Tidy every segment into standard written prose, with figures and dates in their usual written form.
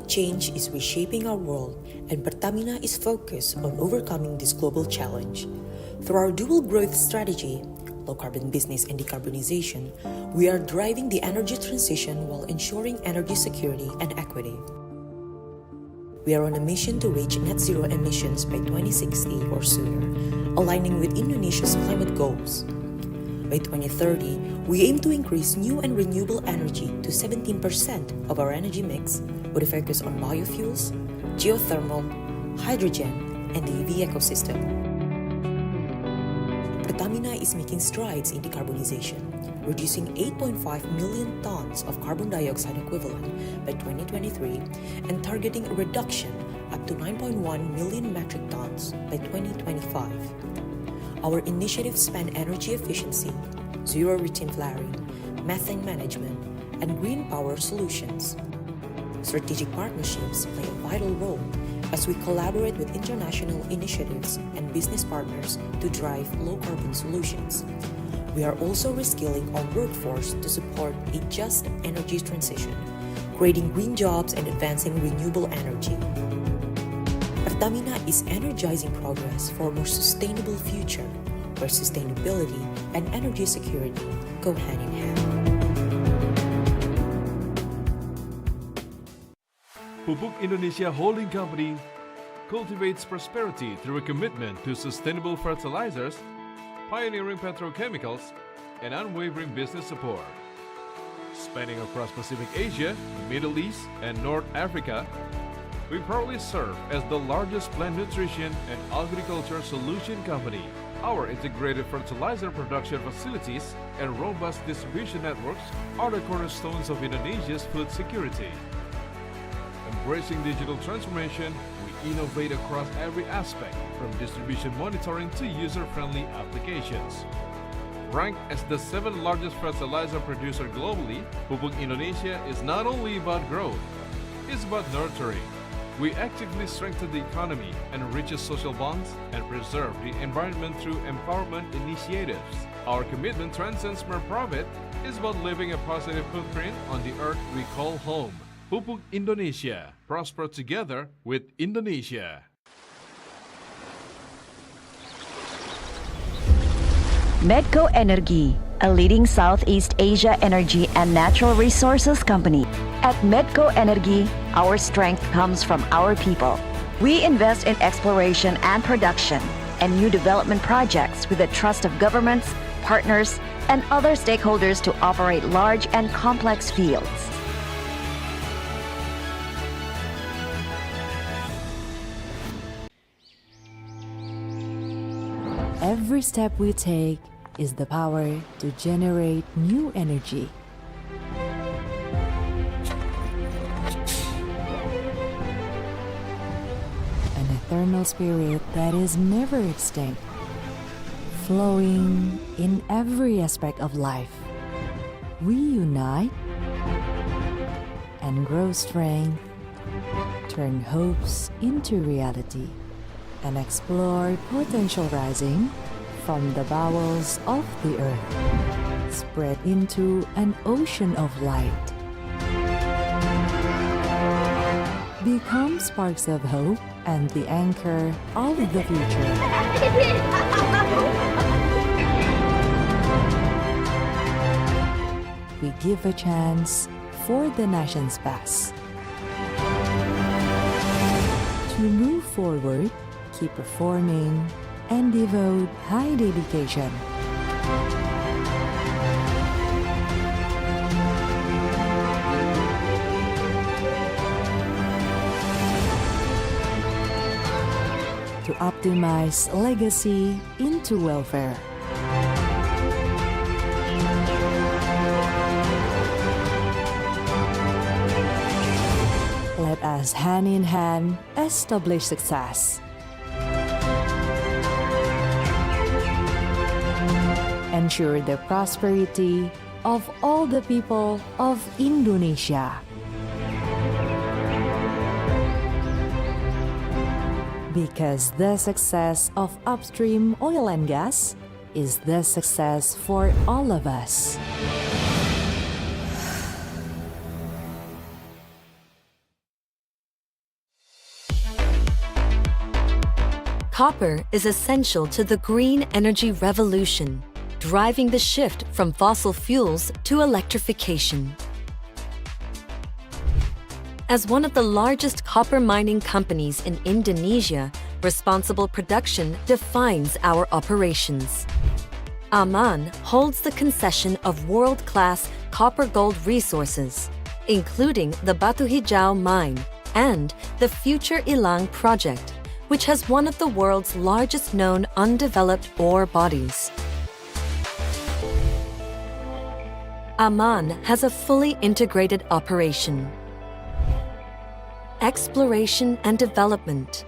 Change is reshaping our world, and Pertamina is focused on overcoming this global challenge. Through our dual growth strategy, low-carbon business and decarbonization, we are driving the energy transition while ensuring energy security and equity. We are on a mission to reach net zero emissions by 2060 or sooner, aligning with Indonesia's climate goals. By 2030, we aim to increase new and renewable energy to 17% of our energy mix, with a focus on biofuels, geothermal, hydrogen, and the EV ecosystem. Pertamina is making strides in decarbonization, reducing 8.5 million tons of carbon dioxide equivalent by 2023 and targeting a reduction up to 9.1 million metric tons by 2025. Our initiatives span energy efficiency, zero routine flaring, methane management, and green power solutions. Strategic partnerships play a vital role as we collaborate with international initiatives and business partners to drive low-carbon solutions. We are also reskilling our workforce to support a just energy transition, creating green jobs and advancing renewable energy. Pertamina is energizing progress for a more sustainable future, where sustainability and energy security go hand in hand. Pupuk Indonesia Holding Company cultivates prosperity through a commitment to sustainable fertilizers, pioneering petrochemicals, and unwavering business support. Spanning across Pacific Asia, Middle East, and North Africa, we proudly serve as the largest plant nutrition and agriculture solution company. Our integrated fertilizer production facilities and robust distribution networks are the cornerstones of Indonesia's food security. Embracing digital transformation, we innovate across every aspect, from distribution monitoring to user-friendly applications. Ranked as the 7th largest fertilizer producer globally, Pupuk Indonesia is not only about growth, it's about nurturing. We actively strengthen the economy, enrich social bonds, and preserve the environment through empowerment initiatives. Our commitment transcends mere profit. It's about leaving a positive footprint on the earth we call home. Pupuk Indonesia, prosper together with Indonesia. Medco Energy, a leading Southeast Asia energy and natural resources company. At Medco Energy, our strength comes from our people. We invest in exploration and production and new development projects with the trust of governments, partners, and other stakeholders to operate large and complex fields. Every step we take is the power to generate new energy. An eternal spirit that is never extinct, flowing in every aspect of life. We unite and grow strength, turn hopes into reality, and explore potential rising from the bowels of the earth, spread into an ocean of light. Become sparks of hope and the anchor of the future. We give a chance for the nation's best. To move forward, keep performing, and devote high dedication. To optimize legacy into welfare. Let us hand in hand establish success. Ensure the prosperity of all the people of Indonesia. Because the success of upstream oil and gas is the success for all of us. Copper is essential to the green energy revolution, driving the shift from fossil fuels to electrification. As one of the largest copper mining companies in Indonesia, responsible production defines our operations. AMAN holds the concession of world-class copper-gold resources, including the Batu Hijau mine and the Future Ilang project, which has one of the world's largest known undeveloped ore bodies. AMAN has a fully integrated operation. Exploration and development,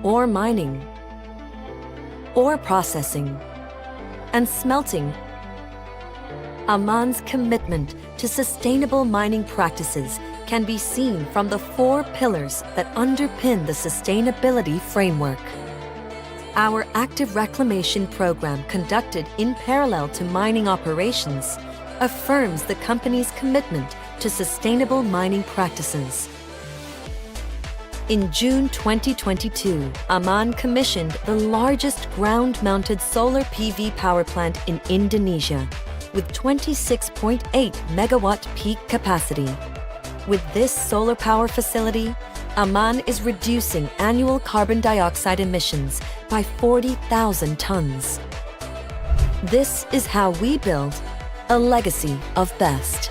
ore mining, ore processing, and smelting. AMAN's commitment to sustainable mining practices can be seen from the 4 pillars that underpin the sustainability framework. Our active reclamation program, conducted in parallel to mining operations, affirms the company's commitment to sustainable mining practices. In June 2022, AMAN commissioned the largest ground-mounted solar PV power plant in Indonesia, with 26.8 megawatt peak capacity. With this solar power facility, AMAN is reducing annual carbon dioxide emissions by 40,000 tons. This is how we build a legacy of best.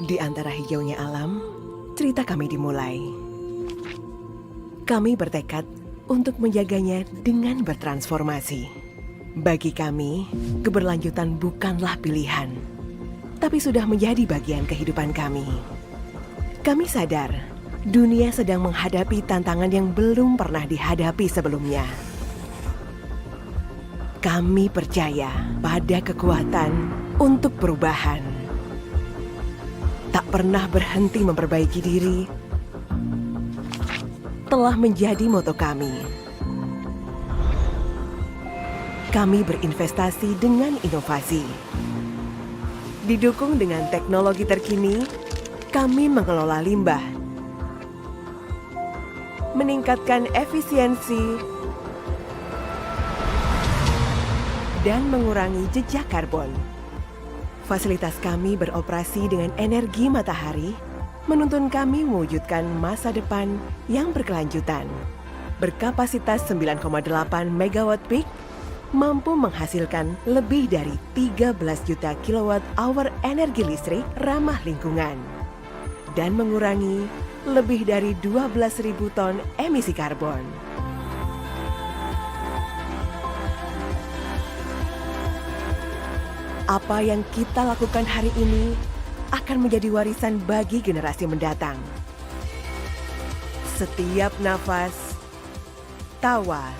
Di antara hijaunya alam, cerita kami dimulai. Kami bertekad untuk menjaganya dengan bertransformasi. Bagi kami, keberlanjutan bukanlah pilihan, tapi sudah menjadi bagian kehidupan kami. Kami sadar, dunia sedang menghadapi tantangan yang belum pernah dihadapi sebelumnya. Kami percaya pada kekuatan untuk perubahan. Tak pernah berhenti memperbaiki diri telah menjadi moto kami. Kami berinvestasi dengan inovasi. Didukung dengan teknologi terkini, kami mengelola limbah, meningkatkan efisiensi, dan mengurangi jejak karbon. Fasilitas kami beroperasi dengan energi matahari, menuntun kami mewujudkan masa depan yang berkelanjutan. Berkapasitas 9,8 megawatt peak, mampu menghasilkan lebih dari 13 juta kilowatt hour energi listrik ramah lingkungan, dan mengurangi lebih dari 12.000 ton emisi karbon. Apa yang kita lakukan hari ini akan menjadi warisan bagi generasi mendatang. Setiap nafas, tawa,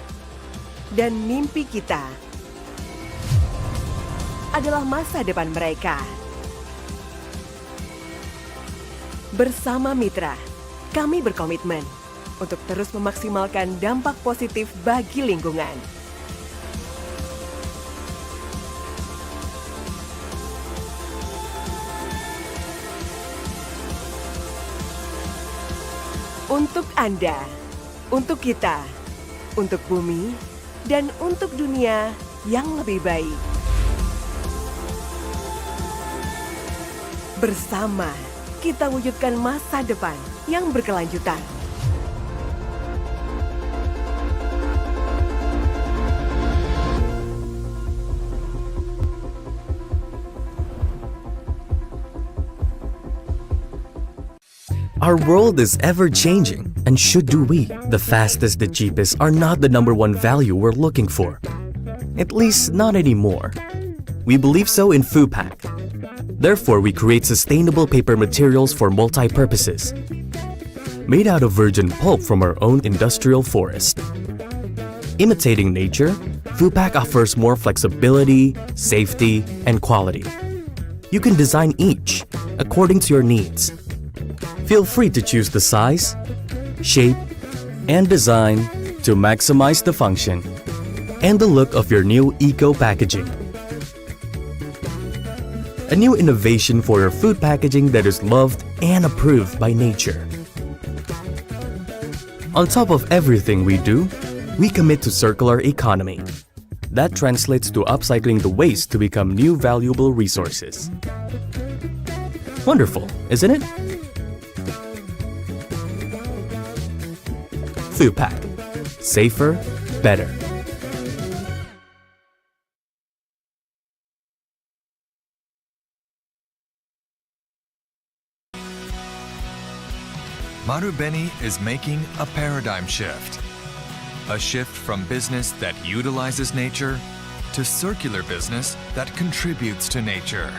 dan mimpi kita adalah masa depan mereka. Bersama mitra, kami berkomitmen untuk terus memaksimalkan dampak positif bagi lingkungan. Untuk Anda, untuk kita, untuk bumi, dan untuk dunia yang lebih baik. Bersama, kita wujudkan masa depan yang berkelanjutan. Our world is ever-changing, and should do we, the fastest, the cheapest, are not the number one value we're looking for. At least not anymore. We believe so in FUPAC. Therefore, we create sustainable paper materials for multi-purposes. Made out of virgin pulp from our own industrial forest. Imitating nature, FOOPAC offers more flexibility, safety, and quality. You can design each according to your needs. Feel free to choose the size, shape, and design to maximize the function and the look of your new eco packaging. A new innovation for your food packaging that is loved and approved by nature. On top of everything we do, we commit to circular economy. That translates to upcycling the waste to become new valuable resources. Wonderful, isn't it? FOOPAC. Safer, better. Marubeni is making a paradigm shift. A shift from business that utilizes nature to circular business that contributes to nature.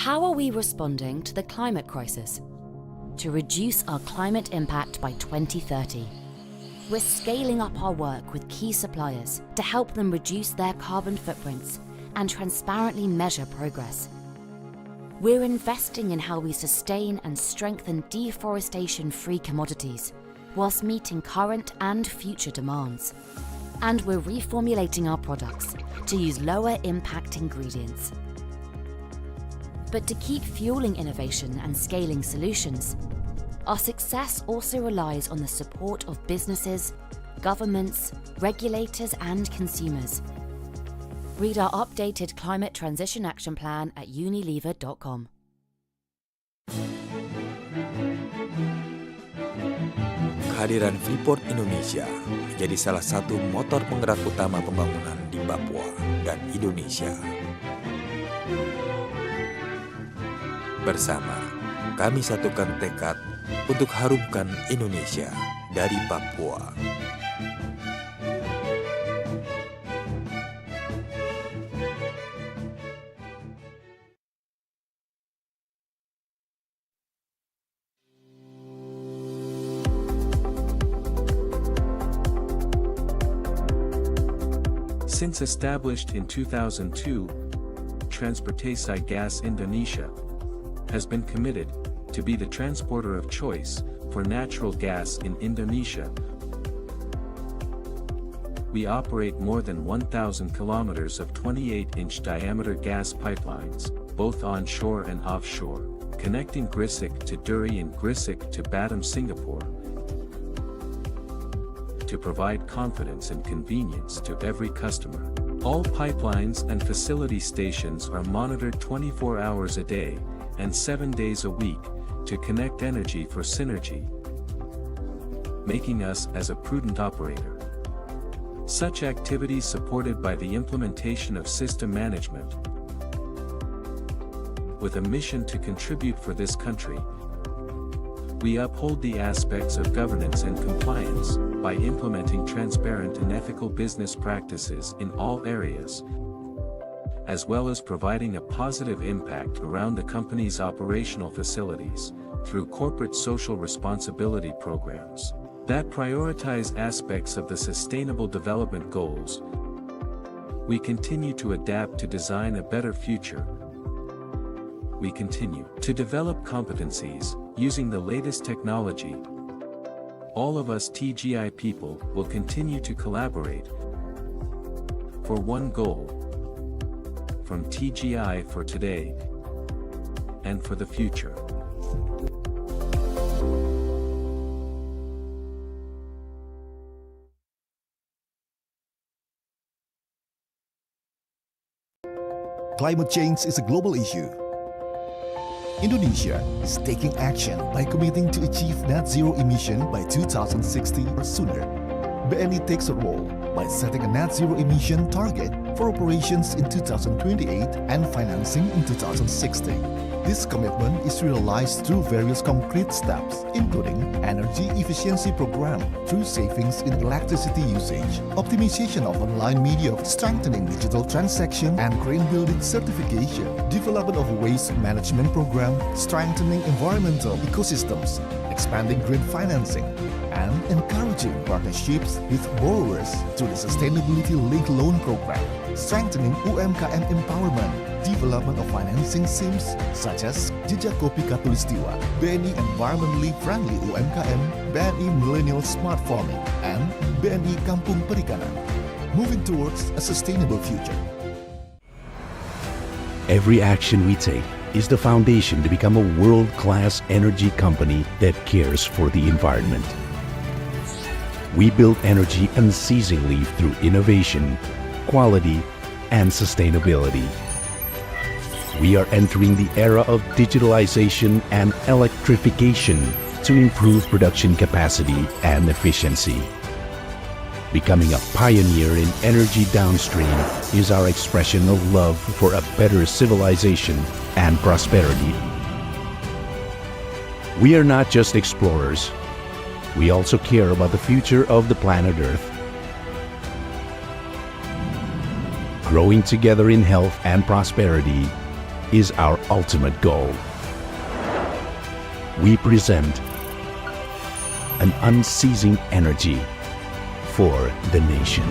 How are we responding to the climate crisis? To reduce our climate impact by 2030, we're scaling up our work with key suppliers to help them reduce their carbon footprints and transparently measure progress. We're investing in how we sustain and strengthen deforestation-free commodities whilst meeting current and future demands. And we're reformulating our products to use lower impact ingredients. But to keep fueling innovation and scaling solutions, our success also relies on the support of businesses, governments, regulators, and consumers. Read our updated Climate Transition Action Plan at unilever.com. Kehadiran Freeport Indonesia menjadi salah satu motor penggerak utama pembangunan di Papua dan Indonesia. Bersama, kami satukan tekad untuk harumkan Indonesia dari Papua. Since established in 2002, Transportasi Gas Indonesia has been committed to be the transporter of choice for natural gas in Indonesia. We operate more than 1,000 kilometers of 28-inch diameter gas pipelines, both onshore and offshore, connecting Gresik to Duri and Gresik to Batam, Singapore, to provide confidence and convenience to every customer. All pipelines and facility stations are monitored 24 hours a day and 7 days a week to connect energy for synergy, making us as a prudent operator. Such activities supported by the implementation of system management, with a mission to contribute for this country. We uphold the aspects of governance and compliance by implementing transparent and ethical business practices in all areas, as well as providing a positive impact around the company's operational facilities through corporate social responsibility programs that prioritize aspects of the Sustainable Development Goals. We continue to adapt to design a better future. We continue to develop competencies using the latest technology. All of us TGI people will continue to collaborate for one goal, from TGI for today and for the future. Climate change is a global issue. Indonesia is taking action by committing to achieve net zero emission by 2060 or sooner. BNI takes a role by setting a net zero emission target for operations in 2028 and financing in 2060. This commitment is realized through various concrete steps, including energy efficiency program through savings in electricity usage, optimization of online media, strengthening digital transaction and green building certification, development of waste management program, strengthening environmental ecosystems, expanding green financing, and encouraging partnerships with borrowers through the Sustainability-Linked Loan Program, strengthening UMKM empowerment, development of financing schemes such as Jejak Kopi Katulistiwa, BNI Environmentally Friendly UMKM, BNI Millennial Smart Farming, and BNI Kampung Perikanan, moving towards a sustainable future. Every action we take is the foundation to become a world-class energy company that cares for the environment. We build energy unceasingly through innovation, quality, and sustainability. We are entering the era of digitalization and electrification to improve production capacity and efficiency. Becoming a pioneer in energy downstream is our expression of love for a better civilization and prosperity. We are not just explorers. We also care about the future of the planet Earth. Growing together in health and prosperity, is our ultimate goal. We present an unceasing energy for the nation.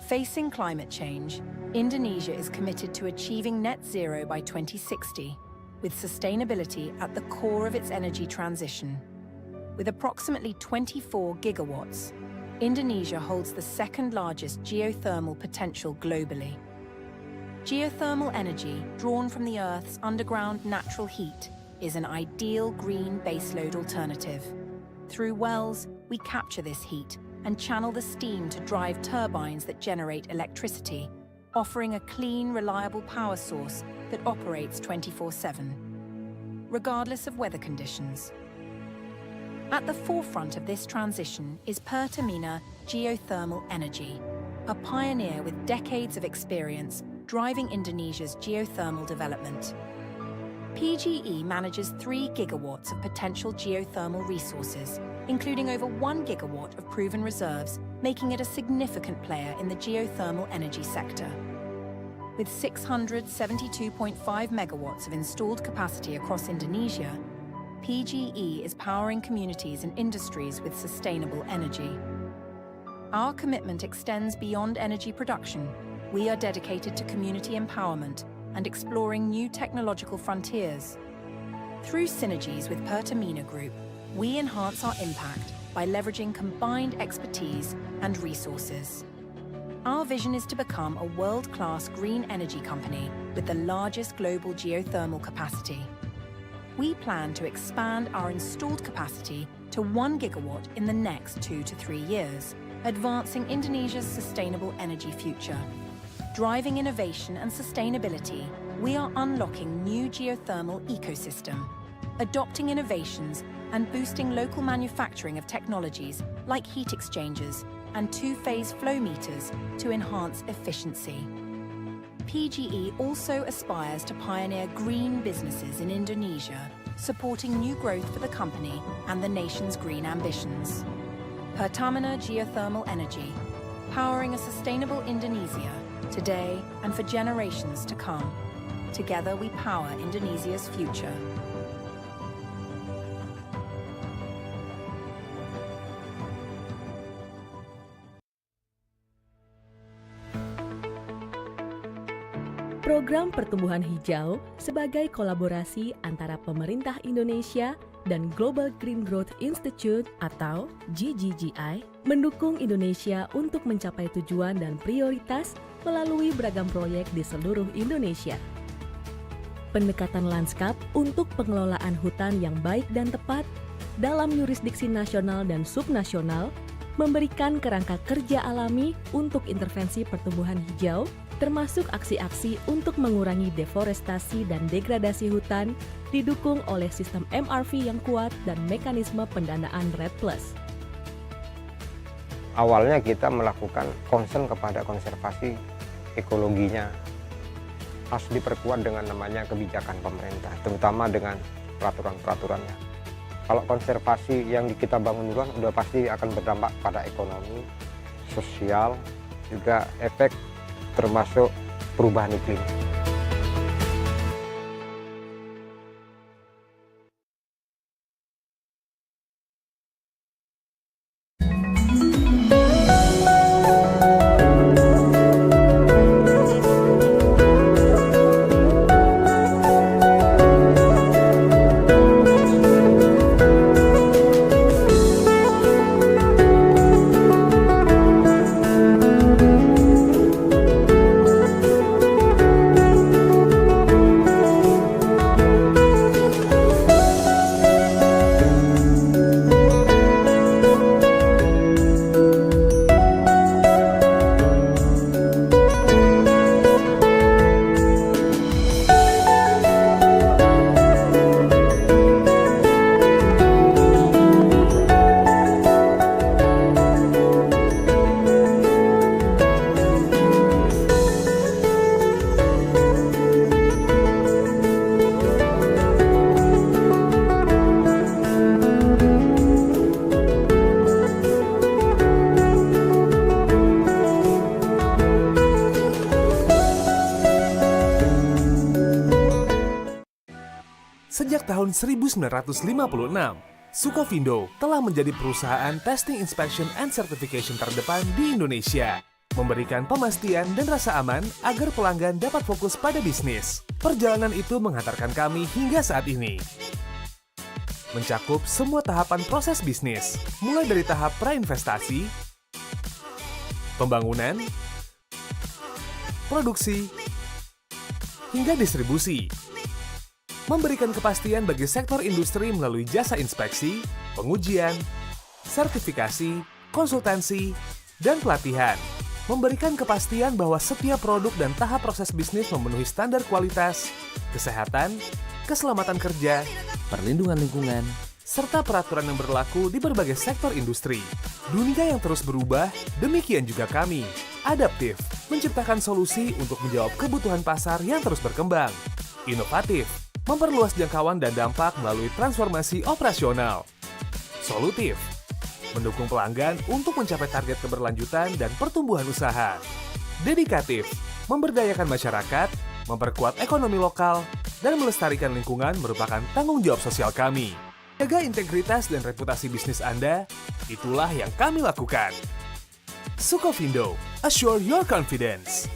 Facing climate change, Indonesia is committed to achieving net zero by 2060, with sustainability at the core of its energy transition. With approximately 24 gigawatts, Indonesia holds the second largest geothermal potential globally. Geothermal energy, drawn from the Earth's underground natural heat, is an ideal green baseload alternative. Through wells, we capture this heat and channel the steam to drive turbines that generate electricity, offering a clean, reliable power source that operates 24/7, regardless of weather conditions. At the forefront of this transition is Pertamina Geothermal Energy, a pioneer with decades of experience driving Indonesia's geothermal development. PGE manages 3 gigawatts of potential geothermal resources, including over 1 gigawatt of proven reserves, making it a significant player in the geothermal energy sector. With 672.5 megawatts of installed capacity across Indonesia, PGE is powering communities and industries with sustainable energy. Our commitment extends beyond energy production. We are dedicated to community empowerment and exploring new technological frontiers. Through synergies with Pertamina Group, we enhance our impact by leveraging combined expertise and resources. Our vision is to become a world-class green energy company with the largest global geothermal capacity. We plan to expand our installed capacity to 1 gigawatt in the next 2 to 3 years, advancing Indonesia's sustainable energy future. Driving innovation and sustainability, we are unlocking new geothermal ecosystem, adopting innovations and boosting local manufacturing of technologies like heat exchangers and two-phase flow meters to enhance efficiency. PGE also aspires to pioneer green businesses in Indonesia, supporting new growth for the company and the nation's green ambitions. Pertamina Geothermal Energy, powering a sustainable Indonesia today and for generations to come. Together we power Indonesia's future. Program Pertumbuhan Hijau sebagai kolaborasi antara pemerintah Indonesia dan Global Green Growth Institute atau GGGI mendukung Indonesia untuk mencapai tujuan dan prioritas melalui beragam proyek di seluruh Indonesia. pendekatan lanskap untuk pengelolaan hutan yang baik dan tepat dalam yurisdiksi nasional dan subnasional, memberikan kerangka kerja alami untuk intervensi pertumbuhan hijau, termasuk aksi-aksi untuk mengurangi deforestasi dan degradasi hutan, didukung oleh sistem MRV yang kuat dan mekanisme pendanaan REDD+. Awalnya kita melakukan concern kepada konservasi ekologinya. Harus diperkuat dengan namanya kebijakan pemerintah, terutama dengan peraturan-peraturannya. Kalau konservasi yang kita bangun duluan udah pasti akan berdampak pada ekonomi, sosial, juga efek termasuk perubahan iklim. Sejak tahun 1956, Sukovindo telah menjadi perusahaan testing, inspection, and certification terdepan di Indonesia, memberikan pemastian dan rasa aman agar pelanggan dapat fokus pada bisnis. Perjalanan itu menghantarkan kami hingga saat ini. Mencakup semua tahapan proses bisnis, mulai dari tahap prainvestasi, pembangunan, produksi, hingga distribusi. Memberikan kepastian bagi sektor industri melalui jasa inspeksi, pengujian, sertifikasi, konsultansi, dan pelatihan. Memberikan kepastian bahwa setiap produk dan tahap proses bisnis memenuhi standar kualitas, kesehatan, keselamatan kerja, perlindungan lingkungan, serta peraturan yang berlaku di berbagai sektor industri. Dunia yang terus berubah, demikian juga kami. Adaptif, menciptakan solusi untuk menjawab kebutuhan pasar yang terus berkembang. Inovatif, memperluas jangkauan dan dampak melalui transformasi operasional. Solutif, mendukung pelanggan untuk mencapai target keberlanjutan dan pertumbuhan usaha. Dedikatif, memberdayakan masyarakat, memperkuat ekonomi lokal, dan melestarikan lingkungan merupakan tanggung jawab sosial kami. Jaga integritas dan reputasi bisnis Anda, itulah yang kami lakukan. Sukovindo, assure your confidence.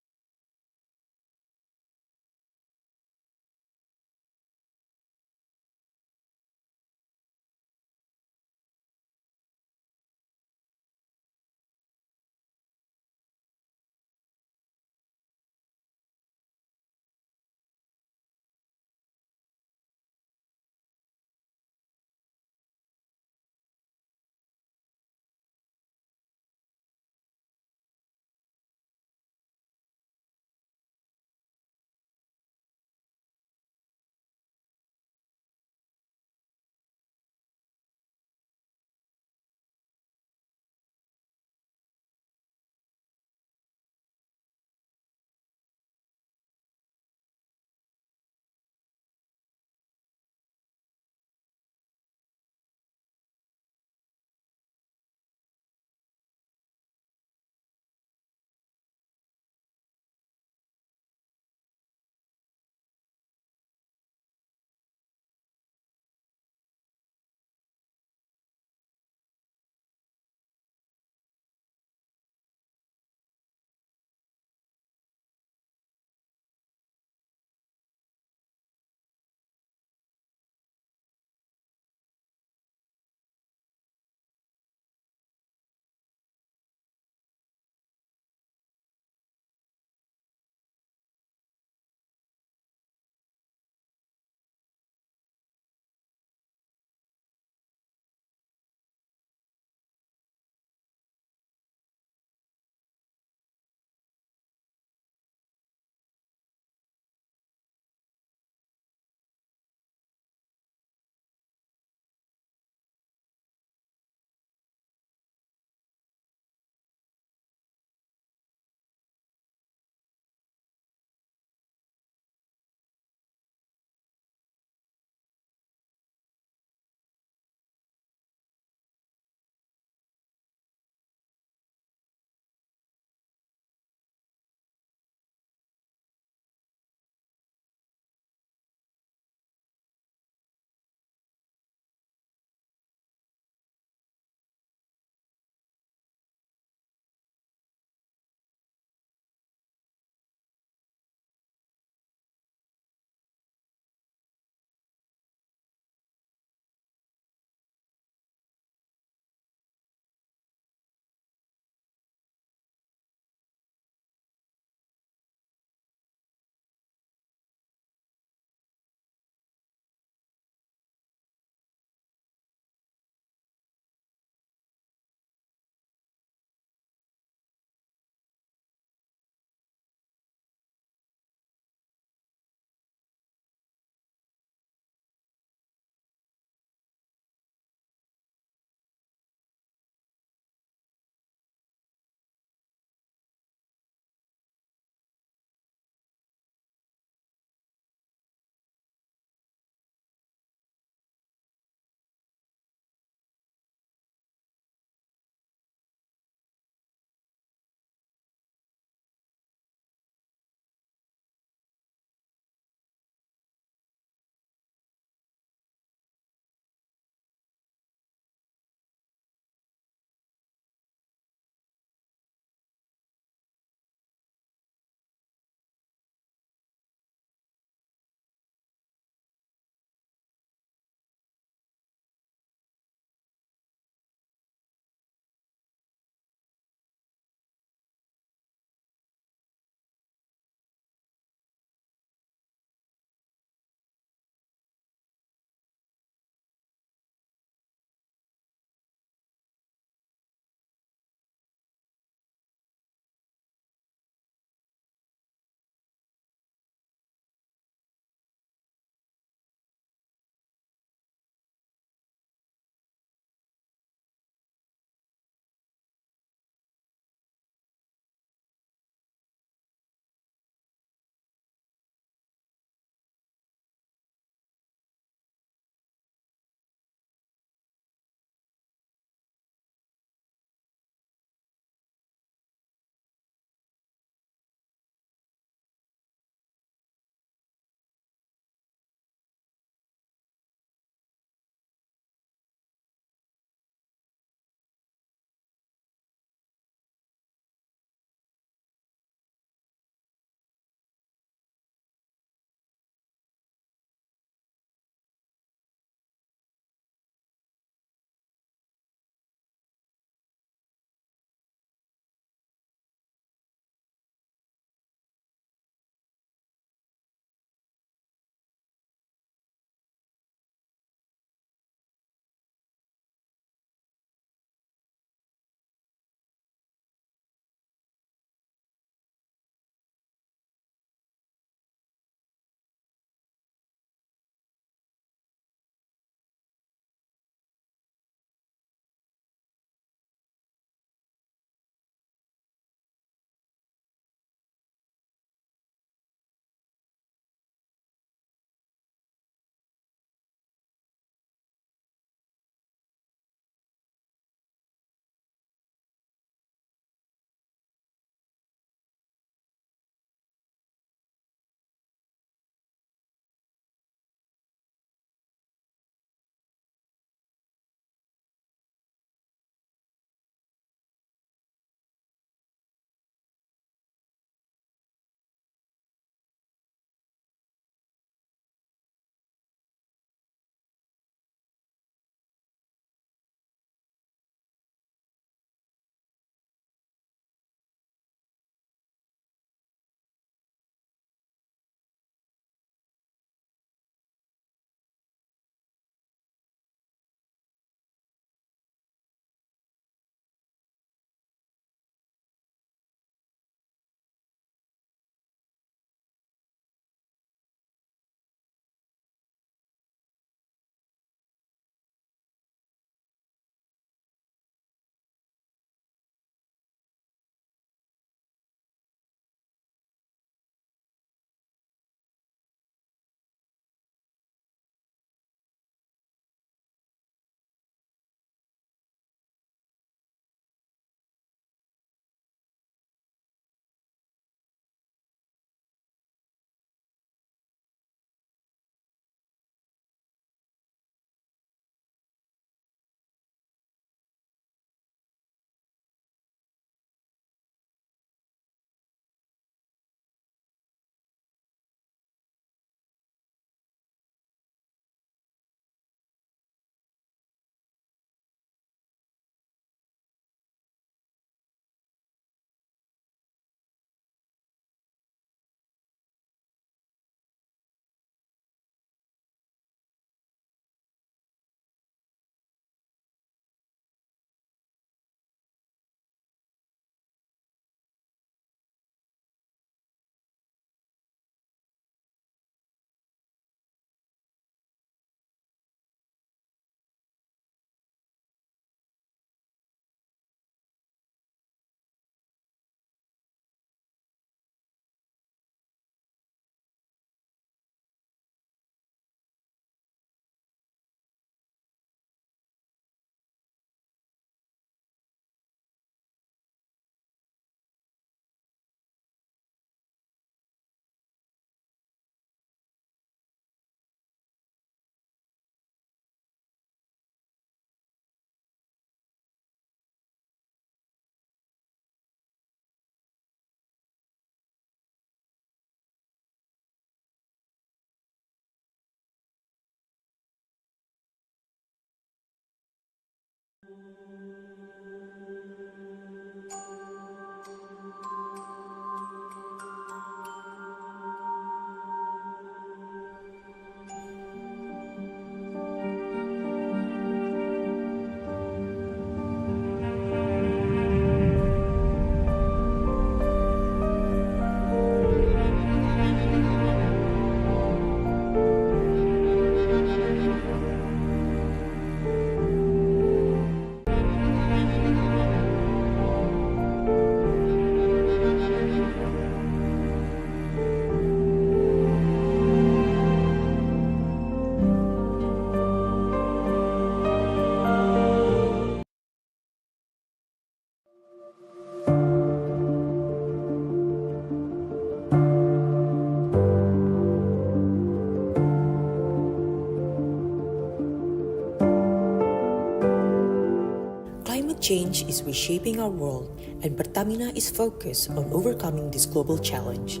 Climate change is reshaping our world, and Pertamina is focused on overcoming this global challenge.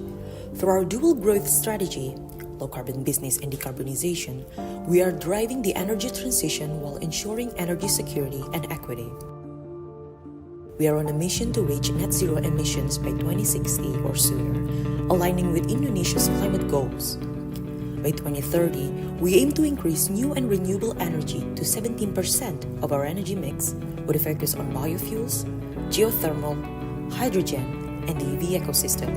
Through our dual growth strategy, low carbon business and decarbonization, we are driving the energy transition while ensuring energy security and equity. We are on a mission to reach net zero emissions by 2060 or sooner, aligning with Indonesia's climate goals. By 2030, we aim to increase new and renewable energy to 17% of our energy mix, with a focus on biofuels, geothermal, hydrogen, and the EV ecosystem.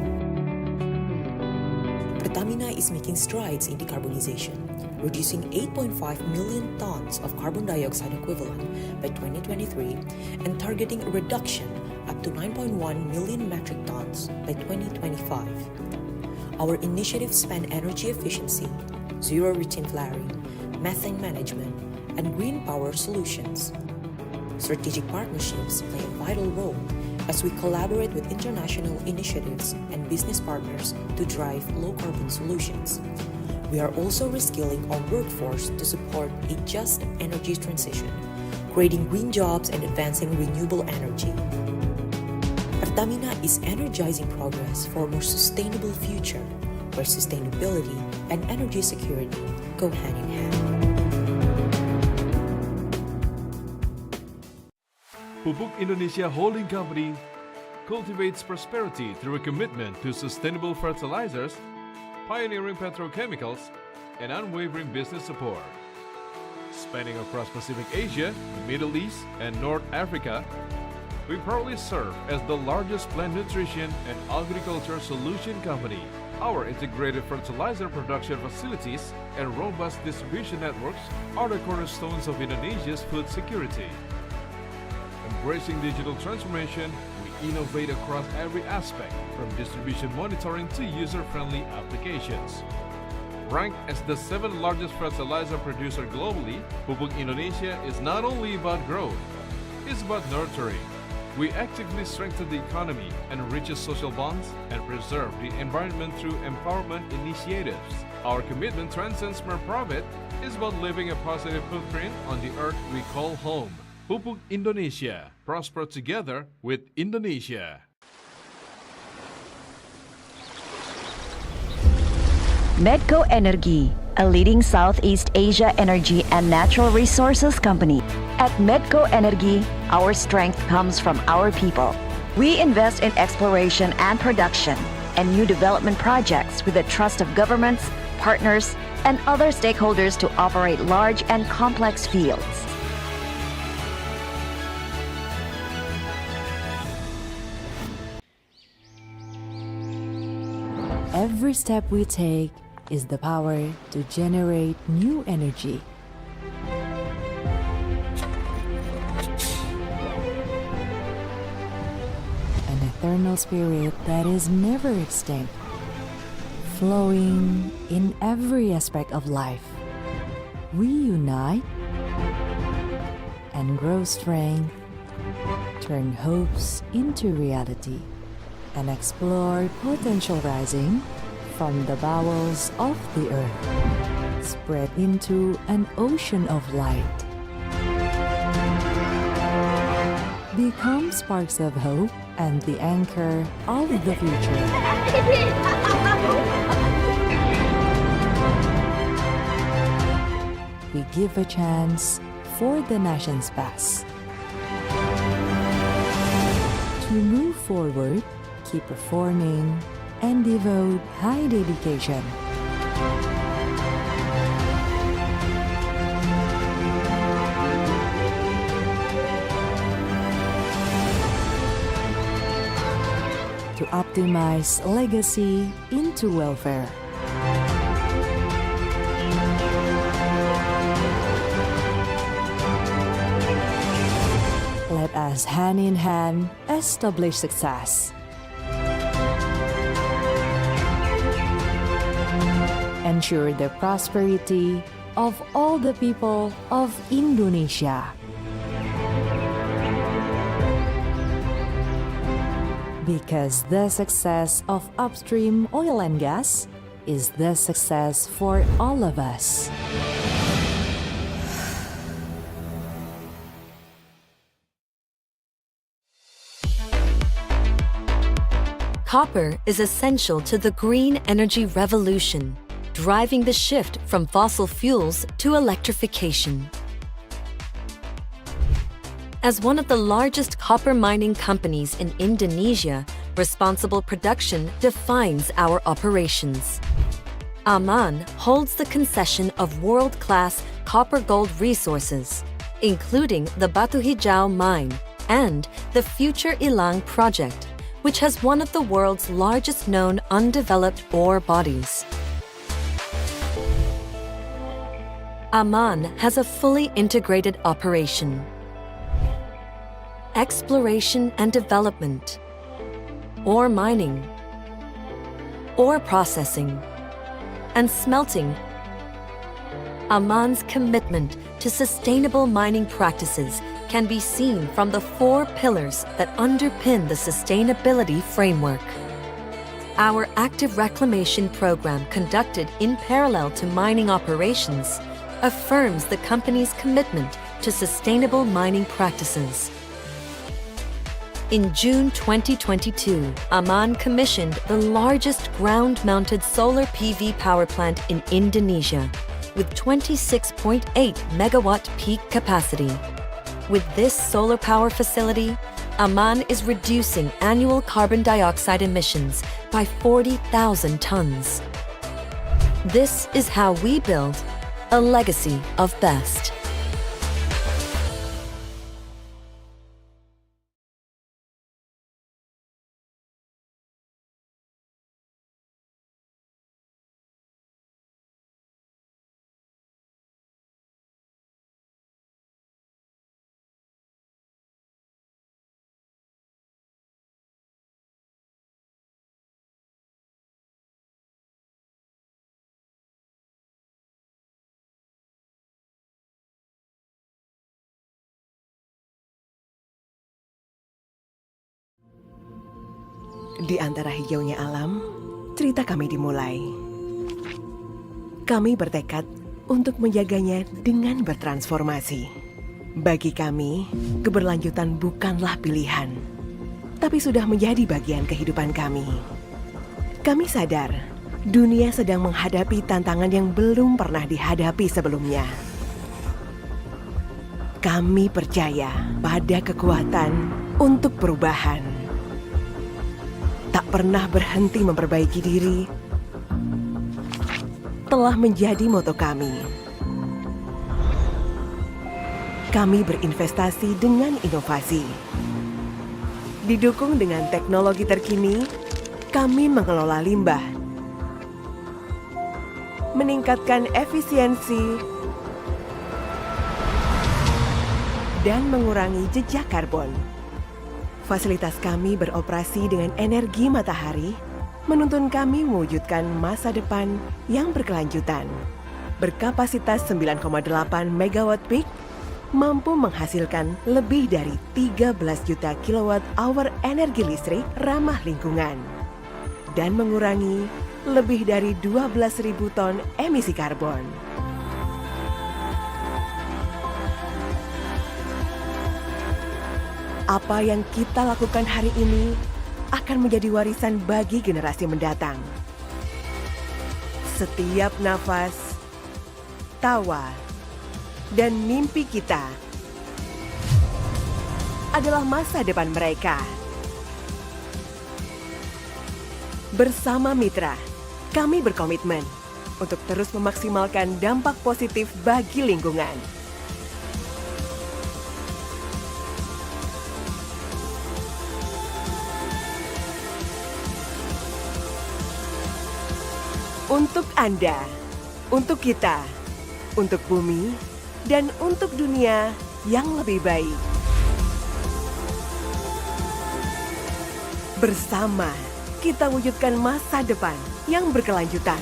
Pertamina is making strides in decarbonization, reducing 8.5 million tons of carbon dioxide equivalent by 2023 and targeting a reduction up to 9.1 million metric tons by 2025. Our initiatives span energy efficiency, zero routine flaring, methane management, and green power solutions. Strategic partnerships play a vital role as we collaborate with international initiatives and business partners to drive low-carbon solutions. We are also reskilling our workforce to support a just energy transition, creating green jobs and advancing renewable energy. Pertamina is energizing progress for a more sustainable future, where sustainability and energy security go hand in hand. Pupuk Indonesia Holding Company cultivates prosperity through a commitment to sustainable fertilizers, pioneering petrochemicals, and unwavering business support. Spanning across Pacific Asia, the Middle East, and North Africa, we proudly serve as the largest plant nutrition and agriculture solution company. Our integrated fertilizer production facilities and robust distribution networks are the cornerstones of Indonesia's food security. Embracing digital transformation, we innovate across every aspect, from distribution monitoring to user-friendly applications. Ranked as the 7th largest fertilizer producer globally, Pupuk Indonesia is not only about growth, it's about nurturing. We actively strengthen the economy, enrich social bonds, and preserve the environment through empowerment initiatives. Our commitment transcends mere profit. It's about leaving a positive footprint on the earth we call home. Pupuk Indonesia. Prosper together with Indonesia. Medco Energy, a leading Southeast Asia energy and natural resources company. At Medco Energy, our strength comes from our people. We invest in exploration and production and new development projects with the trust of governments, partners, and other stakeholders to operate large and complex fields. Every step we take is the power to generate new energy. An eternal spirit that is never extinct, flowing in every aspect of life. We unite and grow strength, turn hopes into reality, and explore potential rising from the bowels of the earth, spread into an ocean of light. Become sparks of hope and the anchor of the future. We give a chance for the nation's best We move forward, keep performing, and devote high dedication. To optimize legacy into welfare. Let us hand in hand establish success. Ensure the prosperity of all the people of Indonesia. Because the success of upstream oil and gas is the success for all of us. Copper is essential to the green energy revolution, driving the shift from fossil fuels to electrification. As one of the largest copper mining companies in Indonesia, responsible production defines our operations. AMAN holds the concession of world-class copper-gold resources, including the Batu Hijau mine and the Future Ilang project, which has one of the world's largest known undeveloped ore bodies. AMAN has a fully integrated operation. Exploration and development, ore mining, ore processing, and smelting. AMAN's commitment to sustainable mining practices can be seen from the 4 pillars that underpin the sustainability framework. Our active reclamation program, conducted in parallel to mining operations, affirms the company's commitment to sustainable mining practices. In June 2022, AMAN commissioned the largest ground-mounted solar PV power plant in Indonesia, with 26.8 megawatt peak capacity. With this solar power facility, AMAN is reducing annual carbon dioxide emissions by 40,000 tons. This is how we build a legacy of best. Di antara hijaunya alam, cerita kami dimulai. Kami bertekad untuk menjaganya dengan bertransformasi. Bagi kami, keberlanjutan bukanlah pilihan, tapi sudah menjadi bagian kehidupan kami. Kami sadar, dunia sedang menghadapi tantangan yang belum pernah dihadapi sebelumnya. Kami percaya pada kekuatan untuk perubahan. Tak pernah berhenti memperbaiki diri telah menjadi moto kami. Kami berinvestasi dengan inovasi. Didukung dengan teknologi terkini, kami mengelola limbah, meningkatkan efisiensi, dan mengurangi jejak karbon. Fasilitas kami beroperasi dengan energi matahari, menuntun kami mewujudkan masa depan yang berkelanjutan. Berkapasitas 9,8 megawatt peak, mampu menghasilkan lebih dari 13 juta kilowatt hour energi listrik ramah lingkungan, dan mengurangi lebih dari 12.000 ton emisi karbon. Apa yang kita lakukan hari ini akan menjadi warisan bagi generasi mendatang. Setiap nafas, tawa, dan mimpi kita adalah masa depan mereka. Bersama mitra, kami berkomitmen untuk terus memaksimalkan dampak positif bagi lingkungan. Untuk Anda, untuk kita, untuk bumi, dan untuk dunia yang lebih baik. Bersama, kita wujudkan masa depan yang berkelanjutan.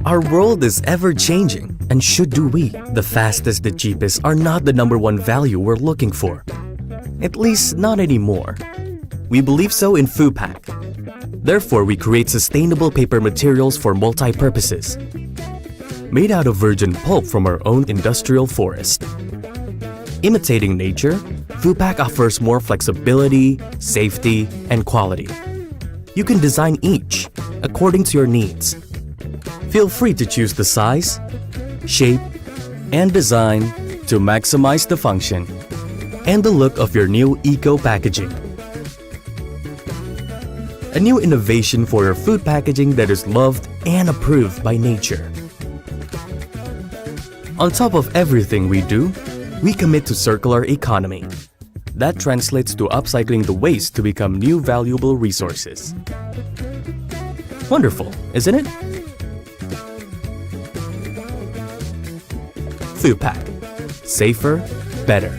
Our world is ever-changing, and should do we. The fastest, the cheapest are not the number one value we're looking for. At least not anymore. We believe so in FUPAC. Therefore, we create sustainable paper materials for multi-purposes. Made out of virgin pulp from our own industrial forest. Imitating nature, FUPAC offers more flexibility, safety, and quality. You can design each according to your needs. Feel free to choose the size, shape, and design to maximize the function and the look of your new eco packaging. A new innovation for your food packaging that is loved and approved by nature. On top of everything we do, we commit to circular economy. That translates to upcycling the waste to become new valuable resources. Wonderful, isn't it? FUPAC. Safer, better.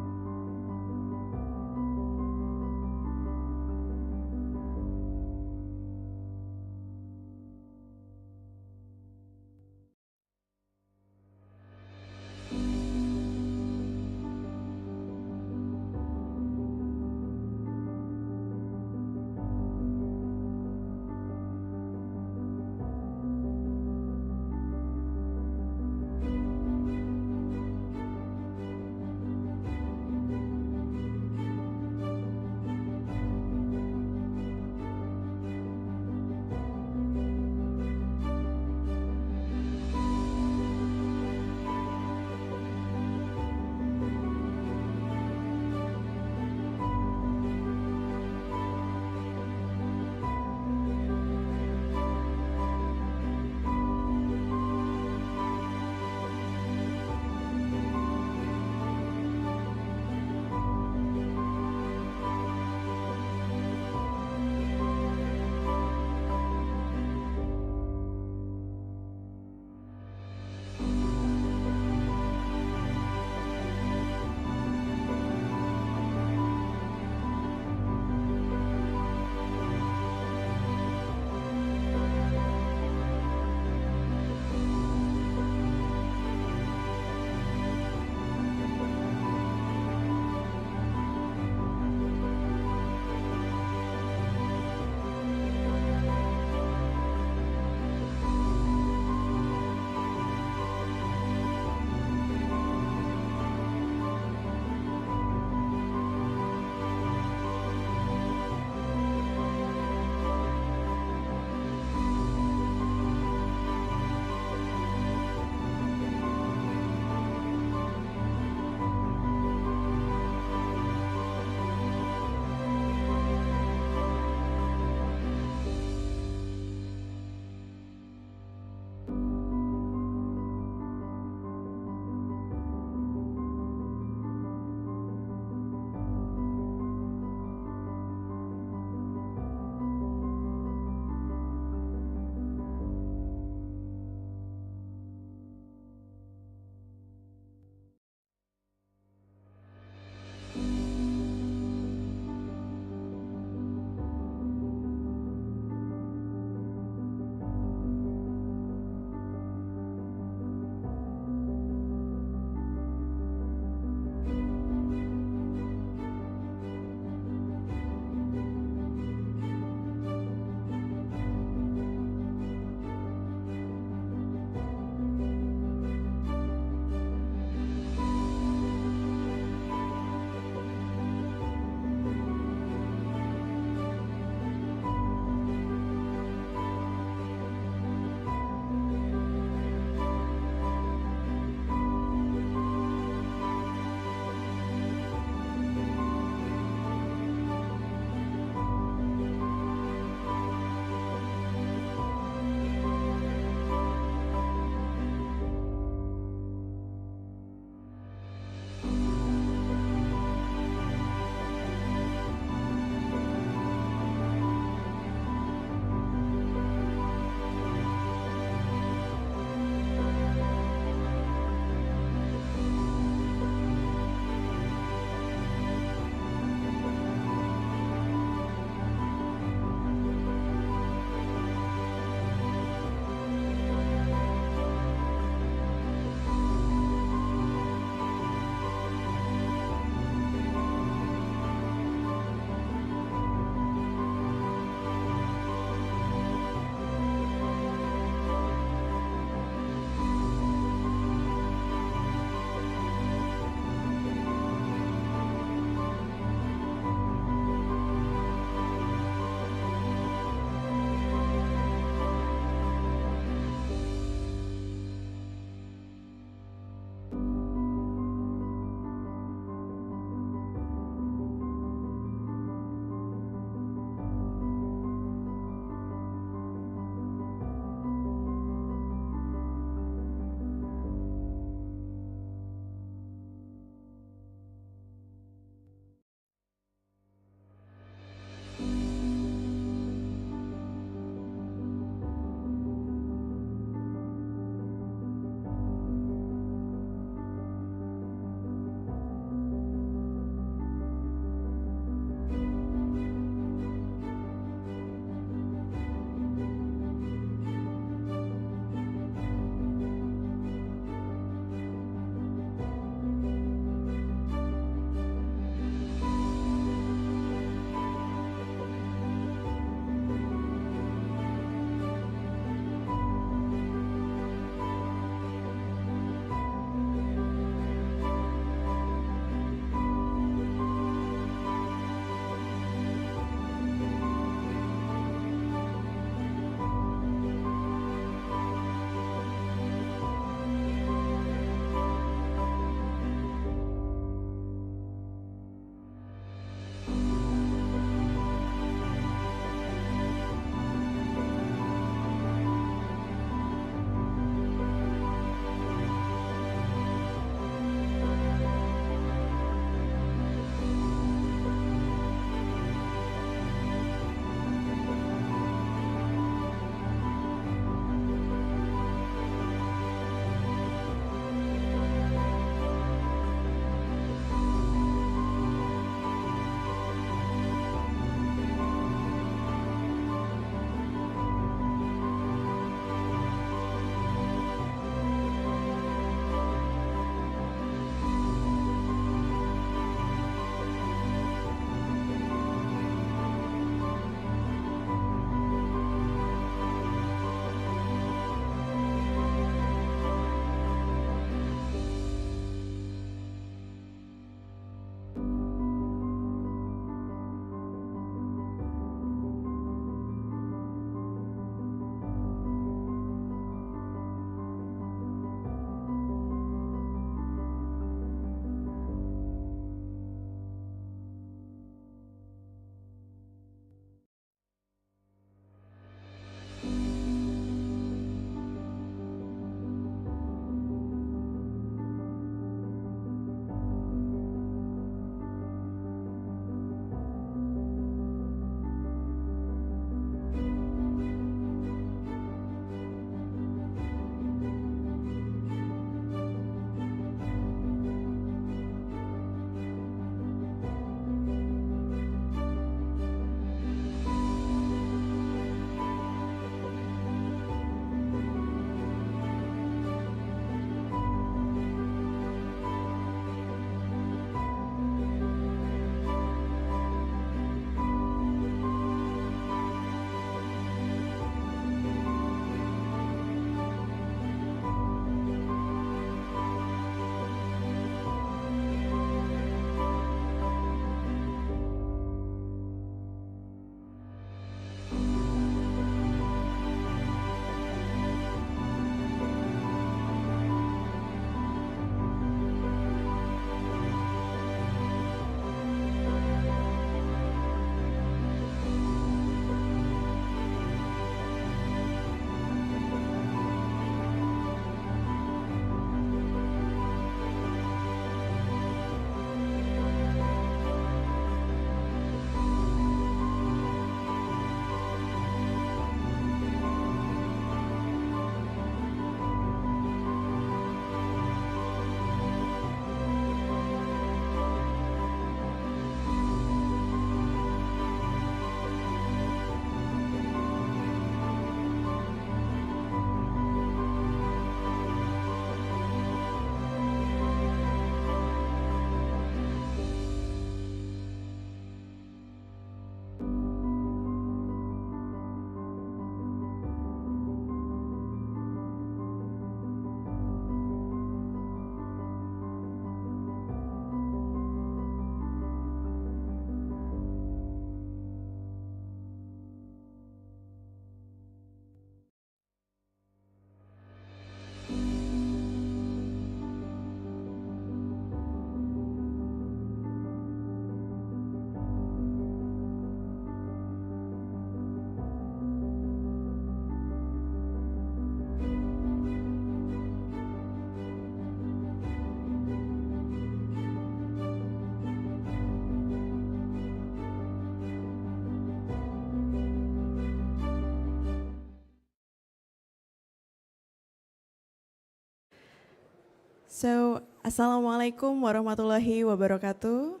Assalamualaikum warahmatullahi wabarakatuh.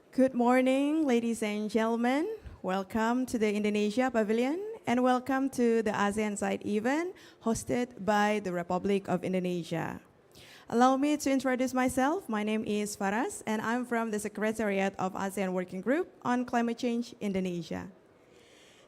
Good morning, ladies and gentlemen. Welcome to the Indonesia Pavilion and welcome to the ASEAN Side event hosted by the Republic of Indonesia. Allow me to introduce myself. My name is Faras and I'm from the Secretariat of ASEAN Working Group on Climate Change Indonesia.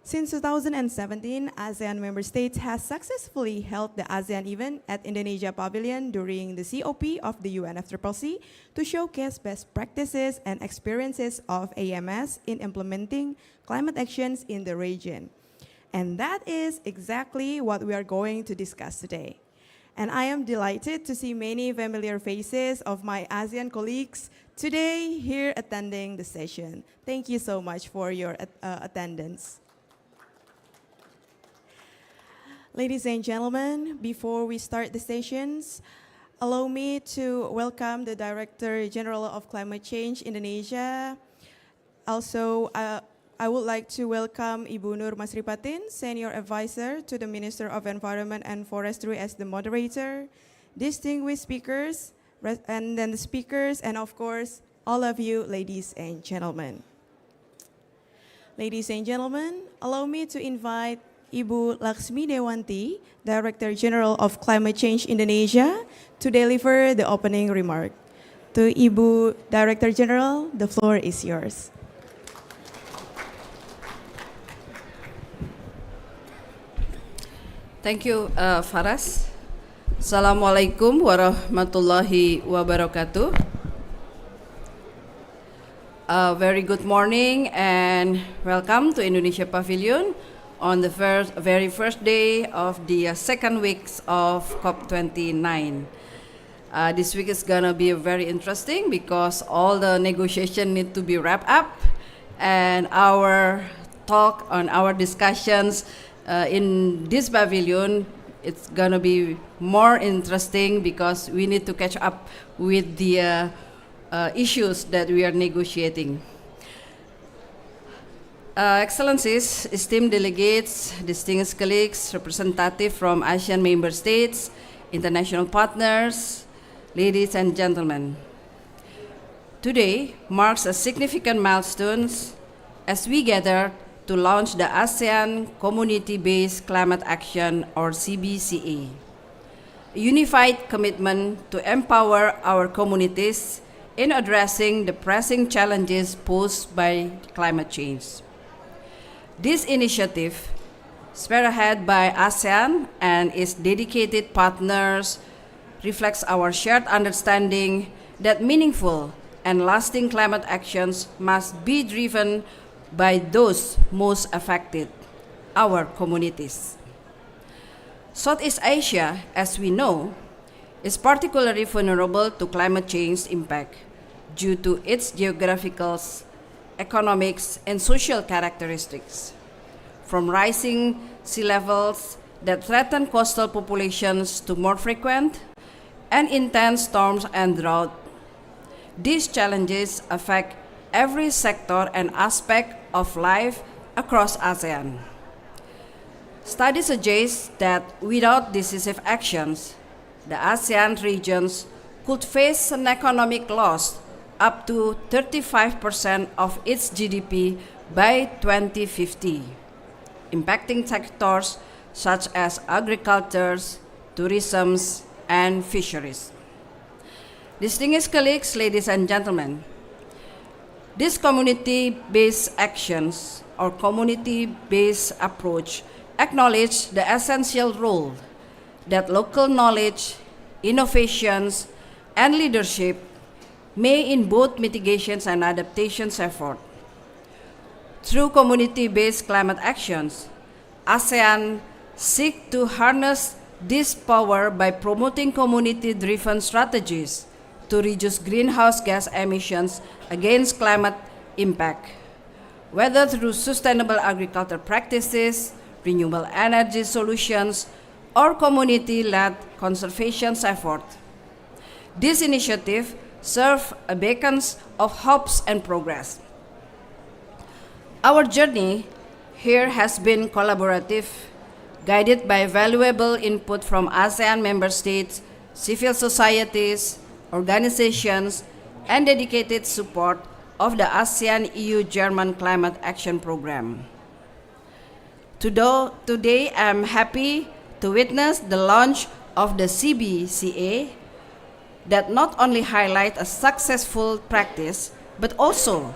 Since 2017, ASEAN member states has successfully held the ASEAN event at Indonesia Pavilion during the COP of the UNFCCC to showcase best practices and experiences of AMS in implementing climate actions in the region. And that is exactly what we are going to discuss today. And I am delighted to see many familiar faces of my ASEAN colleagues today here attending the session. Thank you so much for your attendance. Ladies and gentlemen, before we start the sessions, allow me to welcome the Director General of Climate Change Indonesia. Also, I would like to welcome Ibu Nur Masripatin, Senior Advisor to the Minister of Environment and Forestry as the moderator, distinguished speakers, and then the speakers, and of course, all of you, ladies and gentlemen. Ladies and gentlemen, allow me to invite Ibu Laksmi Dewanti, Director General of Climate Change Indonesia, to deliver the opening remark. To Ibu Director General, the floor is yours. Thank you, Faras. Assalamualaikum warahmatullahi wabarakatuh. Very good morning and welcome to Indonesia Pavilion on the very first day of the second weeks of COP29. This week is gonna be very interesting because all the negotiation need to be wrapped up, and our talk on our discussions in this pavilion, it's gonna be more interesting because we need to catch up with the issues that we are negotiating. Excellencies, esteemed delegates, distinguished colleagues, representatives from ASEAN member states, international partners, ladies and gentlemen. Today marks a significant milestone as we gather to launch the ASEAN Community-Based Climate Action, or CBCA, a unified commitment to empower our communities in addressing the pressing challenges posed by climate change. This initiative, spearheaded by ASEAN and its dedicated partners, reflects our shared understanding that meaningful and lasting climate actions must be driven by those most affected, our communities. Southeast Asia, as we know, is particularly vulnerable to climate change impact due to its geographical, economics, and social characteristics, from rising sea levels that threaten coastal populations to more frequent and intense storms and drought. These challenges affect every sector and aspect of life across ASEAN. Studies suggest that without decisive actions, the ASEAN regions could face an economic loss up to 35% of its GDP by 2050, impacting sectors such as agriculture, tourism, and fisheries. Distinguished colleagues, ladies and gentlemen, this community-based actions or community-based approach acknowledge the essential role that local knowledge, innovations, and leadership may in both mitigations and adaptations effort. Through community-based climate actions, ASEAN seeks to harness this power by promoting community-driven strategies to reduce greenhouse gas emissions against climate impact, whether through sustainable agriculture practices, renewable energy solutions, or community-led conservation efforts. This initiative serves a beacon of hopes and progress. Our journey here has been collaborative, guided by valuable input from ASEAN member states civil societies, organizations, and dedicated support of the ASEAN EU-German Climate Action Program. Today, I'm happy to witness the launch of the CBCA that not only highlight a successful practice, but also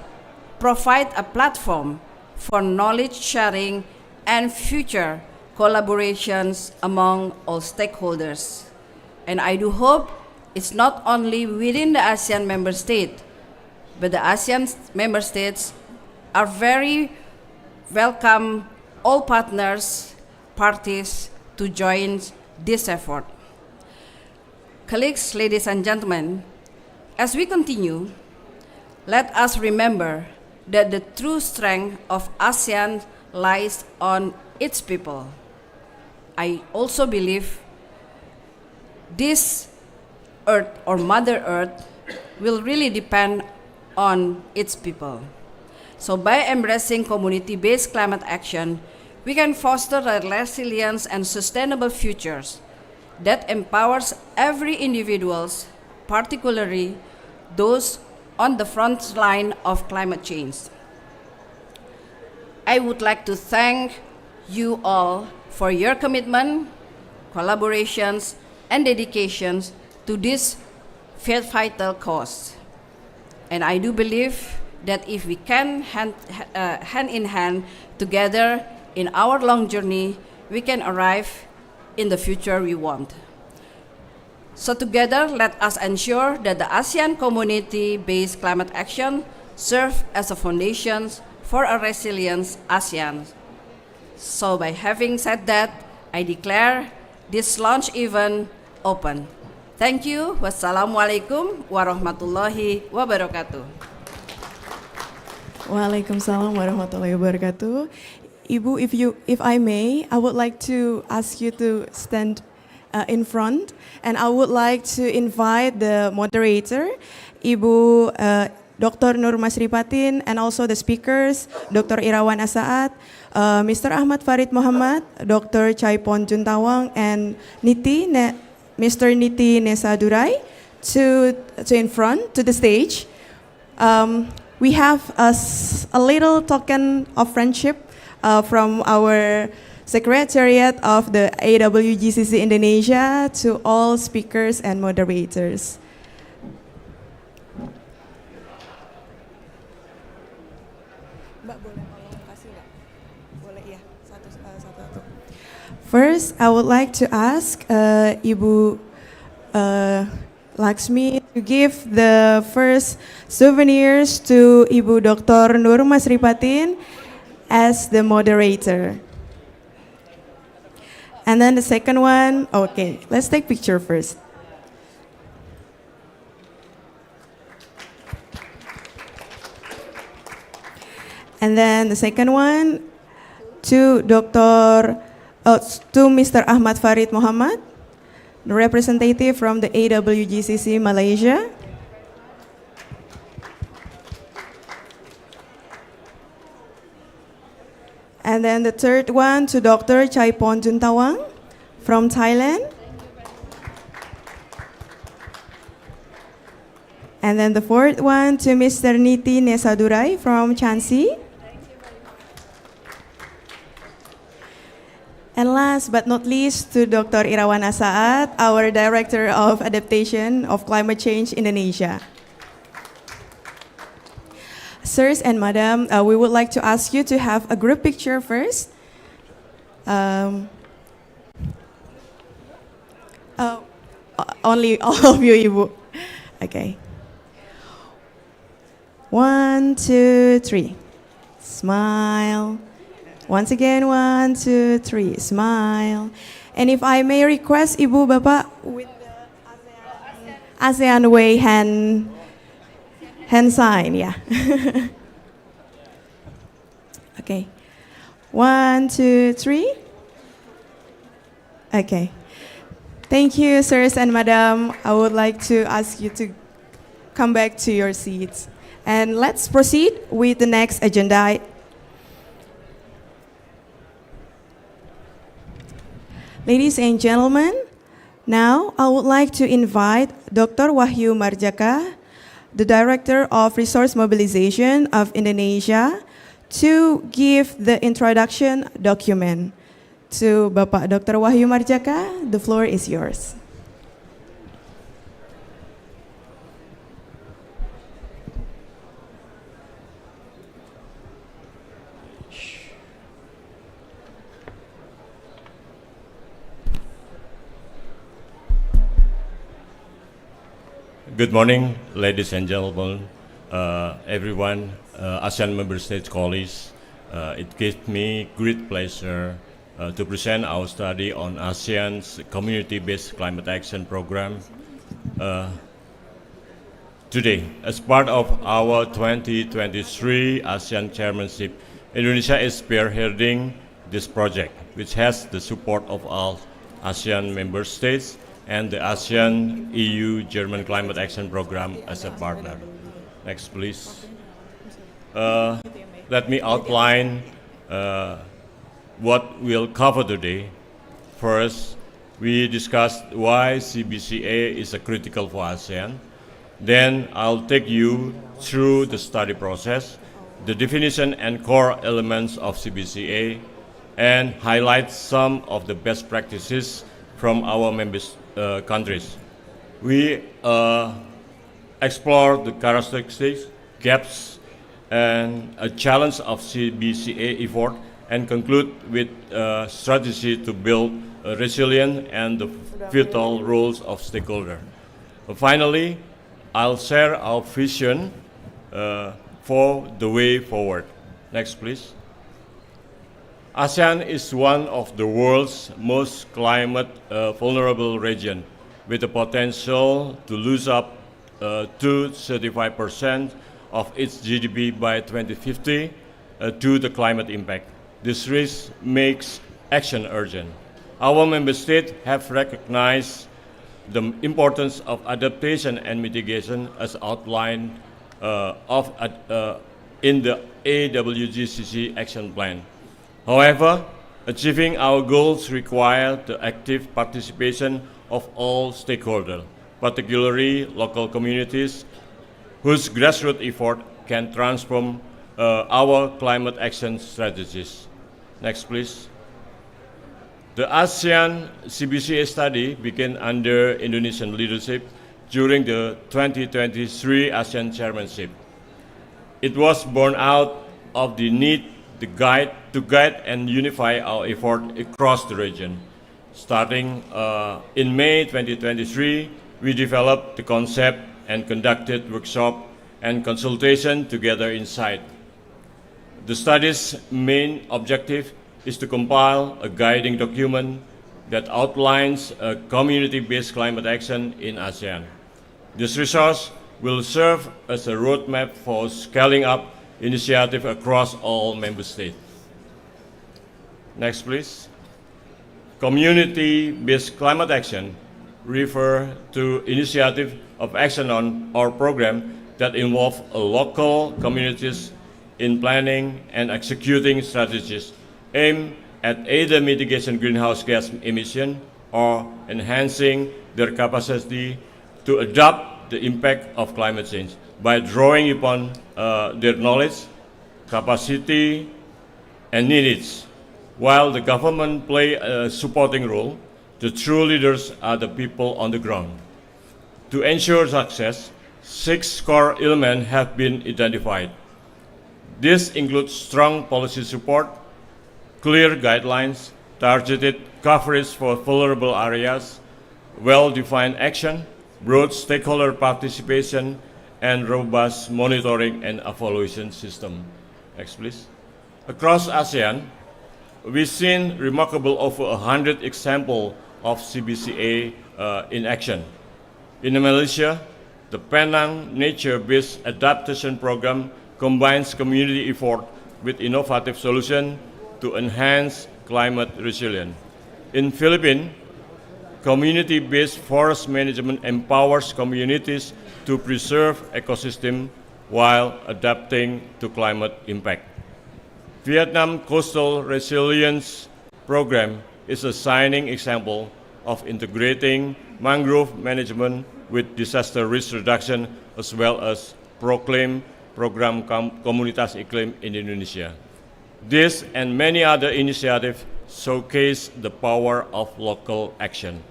provide a platform for knowledge sharing and future collaborations among all stakeholders. And I do hope it's not only within the ASEAN member state, but the ASEAN member states are very welcome all parties to join this effort. Colleagues, ladies and gentlemen, as we continue, let us remember that the true strength of ASEAN lies on its people. I also believe this Earth or Mother Earth will really depend on its people. So by embracing community-based climate action, we can foster a resilient and sustainable futures that empowers every individual, particularly those on the front line of climate change. I would like to thank you all for your commitment, collaborations, and dedications to this vital cause. And I do believe that if we can hand in hand together in our long journey, we can arrive in the future we want. So together, let us ensure that the ASEAN community-based climate action serve as a foundation for a resilient ASEAN. So by having said that, I declare this launch event open. Thank you. Wassalamualaikum warahmatullahi wabarakatuh. Waalaikumsalam warahmatullahi wabarakatuh. Ibu, if I may, I would like to ask you to stand in front, and I would like to invite the moderator, Ibu Dr. Nur Masripatin, and also the speakers, Dr. Irawan Asaat, Mr. Ahmad Farid Muhammad, Dr. Chaipon Juntawang, and Mr. Niti Nesadurai to in front to the stage. We have a little token of friendship from our Secretariat of the AWGCC Indonesia to all speakers and moderators. First, I would like to ask Ibu Laksmi to give the first souvenirs to Ibu Dr. Nur Masripatin as the moderator. And then the second one, okay, let's take picture first. And then the second one to Mr. Ahmad Farid Muhammad, the representative from the AWGCC Malaysia. And then the third one to Dr. Chaipon Juntawang from Thailand. And then the fourth one to Mr. Niti Nesadurai from Chansi. And last but not least to Dr. Irawan Asaat, our Director of Adaptation of Climate Change Indonesia. Sirs and Madam, we would like to ask you to have a group picture first. Only all of you, Ibu. Okay. 1, 2, 3. Smile. Once again, 1, 2, 3. Smile. And if I may request Ibu Bapak with the ASEAN way hand sign, yeah. Okay. 1, 2, 3. Okay. Thank you, sirs and madam. I would like to ask you to come back to your seats. And let's proceed with the next agenda. Ladies and gentlemen, Now, I would like to invite Dr. Wahyu Marjaka, the Director of Resource Mobilization of Indonesia, to give the introduction document. To Bapak Dr. Wahyu Marjaka, the floor is yours. Good morning, ladies and gentlemen, everyone, ASEAN member states colleagues. It gives me great pleasure to present our study on ASEAN's community-based climate action program today. As part of our 2023 ASEAN chairmanship, Indonesia is spearheading this project, which has the support of all ASEAN member states and the ASEAN EU-German Climate Action Program as a partner. Next, please. Let me outline what we'll cover today. First, we discussed why CBCA is critical for ASEAN. Then I'll take you through the study process, the definition and core elements of CBCA, and highlight some of the best practices from our member countries. We explore the characteristics, gaps, and a challenge of CBCA effort, and conclude with a strategy to build a resilient and the vital roles of stakeholders. Finally, I'll share our vision for the way forward. Next, please. ASEAN is one of the world's most climate vulnerable region, with the potential to lose up to 35% of its GDP by 2050 to the climate impact. This risk makes action urgent. Our member states have recognized the importance of adaptation and mitigation as outlined in the AWGCC action plan. However, achieving our goals require the active participation of all stakeholders, particularly local communities, whose grassroots effort can transform our climate action strategies. Next, please. The ASEAN CBCA study began under Indonesian leadership during the 2023 ASEAN chairmanship. It was born out of the need to guide and unify our effort across the region. Starting in May 2023, we developed the concept and conducted workshop and consultation together inside. The study's main objective is to compile a guiding document that outlines a community-based climate action in ASEAN. This resource will serve as a roadmap for scaling up initiative across all member states. Next, please. Community-based climate action refer to initiative of action on our program that involve local communities in planning and executing strategies aimed at either mitigation greenhouse gas emission or enhancing their capacity to adapt the impact of climate change by drawing upon their knowledge, capacity, and needs. While the government play a supporting role, the true leaders are the people on the ground. To ensure success, 6 core elements have been identified. This includes strong policy support, clear guidelines, targeted coverage for vulnerable areas, well-defined action, broad stakeholder participation, and robust monitoring and evaluation system. Next, please. Across ASEAN, we've seen remarkable over 100 examples of CBCA in action. In Malaysia, the Penang Nature-Based Adaptation Program combines community effort with innovative solutions to enhance climate resilience. In Philippines, community-based forest management empowers communities to preserve ecosystem while adapting to climate impact. Vietnam Coastal Resilience Program is a shining example of integrating mangrove management with disaster risk reduction, as well as program Komunitas Iklim in Indonesia. This and many other initiatives showcase the power of local action.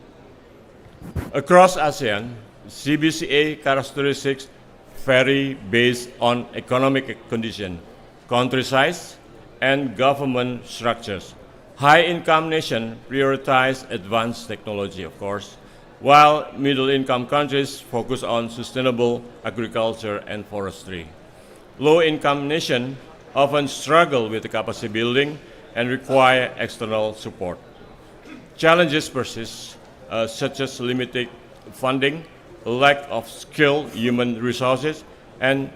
Across ASEAN, CBCA characteristics vary based on economic condition, country size, and government structures. High-income nations prioritize advanced technology, of course, while middle-income countries focus on sustainable agriculture and forestry. Low-income nations often struggle with capacity building and require external support. Challenges persist, such as limited funding, lack of skilled human resources, and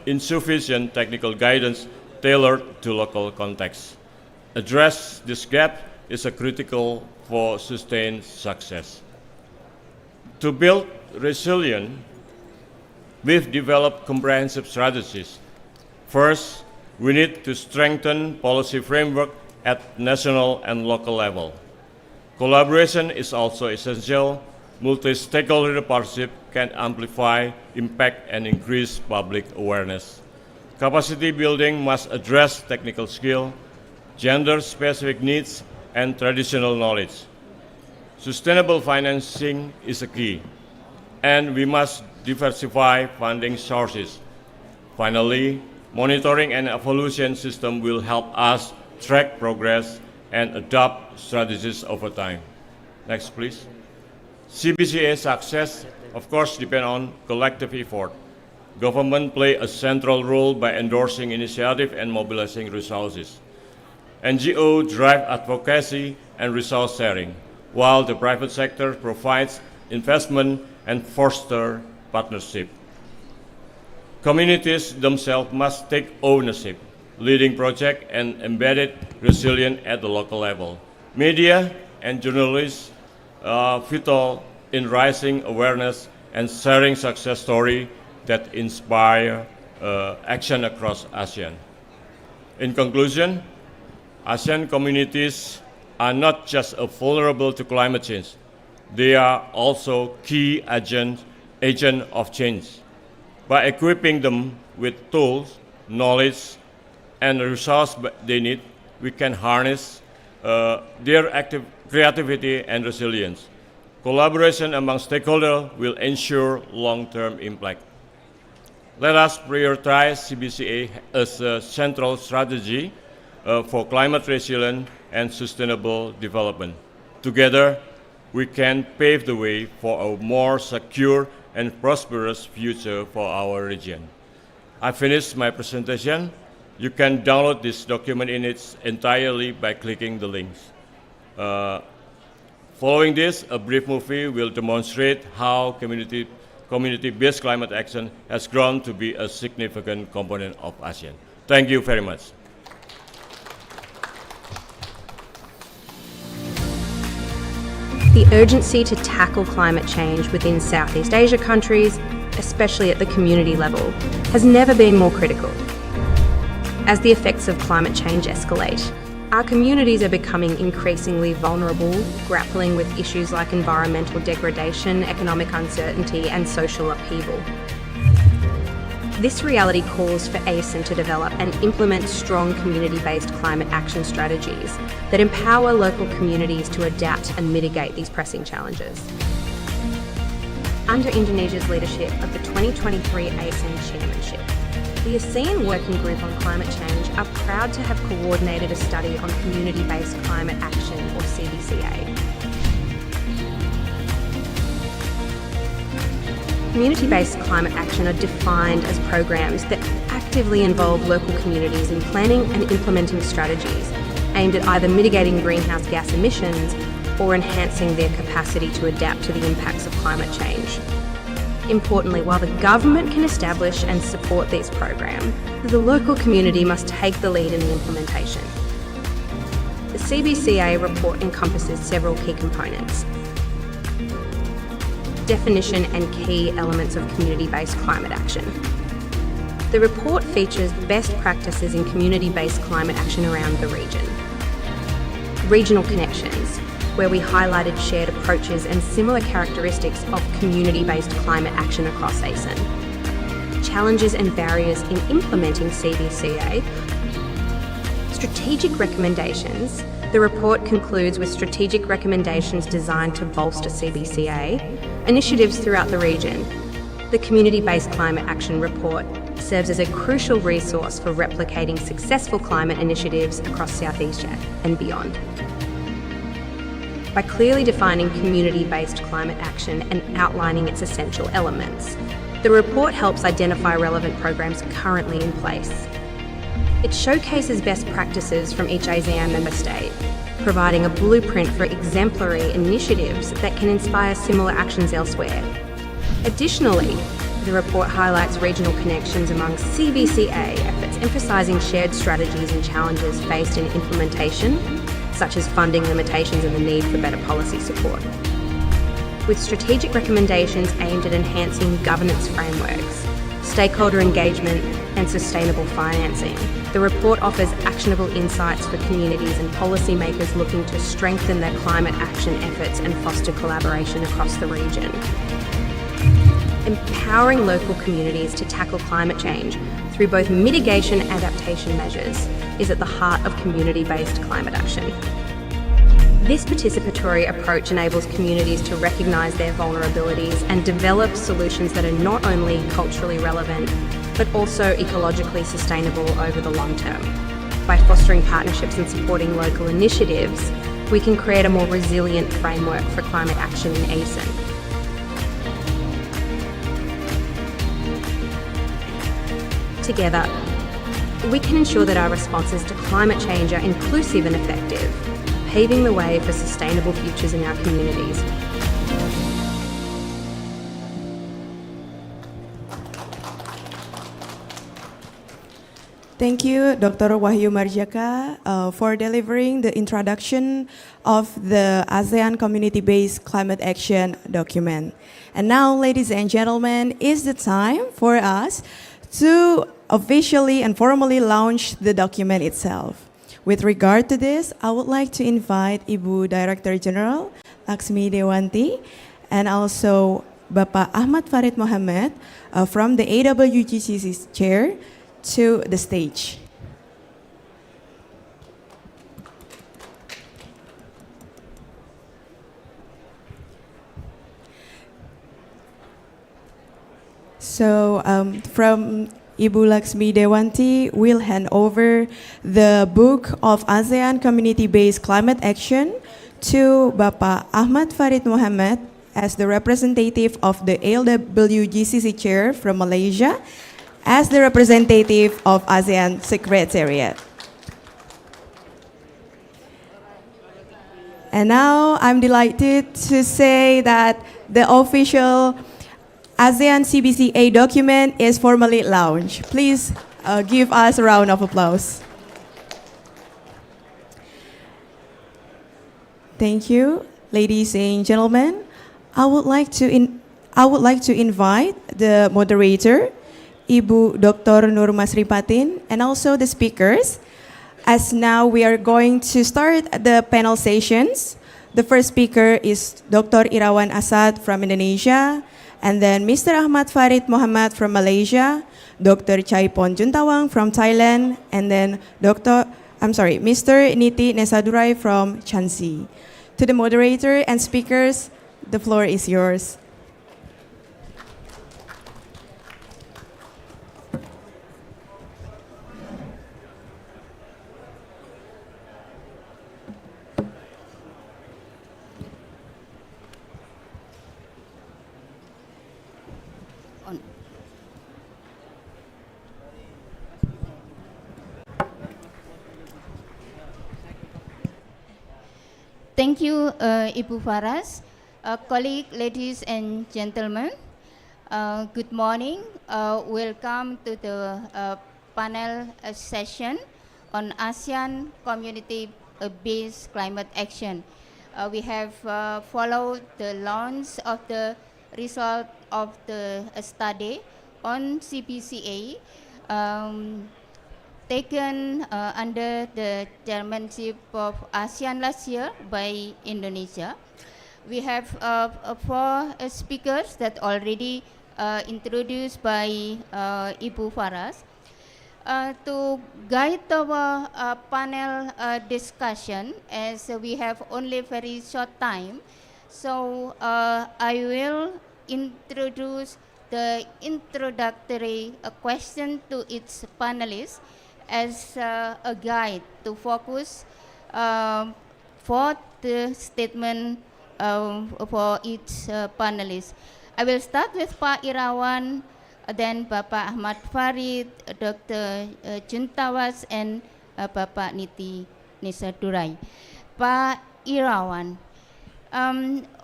insufficient technical guidance tailored to local contexts. Address this gap is critical for sustained success. To build resilience, we've developed comprehensive strategies. First, we need to strengthen policy framework at national and local level. Collaboration is also essential. Multi-stakeholder partnership can amplify impact and increase public awareness. Capacity building must address technical skill, gender-specific needs, and traditional knowledge. Sustainable financing is a key, and we must diversify funding sources. Finally, monitoring and evaluation system will help us track progress and adopt strategies over time. Next, please. CBCA success, of course, depends on collective effort. Government play a central role by endorsing initiative and mobilizing resources. NGO drive advocacy and resource sharing, while the private sector provides investment and foster partnership. Communities themselves must take ownership, leading projects and embedded resilience at the local level. Media and journalists are vital in raising awareness and sharing success stories that inspire action across ASEAN. In conclusion, ASEAN communities are not just vulnerable to climate change, they are also key agents of change. By equipping them with tools, knowledge, and resources they need, we can harness their active creativity and resilience. Collaboration among stakeholders will ensure long-term impact. Let us prioritize CBCA as a central strategy for climate resilience and sustainable development. Together, we can pave the way for a more secure and prosperous future for our region. I finished my presentation. You can download this document in its entirety by clicking the links. Following this, a brief movie will demonstrate how community-based climate action has grown to be a significant component of ASEAN. Thank you very much. The urgency to tackle climate change within Southeast Asia countries, especially at the community level, has never been more critical. As the effects of climate change escalate, our communities are becoming increasingly vulnerable, grappling with issues like environmental degradation, economic uncertainty, and social upheaval. This reality calls for ASEAN to develop and implement strong community-based climate action strategies that empower local communities to adapt and mitigate these pressing challenges. Under Indonesia's leadership of the 2023 ASEAN Chairmanship, the ASEAN Working Group on Climate Change are proud to have coordinated a study on community-based climate action, or CBCA. Community-based climate action are defined as programs that actively involve local communities in planning and implementing strategies aimed at either mitigating greenhouse gas emissions or enhancing their capacity to adapt to the impacts of climate change. Importantly, while the government can establish and support these programs, the local community must take the lead in the implementation. The CBCA report encompasses several key components. Definition and key elements of community-based climate action. The report features best practices in community-based climate action around the region. Regional connections, where we highlighted shared approaches and similar characteristics of community-based climate action across ASEAN. Challenges and barriers in implementing CBCA. Strategic recommendations. The report concludes with strategic recommendations designed to bolster CBCA initiatives throughout the region. The Community-Based Climate Action Report serves as a crucial resource for replicating successful climate initiatives across Southeast Asia and beyond. By clearly defining community-based climate action and outlining its essential elements, the report helps identify relevant programs currently in place. It showcases best practices from each ASEAN member state, providing a blueprint for exemplary initiatives that can inspire similar actions elsewhere. Additionally, the report highlights regional connections among CBCA efforts, emphasising shared strategies and challenges faced in implementation, such as funding limitations and the need for better policy support. With strategic recommendations aimed at enhancing governance frameworks, stakeholder engagement and sustainable financing, the report offers actionable insights for communities and policymakers looking to strengthen their climate action efforts and foster collaboration across the region. Empowering local communities to tackle climate change through both mitigation and adaptation measures is at the heart of community-based climate action. This participatory approach enables communities to recognise their vulnerabilities and develop solutions that are not only culturally relevant, but also ecologically sustainable over the long term. By fostering partnerships and supporting local initiatives, we can create a more resilient framework for climate action in ASEAN. Together, we can ensure that our responses to climate change are inclusive and effective, paving the way for sustainable futures in our communities. Thank you, Dr. Wahyu Marjaka, for delivering the introduction of the ASEAN Community-Based Climate Action document. And now, ladies and gentlemen, is the time for us to officially and formally launch the document itself. With regard to this, I would like to invite Ibu Director General Laksmi Dewanti and also Bapak Ahmad Farid Mohamad from the AWGCC chair to the stage. So from Ibu Laksmi Dewanti will hand over the book of ASEAN Community-Based Climate Action to Bapak Ahmad Farid Mohamad as the representative of the AWGCC chair from Malaysia, as the representative of ASEAN Secretariat. And now I'm delighted to say that the official ASEAN CBCA document is formally launched. Please give us a round of applause. Thank you, ladies and gentlemen. I would like to invite the moderator, Ibu Dr. Nur Masripatin, and also the speakers, as now we are going to start the panel sessions. The first speaker is Dr. Irawan Asad from Indonesia, and then Mr. Ahmad Farid Mohamad from Malaysia, Dr. Chaipon Juntawang from Thailand, and then Mr. Niti Nesadurai from Chansi. To the moderator and speakers, the floor is yours. Thank you, Ibu Faras. Colleagues, ladies and gentlemen, good morning. Welcome to the panel session on ASEAN Community-Based Climate Action. We have followed the launch of the result of the study on CBCA taken under the chairmanship of ASEAN last year by Indonesia. We have 4 speakers that already introduced by Ibu Faras. To guide our panel discussion, as we have only very short time, so I will introduce the introductory question to each panelist as a guide to focus for the statement for each panelist. I will start with Pak Irawan, then Bapak Ahmad Farid, Dr. Juntawas, and Bapak Niti Nisadurai. Pak Irawan,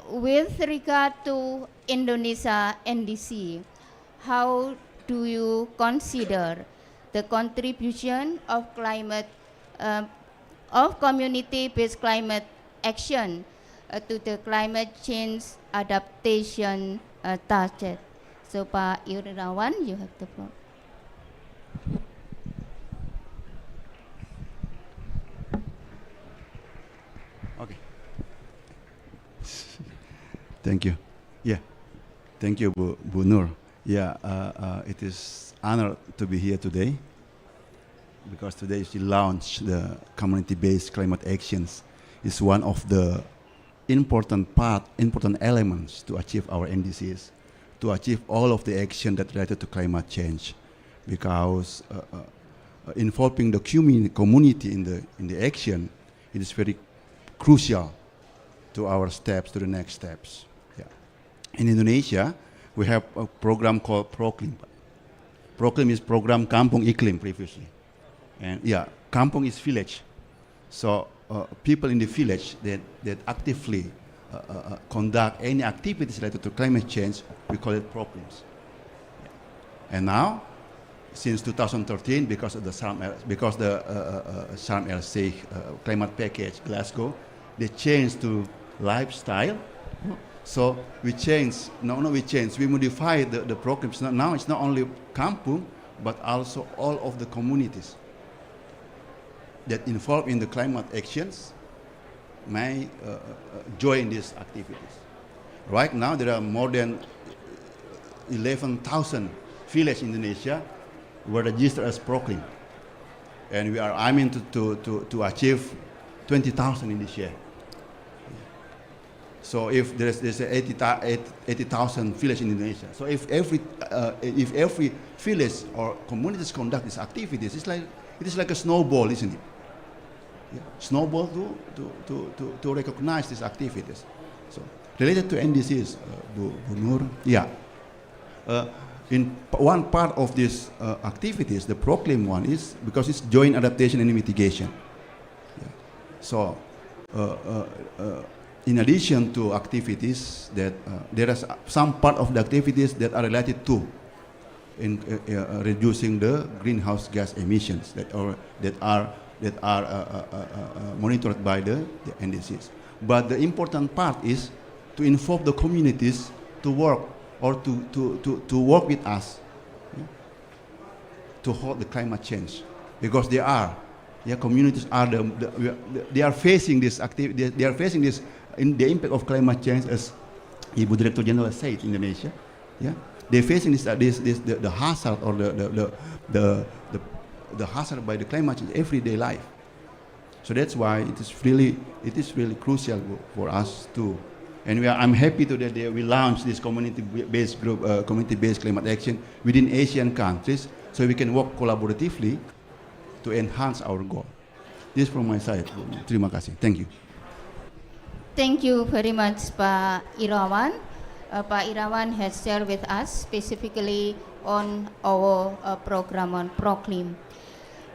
with regard to Indonesia NDC, how do you consider the contribution of community-based climate action to the climate change adaptation target? So, Pak Irawan, you have the floor. Okay. Thank you. Yeah. Thank you, Bu Nur. Yeah, it is honor to be here today because today she launched the community-based climate actions. Is one of the important elements to achieve our NDCs, to achieve all of the action that related to climate change, because involving the community in the action, it is very crucial to our steps, to the next steps. Yeah. In Indonesia, we have a program called Proklim. Proklim is program Kampung Iklim previously, and yeah, Kampung is village. So people in the village that actively conduct any activities related to climate change, we call it Proklims. Yeah. And now, since 2013, because of the Sharm el-Sheikh climate package, Glasgow, they changed to lifestyle. So we changed, we modified the programs. Now it's not only Kampung, but also all of the communities that involved in the climate actions may join these activities. Right now there are more than 11,000 villages in Indonesia were registered as Proklim. And we are aiming to achieve 20,000 in this year. So if there's 80,000 villages in Indonesia, so if every village or communities conduct these activities, it is like a snowball, isn't it? Yeah. Snowball to recognize these activities. So related to NDCs, Bu Nur, yeah. In one part of these activities, the Proklim one is because it's joint adaptation and mitigation. Yeah. So. In addition to activities that there is some part of the activities that are related to reducing the greenhouse gas emissions that are monitored by the NDCs. But the important part is to involve the communities to work or to work with us, yeah, to halt the climate change, because communities are they are facing this activity. They are facing this in the impact of climate change, as Ibu Director General said in Indonesia. Yeah, they're facing the hazard or the hazard by the climate change everyday life. So that's why it is really crucial for us too. And I'm happy that we launched this community-based group, community-based climate action within Asian countries, so we can work collaboratively to enhance our goal. This from my side. Terima kasih. Thank you. Thank you very much, Pak Irawan. Pak Irawan has shared with us specifically on our program on Proklim.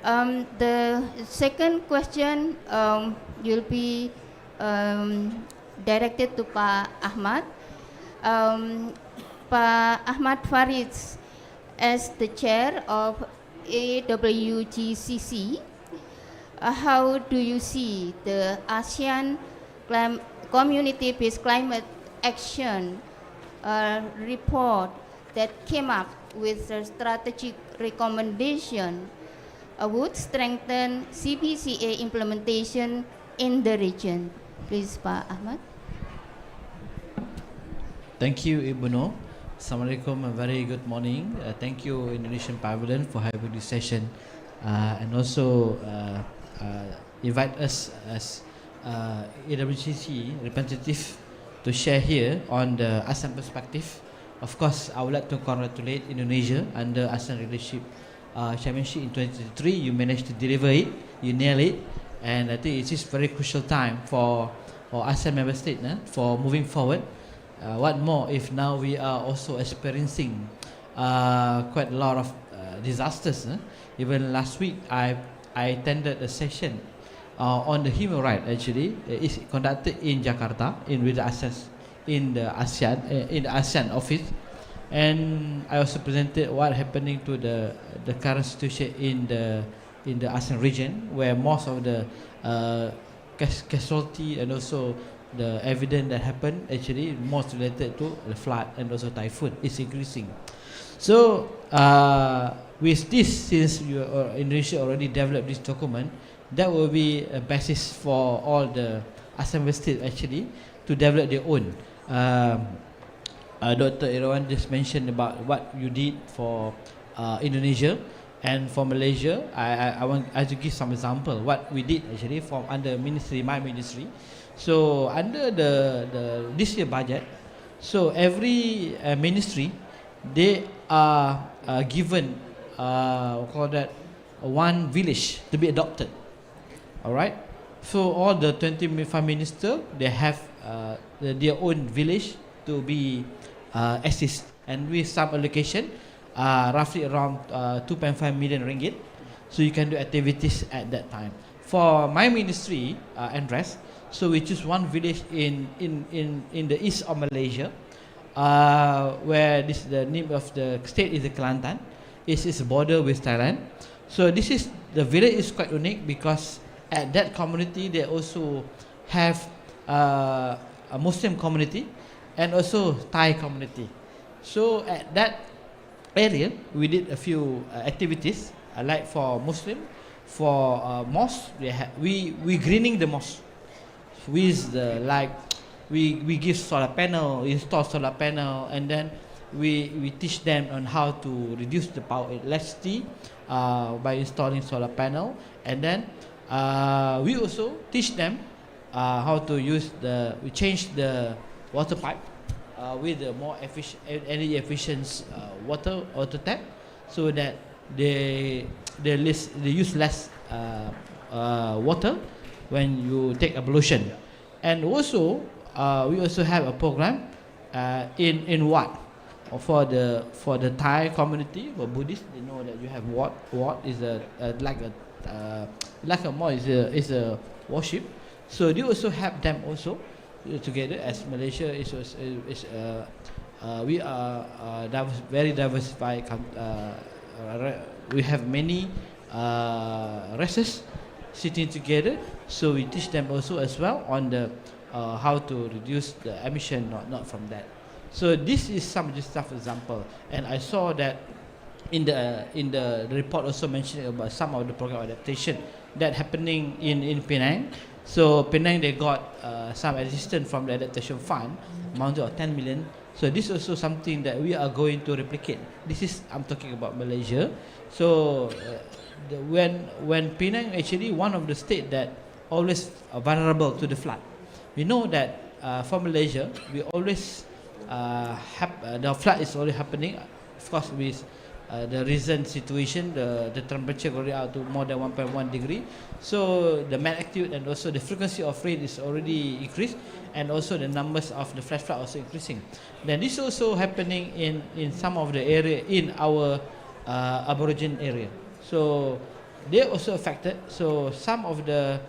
The second question will be directed to Pak Ahmad. Pak Ahmad Farid, as the chair of AWGCC, how do you see the ASEAN community-based climate action report that came up with a strategic recommendation would strengthen CPCA implementation in the region. Please, Pak Ahmad. Thank you, Ibu Noor. Assalamualaikum, a very good morning. Thank you, Indonesian Pavilion, for having this session and also invite us as UNFCCC representative to share here on the ASEAN perspective. Of course, I would like to congratulate Indonesia under ASEAN Leadership Championship in 2023. You managed to deliver it, you nailed it, and I think it is very crucial time for ASEAN member states for moving forward. What more if now we are also experiencing quite a lot of disasters. Even last week, I attended a session on the human rights. Actually, it's conducted in Jakarta with the ASEAN office, and I also presented what happening to the current situation in the ASEAN region, where most of the casualty and also the evidence that happened actually most related to the flood and also typhoon is increasing. So with this, since Indonesia already developed this document, that will be a basis for all the ASEAN states actually to develop their own. Dr. Irawan just mentioned about what you did for Indonesia and for Malaysia. I want to give some example what we did actually from under my ministry. So under the this year budget, so every ministry they are given call that one village to be adopted. All right. So all the 25 ministers they have their own village to be assist, and with some allocation, roughly around 2.5 million ringgit. So you can do activities at that time. For my ministry, Andres. So we choose one village in the east of Malaysia, where the name of the state is the Kelantan. It's a border with Thailand. So the village is quite unique because at that community they also have a Muslim community and also Thai community. So at that area we did a few activities like for Muslim, for mosque we greening the mosque. With we give solar panel, install solar panel, and then we teach them on how to reduce the power electricity by installing solar panel, and then we also teach them how to use we change the water pipe with a more energy efficient water tap, so that they use less water when you take ablution. And also we also have a program in Wat for the Thai community, for Buddhists. They know that you have Wat is like a more is a worship. So they also have them also together, as Malaysia we are very diversified. We have many races sitting together, so we teach them also as well on the how to reduce the emission, not from that. So this is some just stuff example, and I saw that in the report also mentioned about some of the program adaptation that happening in Penang. So Penang they got some assistance from the adaptation fund, amount of 10 million. So this is also something that we are going to replicate. I'm talking about Malaysia. So when Penang actually one of the state that always vulnerable to the flood. We know that for Malaysia we always the flood is already happening. Of course with the recent situation, the temperature going out to more than 1.1 degree. So the magnitude and also the frequency of rain is already increased, and also the numbers of the flash flood also increasing. Then this also happening in some of the area in our Aborigine area. So they also affected. So some of the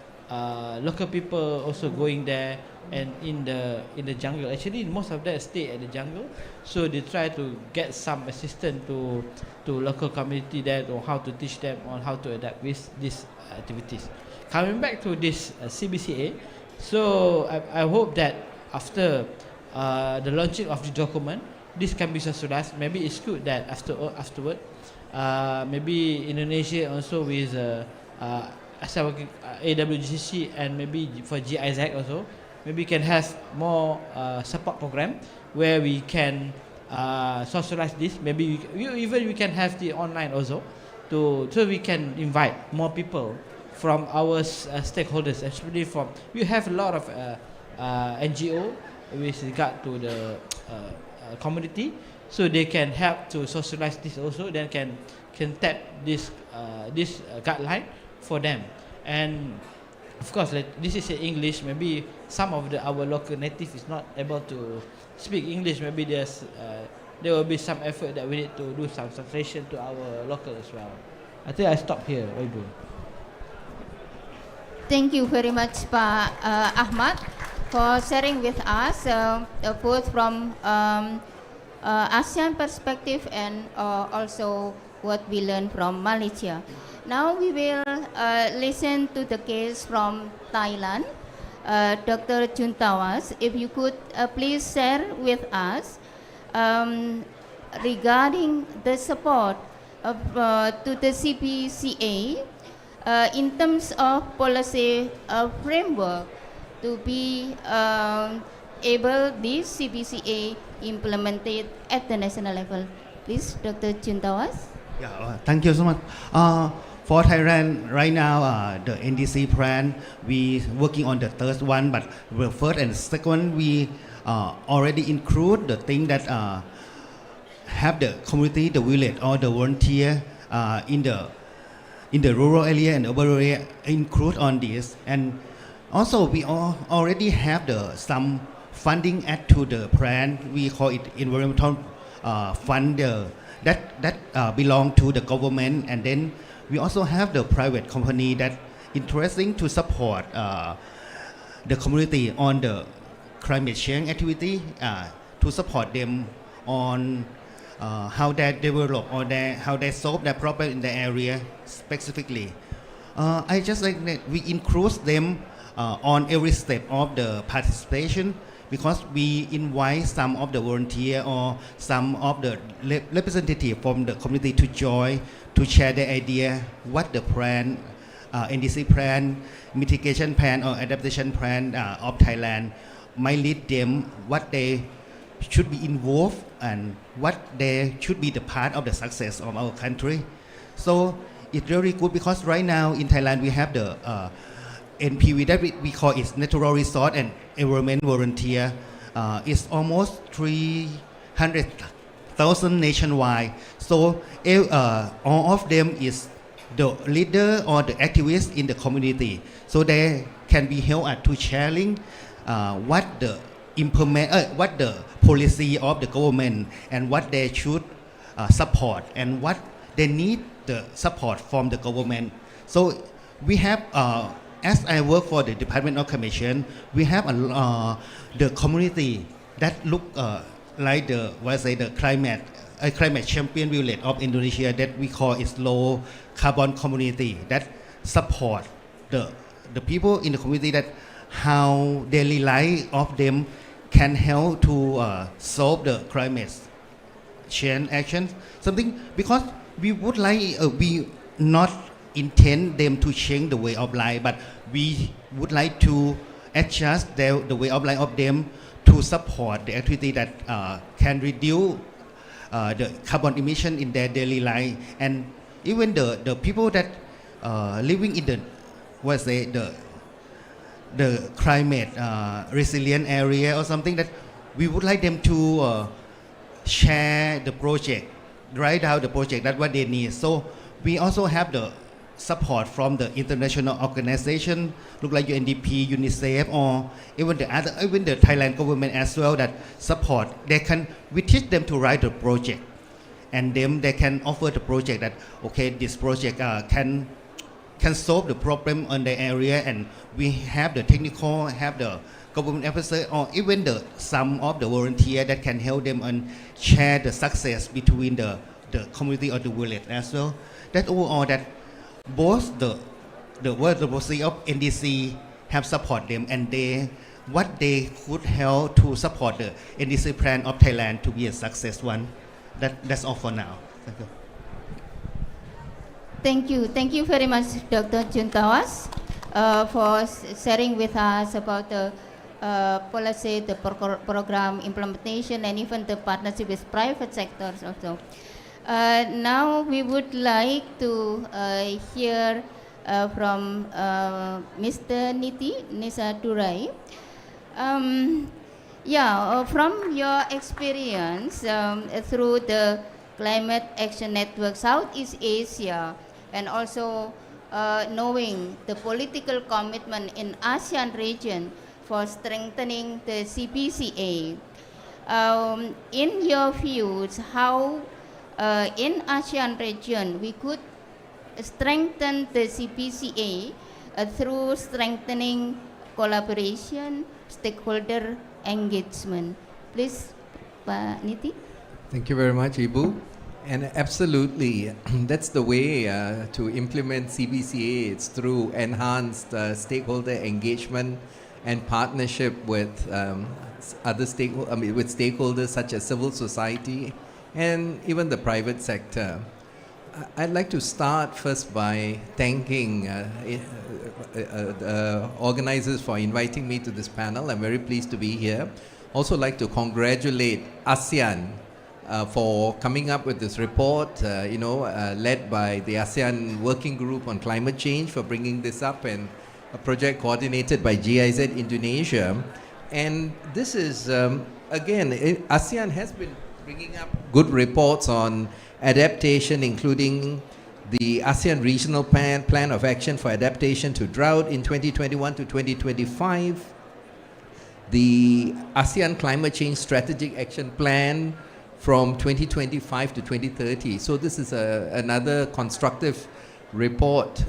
local people also going there, and in the jungle. Actually, most of them stay at the jungle, so they try to get some assistance to local community there on how to teach them on how to adapt with these activities. Coming back to this CBCA, so I hope that after the launching of the document, this can be subsidized. Maybe it's good that afterward maybe Indonesia also with AWGC and maybe for GIZ also, maybe can have more support program where we can socialize this. Maybe we can have the online also, so we can invite more people from our stakeholders, especially from, we have a lot of NGO with regard to the community, so they can help to socialize this also, then can tap this guideline for them. And of course, like, this is in English, maybe some of our local native is not able to speak English, maybe there will be some effort that we need to do some translation to our local as well. I think I stop here. Ibu. Thank you very much, Pak Ahmad, for sharing with us both from ASEAN perspective and also what we learned from Malaysia. Now we will listen to the case from Thailand. Dr. Juntawas, if you could please share with us regarding the support to the CPCA in terms of policy framework to be able this CPCA implemented at the national level. Please, Dr. Juntawas. Yeah, thank you so much. For Thailand, right now, the NDC plan, we working on the third one, but the first and second one, we already include the thing that have the community, the village, or the volunteer in the rural area and urban area include on this. And also, we already have some funding add to the plan. We call it environmental fund that belong to the government, and then we also have the private company that interesting to support the community on the climate change activity, to support them on how they develop or how they solve their problem in the area specifically. I just like that we include them on every step of the participation, because we invite some of the volunteer or some of the representative from the community to join, to share the idea what the plan, NDC plan, mitigation plan or adaptation plan of Thailand might lead them, what they should be involved and what they should be the part of the success of our country. So it's really good, because right now in Thailand we have the NPV that we call it natural resource and environment volunteer. It's almost 300,000 nationwide. So all of them is the leader or the activists in the community. So they can be helped to sharing what the what the policy of the government and what they should support and what they need the support from the government. So we have as I work for the Department of Commission, we have the community that look like the climate champion village of Indonesia, that we call is low carbon community, that support the people in the community, that how daily life of them can help to solve the climate change actions. Something, because we would like we not intend them to change the way of life, but we would like to adjust the way of life of them to support the activity that can reduce the carbon emission in their daily life. And even the people that living in the climate resilient area or something, that we would like them to share the project, write out the project, that's what they need. So we also have the support from the international organization, look like UNDP, UNICEF, or even the Thailand government as well, that support. We teach them to write the project, and then they can offer the project that, okay, this project can solve the problem on the area, and we have the technical, have the government officer, or even some of the volunteer that can help them and share the success between the community or the village as well. That overall, that both the policy of NDC have support them, and what they could help to support the NDC plan of Thailand to be a success one. That's all for now. Thank you. Thank you very much, Dr. Juntawas, for sharing with us about the policy, the program implementation, and even the partnership with private sectors also. Now we would like to hear from Mr. Nisa Durai. From your experience through the Climate Action Network Southeast Asia, and also knowing the political commitment in ASEAN region for strengthening the CPCA, in your views, how in ASEAN region we could strengthen the CPCA through strengthening collaboration, stakeholder engagement. Please, Pak Niti. Thank you very much, Ibu. And absolutely, that's the way to implement CPCA. It's through enhanced stakeholder engagement and partnership with other stakeholders such as civil society and even the private sector. I'd like to start first by thanking the organizers for inviting me to this panel. I'm very pleased to be here. Also like to congratulate ASEAN for coming up with this report, led by the ASEAN Working Group on Climate Change for bringing this up, and a project coordinated by GIZ Indonesia. And this is, again, ASEAN has been bringing up good reports on adaptation, including the ASEAN Regional Plan of Action for Adaptation to Drought in 2021 to 2025, the ASEAN Climate Change Strategic Action Plan from 2025 to 2030. So this is another constructive report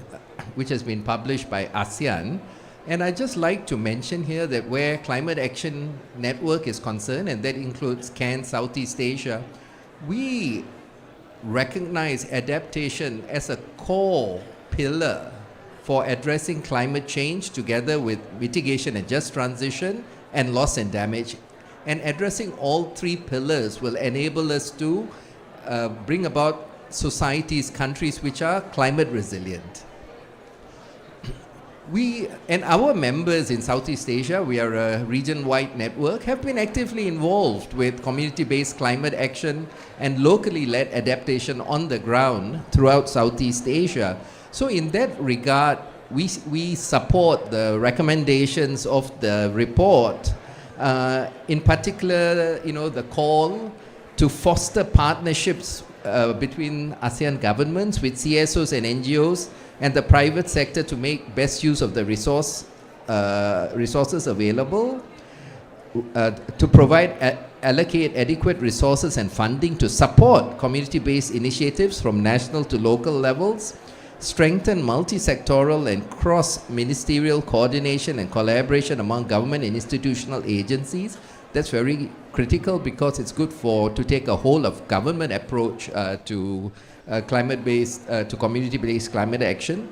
which has been published by ASEAN. And I'd just like to mention here that where Climate Action Network is concerned, and that includes CAN Southeast Asia, we recognize adaptation as a core pillar for addressing climate change together with mitigation and just transition and loss and damage. And addressing all three pillars will enable us to bring about societies, countries which are climate resilient. We and our members in Southeast Asia, we are a region-wide network, have been actively involved with community-based climate action and locally led adaptation on the ground throughout Southeast Asia. So in that regard, we support the recommendations of the report. In particular, the call to foster partnerships between ASEAN governments with CSOs and NGOs and the private sector to make best use of the resources available, to allocate adequate resources and funding to support community-based initiatives from national to local levels, strengthen multi-sectoral and cross-ministerial coordination and collaboration among government and institutional agencies. That's very critical because it's good to take a whole of government approach to climate-based, to community-based climate action.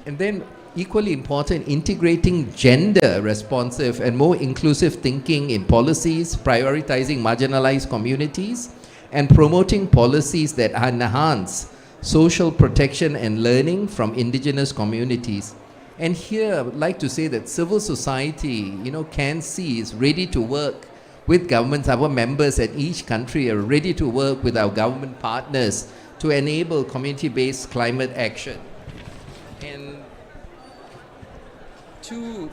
And then equally important, integrating gender-responsive and more inclusive thinking in policies, prioritizing marginalized communities, and promoting policies that enhance social protection and learning from indigenous communities. And here I would like to say that civil society, CAN-C is ready to work with governments. Our members at each country are ready to work with our government partners to enable community-based climate action. And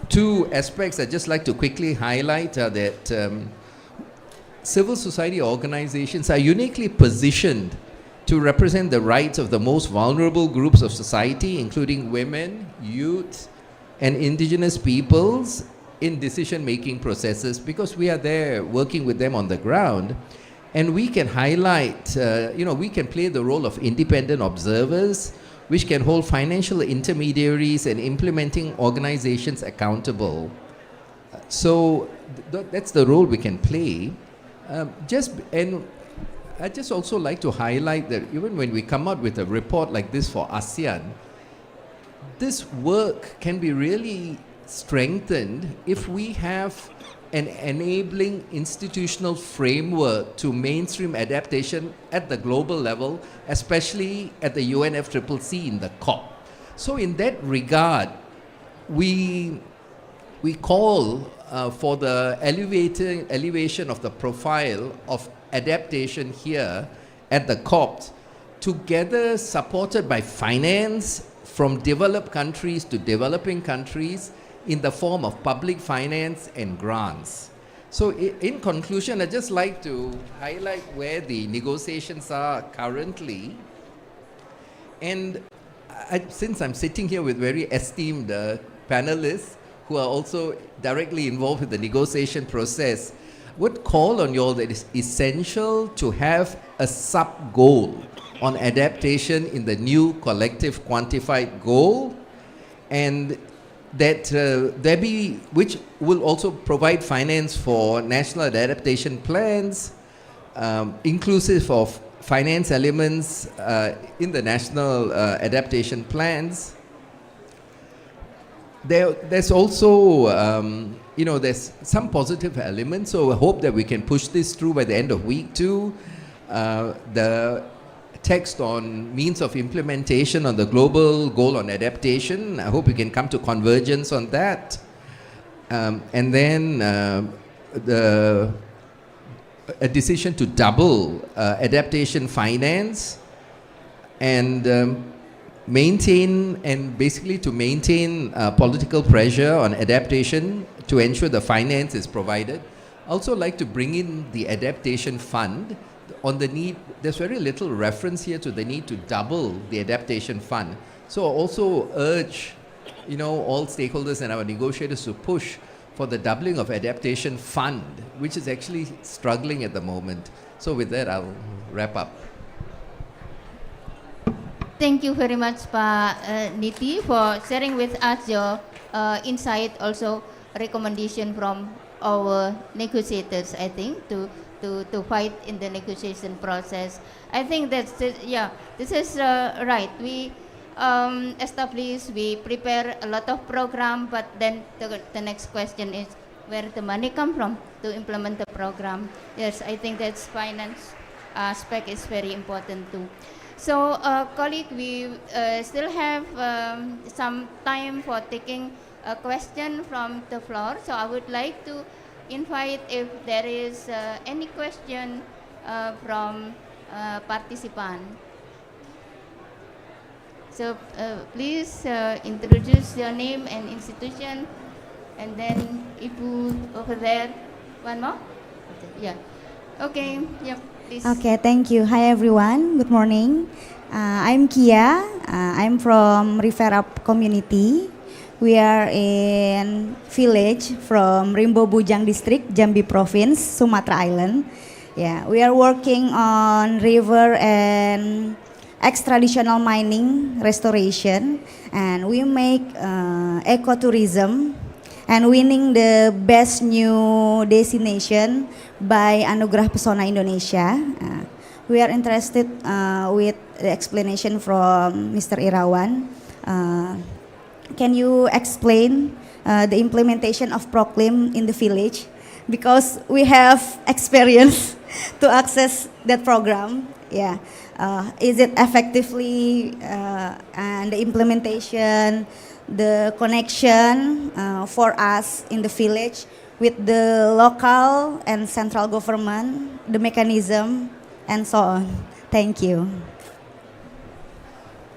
two aspects I'd just like to quickly highlight are that civil society organizations are uniquely positioned to represent the rights of the most vulnerable groups of society, including women, youth, and indigenous peoples in decision-making processes, because we are there working with them on the ground. And we can highlight, we can play the role of independent observers, which can hold financial intermediaries and implementing organizations accountable. So that's the role we can play. I'd just also like to highlight that even when we come out with a report like this for ASEAN, this work can be really strengthened if we have an enabling institutional framework to mainstream adaptation at the global level, especially at the UNFCCC in the COP. So in that regard, we call for the elevation of the profile of adaptation here at the COP, together supported by finance from developed countries to developing countries in the form of public finance and grants. So in conclusion, I'd just like to highlight where the negotiations are currently. And since I'm sitting here with very esteemed panelists who are also directly involved with the negotiation process, would call on you all that it's essential to have a sub-goal on adaptation in the new collective quantified goal, and that there be, which will also provide finance for national adaptation plans, inclusive of finance elements in the national adaptation plans. There's also, there's some positive elements, so I hope that we can push this through by the end of week 2. The text on means of implementation on the global goal on adaptation, I hope we can come to convergence on that. And then a decision to double adaptation finance and maintain political pressure on adaptation to ensure the finance is provided. Also like to bring in the adaptation fund on the need. There's very little reference here to the need to double the adaptation fund. So also urge, all stakeholders and our negotiators to push for the doubling of adaptation fund, which is actually struggling at the moment. So with that, I'll wrap up. Thank you very much, Pa Niti, for sharing with us your insight, also recommendation from our negotiators, I think, to fight in the negotiation process. I think that's it. Yeah, this is right. We we prepare a lot of program, but then the next question is where the money come from to implement the program. Yes, I think that's finance aspect is very important too. So, colleague, we still have some time for taking a question from the floor. So I would like to invite if there is any question from participant. So please introduce your name and institution, and then Ibu over there. One more? Okay, yeah. Okay, yeah, please. Okay, thank you. Hi everyone, good morning. I'm Kia. I'm from River Up community. We are in village from Rimbo Bujang district, Jambi province, Sumatra Island. Yeah, we are working on river and ex-traditional mining restoration, and we make ecotourism and winning the best new destination by Anugerah Pesona Indonesia. We are interested with the explanation from Mr. Irawan. Can you explain the implementation of Proclaim in the village? Because we have experience to access that program. Yeah, is it effectively and the implementation, the connection for us in the village with the local and central government, the mechanism, and so on. Thank you.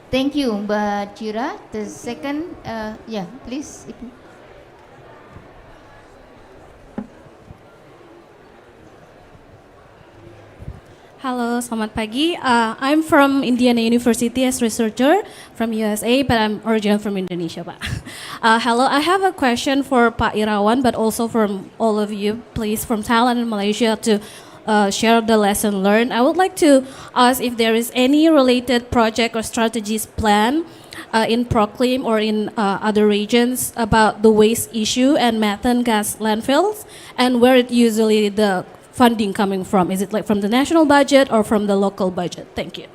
Thank you, Mbak Jira. The second, yeah, please, Ibu. Hello, selamat pagi. I'm from Indiana University as researcher from USA, but I'm originally from Indonesia, Pak. Hello, I have a question for Pak Irawan, but also from all of you, please, from Thailand and Malaysia to share the lesson learned. I would like to ask if there is any related project or strategies plan in Proclaim or in other regions about the waste issue and methane gas landfills, and where it usually the funding coming from? Is it like from the national budget or from the local budget? Thank you.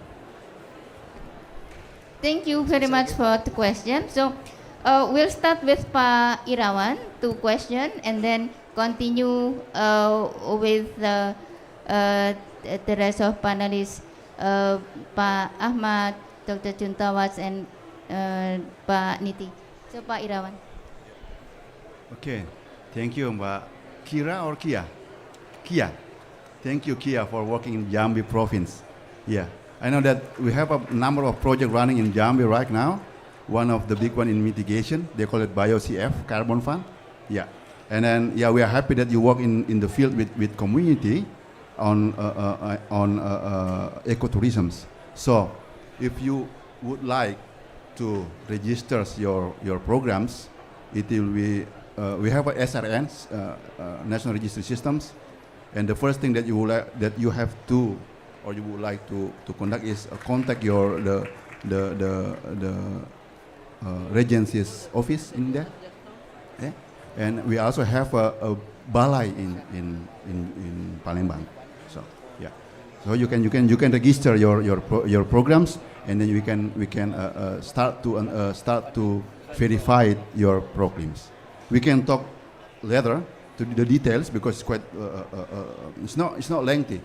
Thank you very much for the question. So we'll start with Pak Irawan, 2 questions, and then continue with the rest of panelists, Pak Ahmad, Dr. Juntawas, and Pak Niti. So, Pak Irawan. Okay, thank you, Mbak Kira or Kia? Kia. Thank you, Kia, for working in Jambi province. Yeah, I know that we have a number of projects running in Jambi right now. One of the big one in mitigation, they call it BioCF, Carbon Fund. Yeah, and then yeah, we are happy that you work in the field with community on ecotourism. So, if you would like to register your programs, it will be we have a SRN, National Registry Systems, and the first thing that you have to or you would like to conduct is contact the Regency's office in there. Yeah? And we also have a balai in Palembang. So yeah, so you can register your programs, and then we can start to verify your programs. We can talk later to the details because it's quite it's not lengthy.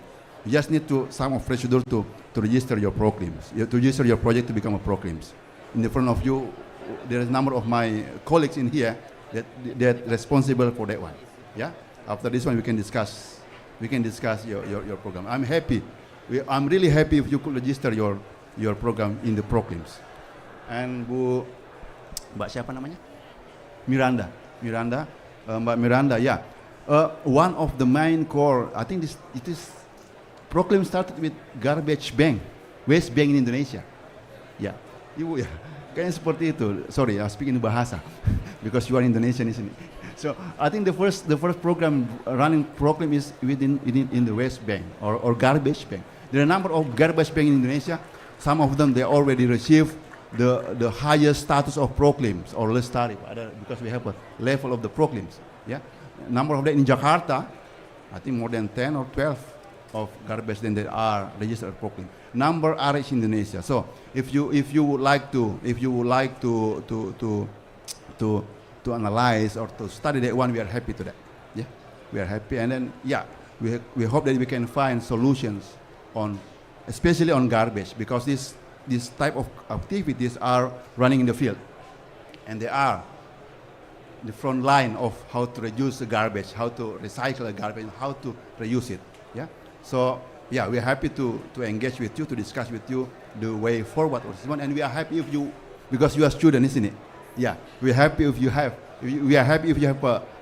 You just need some procedure to register your programs, to register your project to become a programs. In the front of you, there is a number of my colleagues in here that responsible for that one. Yeah. After this one, we can discuss your program. I'm happy. I'm really happy if you could register your program in the programs. And Mbak siapa namanya? Miranda, Mbak Miranda. Yeah. One of the main core, I think it is program started with garbage bank, waste bank in Indonesia. Ya, Ibu ya, kayaknya seperti itu. Sorry, I speak in bahasa because you are Indonesian, isn't it? So I think the first running program is in the waste bank or garbage bank. There are a number of garbage bank in Indonesia. Some of them they already received the highest status of proclaims or less tariff because we have a level of the proclaims. Yeah, number of them in Jakarta, I think more than 10 or 12 of garbage then that are registered proclaim. Number are in Indonesia. So if you would like to analyze or to study that one, we are happy to that. Yeah, we are happy, and then yeah, we hope that we can find solutions especially on garbage, because this type of activities are running in the field, and they are the front line of how to reduce the garbage, how to recycle the garbage, how to reuse it. Yeah. So yeah, we are happy to engage with you, to discuss with you the way forward of this one, and we are happy if you, because you are student, isn't it? Yeah, we are happy if you have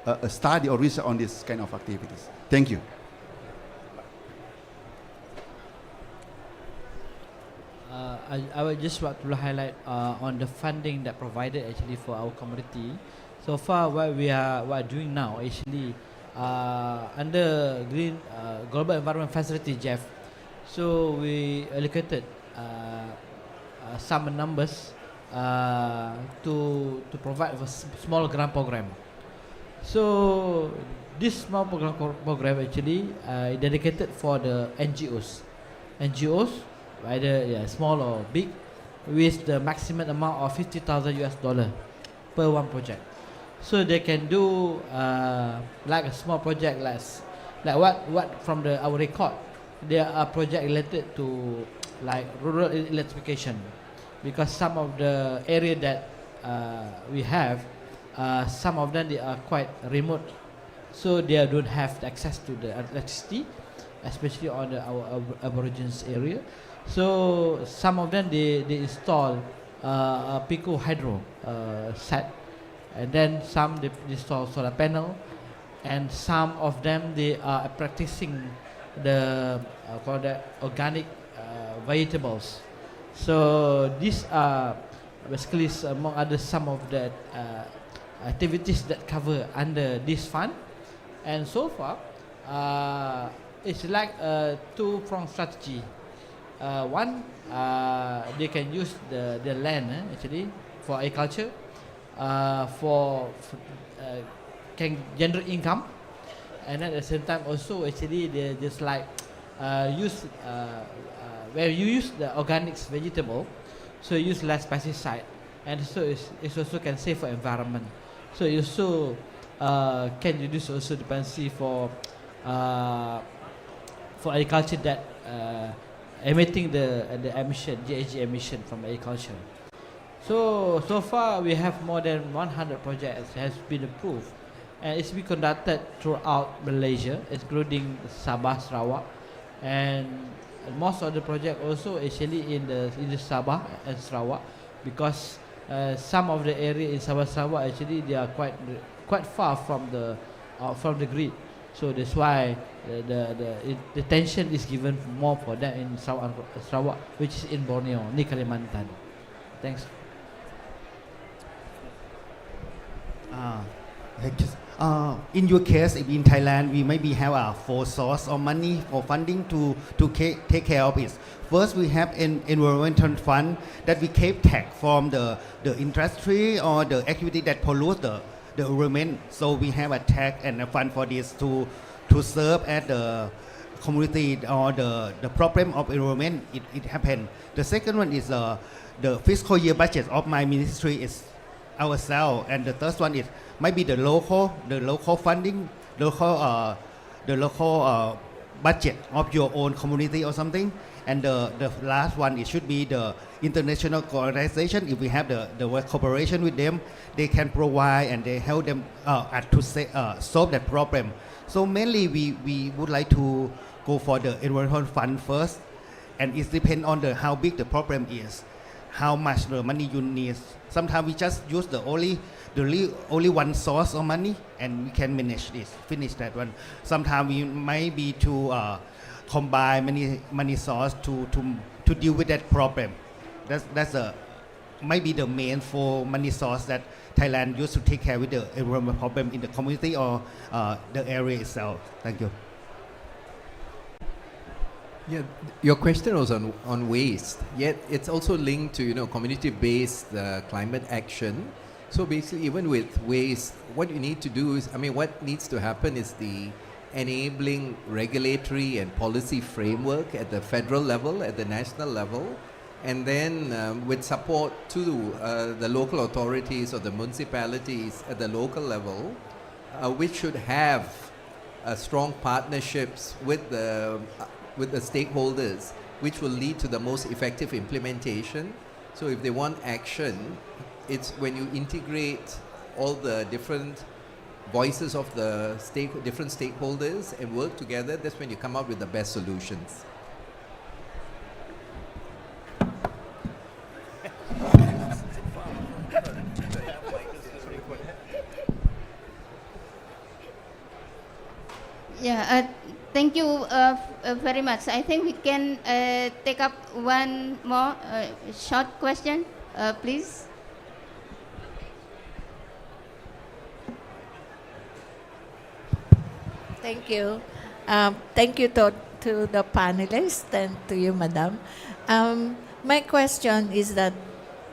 a study or research on this kind of activities. Thank you. I would just want to highlight on the funding that provided actually for our community. So far, what we are doing now actually under Green Global Environment Facility, Jeff. So we allocated some numbers to provide a small grant program. So this small program actually dedicated for the NGOs, either small or big, with the maximum amount of $50,000 per one project. So they can do like a small project, like what from our record. There are projects related to like rural electrification, because some of the area that we have, some of them they are quite remote, so they don't have access to the electricity, especially on our Aborigines area. So some of them they install a pico hydro set, and then some they install solar panel, and some of them they are practicing the called the organic vegetables. So these are basically among other some of the activities that cover under this fund. And so far it's like a two-pronged strategy. One, they can use the land actually for agriculture, can generate income, and at the same time also actually they just like use where you use the organics vegetable, so use less pesticide, and so it also can save for environment. So it also can reduce also dependency for agriculture that emitting the emission, GHG emission from agriculture. So far we have more than 100 projects has been approved, and it's been conducted throughout Malaysia, including Sabah, Sarawak, and most of the project also actually in the Sabah and Sarawak, because some of the area in Sabah, Sarawak actually they are quite far from the grid. So that's why the attention is given more for that in Sarawak, which is in Borneo, ni Kalimantan. Thanks. In your case, in Thailand, we maybe have a 4 source of money for funding to take care of it. First, we have an environmental fund that we keep tax from the industry or the activity that pollute the environment. So we have a tax and a fund for this to serve as the community or the problem of environment it happened. The second one is the fiscal year budget of my ministry is ourselves, and the third one is maybe the local funding, the local budget of your own community or something, and the last one it should be the international organization. If we have the cooperation with them, they can provide and they help them to solve that problem. So mainly we would like to go for the environmental fund first, and it depends on how big the problem is, how much the money you need. Sometimes we just use the only one source of money and we can manage this, finish that one. Sometimes we might be to combine many sources to deal with that problem. That's might be the main for money source that Thailand used to take care with the environment problem in the community or the area itself. Thank you. Yeah, your question was on waste, yet it's also linked to community-based climate action. So basically, even with waste, what you need to do is, what needs to happen is the enabling regulatory and policy framework at the federal level, at the national level, and then with support to the local authorities or the municipalities at the local level, which should have strong partnerships with the stakeholders, which will lead to the most effective implementation. So if they want action, it's when you integrate all the different voices of the different stakeholders and work together, that's when you come up with the best solutions. Yeah, thank you very much. I think we can take up one more short question, please. Thank you. Thank you to the panelists and to you, Madam. My question is that,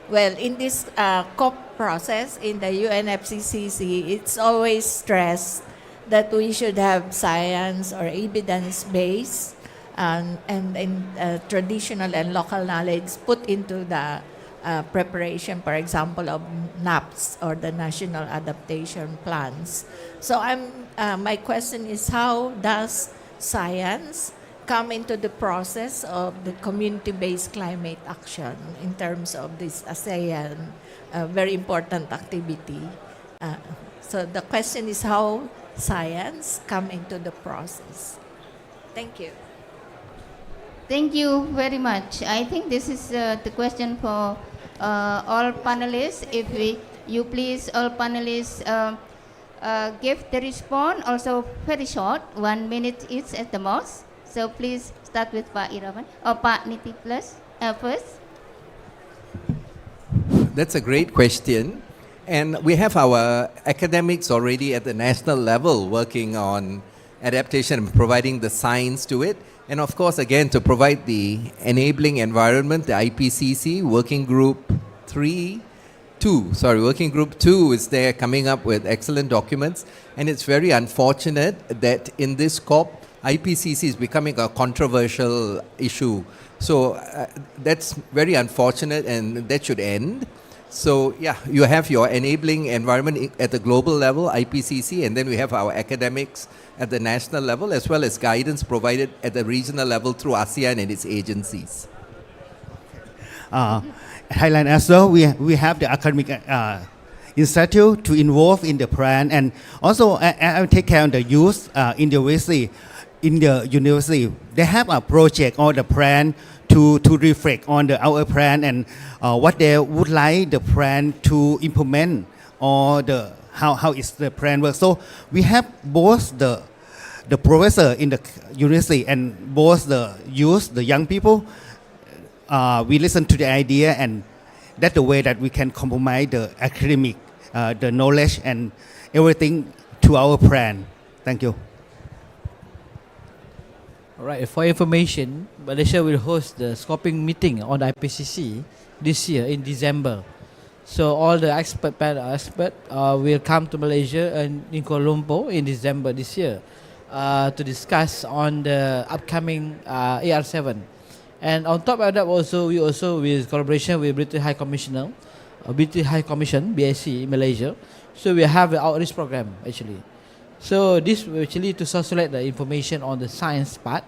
well, in this COP process in the UNFCCC, it's always stressed that we should have science or evidence-based and traditional and local knowledge put into the preparation, for example, of NAPs or the National Adaptation Plans. So my question is, how does science come into the process of the community-based climate action in terms of this ASEAN very important activity? So the question is how science come into the process. Thank you. Thank you very much. I think this is the question for all panelists. If you please, all panelists, give the response also very short, 1 minute each at the most. So please start with Pak Irawan or Pak Niti Plus first. That's a great question. And we have our academics already at the national level working on adaptation and providing the science to it. And of course, again, to provide the enabling environment, the IPCC Working Group 2 is there coming up with excellent documents. And it's very unfortunate that in this COP, IPCC is becoming a controversial issue. So that's very unfortunate, and that should end. So yeah, you have your enabling environment at the global level, IPCC, and then we have our academics at the national level, as well as guidance provided at the regional level through ASEAN and its agencies. Thailand as well, we have the academic institute to involve in the plan, and also I take care of the youth in the university. They have a project or the plan to reflect on our plan and what they would like the plan to implement, or how is the plan work. So we have both the professor in the university and both the youth, the young people. We listen to the idea, and that's the way that we can compromise the academic, the knowledge and everything to our plan. Thank you. All right, for information, Malaysia will host the scoping meeting on IPCC this year in December. So all the expert will come to Malaysia and in Kuala Lumpur in December this year to discuss on the upcoming AR7. And on top of that, we also with collaboration with British High Commission, BSc in Malaysia. So we have an outreach program actually. So this will actually to socialize the information on the science part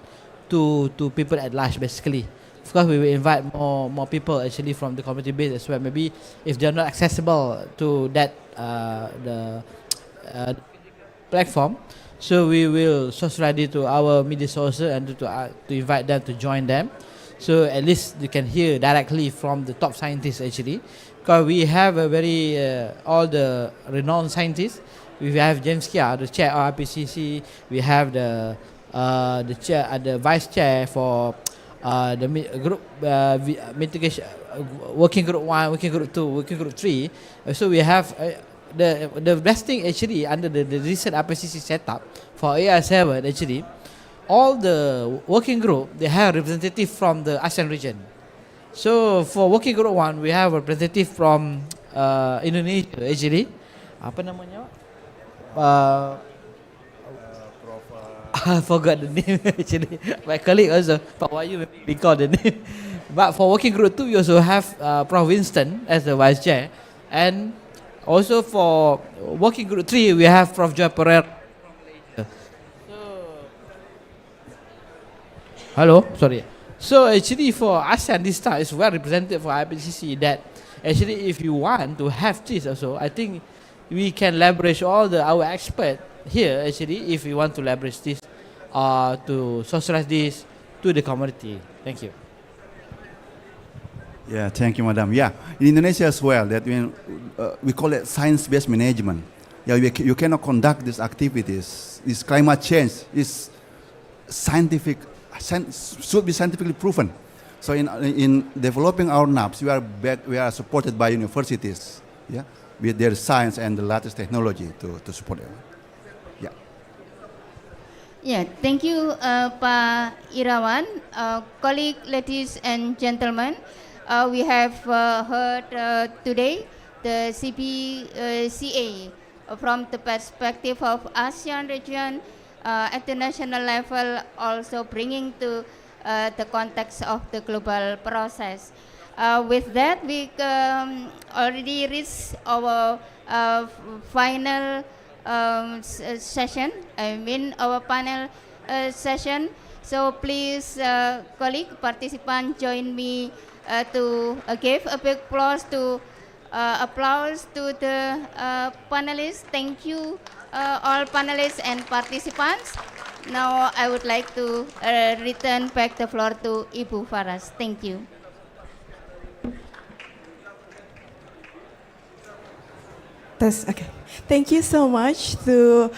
to people at large basically. Of course, we will invite more people actually from the community base as well. Maybe if they're not accessible to that the platform, so we will socialize it to our media sources and to invite them to join them. So at least you can hear directly from the top scientists actually, because we have a very all the renowned scientists. We have James Kia, the chair of IPCC. We have the chair, the vice chair for the group mitigation, working group 1, working group 2, working group 3. So we have the best thing actually under the recent IPCC setup for AR7 actually. All the working group, they have representative from the ASEAN region. So for working group 1, we have a representative from Indonesia actually. Apa namanya? I forgot the name actually. My colleague also, Pak Wahyu maybe recall the name. But for working group 2, we also have Prof. Winston as the vice chair. And also for working group 3, we have Prof. Joy Pereira from Malaysia. Hello, sorry. So actually for ASEAN this time is well represented for IPCC, that actually if you want to have this also, I think we can leverage all our experts here actually if we want to leverage this to socialize this to the community. Thank you. Yeah, thank you, Madam. Yeah, in Indonesia as well, that we call it science-based management. Yeah, you cannot conduct these activities. This climate change is should be scientifically proven. So in developing our NAPs, we are supported by universities. Yeah. With their science and the latest technology to support them. Yeah. Yeah, thank you, Pak Irawan. Colleague, ladies and gentlemen, we have heard today the CPCA from the perspective of ASEAN region at the national level, also bringing to the context of the global process. With that, we already reached our final session, our panel session. So please, colleague, participant, join me to give a big applause to the panelists. Thank you, all panelists and participants. Now I would like to return back the floor to Ibu Faras. Thank you. Okay. Thank you so much to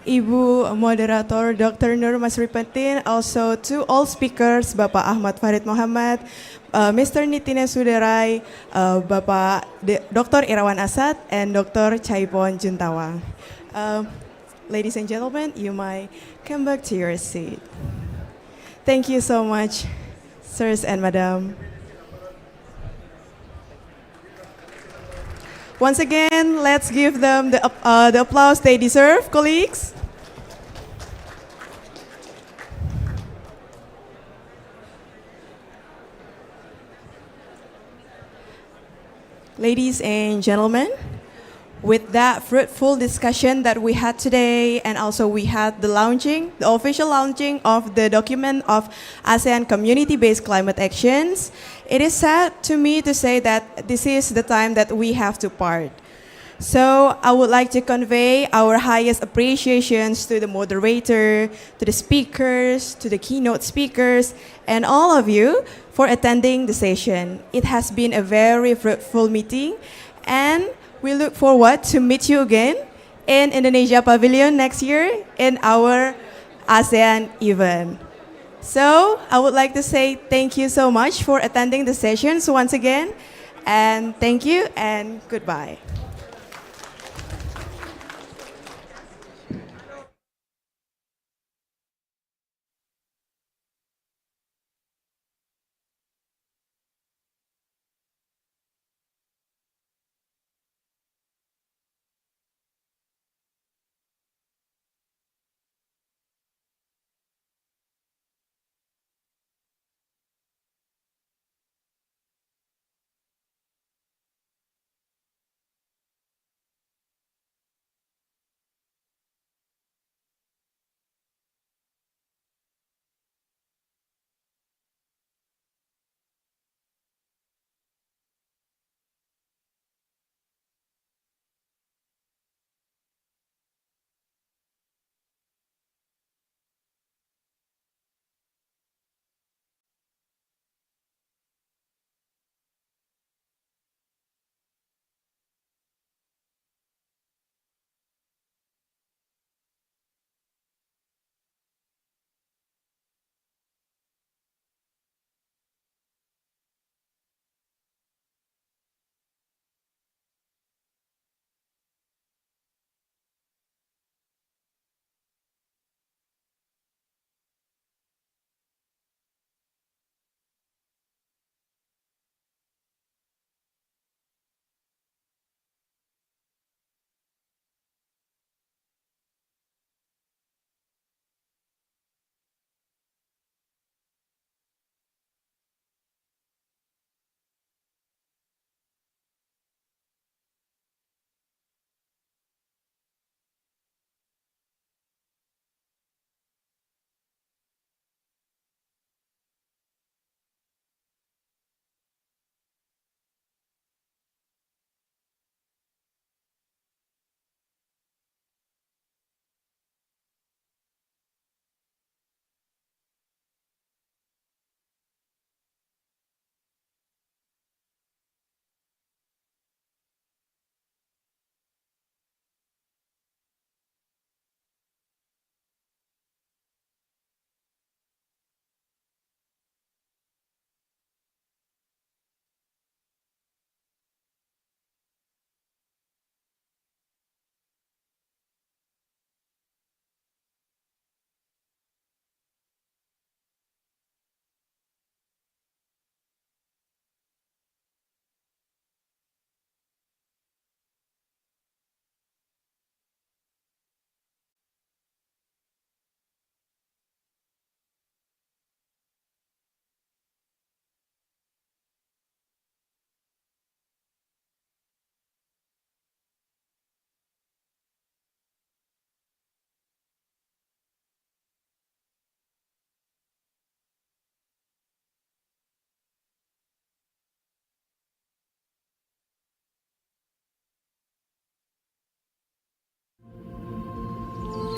Ibu Moderator Dr. Nur Masripatin, also to all speakers, Bapak Ahmad Farid Muhammad, Mr. Nitine Suderai, Bapak Dr. Irawan Asad, and Dr. Chaipon Juntawang. Ladies and gentlemen, you might come back to your seat. Thank you so much, sirs and madam. Once again, let's give them the applause they deserve, colleagues. Ladies and gentlemen, with that fruitful discussion that we had today, and also we had the official launching of the document of ASEAN community-based climate actions, it is sad to me to say that this is the time that we have to part. So I would like to convey our highest appreciations to the moderator, to the speakers, to the keynote speakers, and all of you for attending the session. It has been a very fruitful meeting, and we look forward to meet you again in Indonesia Pavilion next year in our ASEAN event. So I would like to say thank you so much for attending the sessions once again, and thank you and goodbye.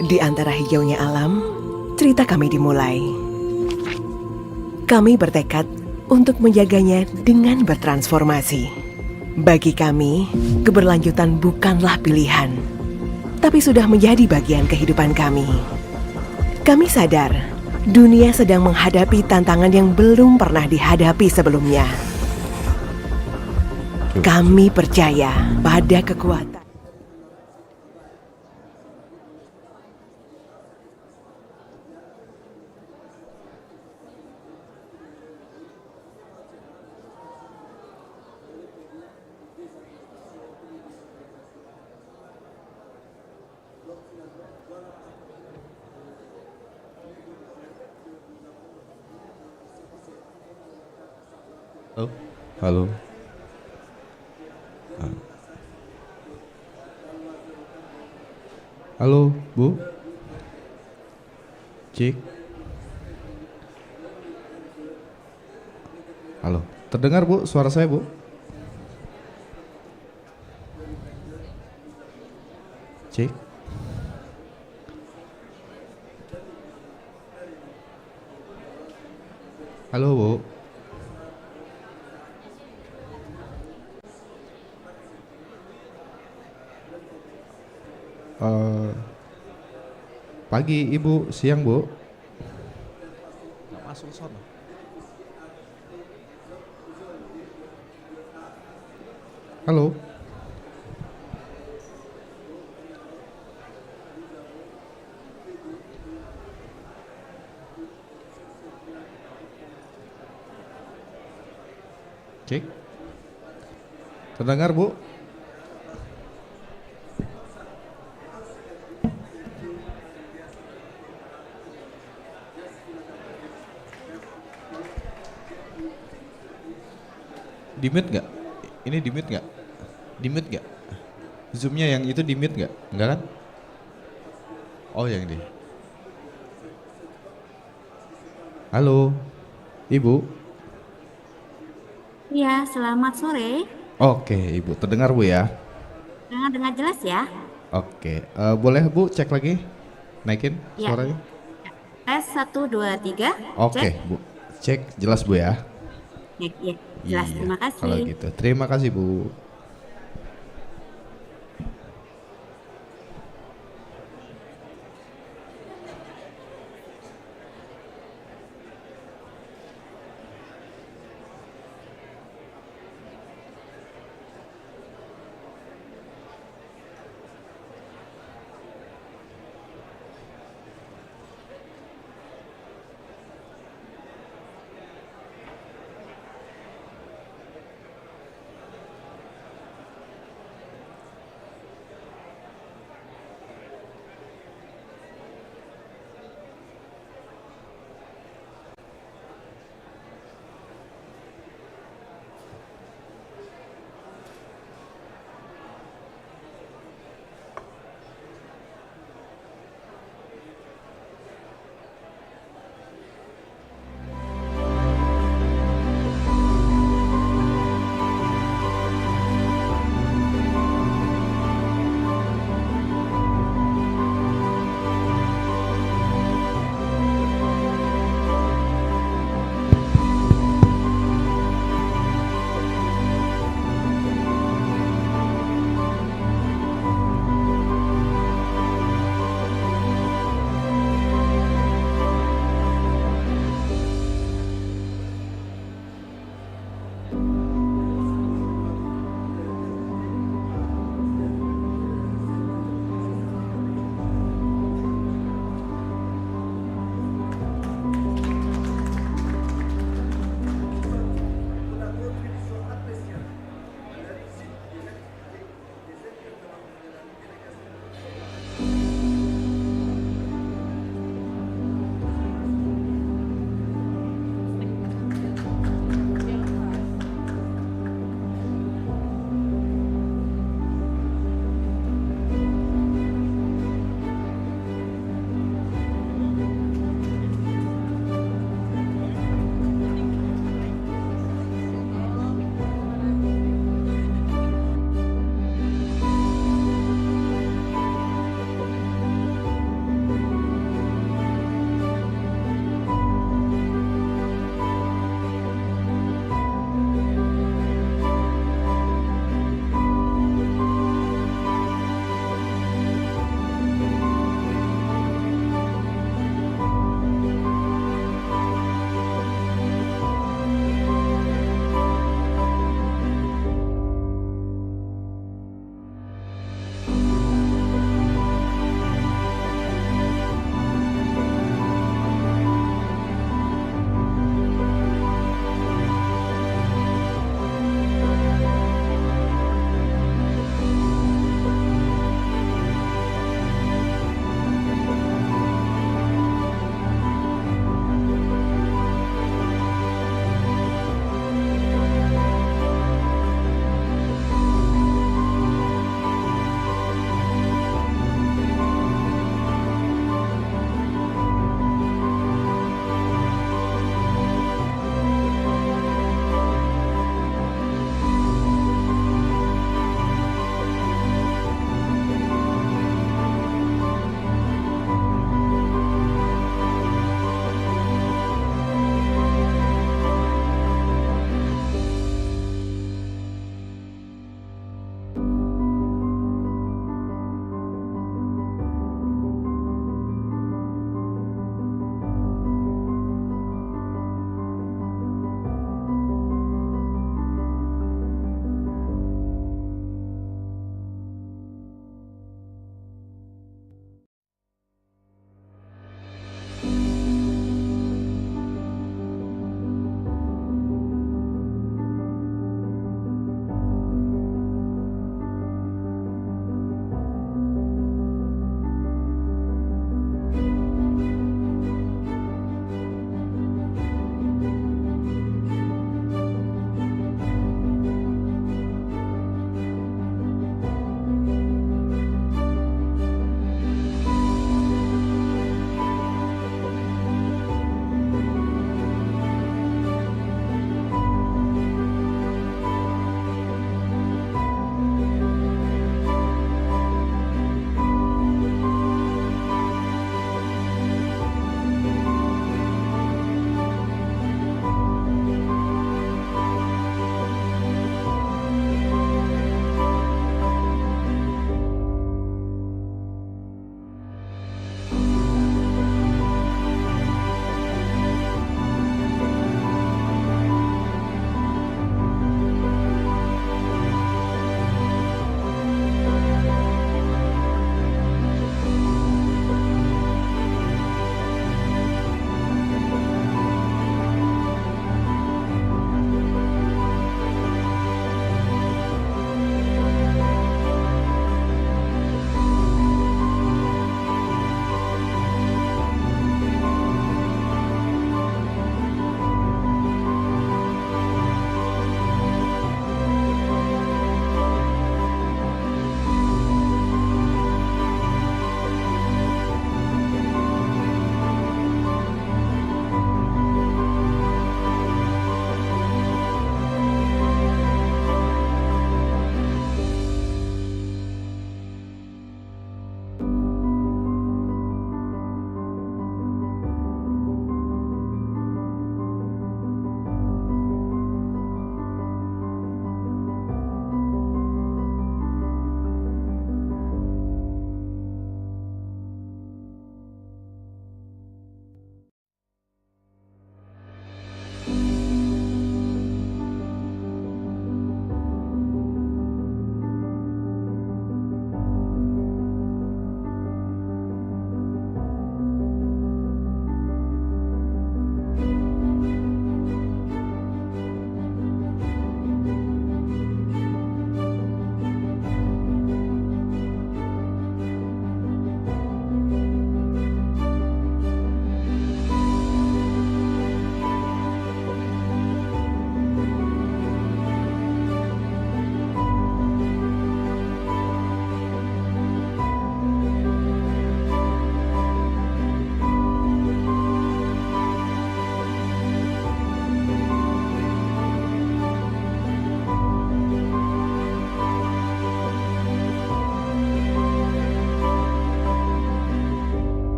Di antara hijaunya alam, cerita kami dimulai. Kami bertekad untuk menjaganya dengan bertransformasi. Bagi kami, keberlanjutan bukanlah pilihan, tapi sudah menjadi bagian kehidupan kami. Kami sadar, dunia sedang menghadapi tantangan yang belum pernah dihadapi sebelumnya. Kami percaya pada kekuatan. Halo. Halo, Bu. Cik. Halo, terdengar Bu suara saya, Bu? Cik. Halo, Bu. Pagi, Ibu. Siang, Bu. Nggak masuk sana. Halo. Cek. Terdengar, Bu? Di-mute nggak? Ini di-mute nggak? Di-mute nggak? Zoom-nya yang itu di-mute nggak? Enggak kan? Oh, yang ini. Halo, Ibu. Iya, selamat sore. Oke, Ibu. Terdengar, Bu ya? Dengar jelas ya? Oke, boleh Bu cek lagi? Naikin Ya. suaranya? Tes 1, 2, 3. Oke, Cek. Bu. Cek jelas, Bu ya? Ya, jelas. Iya, Terima kasih. kalau gitu. Terima kasih, Bu.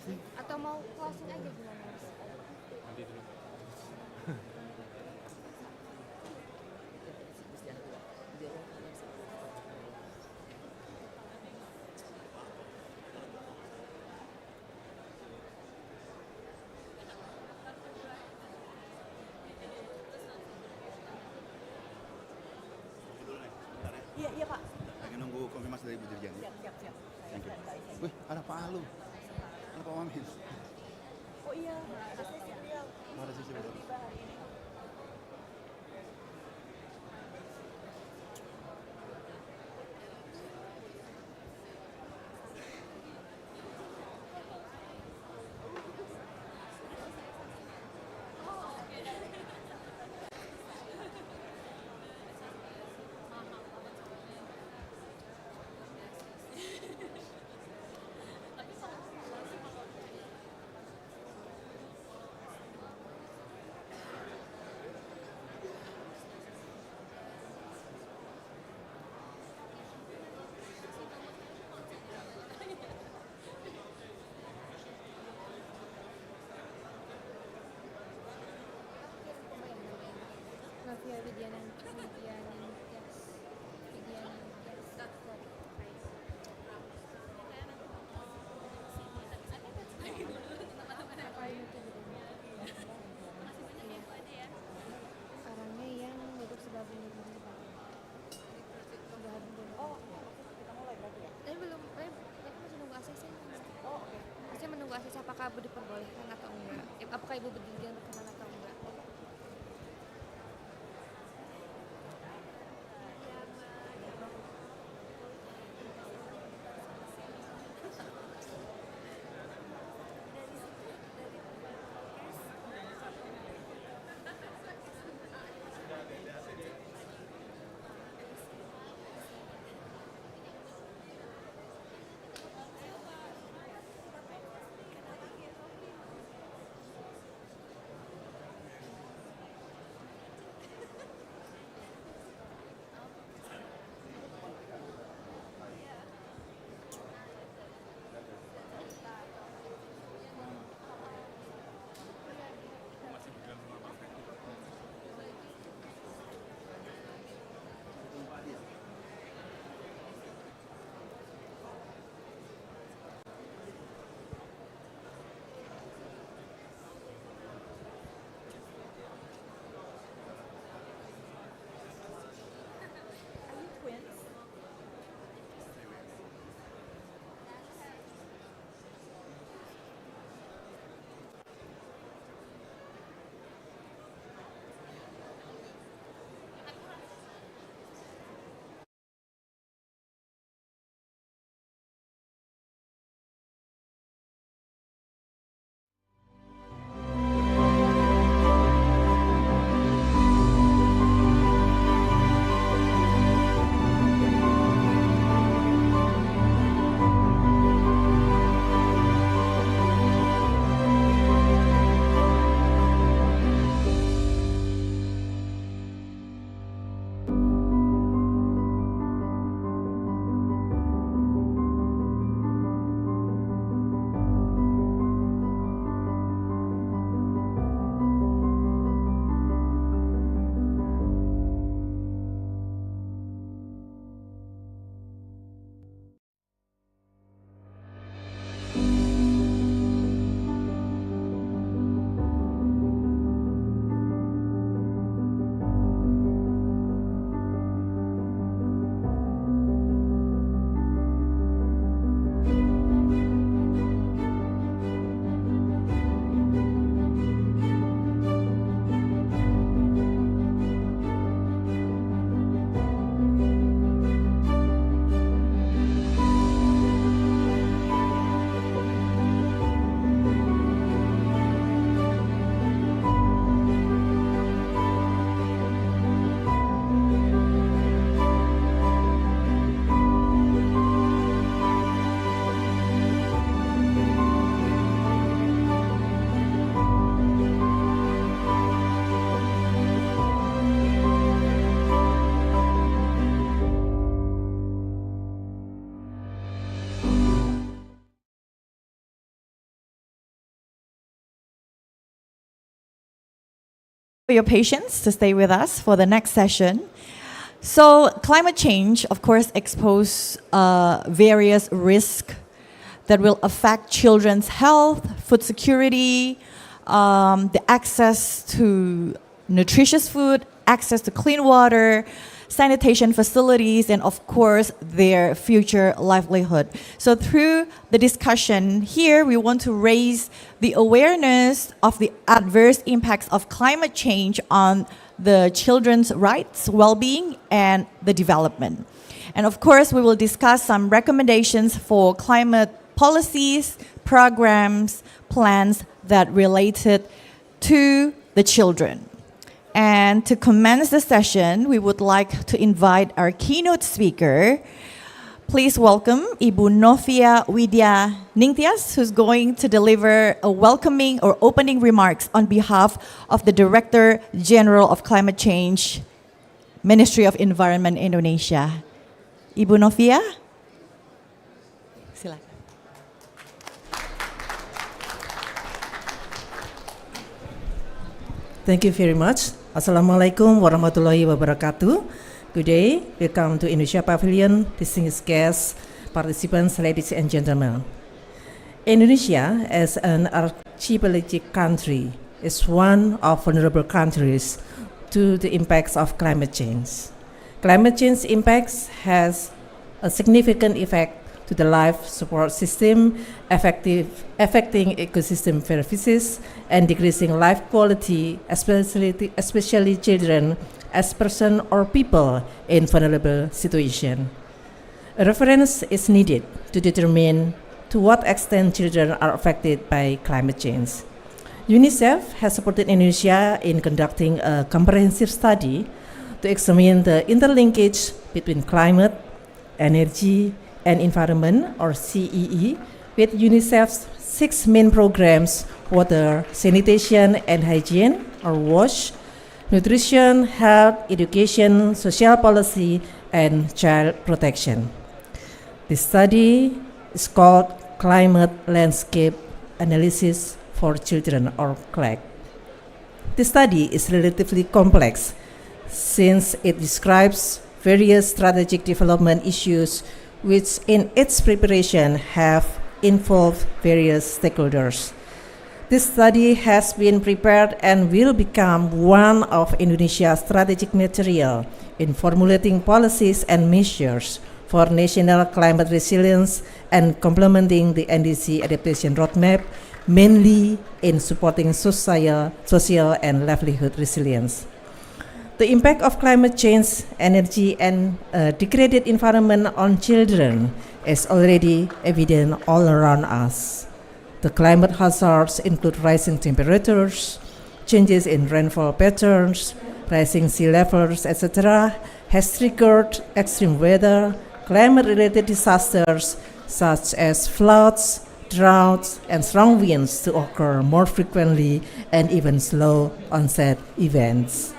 Atau mau closing aja gimana Mas? Nanti dulu. Iya, iya Pak. Lagi nunggu konfirmasi dari Bu Ditjen. Siap. Thank you. Wih, ada Pak Alu. Ada Pak Wamin. Oh iya, ada sesi beliau. Ada sesi beliau. Tiba hari ini. Mafia Vidyanan Yes. Orangnya yang duduk sebelah ini. Oh, kita mulai berarti ya? Belum, mereka masih nunggu ACC. Oh, oke. Masih menunggu ACC apakah Ibu diperbolehkan atau enggak? Apakah Ibu berdiri berkenan atau enggak? for your patience to stay with us for the next session. So climate change, of course, exposes various risks that will affect children's health, food security, the access to nutritious food, access to clean water, sanitation facilities, and of course, their future livelihood. So through the discussion here, we want to raise the awareness of the adverse impacts of climate change on the children's rights, well-being, and the development. And of course, we will discuss some recommendations for climate policies, programs, plans that related to the children. And to commence the session, we would like to invite our keynote speaker. Please welcome Ibu Novia Widya Ningtyas, who's going to deliver a welcoming or opening remarks on behalf of the Director General of Climate Change, Ministry of Environment, Indonesia. Ibu Novia? Silakan. Thank you very much. Assalamualaikum warahmatullahi wabarakatuh. Good day. Welcome to Indonesia Pavilion, distinguished guests, participants, ladies and gentlemen. Indonesia, as an archipelagic country, is one of vulnerable countries to the impacts of climate change. Climate change impacts has a significant effect to the life support system, affecting ecosystem services and decreasing life quality, especially children as person or people in vulnerable situation. A reference is needed to determine to what extent children are affected by climate change. UNICEF has supported Indonesia in conducting a comprehensive study to examine the interlinkage between climate, energy, and environment, or CEE, with UNICEF's 6 main programs: water, sanitation and hygiene, or WASH, nutrition, health, education, social policy, and child protection. This study is called Climate Landscape Analysis for Children, or CLAC. This study is relatively complex since it describes various strategic development issues which in its preparation have involved various stakeholders. This study has been prepared and will become one of Indonesia's strategic material in formulating policies and measures for national climate resilience and complementing the NDC adaptation roadmap, mainly in supporting social and livelihood resilience. The impact of climate change, energy, and degraded environment on children is already evident all around us. The climate hazards include rising temperatures, changes in rainfall patterns, rising sea levels, etc., has triggered extreme weather, climate-related disasters such as floods, droughts, and strong winds to occur more frequently and even slow onset events.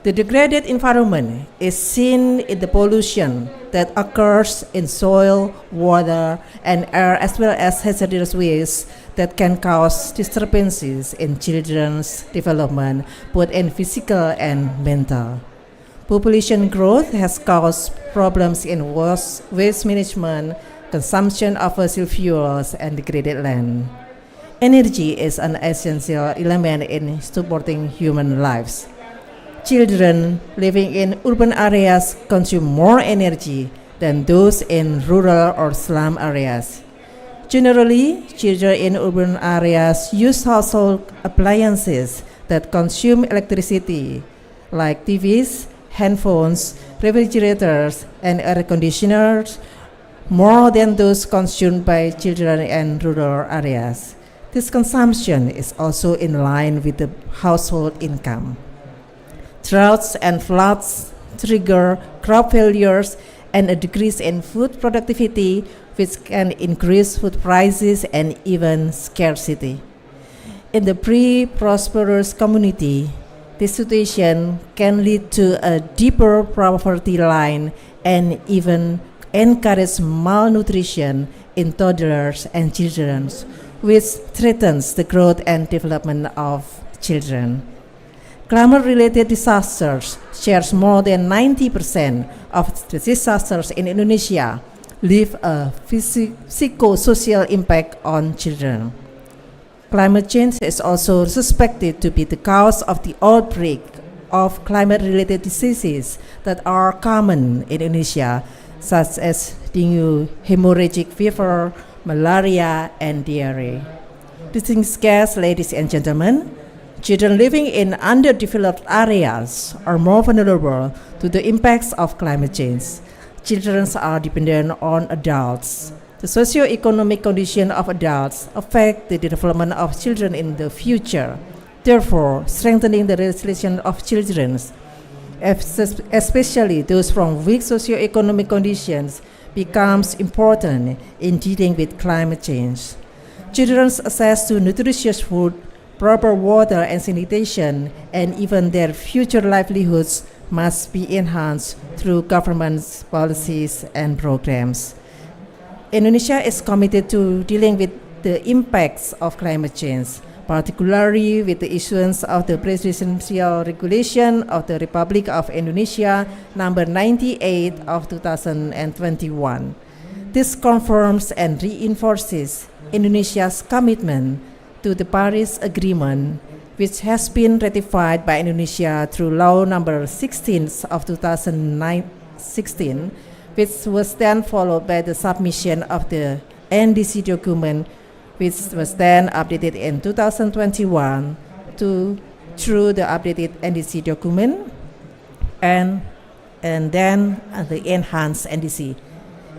The degraded environment is seen in the pollution that occurs in soil, water, and air, as well as hazardous waste that can cause disturbances in children's development, both in physical and mental. Population growth has caused problems in waste management, consumption of fossil fuels, and degraded land. Energy is an essential element in supporting human lives. Children living in urban areas consume more energy than those in rural or slum areas. Generally, children in urban areas use household appliances that consume electricity, like TVs, handphones, refrigerators, and air conditioners, more than those consumed by children in rural areas. This consumption is also in line with the household income. Droughts and floods trigger crop failures and a decrease in food productivity, which can increase food prices and even scarcity. In the pre-prosperous community, this situation can lead to a deeper poverty line and even encourage malnutrition in toddlers and children, which threatens the growth and development of children. Climate-related disasters shares more than 90% of the disasters in Indonesia leave a psychosocial impact on children. Climate change is also suspected to be the cause of the outbreak of climate-related diseases that are common in Indonesia, such as dengue, hemorrhagic fever, malaria, and diarrhea. Distinguished guests, ladies and gentlemen, children living in underdeveloped areas are more vulnerable to the impacts of climate change. Children are dependent on adults. The socio-economic condition of adults affect the development of children in the future. Therefore, strengthening the resilience of children, especially those from weak socio-economic conditions, becomes important in dealing with climate change. Children's access to nutritious food, proper water and sanitation, and even their future livelihoods must be enhanced through government's policies and programs. Indonesia is committed to dealing with the impacts of climate change, particularly with the issuance of the Presidential Regulation of the Republic of Indonesia number 98 of 2021. This confirms and reinforces Indonesia's commitment to the Paris Agreement, which has been ratified by Indonesia through Law number 16 of 2016, which was then followed by the submission of the NDC document, which was then updated in 2021 through the updated NDC document and then the enhanced NDC.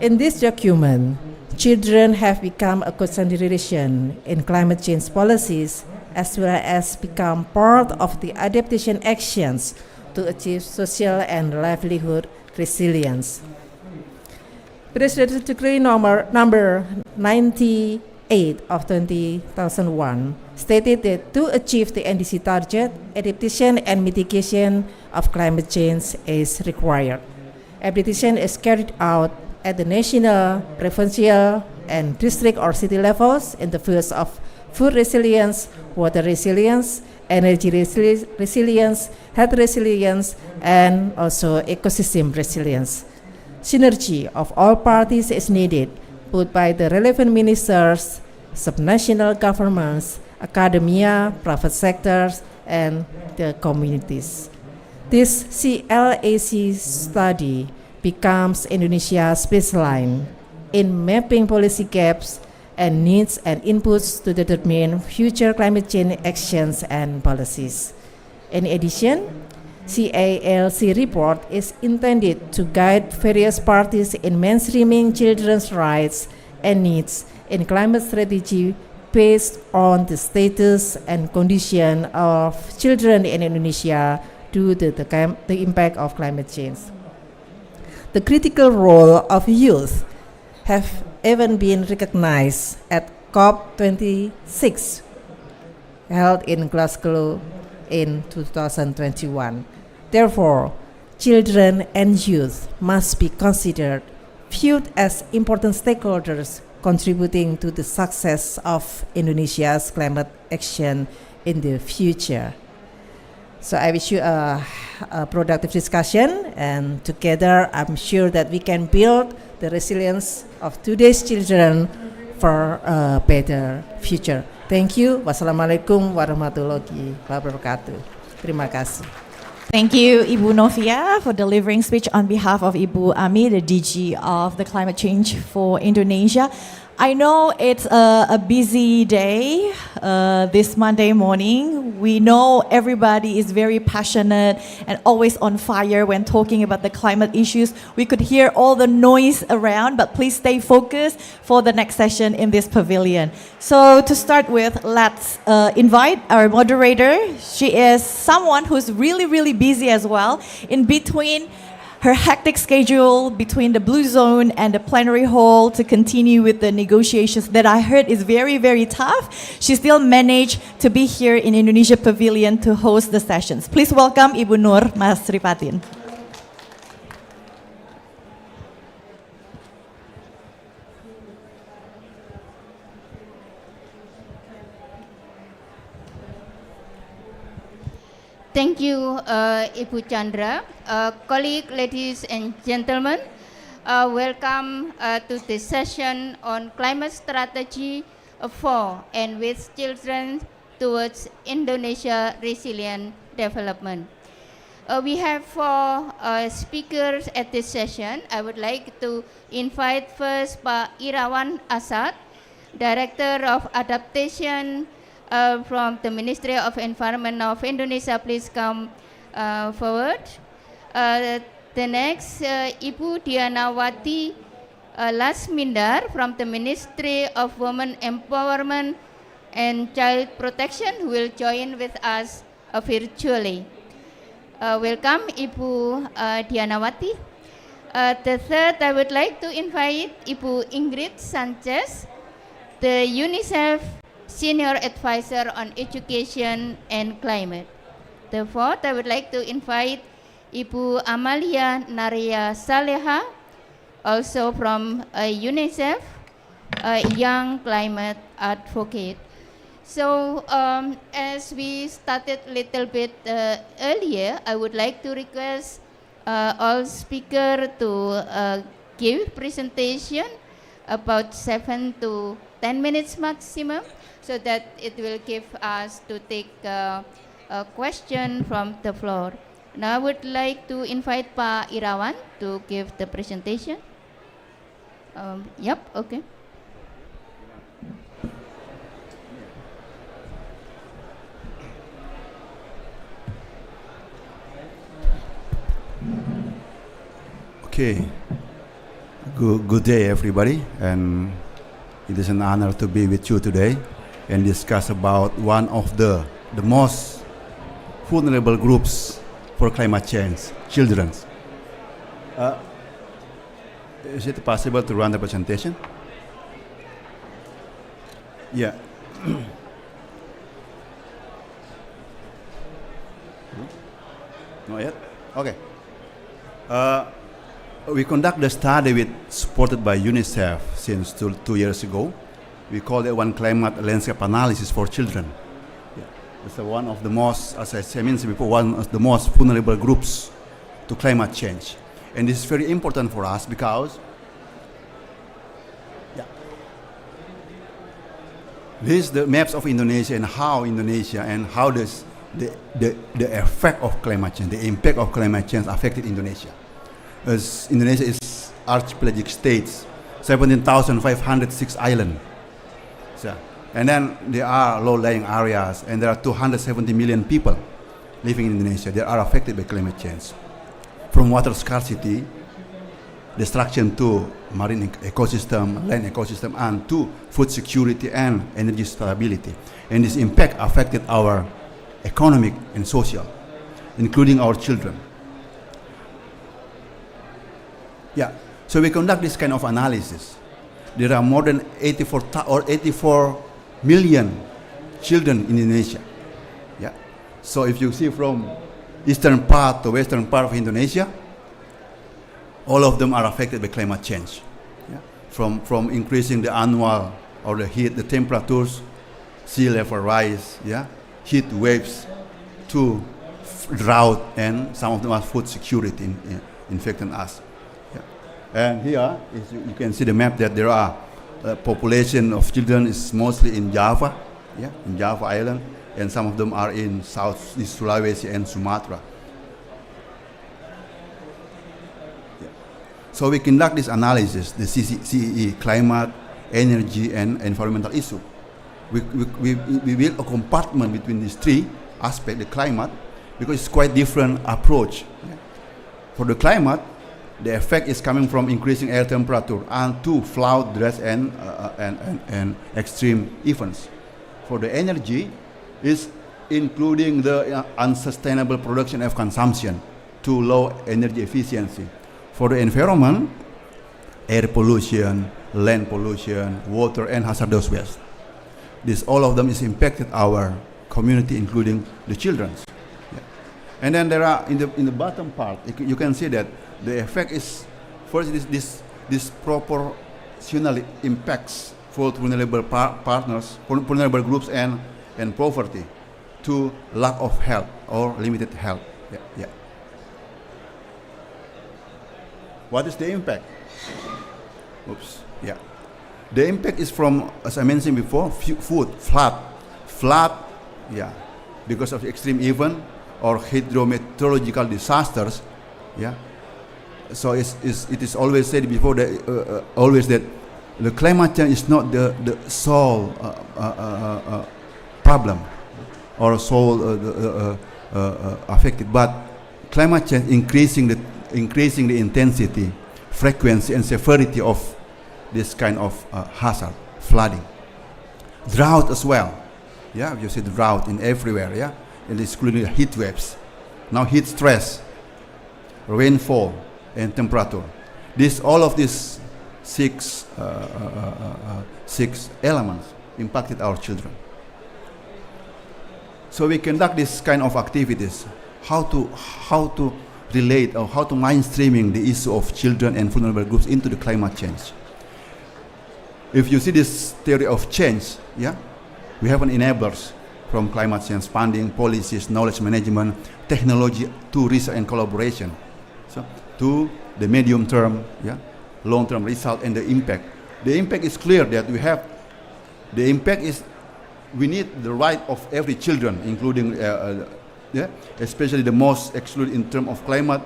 In this document, children have become a consideration in climate change policies, as well as become part of the adaptation actions to achieve social and livelihood resilience. Presidential Decree number 98 of 2001 stated that to achieve the NDC target, adaptation and mitigation of climate change is required. Adaptation is carried out at the national, provincial, and district or city levels in the fields of food resilience, water resilience, energy resilience, health resilience, and also ecosystem resilience. Synergy of all parties is needed, both by the relevant ministers, subnational governments, academia, private sectors, and the communities. This CLAC study becomes Indonesia's baseline in mapping policy gaps and needs and inputs to determine future climate change actions and policies. In addition, CALC report is intended to guide various parties in mainstreaming children's rights and needs in climate strategy based on the status and condition of children in Indonesia due to the impact of climate change. The critical role of youth have even been recognized at COP26 held in Glasgow in 2021. Therefore, children and youth must be considered, viewed as important stakeholders contributing to the success of Indonesia's climate action in the future. So I wish you a productive discussion, and together I'm sure that we can build the resilience of today's children for a better future. Thank you. Wassalamualaikum warahmatullahi wabarakatuh. Terima kasih. Thank you, Ibu Novia, for delivering speech on behalf of Ibu Ami, the DG of the Climate Change for Indonesia. I know it's a busy day this Monday morning. We know everybody is very passionate and always on fire when talking about the climate issues. We could hear all the noise around, but please stay focused for the next session in this pavilion. So to start with, let's invite our moderator. She is someone who's really, really busy as well. In between her hectic schedule between the Blue Zone and the plenary hall to continue with the negotiations that I heard is very, very tough, she still managed to be here in Indonesia Pavilion to host the sessions. Please welcome Ibu Nur Mas Rifatin. Thank you, Ibu Chandra. Colleague, ladies and gentlemen, welcome to this session on climate strategy for and with children towards Indonesia resilient development. We have four speakers at this session. I would like to invite first Pak Irawan Asad, Director of Adaptation from the Ministry of Environment of Indonesia. Please come forward. The next, Ibu Dianawati Lasmindar from the Ministry of Women Empowerment and Child Protection, who will join with us virtually. Welcome, Ibu Dianawati. The third, I would like to invite Ibu Ingrid Sanchez, the UNICEF Senior Advisor on Education and Climate. The fourth, I would like to invite Ibu Amalia Naria Saleha, also from UNICEF, a young climate advocate. So as we started a little bit earlier, I would like to request all speakers to give presentation about 7 to 10 minutes maximum, so that it will give us to take a question from the floor. Now I would like to invite Pak Irawan to give the presentation. Yep, okay. Okay, good day everybody, and it is an honor to be with you today and discuss about one of the most vulnerable groups for climate change, children. Is it possible to run the presentation? Yeah. Not yet? Okay. We conduct the study supported by UNICEF since 2 years ago. We call it one climate landscape analysis for children. Yeah. It's one of the most, as I mentioned before, one of the most vulnerable groups to climate change. And this is very important for us because this is the maps of Indonesia and how does the effect of climate change, the impact of climate change affected Indonesia. As Indonesia is archipelagic states, 17,506 islands. So, and then there are low-lying areas, and there are 270 million people living in Indonesia. They are affected by climate change. From water scarcity, destruction to marine ecosystem, land ecosystem, and to food security and energy stability. And this impact affected our economic and social, including our children. Yeah, so we conduct this kind of analysis. There are more than 84 million children in Indonesia. Yeah, so if you see from eastern part to western part of Indonesia, all of them are affected by climate change. Yeah? From increasing the annual or the heat, the temperatures, sea level rise, yeah, heat waves, to drought, and some of them are food security infecting us. And here, you can see the map that there are population of children is mostly in Java, yeah, in Java Island, and some of them are in Southeast Sulawesi and Sumatra. Yeah. So we conduct this analysis, the CEE, climate, energy, and environmental issue. We build a compartment between these three aspects, the climate, because it's quite different approach. Yeah. For the climate, the effect is coming from increasing air temperature and to flood, drought, and extreme events. For the energy, is including the unsustainable production of consumption to low energy efficiency. For the environment, air pollution, land pollution, water, and hazardous waste. This all of them is impacted our community, including the children. Yeah. And then there are in the bottom part, you can see that the effect is first this proportional impacts for vulnerable partners, vulnerable groups, and poverty to lack of health or limited health. Yeah. What is the impact? Oops. Yeah. The impact is from, as I mentioned before, food, flood, yeah, because of extreme event or hydrometeorological disasters, yeah. So it is always said before that always that the climate change is not the sole problem or sole affected, but climate change increasing the intensity, frequency, and severity of this kind of hazard, flooding, drought as well. Yeah, you see drought in everywhere. Yeah, and including heat waves, now heat stress, rainfall, and temperature. All of these six elements impacted our children. So we conduct this kind of activities, how to relate or how to mainstreaming the issue of children and vulnerable groups into the climate change. If you see this theory of change, yeah, we have an enablers from climate change funding, policies, knowledge management, technology to research and collaboration. So to the medium term, yeah, long term result and the impact. The impact is clear that we have. The impact is we need the right of every children, including especially the most excluded in terms of climate,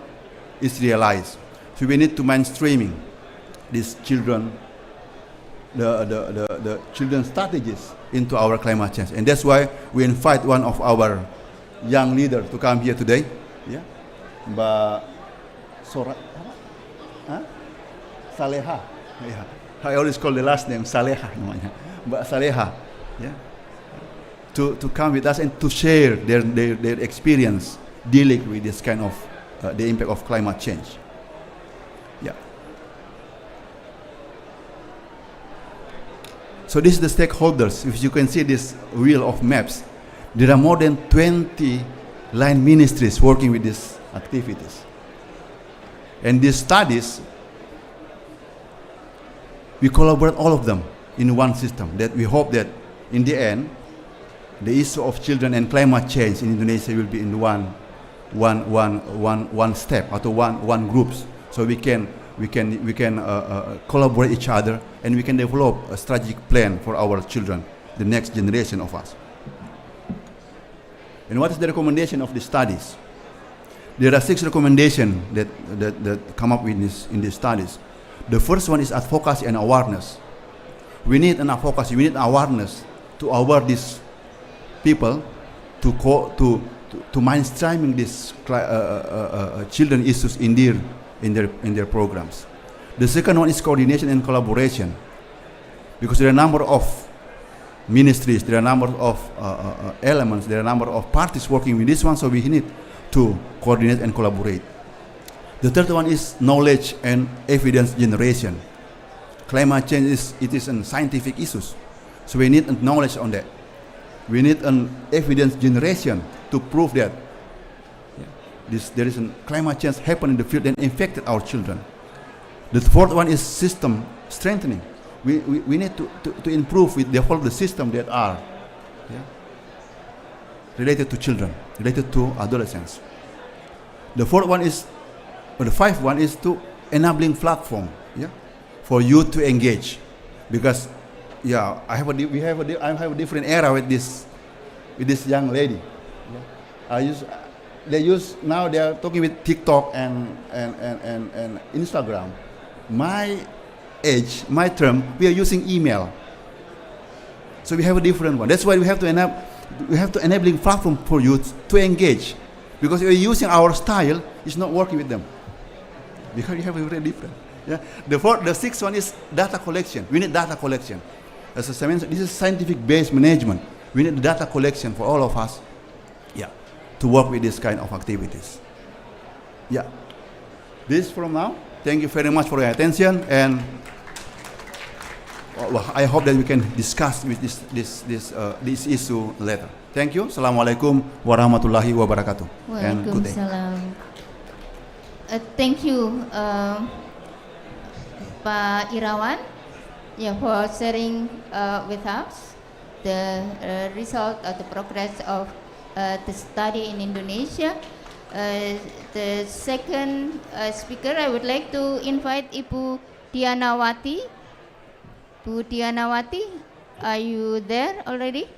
is realized. So we need to mainstreaming these children, the children's strategies into our climate change, and that's why we invite one of our young leaders to come here today. Yeah, Mbak Saleha. Yeah, I always call the last name Saleha, namanya. Mbak Saleha. Yeah. To come with us and to share their experience dealing with this kind of the impact of climate change. Yeah. So this is the stakeholders. If you can see this wheel of maps, there are more than 20 line ministries working with these activities. And these studies, we collaborate all of them in one system. That we hope that in the end, the issue of children and climate change in Indonesia will be in one step or one groups. So we can collaborate each other, and we can develop a strategic plan for our children, the next generation of us. And what is the recommendation of the studies? There are 6 recommendations that come up with in these studies. The first one is advocacy and awareness. We need an advocacy. We need awareness to aware these people to mainstreaming these children issues in their programs. The second one is coordination and collaboration, because there are a number of ministries, there are a number of elements, there are a number of parties working with this one, so we need to coordinate and collaborate. The third one is knowledge and evidence generation. Climate change is a scientific issue, so we need knowledge on that. We need an evidence generation to prove that there is a climate change happening in the field and infected our children. The fourth one is system strengthening. We need to improve with the whole the system that are related to children, related to adolescents. The fifth one is to enabling platform, for youth to engage, because I have a different era with this young lady. Now they are talking with TikTok and Instagram. My age, my term, we are using email. So we have a different one. That's why we have to enabling platform for youth to engage, because if we're using our style, it's not working with them, because we have a very different. The sixth one is data collection. We need data collection. As I mentioned, this is scientific-based management. We need data collection for all of us, to work with this kind of activities. This from now. Thank you very much for your attention, and I hope that we can discuss with this issue later. Thank you. Assalamualaikum warahmatullahi wabarakatuh. And good day. Thank you, Pak Irawan, for sharing with us the result of the progress of the study in Indonesia. The second speaker, I would like to invite Ibu Dianawati. Bu Dianawati, are you there already?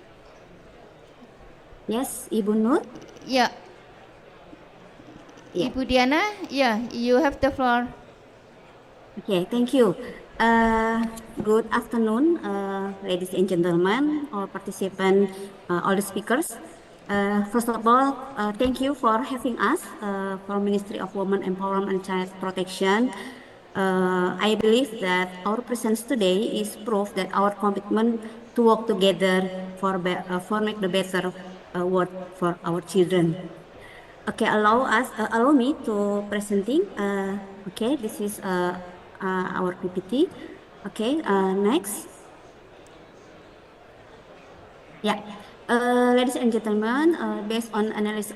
Yes, Ibu Nur. Yeah. Ibu Diana, yeah, you have the floor. Okay, thank you. Good afternoon, ladies and gentlemen, all participants, all the speakers. First of all, thank you for having us from Ministry of Women Empowerment and Child Protection. I believe that our presence today is proof that our commitment to work together for make the better world for our children. Okay, allow me to presenting. Okay, this is our PPT. Okay, next. Yeah, ladies and gentlemen, based on analysis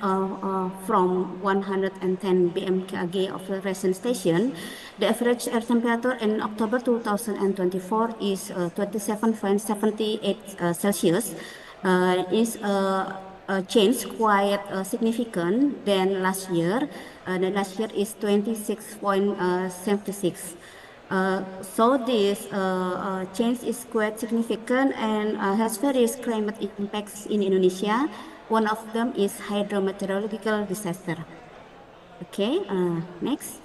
from 110 BMKG of the recent station, the average air temperature in October 2024 is 27.78 Celsius. Is change quite significant than last year. The last year is 26.76. So this change is quite significant and has various climate impacts in Indonesia. One of them is hydrometeorological disaster. Okay, next.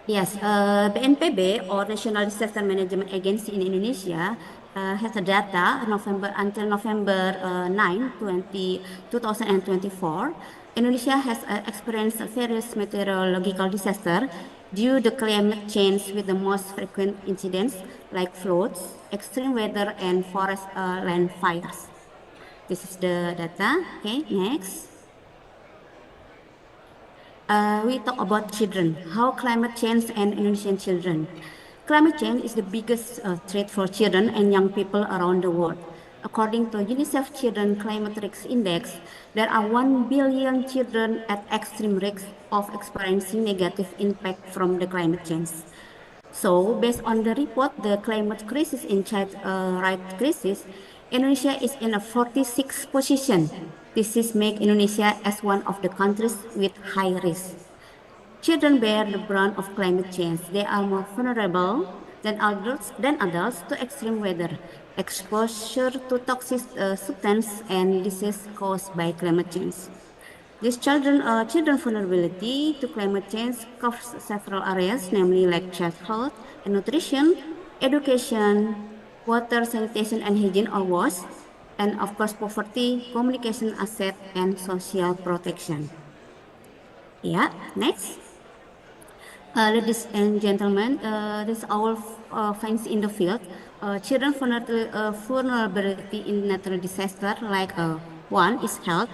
Yes, BNPB or National Disaster Management Agency in Indonesia has a data until November 9, 2024. Indonesia has experienced various meteorological disasters due to climate change, with the most frequent incidents like floods, extreme weather, and forest land fires. This is the data. Okay, next. We talk about children, how climate change and Indonesian children. Climate change is the biggest threat for children and young people around the world. According to UNICEF Children Climate Risk Index, there are 1 billion children at extreme risk of experiencing negative impact from the climate change. So, based on the report, the climate crisis in child rights crisis, Indonesia is in a 46th position. This is make Indonesia as one of the countries with high risk. Children bear the brunt of climate change. They are more vulnerable than adults to extreme weather, exposure to toxic substances, and disease caused by climate change. These children vulnerability to climate change covers several areas, namely like child health and nutrition, education, water, sanitation and hygiene or WASH, and of course poverty, communication asset, and social protection. Yeah, next. Ladies and gentlemen, this is our finds in the field. Children vulnerability in natural disaster, like one is health.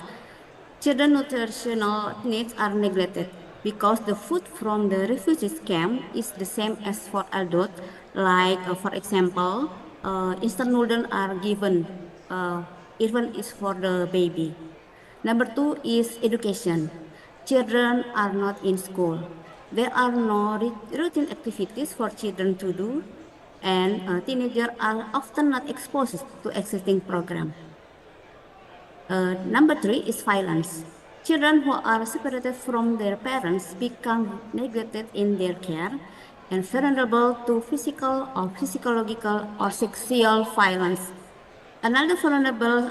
Children nutritional needs are neglected because the food from the refugees camp is the same as for adults. Like for example, instant noodles are given even is for the baby. Number two is education. Children are not in school. There are no routine activities for children to do, and teenagers are often not exposed to existing programs. Number three is violence. Children who are separated from their parents become neglected in their care and vulnerable to physical or psychological or sexual violence. Another vulnerable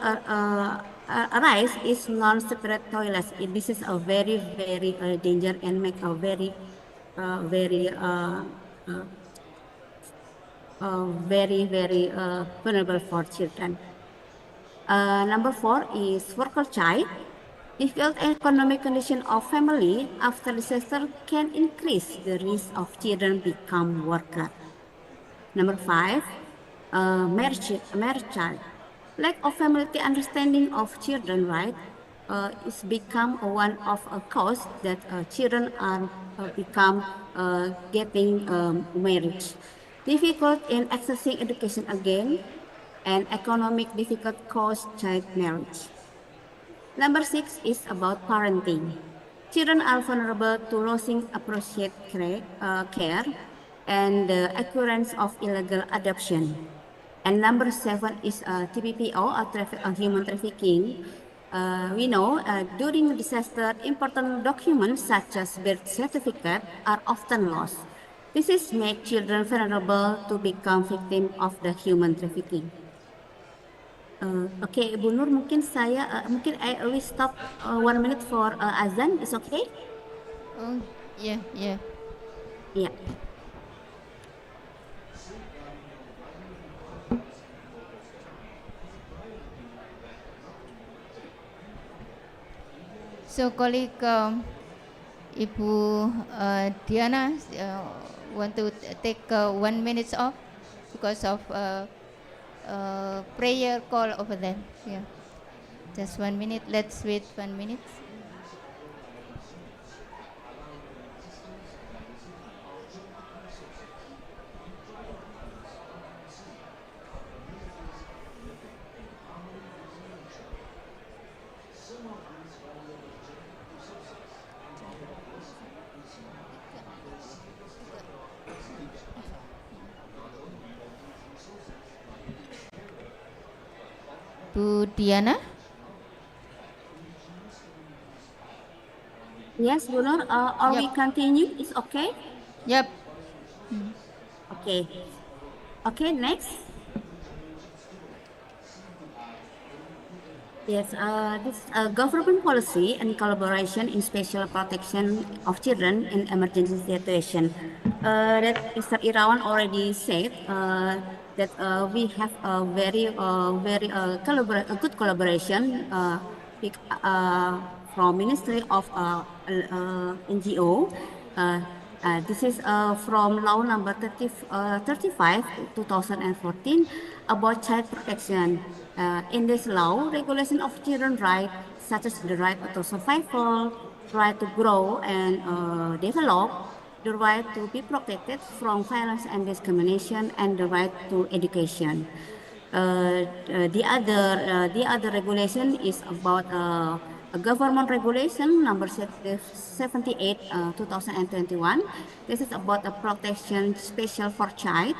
arise is non-separate toilets. This is a very, very danger and make a very vulnerable for children. Number four is worker child. Difficult economic condition of family after disaster can increase the risk of children become worker. Number five, marriage child. Lack of family understanding of children right is become one of a cause that children are become getting marriage. Difficult in accessing education again, and economic difficult cause child marriage. Number six is about parenting. Children are vulnerable to losing appropriate care and the occurrence of illegal adoption. And number 7 is TPPO, human trafficking. We know during disaster, important documents such as birth certificate are often lost. This is make children vulnerable to become victim of the human trafficking. Okay, Bu Nur, mungkin I will stop 1 minute for azan. Is okay? Oh, yeah. Yeah. So, colleague Ibu Diana want to take 1 minute off because of prayer call over there. Yeah, just 1 minute. Let's wait 1 minute. Bu Diana? Yes, Bu Nur, or we continue? It's okay? Yep. Okay. Okay, next. Yes, this government policy and collaboration in special protection of children in emergency situation. That Mr. Irawan already said that we have a very good collaboration from Ministry of NGO. This is from law number 35 2014 about child protection. In this law, regulation of children's rights such as the right to survival, right to grow and develop, the right to be protected from violence and discrimination, and the right to education. The other regulation is about a government regulation number 78 2021. This is about a protection special for child.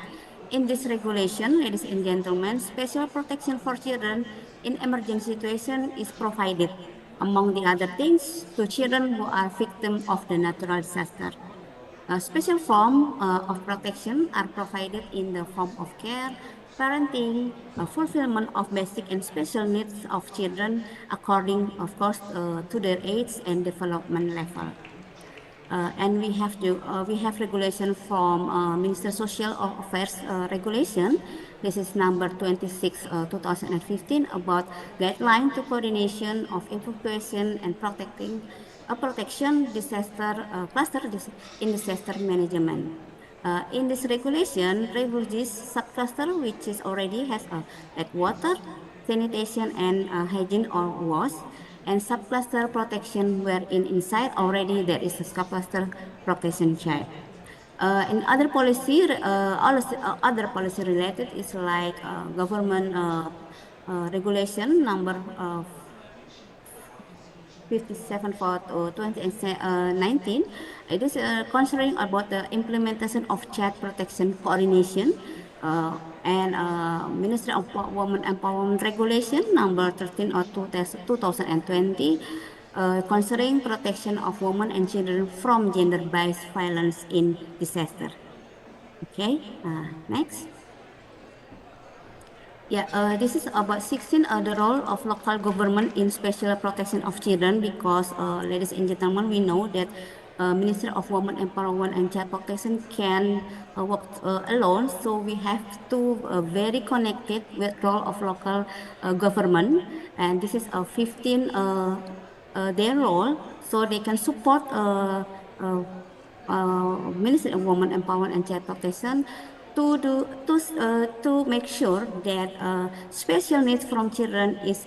In this regulation, ladies and gentlemen, special protection for children in emergency situation is provided, among the other things, to children who are victims of the natural disaster. Special form of protection are provided in the form of care, parenting, fulfillment of basic and special needs of children according, of course, to their age and development level. And we have regulation from Minister Social Affairs regulation. This is number 26 2015 about guideline to coordination of evacuation and protection disaster cluster in disaster management. In this regulation, refugees subcluster, which is already has like water, sanitation, and hygiene or wash, and subcluster protection, wherein inside already there is a subcluster protection child. In other policy, other policy related is like government regulation number 57 for 2019. It is concerning about the implementation of child protection coordination and Ministry of Women Empowerment Regulation number 13 of 2020 concerning protection of women and children from gender-based violence in disaster. Okay, next. Yeah, this is about 16 the role of local government in special protection of children, because ladies and gentlemen, we know that Ministry of Women Empowerment and Child Protection can work alone, so we have to very connected with role of local government, and this is 15 their role, so they can support Ministry of Women Empowerment and Child Protection to make sure that special needs from children is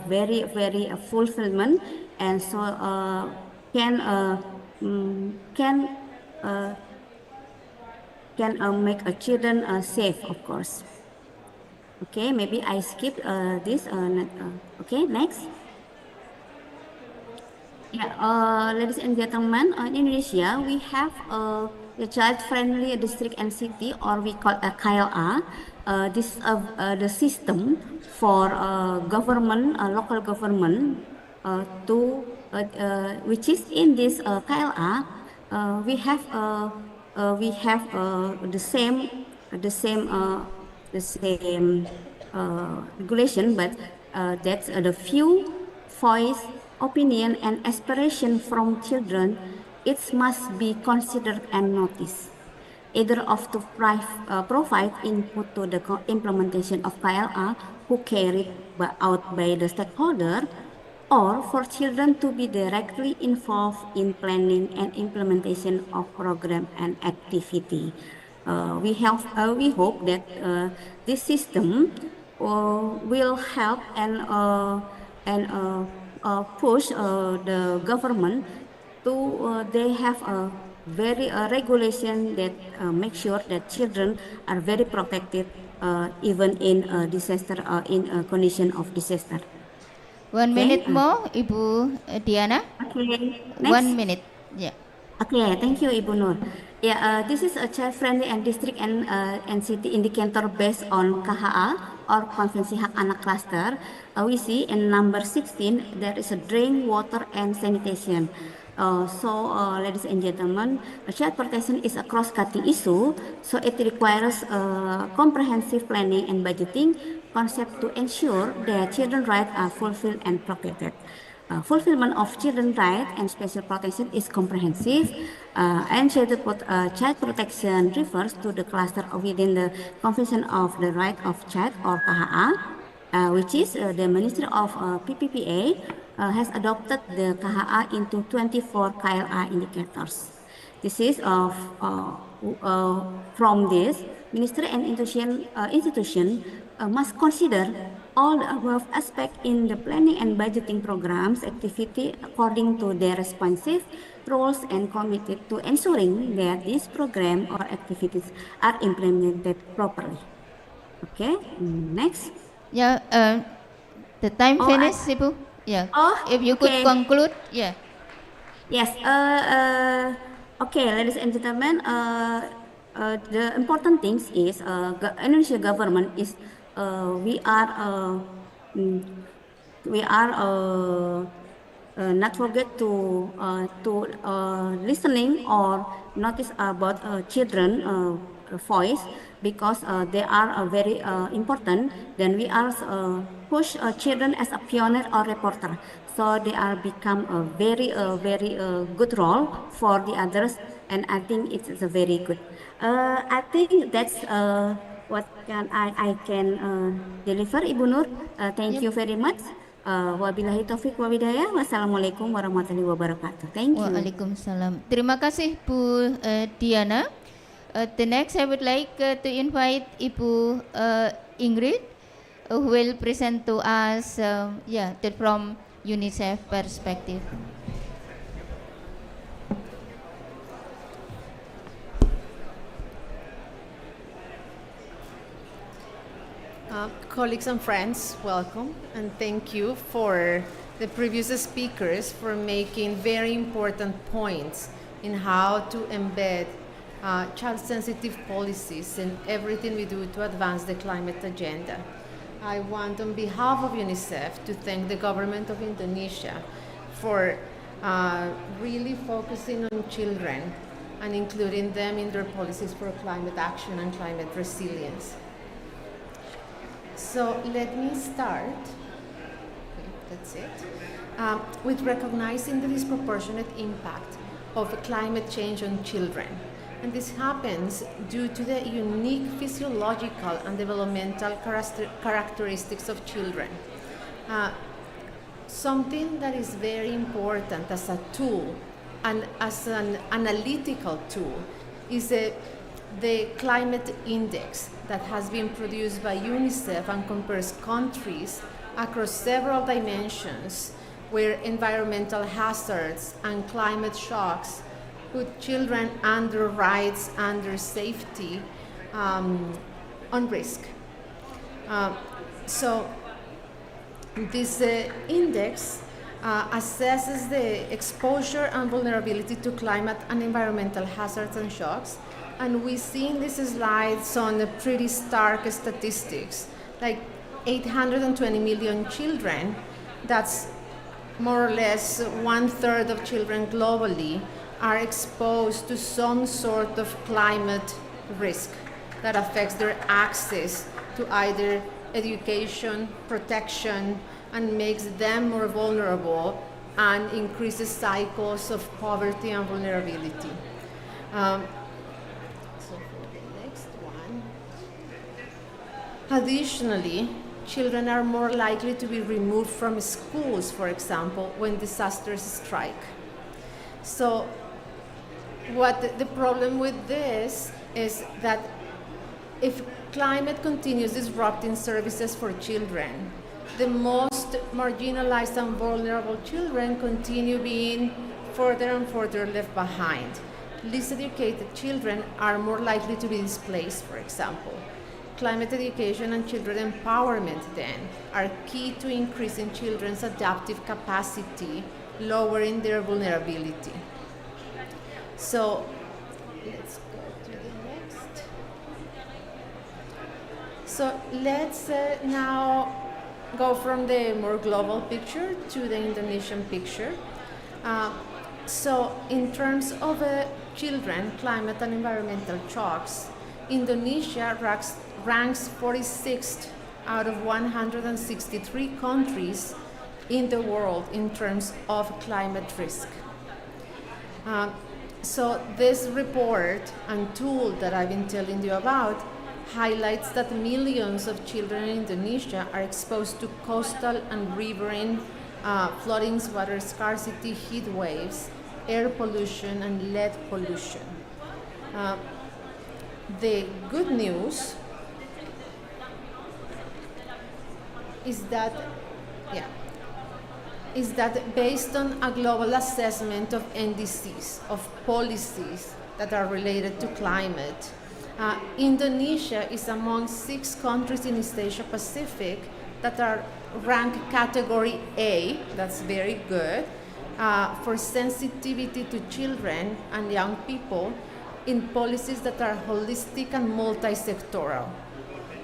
very fulfillment, and so can make a children safe, of course. Okay, maybe I skip this. Okay, next. Yeah, ladies and gentlemen, in Indonesia we have the child-friendly district and city, or we call a KLA. This the system for government, local government, which is in this KLA. We have the same regulation, but that's the few voice, opinion, and aspiration from children. It must be considered and noticed, either of to provide input to the implementation of KLA who carried out by the stakeholder, or for children to be directly involved in planning and implementation of program and activity. We hope that this system will help and push the government to they have a very regulation that make sure that children are very protected even in disaster in a condition of disaster. 1 minute more, Ibu Diana. Okay, next. 1 minute. Yeah. Okay, thank you, Ibu Nur. Yeah, this is a child-friendly and district and city indicator based on KHA or Konvensi Hak Anak Cluster. We see in number 16 there is a drink, water, and sanitation. Ladies and gentlemen, child protection is a cross-cutting issue, so it requires comprehensive planning and budgeting concept to ensure that children's rights are fulfilled and protected. Fulfillment of children's rights and special protection is comprehensive, and child protection refers to the cluster within the Convention of the Right of Child or KHA, which is the Ministry of PPPA has adopted the KHA into 24 KLA indicators. This is from this, ministry and institution must consider all the above aspects in the planning and budgeting programs activity according to their responsive roles and committed to ensuring that these programs or activities are implemented properly. Okay, next. Yeah, the time finished, Ibu. Yeah. If you could conclude, yeah. Yes. Okay, ladies and gentlemen. The important things is Indonesia government is we are not forget to listening or notice about children voice, because they are very important. Then we are push children as a pioneer or reporter, so they are become a very good role for the others, and I think it's a very good. I think that's what I can deliver, Ibu Nur. Thank you very much. Wabillahi taufiq wa hidayah. Wassalamualaikum warahmatullahi wabarakatuh. Thank you. Waalaikumsalam. Terima kasih Bu Diana. The next I would like to invite Ibu Ingrid, who will present to us from UNICEF perspective. Colleagues and friends, welcome, and thank you for the previous speakers for making very important points in how to embed child-sensitive policies in everything we do to advance the climate agenda. I want, on behalf of UNICEF, to thank the government of Indonesia for really focusing on children and including them in their policies for climate action and climate resilience. So let me start, that's it, with recognizing the disproportionate impact of climate change on children. And this happens due to the unique physiological and developmental characteristics of children. Something that is very important as a tool and as an analytical tool is the climate index that has been produced by UNICEF and compares countries across several dimensions where environmental hazards and climate shocks put children under rights, under safety, on risk. So this index assesses the exposure and vulnerability to climate and environmental hazards and shocks. And we see in these slides some pretty stark statistics, like 820 million children, that's more or less 1/3 of children globally, are exposed to some sort of climate risk that affects their access to either education, protection, and makes them more vulnerable and increases cycles of poverty and vulnerability. So for the next one. Additionally, children are more likely to be removed from schools, for example, when disasters strike. So what the problem with this is that if climate continues disrupting services for children, the most marginalized and vulnerable children continue being further and further left behind. Least educated children are more likely to be displaced, for example. Climate education and children empowerment, then, are key to increasing children's adaptive capacity, lowering their vulnerability. So, let's go to the next. So, let's now go from the more global picture to the Indonesian picture. So, in terms of children, climate and environmental shocks, Indonesia ranks 46th out of 163 countries in the world in terms of climate risk. So this report and tool that I've been telling you about highlights that millions of children in Indonesia are exposed to coastal and riverine floodings, water scarcity, heat waves, air pollution, and lead pollution. The good news is that based on a global assessment of NDCs, of policies that are related to climate, Indonesia is among 6 countries in East Asia Pacific that are ranked category A, that's very good, for sensitivity to children and young people in policies that are holistic and multi-sectoral.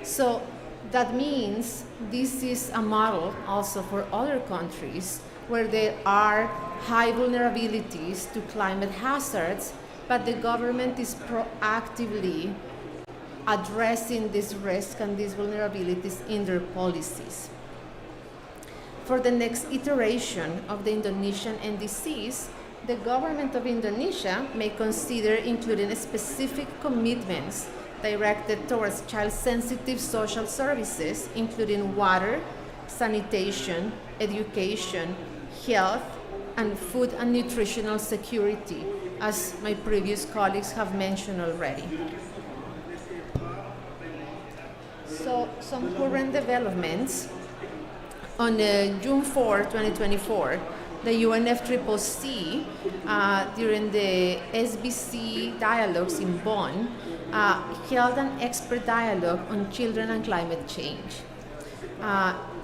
So that means this is a model also for other countries where there are high vulnerabilities to climate hazards, but the government is proactively addressing this risk and these vulnerabilities in their policies. For the next iteration of the Indonesian NDCs, the government of Indonesia may consider including specific commitments directed towards child-sensitive social services, including water, sanitation, education, health, and food and nutritional security, as my previous colleagues have mentioned already. So, some current developments. On June 4, 2024, the UNFCCC, during the SBC dialogues in Bonn, held an expert dialogue on children and climate change.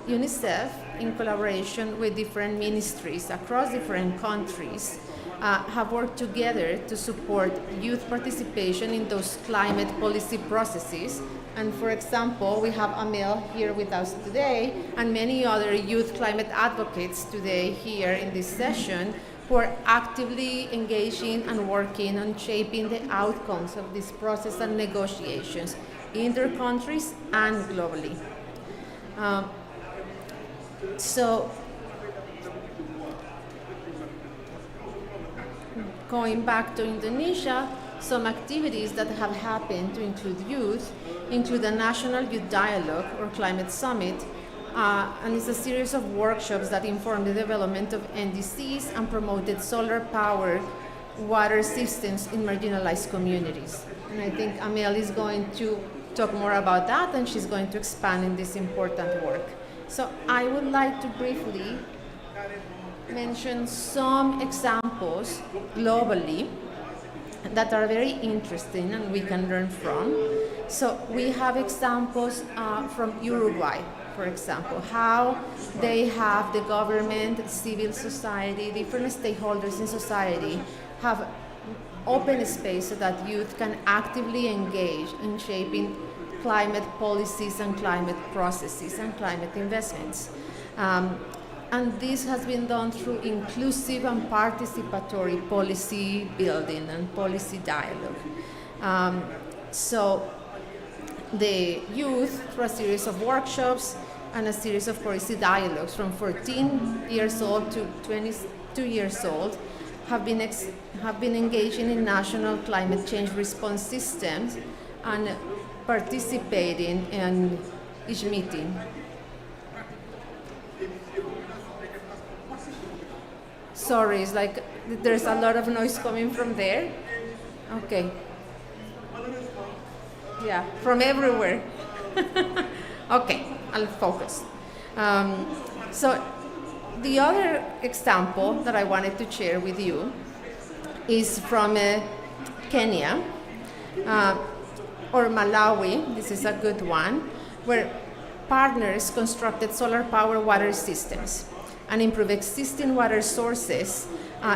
UNICEF, in collaboration with different ministries across different countries, have worked together to support youth participation in those climate policy processes. And for example, we have Amel here with us today and many other youth climate advocates today here in this session who are actively engaging and working on shaping the outcomes of this process and negotiations in their countries and globally. So, going back to Indonesia, some activities that have happened to include youth include a National Youth Dialogue or Climate Summit, and it's a series of workshops that inform the development of NDCs and promoted solar-powered water systems in marginalized communities. And I think Amel is going to talk more about that, and she's going to expand in this important work. So I would like to briefly mention some examples globally that are very interesting and we can learn from. So we have examples from Uruguay, for example, how they have the government, civil society, different stakeholders in society have open space so that youth can actively engage in shaping climate policies and climate processes and climate investments. And this has been done through inclusive and participatory policy building and policy dialogue. So the youth, through a series of workshops and a series of policy dialogues from 14 years old to 22 years old, have been engaging in national climate change response systems and participating in each meeting. Sorry, it's like there's a lot of noise coming from there. Okay. Yeah, from everywhere. Okay, I'll focus. So the other example that I wanted to share with you is from Kenya or Malawi. This is a good one, where partners constructed solar power water systems and improve existing water sources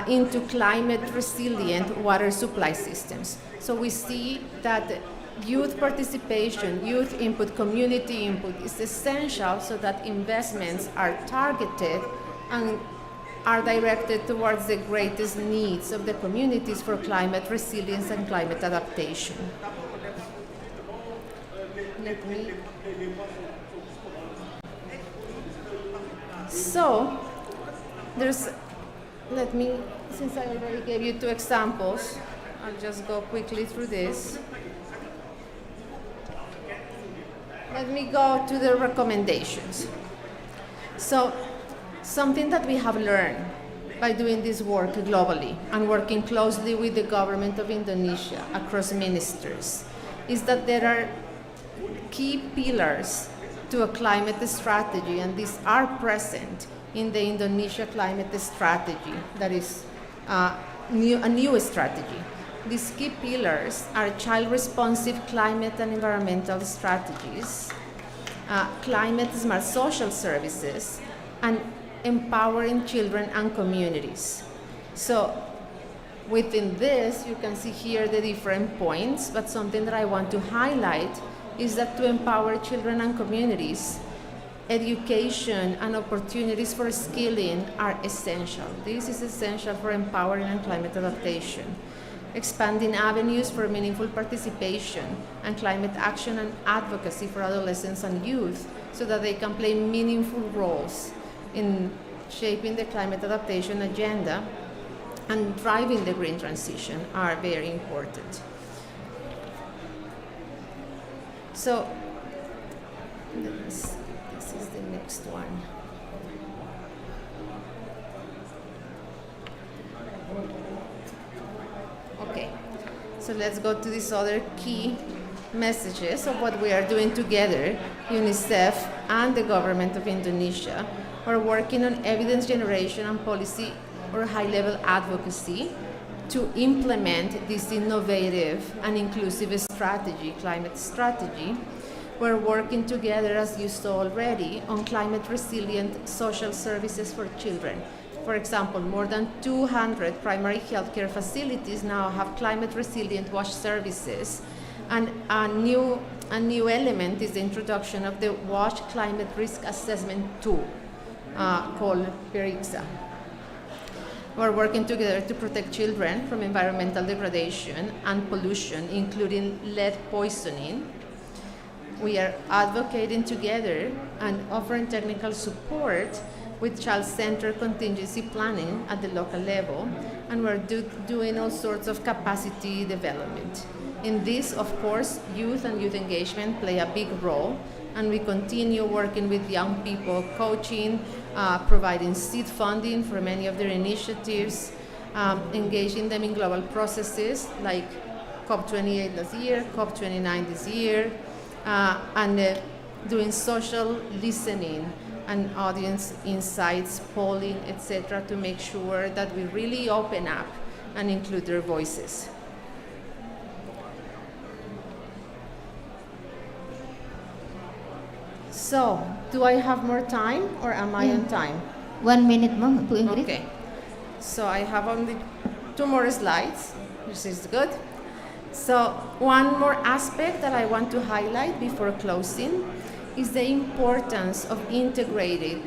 into climate resilient water supply systems. So we see that youth participation, youth input, community input is essential so that investments are targeted and are directed towards the greatest needs of the communities for climate resilience and climate adaptation. So, since I already gave you two examples, I'll just go quickly through this. Let me go to the recommendations. So, something that we have learned by doing this work globally and working closely with the government of Indonesia across ministers is that there are key pillars to a climate strategy, and these are present in the Indonesia climate strategy that is a new strategy. These key pillars are child-responsive climate and environmental strategies, climate-smart social services, and empowering children and communities. So within this, you can see here the different points, but something that I want to highlight is that to empower children and communities, education and opportunities for skilling are essential. This is essential for empowering and climate adaptation. Expanding avenues for meaningful participation and climate action and advocacy for adolescents and youth so that they can play meaningful roles in shaping the climate adaptation agenda and driving the green transition are very important. So, this is the next one. Okay, so let's go to these other key messages of what we are doing together, UNICEF and the government of Indonesia. We're working on evidence generation and policy or high-level advocacy to implement this innovative and inclusive strategy, climate strategy. We're working together, as you saw already, on climate resilient social services for children. For example, more than 200 primary healthcare facilities now have climate resilient WASH services. And a new element is the introduction of the WASH climate risk assessment tool called PERIXA. We're working together to protect children from environmental degradation and pollution, including lead poisoning. We are advocating together and offering technical support with child-centered contingency planning at the local level, and we're doing all sorts of capacity development. In this, of course, youth and youth engagement play a big role, and we continue working with young people, coaching, providing seed funding for many of their initiatives, engaging them in global processes like COP28 last year, COP29 this year, and doing social listening and audience insights, polling, etc., to make sure that we really open up and include their voices. So, do I have more time or am I on time? 1 minute more, Bu Ingrid. Okay. So I have only 2 more slides, which is good. So one more aspect that I want to highlight before closing is the importance of integrated,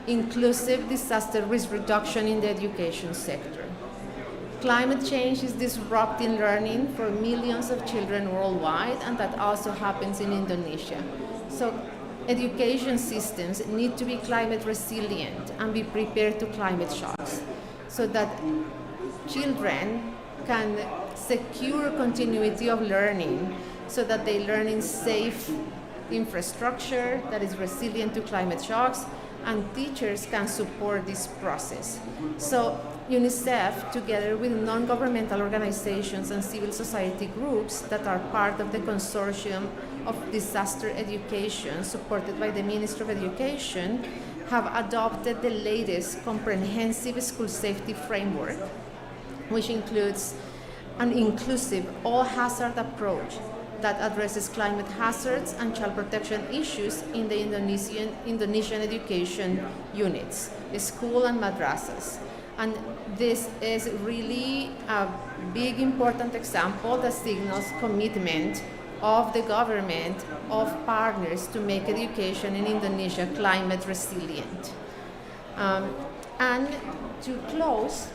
inclusive disaster risk reduction in the education sector. Climate change is disrupting learning for millions of children worldwide, and that also happens in Indonesia. So education systems need to be climate resilient and be prepared to climate shocks so that children can secure continuity of learning so that they learn in safe infrastructure that is resilient to climate shocks, and teachers can support this process. So UNICEF, together with non-governmental organizations and civil society groups that are part of the consortium of disaster education supported by the Ministry of Education, have adopted the latest comprehensive school safety framework, which includes an inclusive all-hazard approach that addresses climate hazards and child protection issues in the Indonesian education units, school and madrasas. And this is really a big, important example that signals commitment of the government, of partners, to make education in Indonesia climate resilient. And to close,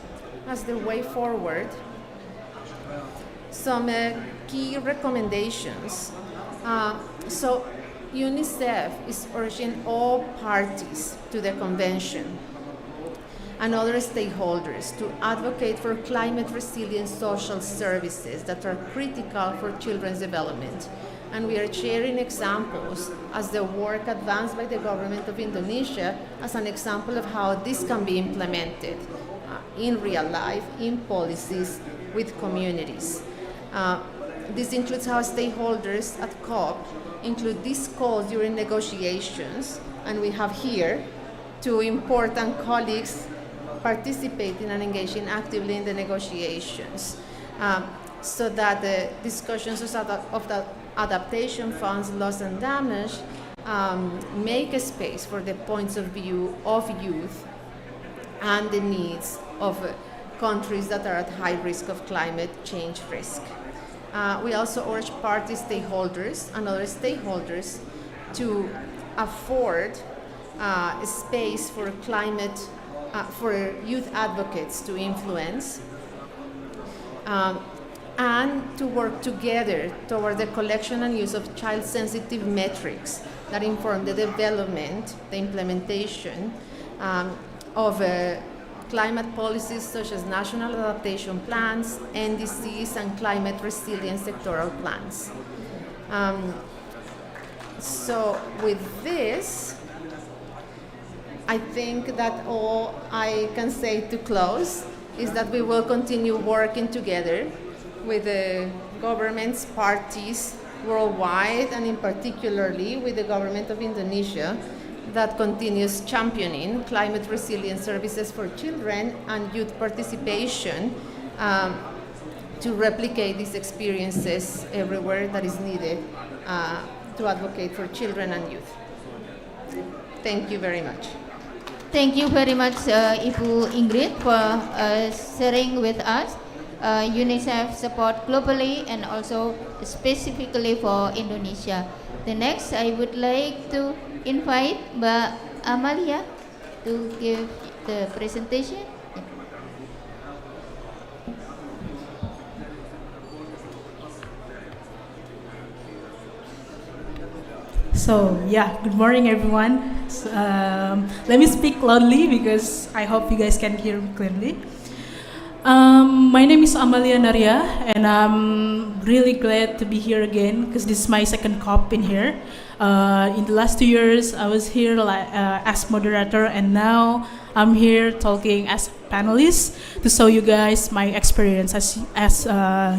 as the way forward, some key recommendations. So UNICEF is urging all parties to the convention and other stakeholders to advocate for climate resilient social services that are critical for children's development. And we are sharing examples as the work advanced by the government of Indonesia as an example of how this can be implemented in real life, in policies, with communities. This includes how stakeholders at COP include these calls during negotiations, and we have here 2 important colleagues participating and engaging actively in the negotiations, so that the discussions of the adaptation funds, loss and damage, make a space for the points of view of youth and the needs of countries that are at high risk of climate change risk. We also urge party stakeholders and other stakeholders to afford a space for for youth advocates to influence, and to work together toward the collection and use of child-sensitive metrics that inform the development, the implementation of climate policies such as national adaptation plans, NDCs, and climate resilience sectoral plans. So with this, I think that all I can say to close is that we will continue working together with the governments, parties worldwide, and in particularly with the government of Indonesia, that continues championing climate resilient services for children and youth participation to replicate these experiences everywhere that is needed to advocate for children and youth. Thank you very much. Thank you very much, Ibu Ingrid, for sharing with us UNICEF support globally and also specifically for Indonesia. The next, I would like to invite Mbak Amalia to give the presentation. So yeah, good morning everyone. Let me speak loudly because I hope you guys can hear me clearly. My name is Amalia Naria, and I'm really glad to be here again because this is my second COP in here. In the last 2 years, I was here as moderator, and now I'm here talking as panelist to show you guys my experience as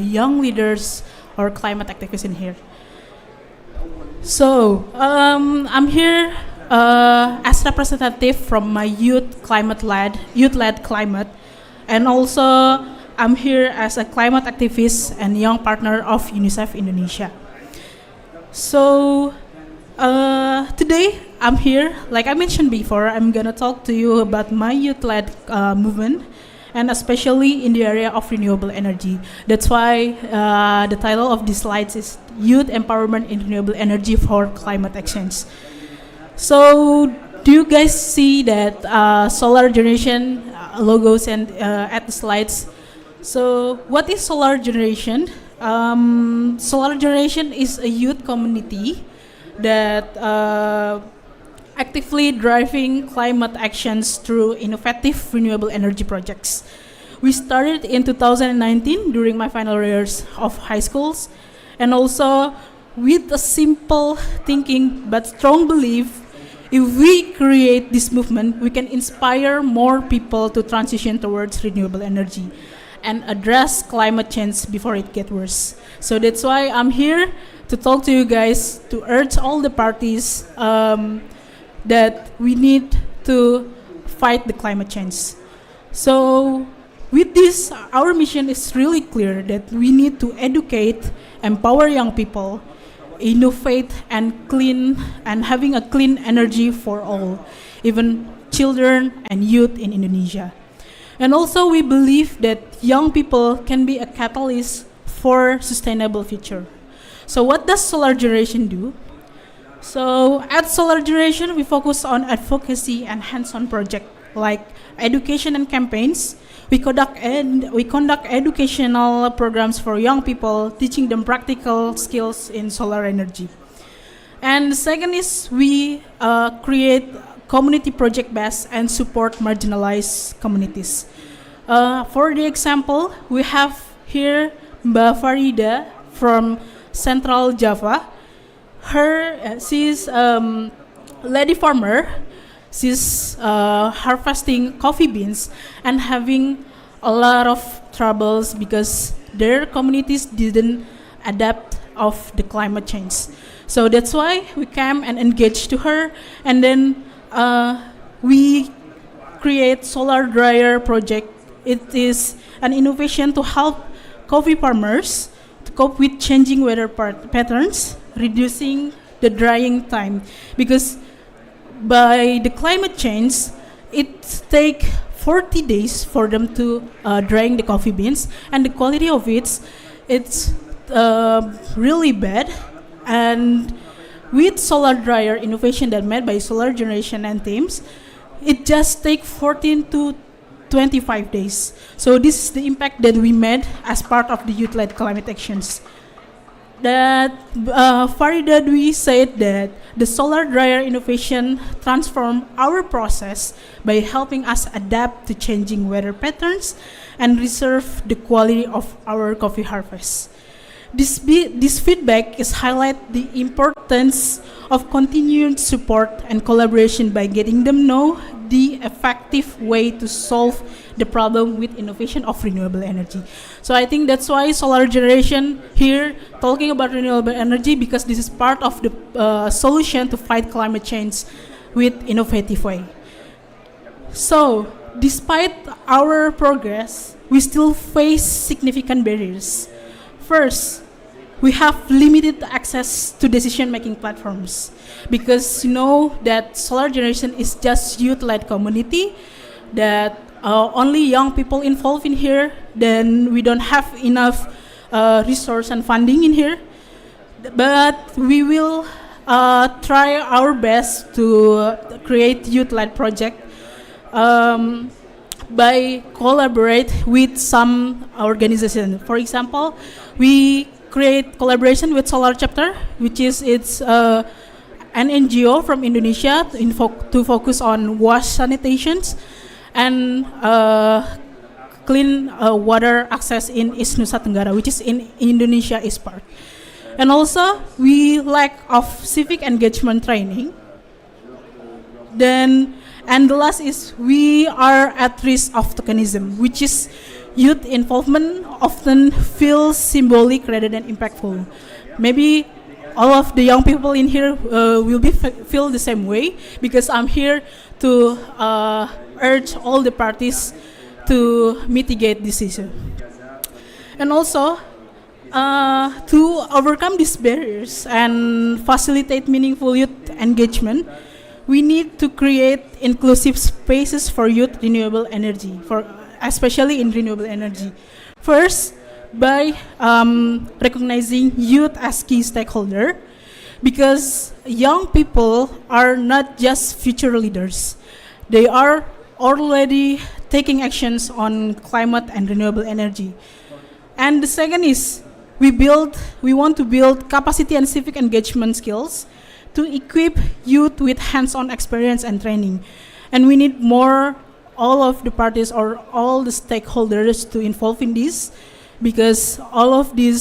young leaders or climate activists in here. So I'm here as representative from my youth-led climate, and also I'm here as a climate activist and young partner of UNICEF Indonesia. So today I'm here, like I mentioned before, I'm gonna talk to you about my youth-led movement, and especially in the area of renewable energy. That's why the title of this slides is Youth Empowerment in Renewable Energy for Climate Actions. So, do you guys see that solar generation logos and at the slides? So, what is solar generation? Solar generation is a youth community that actively driving climate actions through innovative renewable energy projects. We started in 2019 during my final years of high schools, and also with a simple thinking but strong belief, if we create this movement, we can inspire more people to transition towards renewable energy and address climate change before it gets worse. So that's why I'm here to talk to you guys, to urge all the parties that we need to fight the climate change. So with this, our mission is really clear that we need to educate, empower young people, innovate and clean, and having a clean energy for all, even children and youth in Indonesia. And also we believe that young people can be a catalyst for sustainable future. So what does solar generation do? So at Solar Generation, we focus on advocacy and hands-on projects like education and campaigns. We conduct educational programs for young people, teaching them practical skills in solar energy. And the second is we create community project base and support marginalized communities. For the example, we have here Mbak Farida from Central Java. She's lady farmer. She's harvesting coffee beans and having a lot of troubles because their communities didn't adapt of the climate change. So that's why we came and engaged to her, and then we create solar dryer project. It is an innovation to help coffee farmers to cope with changing weather patterns, reducing the drying time, because by the climate change, it takes 40 days for them to drying the coffee beans, and the quality of it's really bad. And with solar dryer innovation that made by Solar Generation and teams, it just takes 14 to 25 days. So this is the impact that we made as part of the youth-led climate actions. That Farida Dwi said that the solar dryer innovation transformed our process by helping us adapt to changing weather patterns and preserve the quality of our coffee harvest. This feedback is highlight the importance of continued support and collaboration by getting them know the effective way to solve the problem with innovation of renewable energy. So I think that's why Solar Generation here talking about renewable energy, because this is part of the solution to fight climate change with innovative way. So despite our progress, we still face significant barriers. First, we have limited access to decision-making platforms, because you know that Solar Generation is just youth-led community, that only young people involved in here, then we don't have enough resource and funding in here. But we will try our best to create youth-led project by collaborate with some organization. For example, we create collaboration with Solar Chapter, which is an NGO from Indonesia to focus on wash sanitations and clean water access in East Nusa Tenggara, which is in Indonesia East part. And also, we lack of civic engagement training. And the last is we are at risk of tokenism, which is youth involvement often feels symbolic rather than impactful. Maybe all of the young people in here will feel the same way, because I'm here to urge all the parties to mitigate this issue. And also, to overcome these barriers and facilitate meaningful youth engagement, we need to create inclusive spaces for youth renewable energy, especially in renewable energy. First, by recognizing youth as key stakeholder, because young people are not just future leaders. They are already taking actions on climate and renewable energy. And the second is, we want to build capacity and civic engagement skills to equip youth with hands-on experience and training. And we need all of the parties or all the stakeholders to involve in this, because all of the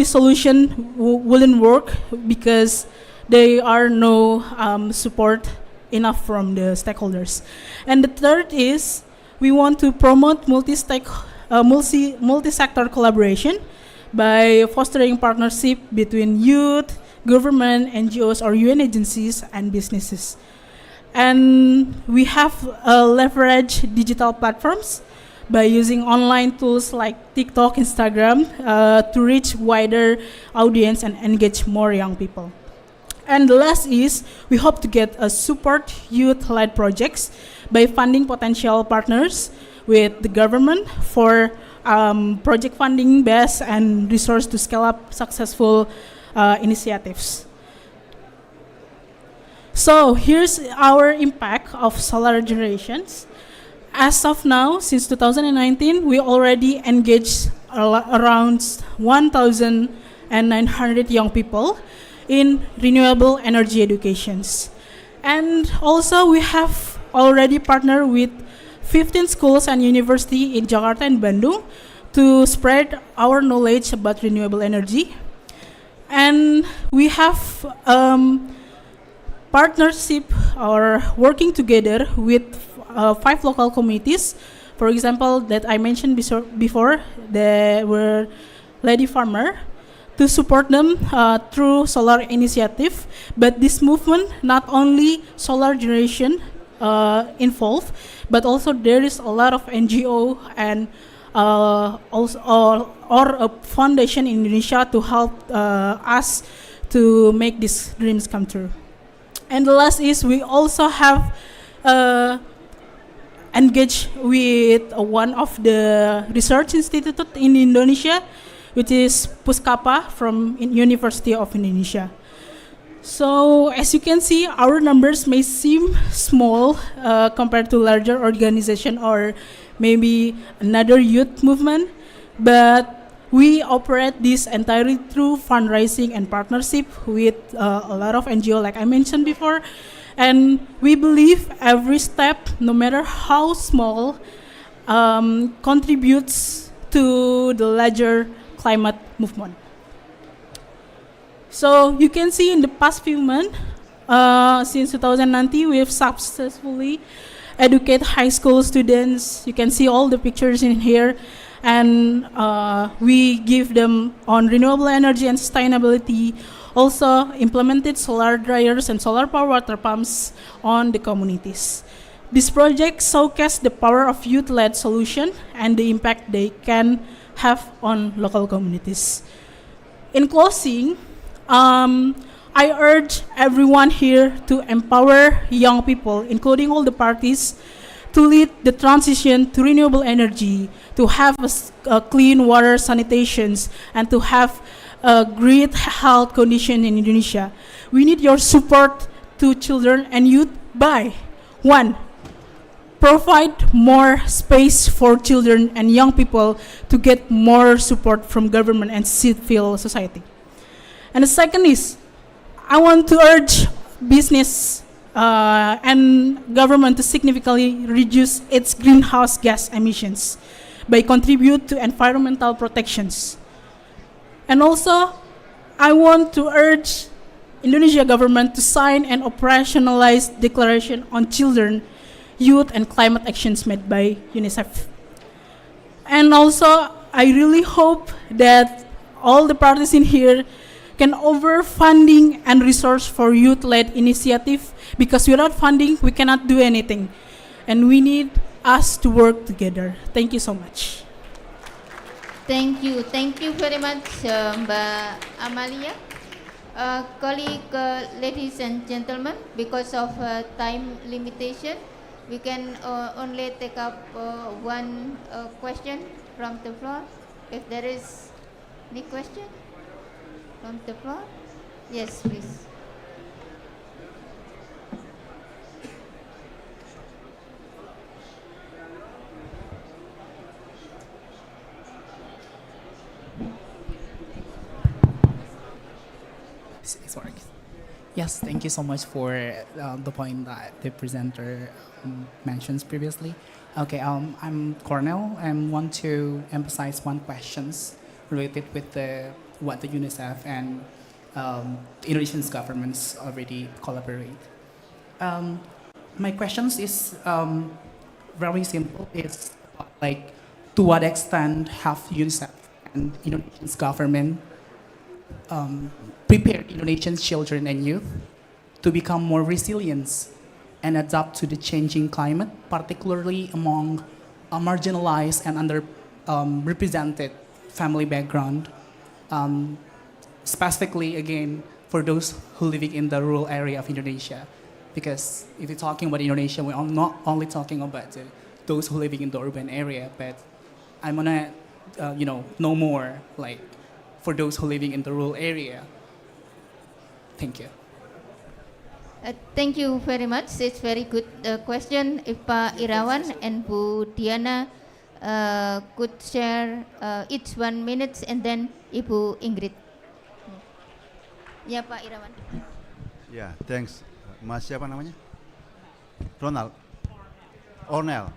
solution wouldn't work because there are no support enough from the stakeholders. And the third is, we want to promote multi-sector collaboration by fostering partnership between youth, government, NGOs or UN agencies and businesses. And we have leveraged digital platforms by using online tools like TikTok, Instagram to reach wider audience and engage more young people. And the last is, we hope to get support youth-led projects by funding potential partners with the government for project funding base and resource to scale up successful initiatives. So here's our impact of solar generations. As of now, since 2019, we already engaged around 1,900 young people in renewable energy educations. And also we have already partnered with 15 schools and universities in Jakarta and Bandung to spread our knowledge about renewable energy. And we have partnership or working together with 5 local communities. For example, that I mentioned before, they were Lady Farmer, to support them through solar initiative. But this movement, not only solar generation involved, but also there is a lot of NGO and or a foundation in Indonesia to help us to make these dreams come true. And the last is, we also have engaged with one of the research institute in Indonesia, which is Puskapa from University of Indonesia. So as you can see, our numbers may seem small compared to larger organization or maybe another youth movement, but we operate this entirely through fundraising and partnership with a lot of NGO, like I mentioned before. And we believe every step, no matter how small, contributes to the larger climate movement. So you can see in the past few months, since 2019, we have successfully educated high school students. You can see all the pictures in here. And we give them on renewable energy and sustainability, also implemented solar dryers and solar power water pumps on the communities. This project showcases the power of youth-led solution and the impact they can have on local communities. In closing, I urge everyone here to empower young people, including all the parties, to lead the transition to renewable energy, to have clean water sanitations, and to have a great health condition in Indonesia. We need your support to children and youth by 1. Provide more space for children and young people to get more support from government and civil society. And the second is, I want to urge business and government to significantly reduce its greenhouse gas emissions by contribute to environmental protections. And also, I want to urge Indonesia government to sign and operationalize declaration on children, youth, and climate actions made by UNICEF. And also, I really hope that all the parties in here can offer funding and resource for youth-led initiative, because without funding, we cannot do anything. And we need us to work together. Thank you so much. Thank you very much, Mbak Amalia. Ladies and gentlemen, because of time limitation, we can only take up one question from the floor. If there is any question from the floor, yes, please. Sorry. Yes, thank you so much for the point that the presenter mentions previously. Okay, I'm Cornell and want to emphasize one questions related with what the UNICEF and the Indonesian governments already collaborate. My questions is very simple. It's like, to what extent have UNICEF and Indonesian government prepare Indonesian children and youth to become more resilient and adapt to the changing climate, particularly among marginalized and underrepresented family background, specifically again for those who living in the rural area of Indonesia. Because if you're talking about Indonesia, we're not only talking about those who living in the urban area, but I wanna know more like for those who living in the rural area. Thank you. Thank you very much. It's very good question. If Pak Irawan and Bu Diana could share each 1 minute, and then Ibu Ingrid. Ya, Pak Irawan. Yeah, thanks. Mas siapa namanya? Ronald. Ornel.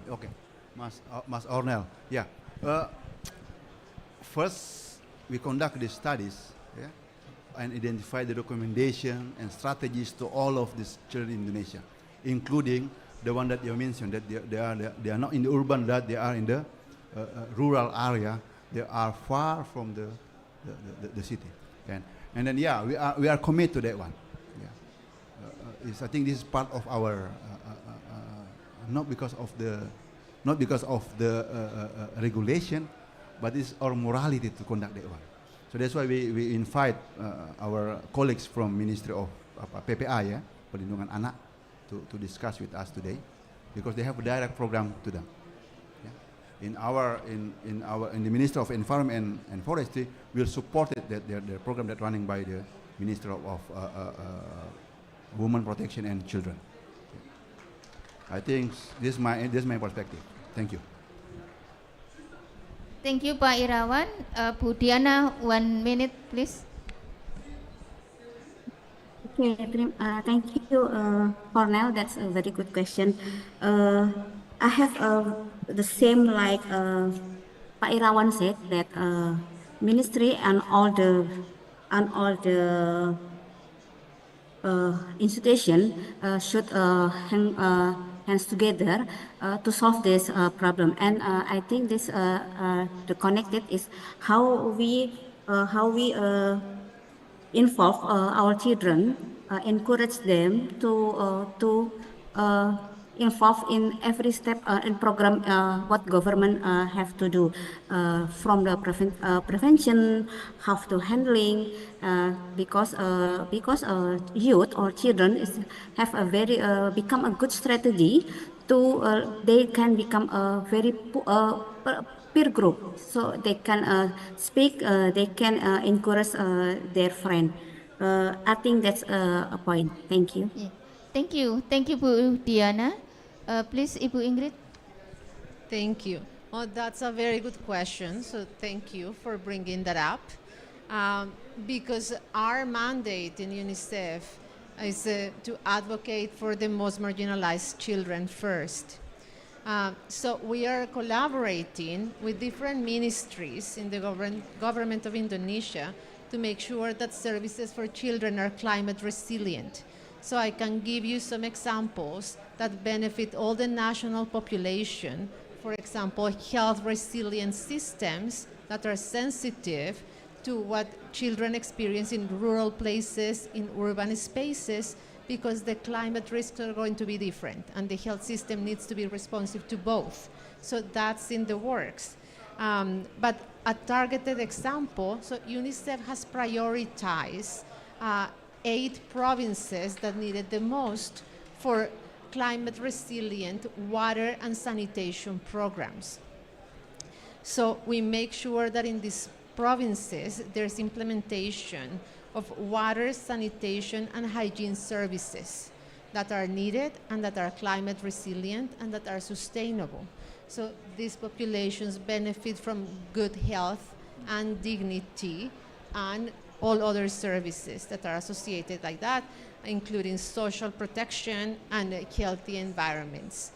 Okay. Mas Ornel. Yeah. First, we conduct these studies, yeah, and identify the recommendation and strategies to all of these children in Indonesia, including the one that you mentioned, that they are not in the urban, that they are in the rural area. They are far from the city, and then yeah, we are committed to that one. Yeah, I think this is part of our not because of the regulation, but it's our morality to conduct that one. So that's why we invite our colleagues from Ministry of PPA, ya, Perlindungan Anak, to discuss with us today, because they have a direct program to them. Yeah. In the Ministry of Environment and Forestry, we'll support it, their program that's running by the Ministry of Women Protection and Children. I think this is my perspective. Thank you. Thank you, Pak Irawan. Bu Diana, 1 minute, please. Okay, thank you, Cornell. That's a very good question. I have the same like Pak Irawan said, that ministry and all the institution should hands together to solve this problem. And I think this the connected is how we involve our children, encourage them to involve in every step in program what government have to do, from the prevention, how to handling, because youth or children have a very become a good strategy to they can become a very peer group, so they can speak, they can encourage their friend. I think that's a point. Thank you. Yeah. Thank you, Bu Diana. Please, Ibu Ingrid. Thank you. Oh, that's a very good question. So thank you for bringing that up. Because our mandate in UNICEF is to advocate for the most marginalized children first. So we are collaborating with different ministries in the government of Indonesia to make sure that services for children are climate resilient. So I can give you some examples that benefit all the national population. For example, health resilient systems that are sensitive to what children experience in rural places, in urban spaces, because the climate risks are going to be different and the health system needs to be responsive to both. So that's in the works. But a targeted example, so UNICEF has prioritized 8 provinces that needed the most for climate resilient water and sanitation programs. So we make sure that in these provinces there's implementation of water, sanitation, and hygiene services that are needed and that are climate resilient and that are sustainable. So these populations benefit from good health and dignity and all other services that are associated like that, including social protection and healthy environments.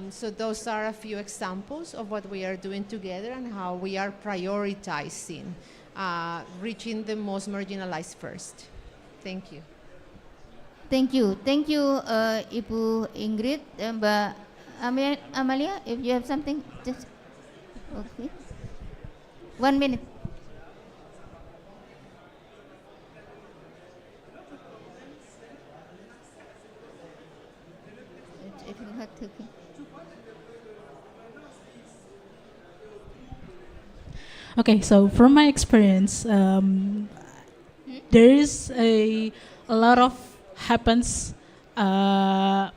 So those are a few examples of what we are doing together and how we are prioritizing reaching the most marginalized first. Thank you. Thank you. Thank you, Ibu Ingrid. Mbak Amalia, if you have something, just, okay. 1 minute. If you have to, Okay, so from my experience, there is a lot of happens. There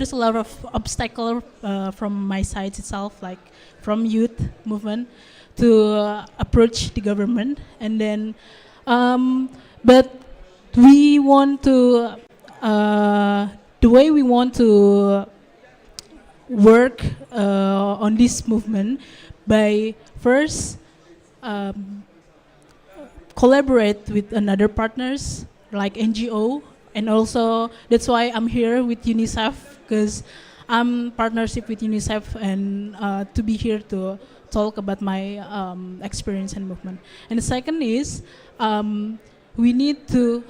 is a lot of obstacle from my side itself, like from youth movement to approach the government, and then, but we want to the way we want to work on this movement by first collaborate with another partners like NGO, and also that's why I'm here with UNICEF, because I'm partnership with UNICEF and to be here to talk about my experience and movement. And the second is we need to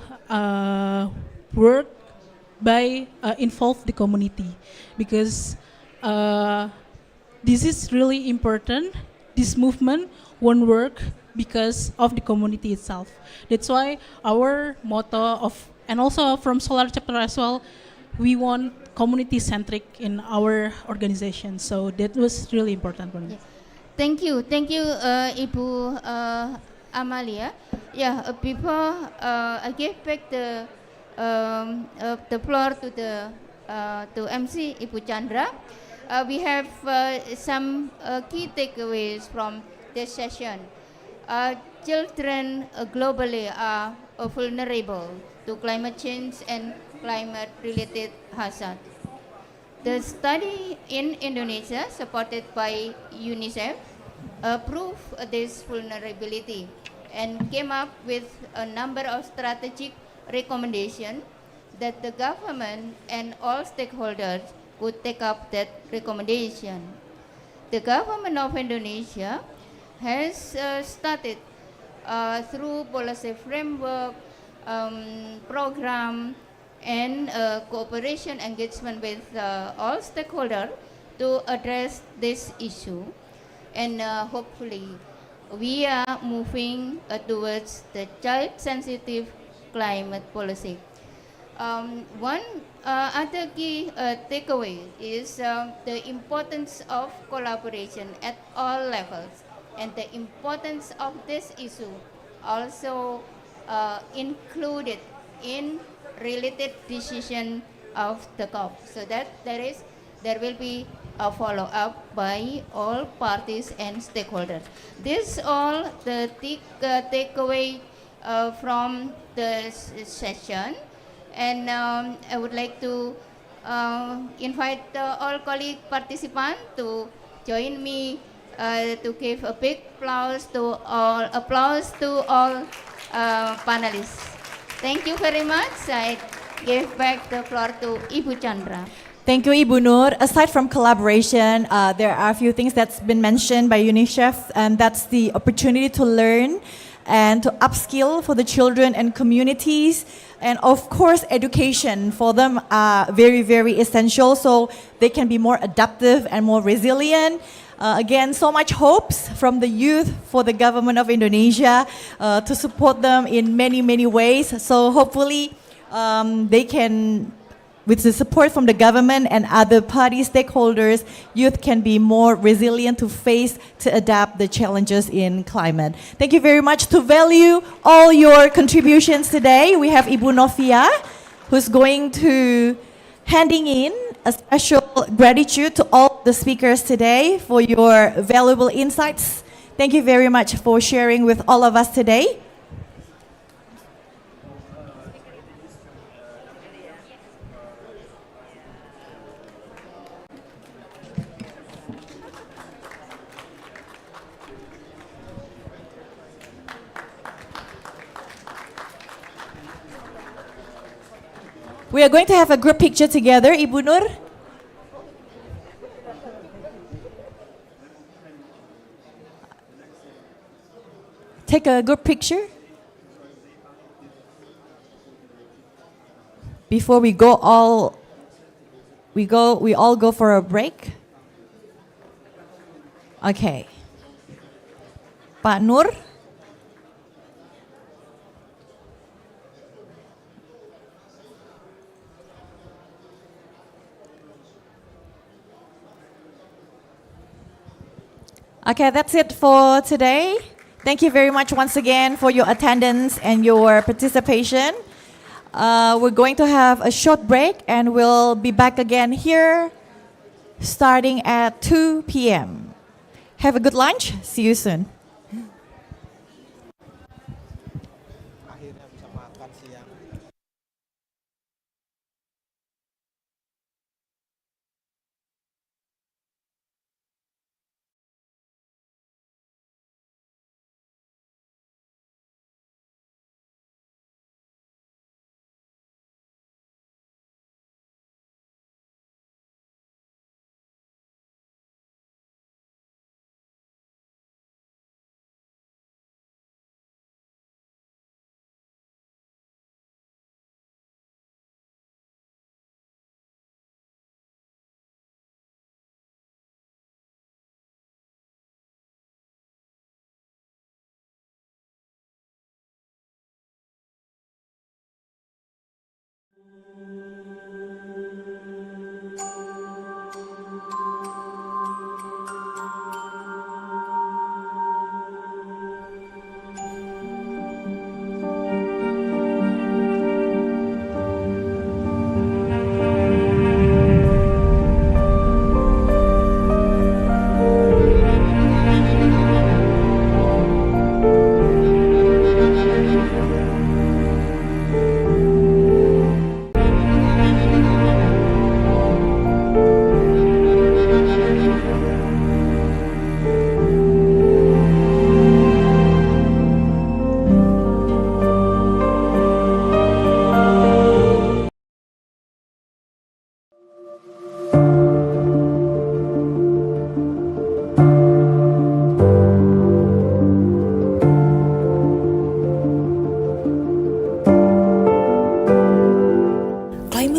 work by involve the community, because this is really important. This movement won't work because of the community itself. That's why our motto of, and also from Solar Chapter as well, we want community-centric in our organization. So that was really important for me. Thank you, Ibu Amalia. Yeah, before I give back the floor to the to MC Ibu Chandra, we have some key takeaways from this session. Children globally are vulnerable to climate change and climate-related hazards. The study in Indonesia, supported by UNICEF, proved this vulnerability and came up with a number of strategic recommendations that the government and all stakeholders could take up that recommendation. The government of Indonesia has started through policy framework, program, and cooperation engagement with all stakeholders to address this issue, and hopefully we are moving towards the child-sensitive climate policy. One other key takeaway is the importance of collaboration at all levels, and the importance of this issue also included in related decision of the COP, so that there will be a follow-up by all parties and stakeholders. This all the takeaway from the session, and I would like to invite all colleague participants to join me to give a big applause to all panelists. Thank you very much. I give back the floor to Ibu Chandra. Thank you, Ibu Nur. Aside from collaboration, there are a few things that's been mentioned by UNICEF, and that's the opportunity to learn and to upskill for the children and communities. And of course, education for them are very, very essential so they can be more adaptive and more resilient. Again, so much hopes from the youth for the government of Indonesia to support them in many, many ways. So hopefully they can with the support from the government and other party stakeholders, youth can be more resilient to adapt the challenges in climate. Thank you very much. To value all your contributions today, we have Ibu Novia, who's going to handing in a special gratitude to all the speakers today for your valuable insights. Thank you very much for sharing with all of us today. We are going to have a group picture together, Ibu Nur. Take a group picture. Before we all go for a break. Okay. Pak Nur. Okay, that's it for today. Thank you very much once again for your attendance and your participation. We're going to have a short break and we'll be back again here starting at 2 p.m. Have a good lunch. See you soon.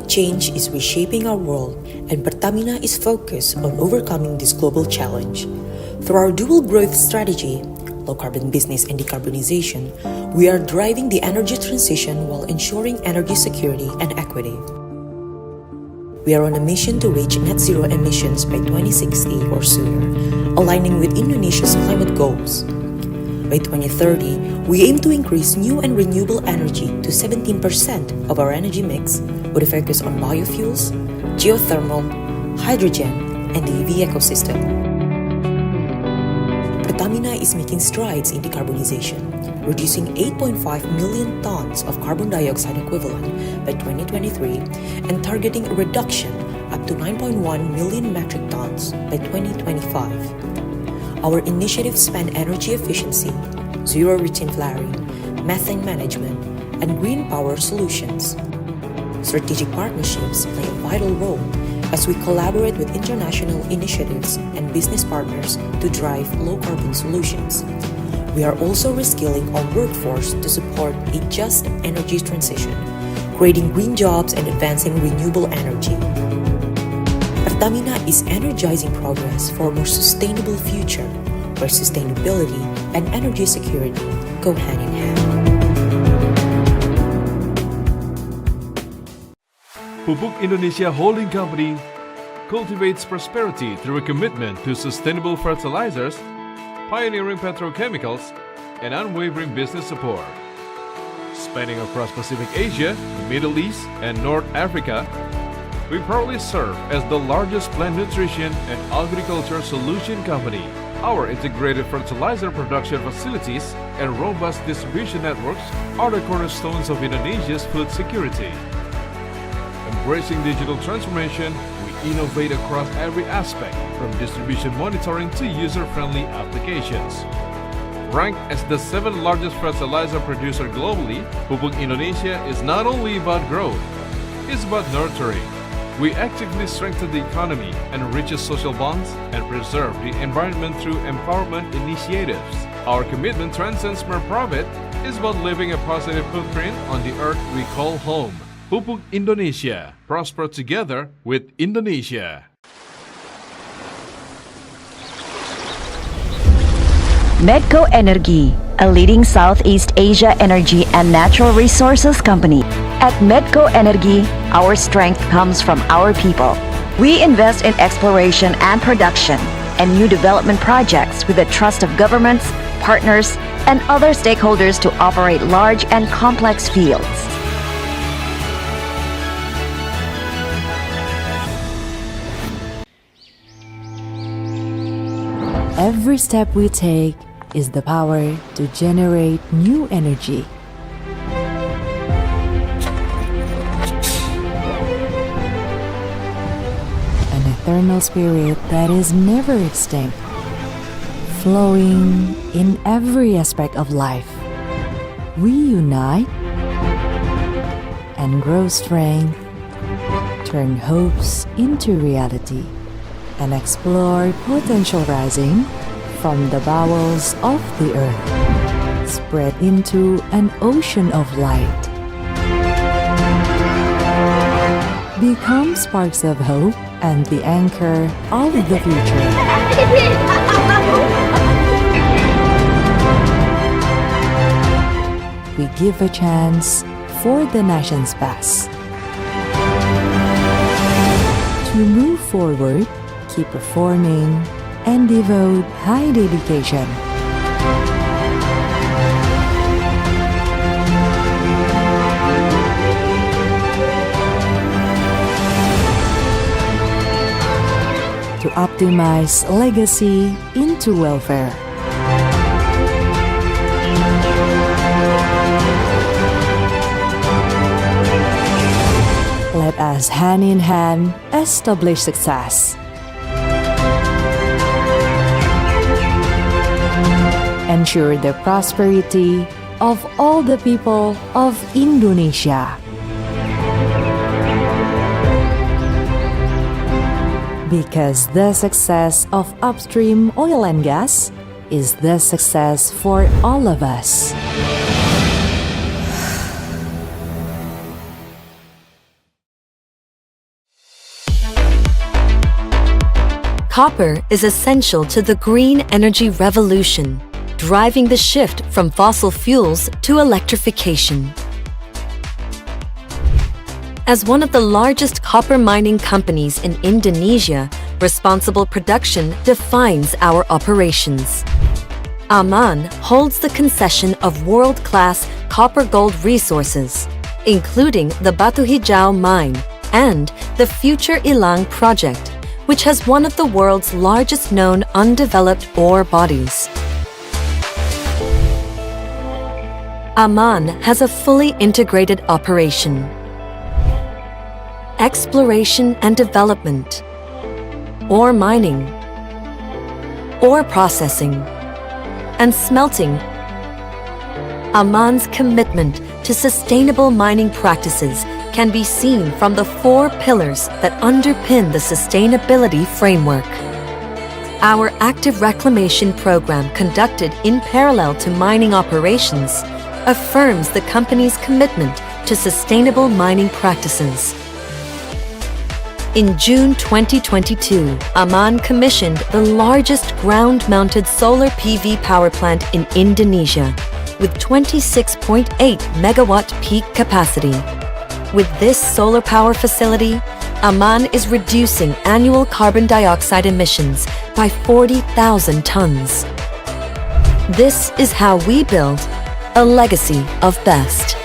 Change is reshaping our world, and Pertamina is focused on overcoming this global challenge. Through our dual growth strategy, low carbon business and decarbonization, we are driving the energy transition while ensuring energy security and equity. We are on a mission to reach net zero emissions by 2060 or sooner, aligning with Indonesia's climate goals. By 2030, we aim to increase new and renewable energy to 17% of our energy mix, with a focus on biofuels, geothermal, hydrogen, and the EV ecosystem. Pertamina is making strides in decarbonization, reducing 8.5 million tons of carbon dioxide equivalent by 2023 and targeting a reduction up to 9.1 million metric tons by 2025. Our initiatives span energy efficiency, zero routine flaring, methane management, and green power solutions. Strategic partnerships play a vital role as we collaborate with international initiatives and business partners to drive low-carbon solutions. We are also reskilling our workforce to support a just energy transition, creating green jobs and advancing renewable energy. Pertamina is energizing progress for a more sustainable future, where sustainability and energy security go hand in hand. Pupuk Indonesia Holding Company cultivates prosperity through a commitment to sustainable fertilizers, pioneering petrochemicals, and unwavering business support. Spanning across Pacific Asia, the Middle East, and North Africa, we proudly serve as the largest plant nutrition and agriculture solution company. Our integrated fertilizer production facilities and robust distribution networks are the cornerstones of Indonesia's food security. Embracing digital transformation, we innovate across every aspect, from distribution monitoring to user-friendly applications. Ranked as the 7th largest fertilizer producer globally, Pupuk Indonesia is not only about growth, it's about nurturing. We actively strengthen the economy, enrich social bonds, and preserve the environment through empowerment initiatives. Our commitment transcends mere profit. It's about leaving a positive footprint on the earth we call home. Pupuk Indonesia. Prosper together with Indonesia. Medco Energy, a leading Southeast Asia energy and natural resources company. At Medco Energy, our strength comes from our people. We invest in exploration and production and new development projects with the trust of governments, partners, and other stakeholders to operate large and complex fields. Every step we take is the power to generate new energy. An eternal spirit that is never extinct, flowing in every aspect of life. We unite and grow strength, turn hopes into reality, and explore potential rising from the bowels of the earth, spread into an ocean of light. Become sparks of hope and the anchor of the future. We give a chance for the nation's best. To move forward, keep performing, and devote high dedication. To optimize legacy into welfare. Let us hand in hand establish success. Ensure the prosperity of all the people of Indonesia. Because the success of upstream oil and gas is the success for all of us. Copper is essential to the green energy revolution, driving the shift from fossil fuels to electrification. As one of the largest copper mining companies in Indonesia, responsible production defines our operations. Aman holds the concession of world-class copper-gold resources, including the Batu Hijau mine and the Future Ilang project, which has one of the world's largest known undeveloped ore bodies. Aman has a fully integrated operation. Exploration and development, ore mining, ore processing, and smelting. Aman's commitment to sustainable mining practices can be seen from the 4 pillars that underpin the sustainability framework. Our active reclamation program, conducted in parallel to mining operations, affirms the company's commitment to sustainable mining practices. In June 2022, Aman commissioned the largest ground-mounted solar PV power plant in Indonesia, with 26.8 megawatt peak capacity. With this solar power facility, Aman is reducing annual carbon dioxide emissions by 40,000 tons. This is how we build a legacy of best.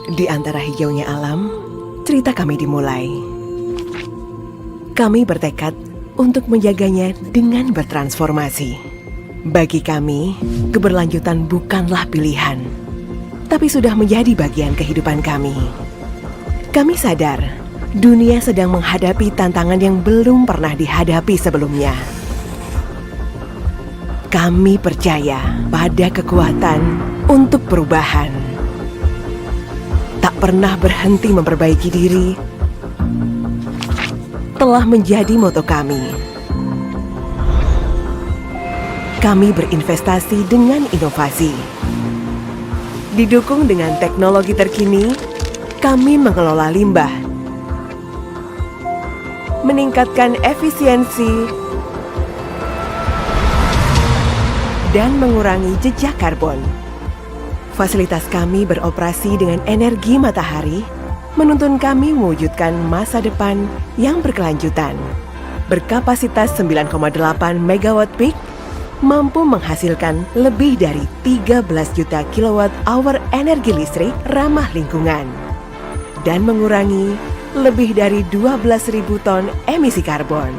Di antara hijaunya alam, cerita kami dimulai. Kami bertekad untuk menjaganya dengan bertransformasi. Bagi kami, keberlanjutan bukanlah pilihan, tapi sudah menjadi bagian kehidupan kami. Kami sadar, dunia sedang menghadapi tantangan yang belum pernah dihadapi sebelumnya. Kami percaya pada kekuatan untuk perubahan. Tak pernah berhenti memperbaiki diri telah menjadi moto kami. Kami berinvestasi dengan inovasi. Didukung dengan teknologi terkini, kami mengelola limbah, meningkatkan efisiensi, dan mengurangi jejak karbon. Fasilitas kami beroperasi dengan energi matahari, menuntun kami mewujudkan masa depan yang berkelanjutan. Berkapasitas 9,8 megawatt peak, mampu menghasilkan lebih dari 13 juta kilowatt hour energi listrik ramah lingkungan, dan mengurangi lebih dari 12.000 ton emisi karbon.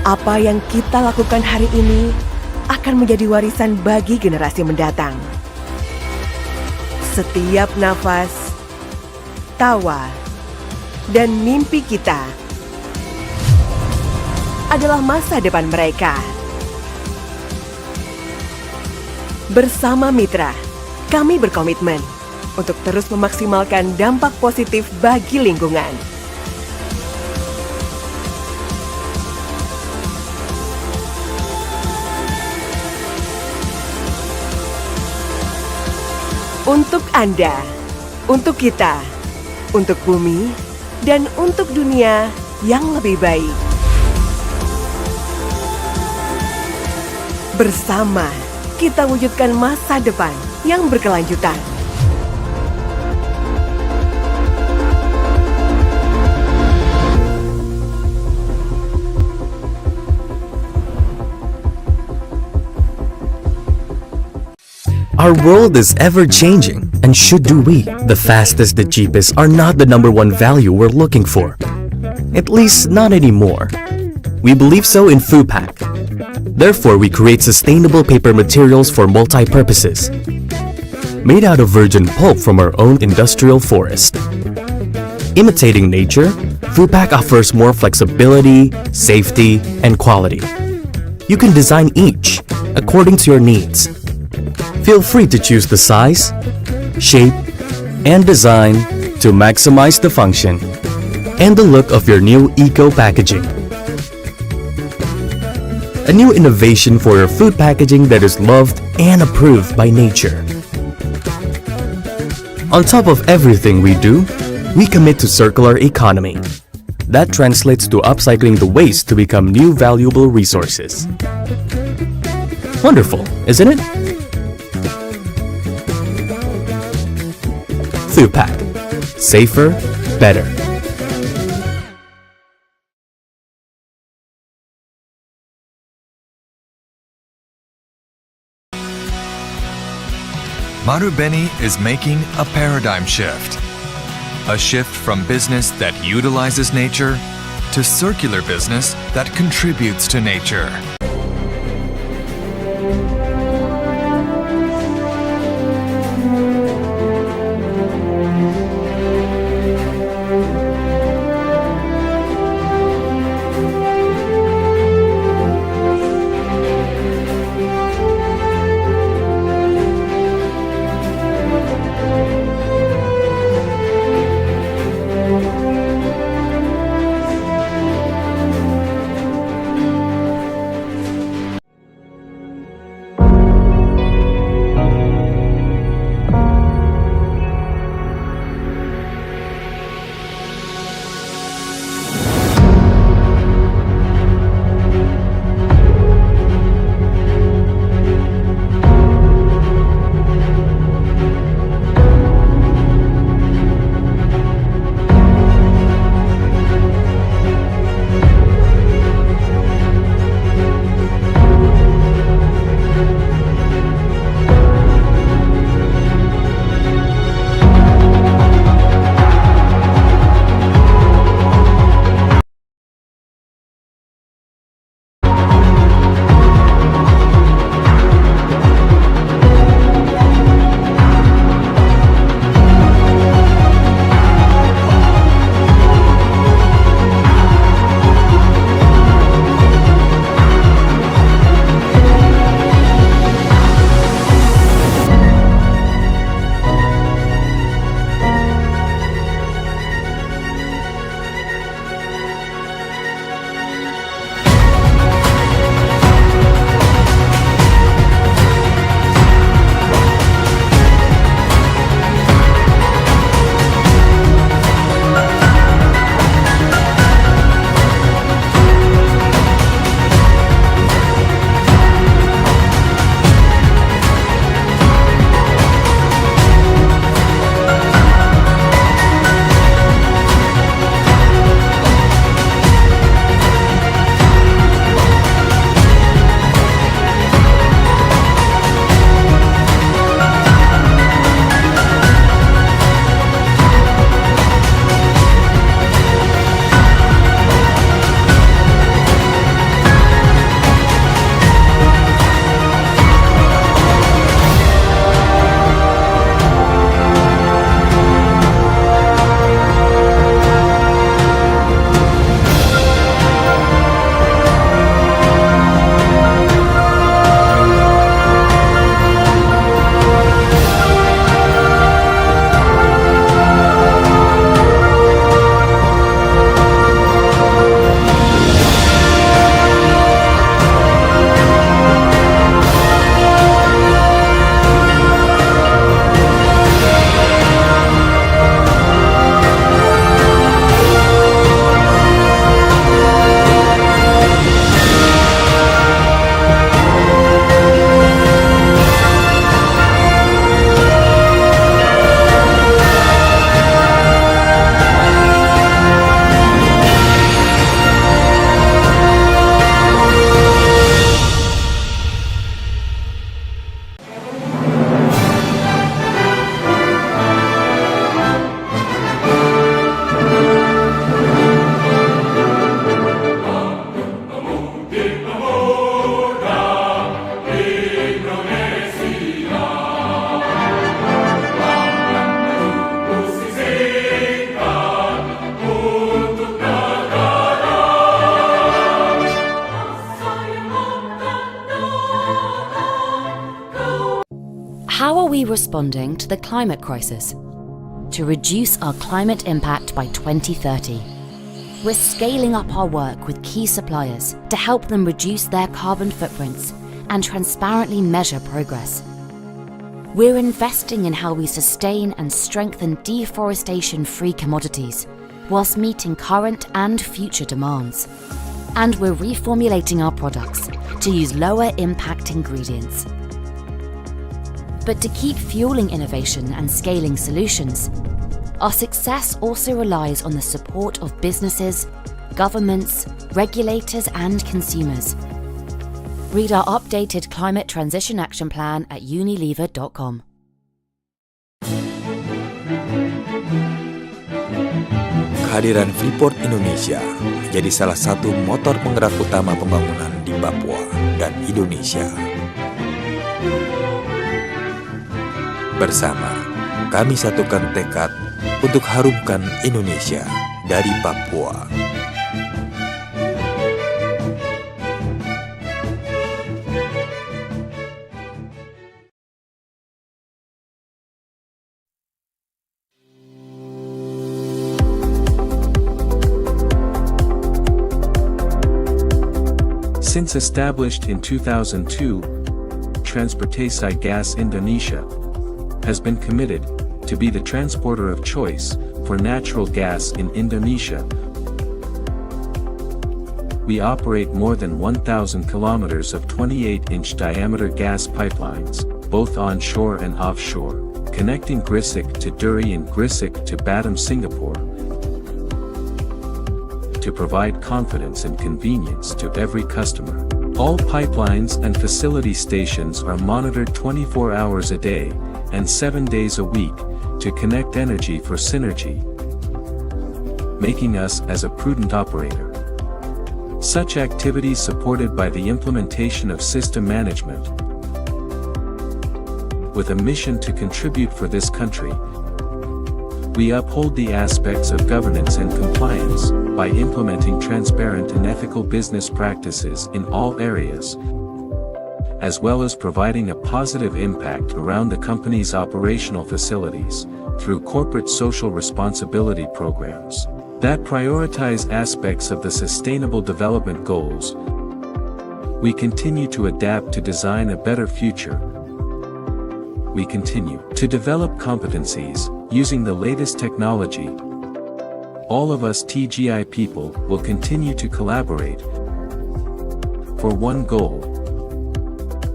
Apa yang kita lakukan hari ini akan menjadi warisan bagi generasi mendatang. Setiap nafas, tawa, dan mimpi kita adalah masa depan mereka. Bersama mitra, kami berkomitmen untuk terus memaksimalkan dampak positif bagi lingkungan. Untuk Anda, untuk kita, untuk bumi, dan untuk dunia yang lebih baik. Bersama, kita wujudkan masa depan yang berkelanjutan. Our world is ever-changing, and should do we. The fastest, the cheapest are not the number one value we're looking for. At least not anymore. We believe so in FOOPAC. Therefore, we create sustainable paper materials for multi-purposes. Made out of virgin pulp from our own industrial forest. Imitating nature, FOOPAC offers more flexibility, safety, and quality. You can design each according to your needs. Feel free to choose the size, shape, and design to maximize the function and the look of your new eco packaging. A new innovation for your food packaging that is loved and approved by nature. On top of everything we do, we commit to circular economy. That translates to upcycling the waste to become new valuable resources. Wonderful, isn't it? FOOPAC. Safer, better. Marubeni is making a paradigm shift. A shift from business that utilizes nature to circular business that contributes to nature. fully responding to the climate crisis. To reduce our climate impact by 2030, we're scaling up our work with key suppliers to help them reduce their carbon footprints and transparently measure progress. We're investing in how we sustain and strengthen deforestation-free commodities whilst meeting current and future demands. And we're reformulating our products to use lower impact ingredients. But to keep fueling innovation and scaling solutions, our success also relies on the support of businesses, governments, regulators, and consumers. Read our updated Climate Transition Action Plan at unilever.com. Kehadiran Freeport Indonesia menjadi salah satu motor penggerak utama pembangunan di Papua dan Indonesia. Bersama, kami satukan tekad untuk harumkan Indonesia dari Papua. Since established in 2002, Transportasi Gas Indonesia has been committed to be the transporter of choice for natural gas in Indonesia. We operate more than 1,000 kilometers of 28-inch diameter gas pipelines, both onshore and offshore, connecting Gresik to Duri and Gresik to Batam, Singapore, to provide confidence and convenience to every customer. All pipelines and facility stations are monitored 24 hours a day and 7 days a week to connect energy for synergy, making us as a prudent operator. Such activities supported by the implementation of system management with a mission to contribute for this country. We uphold the aspects of governance and compliance by implementing transparent and ethical business practices in all areas, as well as providing a positive impact around the company's operational facilities through corporate social responsibility programs that prioritize aspects of the Sustainable Development Goals. We continue to adapt to design a better future. We continue to develop competencies using the latest technology. All of us TGI people will continue to collaborate for one goal,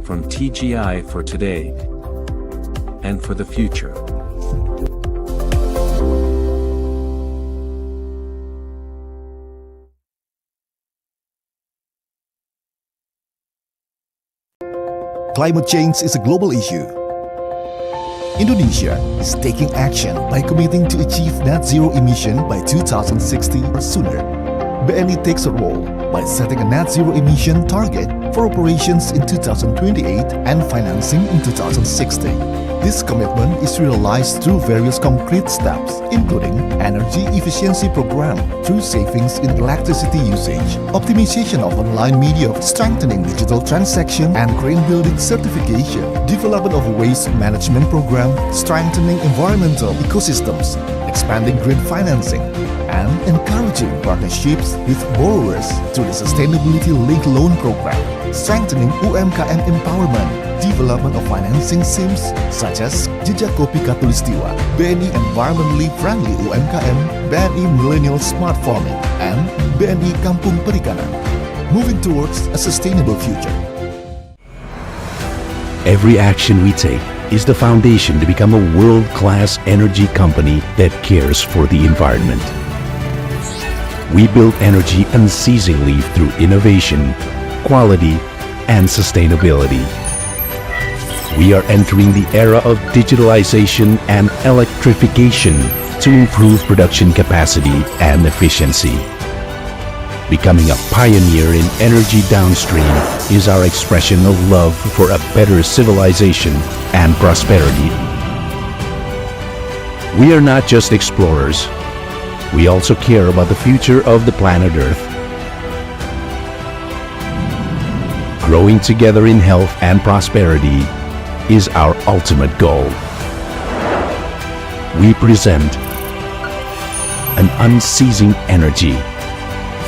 from TGI for today and for the future. Climate change is a global issue. Indonesia is taking action by committing to achieve net zero emission by 2060 or sooner. BNI takes a role by setting a net zero emission target for operations in 2028 and financing in 2060. This commitment is realized through various concrete steps, including energy efficiency program through savings in electricity usage, optimization of online media, strengthening digital transaction and green building certification, development of waste management program, strengthening environmental ecosystems, expanding green financing, and encouraging partnerships with borrowers through the Sustainability-Linked Loan Program, strengthening UMKM empowerment, development of financing schemes such as Jejak Kopi Katulistiwa, BNI Environmentally Friendly UMKM, BNI Millennial Smart Farming, and BNI Kampung Perikanan, moving towards a sustainable future. Every action we take is the foundation to become a world-class energy company that cares for the environment. We build energy unceasingly through innovation, quality, and sustainability. We are entering the era of digitalization and electrification to improve production capacity and efficiency. Becoming a pioneer in energy downstream is our expression of love for a better civilization and prosperity. We are not just explorers. We also care about the future of the planet Earth. Growing together in health and prosperity, is our ultimate goal. We present an unceasing energy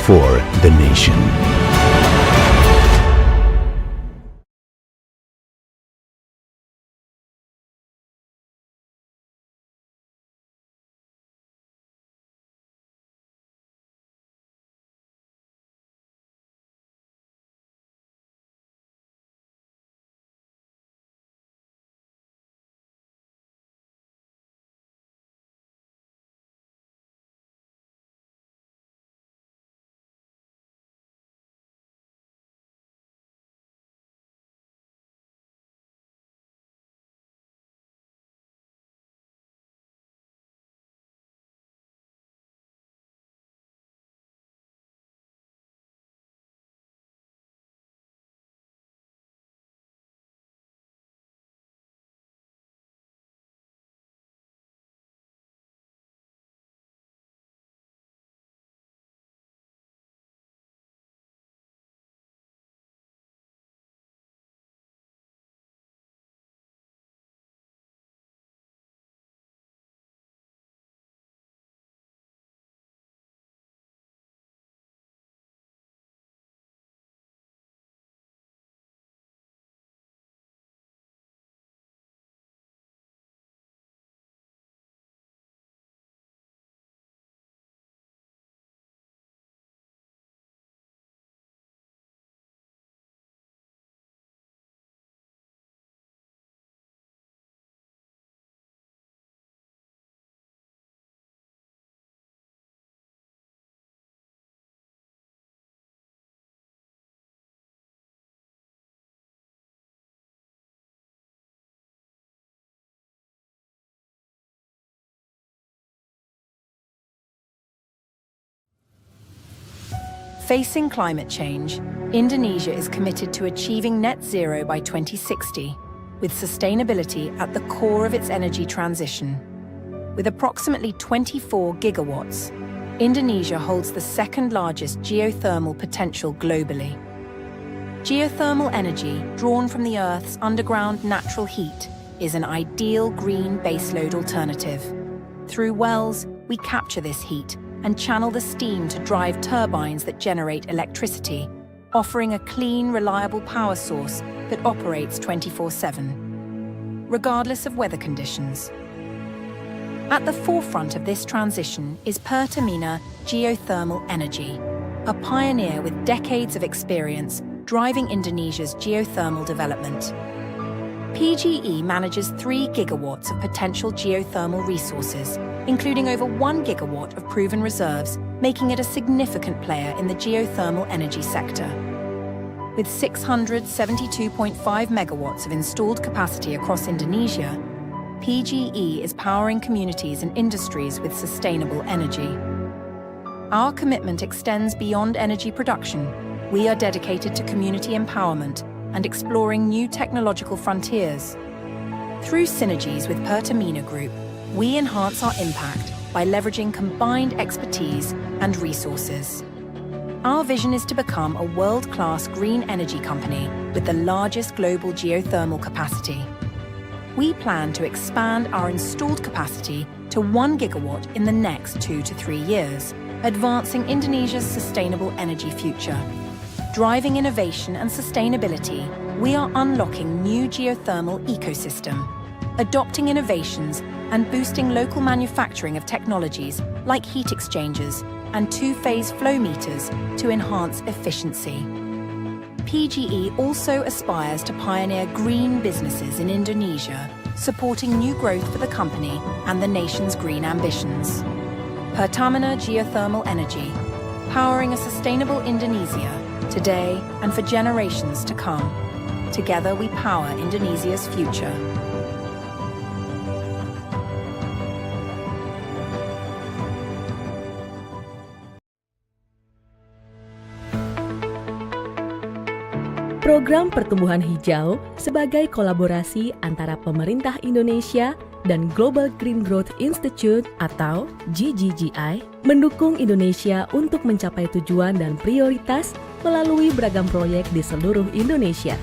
for the nation. Facing climate change, Indonesia is committed to achieving net zero by 2060, with sustainability at the core of its energy transition. With approximately 24 gigawatts, Indonesia holds the second largest geothermal potential globally. Geothermal energy, drawn from the Earth's underground natural heat, is an ideal green baseload alternative. Through wells, we capture this heat and channel the steam to drive turbines that generate electricity, offering a clean, reliable power source that operates 24/7, regardless of weather conditions. At the forefront of this transition is Pertamina Geothermal Energy, a pioneer with decades of experience driving Indonesia's geothermal development. PGE manages 3 gigawatts of potential geothermal resources, including over 1 gigawatt of proven reserves, making it a significant player in the geothermal energy sector. With 672.5 megawatts of installed capacity across Indonesia, PGE is powering communities and industries with sustainable energy. Our commitment extends beyond energy production. We are dedicated to community empowerment and exploring new technological frontiers. Through synergies with Pertamina Group, we enhance our impact by leveraging combined expertise and resources. Our vision is to become a world-class green energy company with the largest global geothermal capacity. We plan to expand our installed capacity to 1 gigawatt in the next 2 to 3 years, advancing Indonesia's sustainable energy future. Driving innovation and sustainability, we are unlocking new geothermal ecosystem, adopting innovations and boosting local manufacturing of technologies like heat exchangers and two-phase flow meters to enhance efficiency. PGE also aspires to pioneer green businesses in Indonesia, supporting new growth for the company and the nation's green ambitions. Pertamina Geothermal Energy, powering a sustainable Indonesia today and for generations to come. Together we power Indonesia's future. Program Pertumbuhan Hijau sebagai kolaborasi antara pemerintah Indonesia dan Global Green Growth Institute atau GGGI mendukung Indonesia untuk mencapai tujuan dan prioritas melalui beragam proyek di seluruh Indonesia.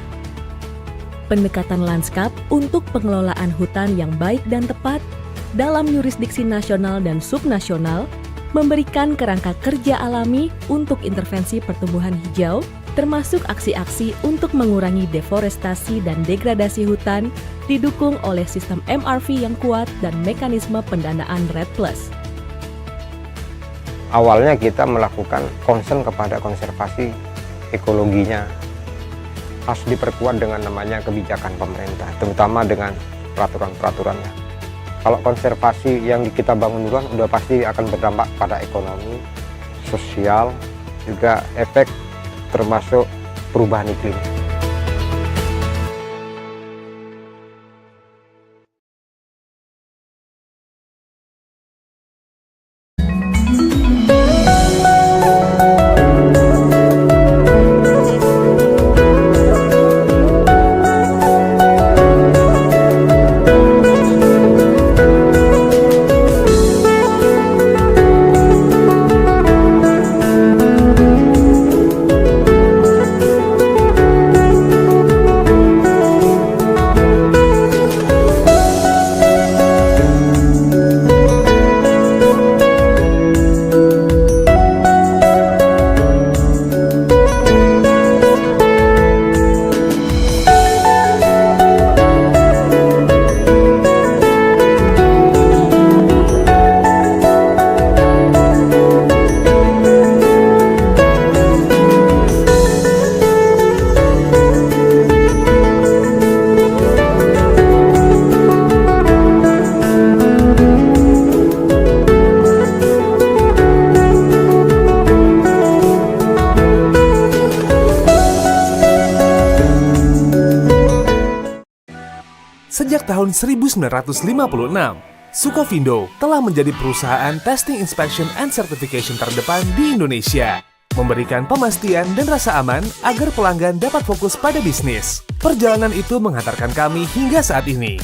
pendekatan lanskap untuk pengelolaan hutan yang baik dan tepat dalam yurisdiksi nasional dan subnasional, memberikan kerangka kerja alami untuk intervensi pertumbuhan hijau, termasuk aksi-aksi untuk mengurangi deforestasi dan degradasi hutan, didukung oleh sistem MRV yang kuat dan mekanisme pendanaan REDD+. Awalnya kita melakukan concern kepada konservasi ekologinya, harus diperkuat dengan namanya kebijakan pemerintah, terutama dengan peraturan-peraturannya. Kalau konservasi yang kita bangun duluan udah pasti akan berdampak pada ekonomi, sosial, juga efek termasuk perubahan iklim. Sejak tahun 1956, Sukovindo telah menjadi perusahaan testing, inspection, and certification terdepan di Indonesia, memberikan pemastian dan rasa aman agar pelanggan dapat fokus pada bisnis. Perjalanan itu menghantarkan kami hingga saat ini.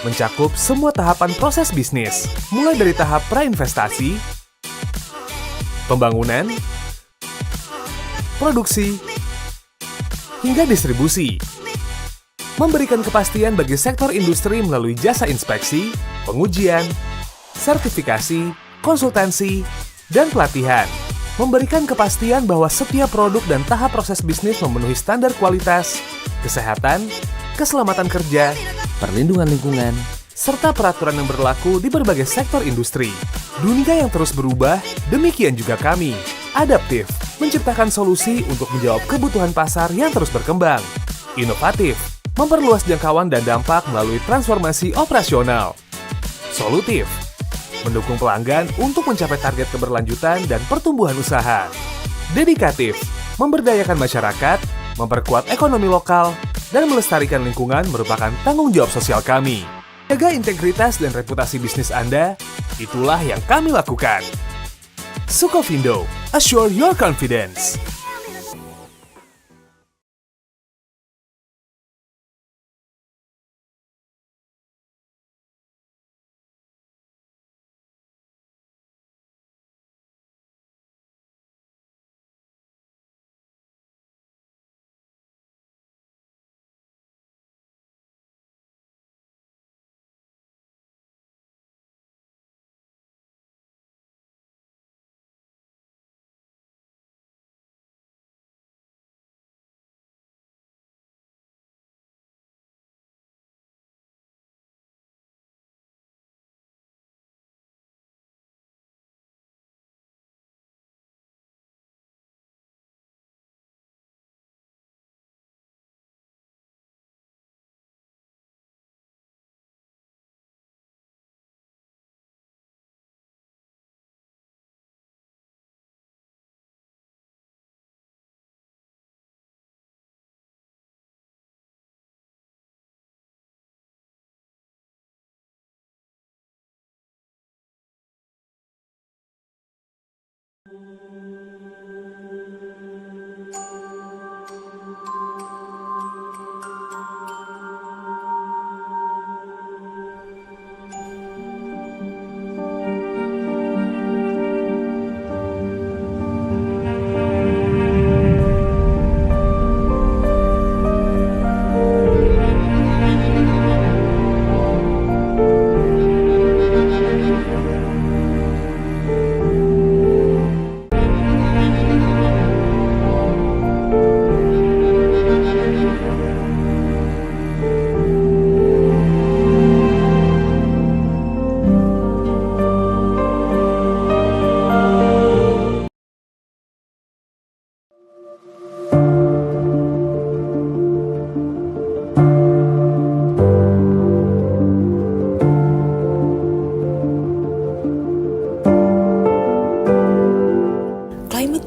Mencakup semua tahapan proses bisnis, mulai dari tahap prainvestasi, pembangunan, produksi, hingga distribusi. Memberikan kepastian bagi sektor industri melalui jasa inspeksi, pengujian, sertifikasi, konsultansi, dan pelatihan. Memberikan kepastian bahwa setiap produk dan tahap proses bisnis memenuhi standar kualitas, kesehatan, keselamatan kerja, perlindungan lingkungan, serta peraturan yang berlaku di berbagai sektor industri. Dunia yang terus berubah, demikian juga kami. Adaptif, menciptakan solusi untuk menjawab kebutuhan pasar yang terus berkembang. Inovatif, memperluas jangkauan dan dampak melalui transformasi operasional. Solutif, mendukung pelanggan untuk mencapai target keberlanjutan dan pertumbuhan usaha. Dedikatif, memberdayakan masyarakat, memperkuat ekonomi lokal, dan melestarikan lingkungan merupakan tanggung jawab sosial kami. Jaga integritas dan reputasi bisnis Anda, itulah yang kami lakukan. Sukovindo, assure your confidence.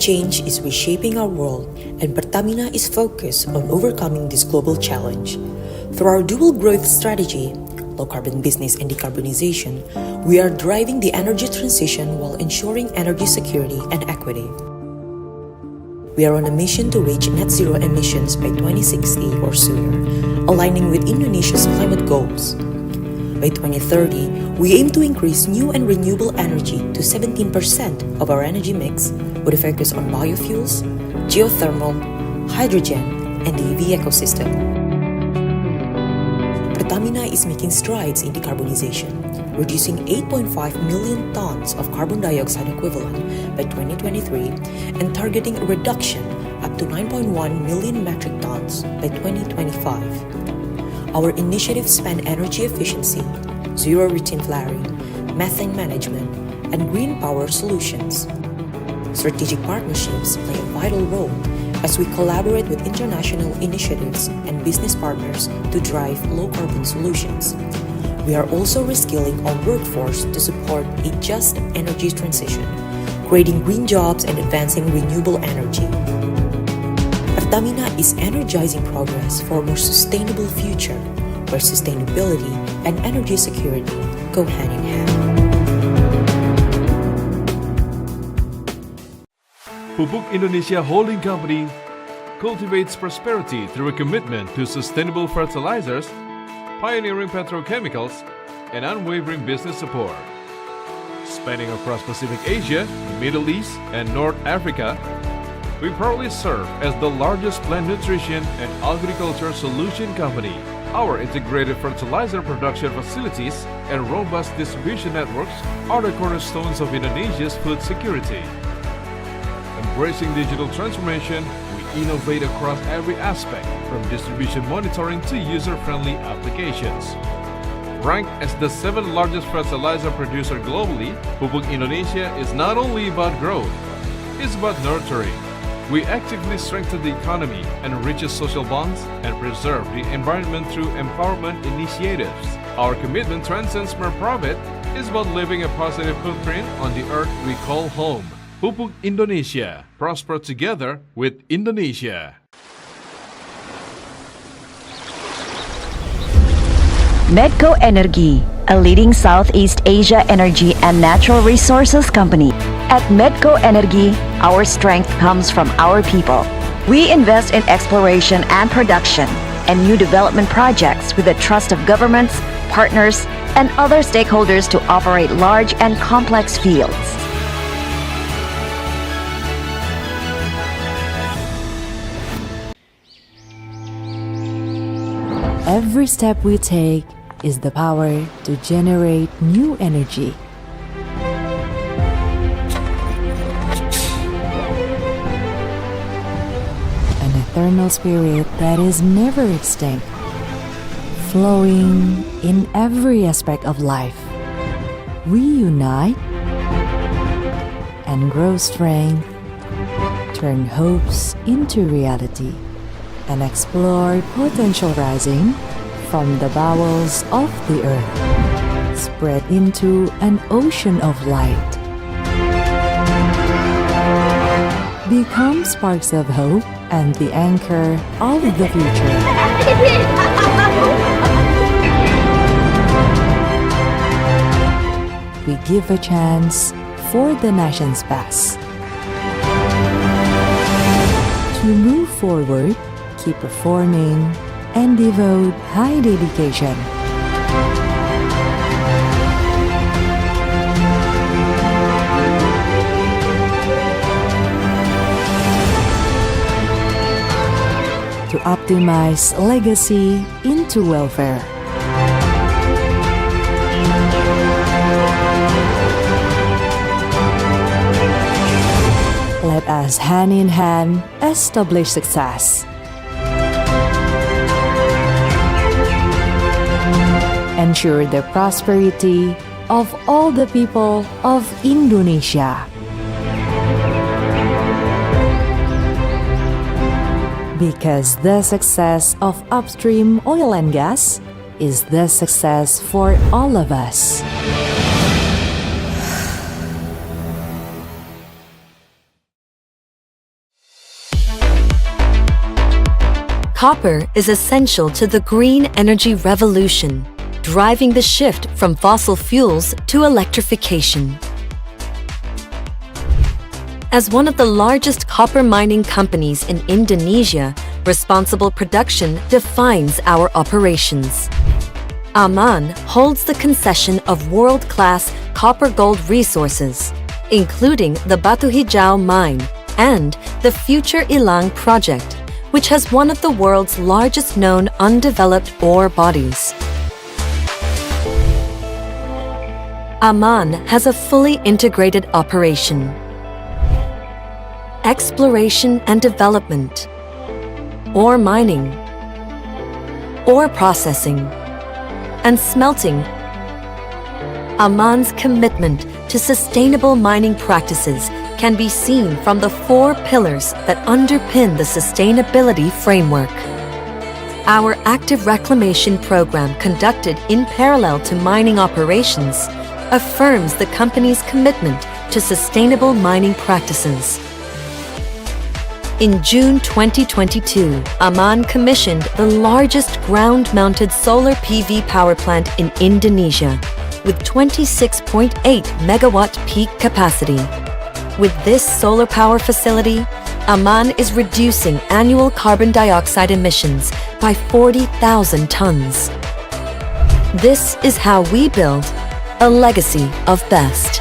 change is reshaping our world, and Pertamina is focused on overcoming this global challenge. Through our dual growth strategy, low carbon business and decarbonization, we are driving the energy transition while ensuring energy security and equity. We are on a mission to reach net zero emissions by 2060 or sooner, aligning with Indonesia's climate goals. By 2030, we aim to increase new and renewable energy to 17% of our energy mix, with a focus on biofuels, geothermal, hydrogen, and the EV ecosystem. Pertamina is making strides in decarbonization, reducing 8.5 million tons of carbon dioxide equivalent by 2023 and targeting a reduction up to 9.1 million metric tons by 2025. Our initiatives span energy efficiency, zero routine flaring, methane management, and green power solutions. Strategic partnerships play a vital role as we collaborate with international initiatives and business partners to drive low-carbon solutions. We are also reskilling our workforce to support a just energy transition, creating green jobs and advancing renewable energy. Pertamina is energizing progress for a more sustainable future, where sustainability and energy security go hand in hand. Pupuk Indonesia Holding Company cultivates prosperity through a commitment to sustainable fertilizers, pioneering petrochemicals, and unwavering business support. Spanning across Pacific Asia, the Middle East, and North Africa, we proudly serve as the largest plant nutrition and agriculture solution company. Our integrated fertilizer production facilities and robust distribution networks are the cornerstones of Indonesia's food security. Embracing digital transformation, we innovate across every aspect, from distribution monitoring to user-friendly applications. Ranked as the 7th largest fertilizer producer globally, Pupuk Indonesia is not only about growth, it's about nurturing. We actively strengthen the economy, enrich social bonds, and preserve the environment through empowerment initiatives. Our commitment transcends mere profit. It's about leaving a positive footprint on the earth we call home. Pupuk Indonesia, prosper together with Indonesia. Medco Energy, a leading Southeast Asia energy and natural resources company. At Medco Energy, our strength comes from our people. We invest in exploration and production and new development projects with the trust of governments, partners, and other stakeholders to operate large and complex fields. Every step we take is the power to generate new energy. An eternal spirit that is never extinct, flowing in every aspect of life. We unite and grow strength, turn hopes into reality, and explore potential rising from the bowels of the earth, spread into an ocean of light. Become sparks of hope and the anchor of the future. We give a chance for the nation's best. To move forward, keep performing, and devote high dedication. To optimize legacy into welfare. Let us hand in hand establish success. Ensure the prosperity of all the people of Indonesia. Because the success of upstream oil and gas is the success for all of us. Copper is essential to the green energy revolution, driving the shift from fossil fuels to electrification. As one of the largest copper mining companies in Indonesia, responsible production defines our operations. Aman holds the concession of world-class copper-gold resources, including the Batu Hijau mine and the Future Ilang project, which has one of the world's largest known undeveloped ore bodies. Aman has a fully integrated operation. Exploration and development, ore mining, ore processing, and smelting. Aman's commitment to sustainable mining practices can be seen from the 4 pillars that underpin the sustainability framework. Our active reclamation program, conducted in parallel to mining operations, affirms the company's commitment to sustainable mining practices. In June 2022, Aman commissioned the largest ground-mounted solar PV power plant in Indonesia, with 26.8 megawatt peak capacity. With this solar power facility, Aman is reducing annual carbon dioxide emissions by 40,000 tons. This is how we build a legacy of best.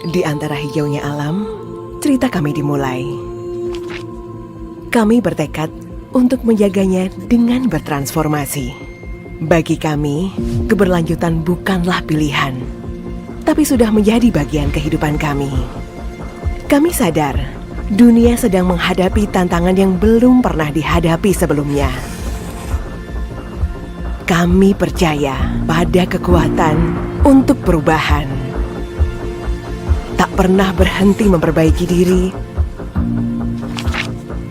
Di antara hijaunya alam, cerita kami dimulai. Kami bertekad untuk menjaganya dengan bertransformasi. Bagi kami, keberlanjutan bukanlah pilihan, tapi sudah menjadi bagian kehidupan kami. Kami sadar, dunia sedang menghadapi tantangan yang belum pernah dihadapi sebelumnya. Kami percaya pada kekuatan untuk perubahan. Tak pernah berhenti memperbaiki diri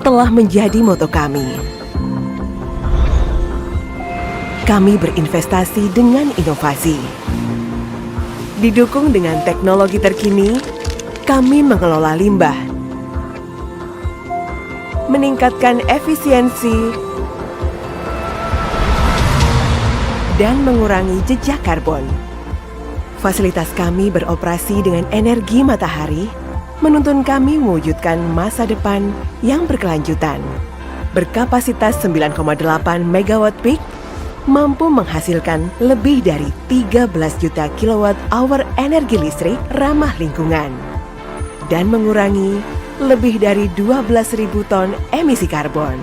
telah menjadi moto kami. Kami berinvestasi dengan inovasi. Didukung dengan teknologi terkini, kami mengelola limbah, meningkatkan efisiensi, dan mengurangi jejak karbon. Fasilitas kami beroperasi dengan energi matahari, menuntun kami mewujudkan masa depan yang berkelanjutan. Berkapasitas 9,8 megawatt peak, mampu menghasilkan lebih dari 13 juta kilowatt hour energi listrik ramah lingkungan, dan mengurangi lebih dari 12.000 ton emisi karbon.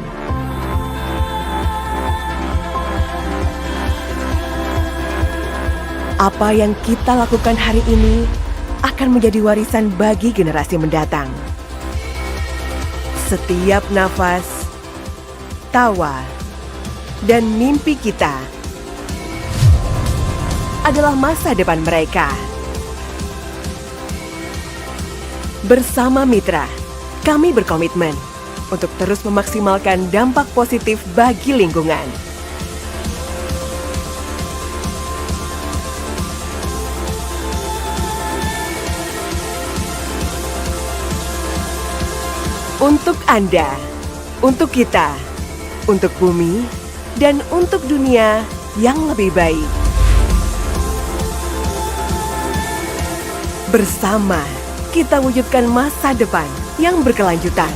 Apa yang kita lakukan hari ini akan menjadi warisan bagi generasi mendatang. Setiap nafas, tawa, dan mimpi kita adalah masa depan mereka. Bersama mitra, kami berkomitmen untuk terus memaksimalkan dampak positif bagi lingkungan. Untuk Anda, untuk kita, untuk bumi, dan untuk dunia yang lebih baik. Bersama, kita wujudkan masa depan yang berkelanjutan.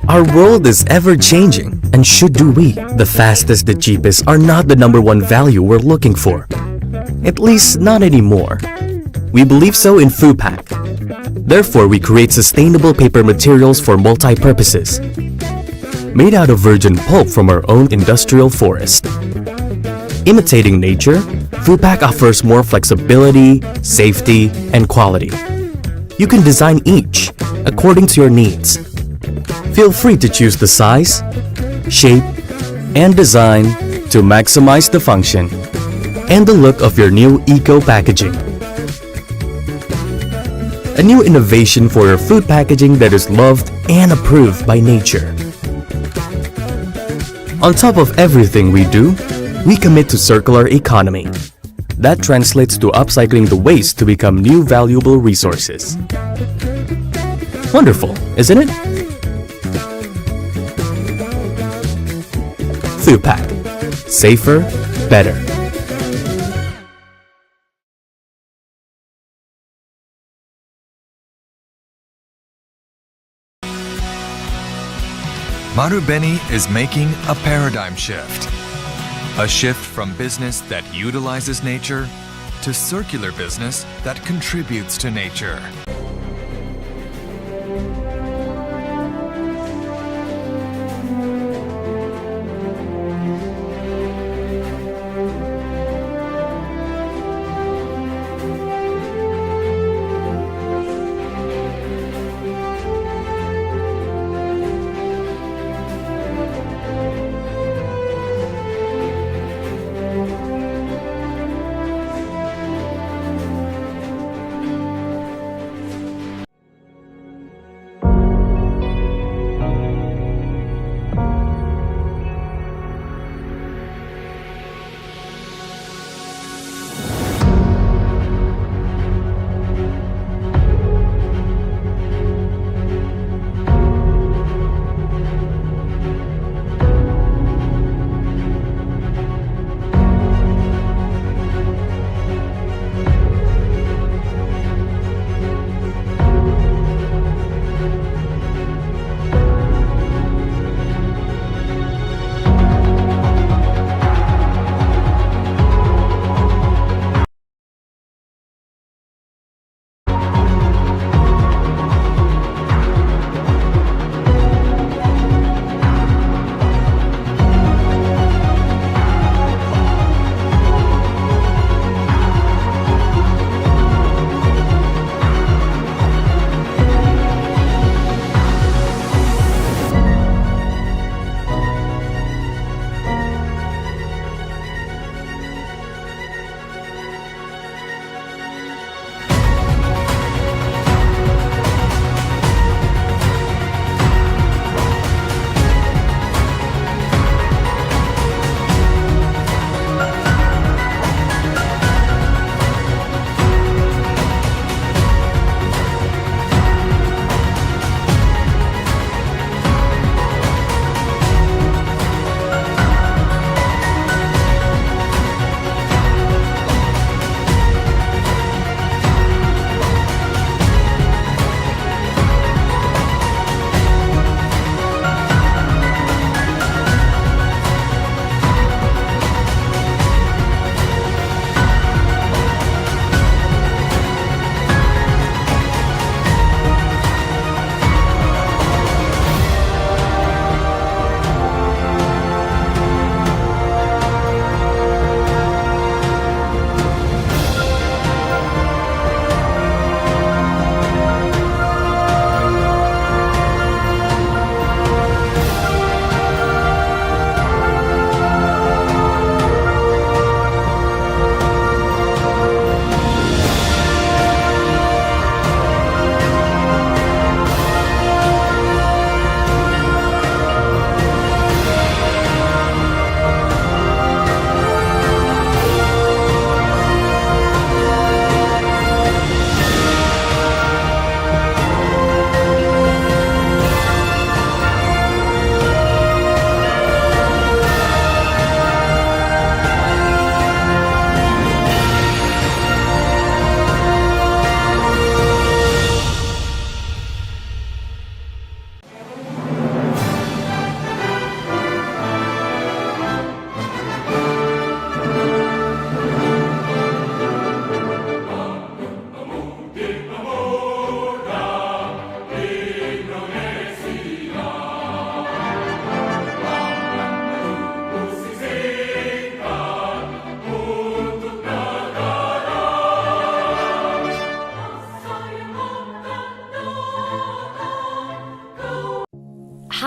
Our world is ever-changing, and should do we, the fastest, the cheapest, are not the number one value we're looking for. At least not anymore. We believe so in FUPAC. Therefore, we create sustainable paper materials for multi-purposes, made out of virgin pulp from our own industrial forest. Imitating nature, FoodPak offers more flexibility, safety, and quality. You can design each according to your needs. Feel free to choose the size, shape, and design to maximize the function and the look of your new eco packaging. A new innovation for your food packaging that is loved and approved by nature. On top of everything we do, we commit to circular economy. That translates to upcycling the waste to become new valuable resources. Wonderful, isn't it? FoodPak. Safer, better. Marubeni is making a paradigm shift. A shift from business that utilizes nature to circular business that contributes to nature.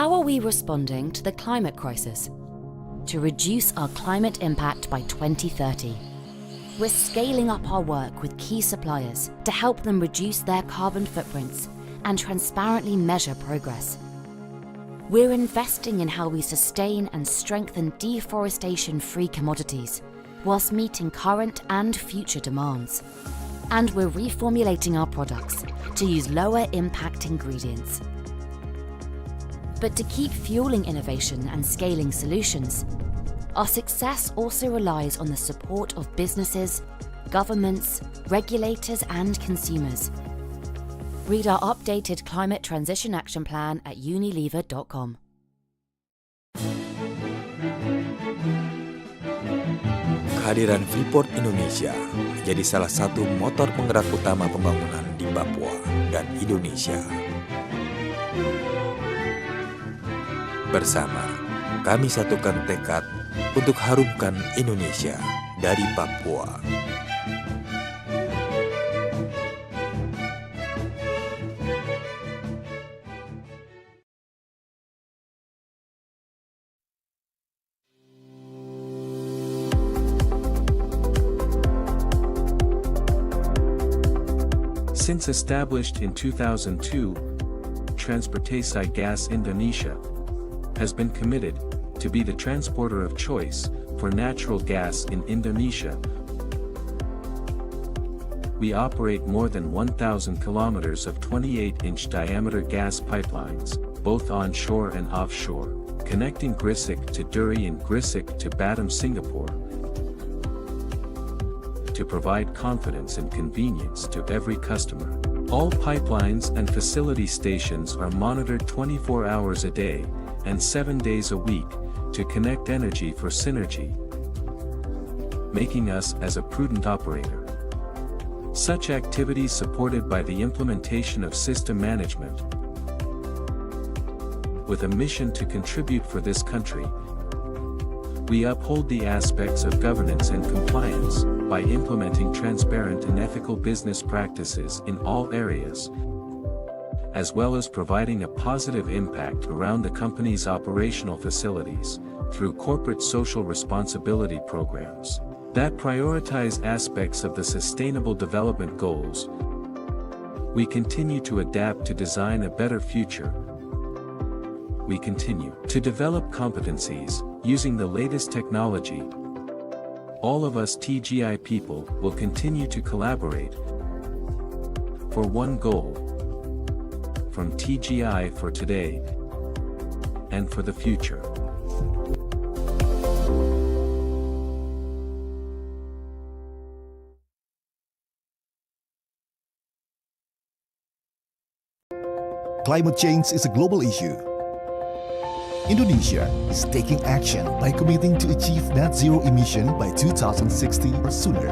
How are we responding to the climate crisis? To reduce our climate impact by 2030. We're scaling up our work with key suppliers to help them reduce their carbon footprints and transparently measure progress. We're investing in how we sustain and strengthen deforestation-free commodities whilst meeting current and future demands. And we're reformulating our products to use lower impact ingredients. But to keep fueling innovation and scaling solutions, our success also relies on the support of businesses, governments, regulators, and consumers. Read our updated Climate Transition Action Plan at unilever.com. Kehadiran Freeport Indonesia menjadi salah satu motor penggerak utama pembangunan di Papua dan Indonesia. Bersama, kami satukan tekad untuk harumkan Indonesia dari Papua. Since established in 2002, Transportasi Gas Indonesia has been committed to be the transporter of choice for natural gas in Indonesia. We operate more than 1,000 kilometers of 28-inch diameter gas pipelines, both onshore and offshore, connecting Gresik to Duri and Gresik to Batam, Singapore, to provide confidence and convenience to every customer. All pipelines and facility stations are monitored 24 hours a day and 7 days a week to connect energy for synergy, making us as a prudent operator. Such activities supported by the implementation of system management with a mission to contribute for this country. We uphold the aspects of governance and compliance by implementing transparent and ethical business practices in all areas, as well as providing a positive impact around the company's operational facilities through corporate social responsibility programs that prioritize aspects of the Sustainable Development Goals. We continue to adapt to design a better future. We continue to develop competencies using the latest technology. All of us TGI people will continue to collaborate for one goal, from TGI for today and for the future. Climate change is a global issue. Indonesia is taking action by committing to achieve net zero emission by 2060 or sooner.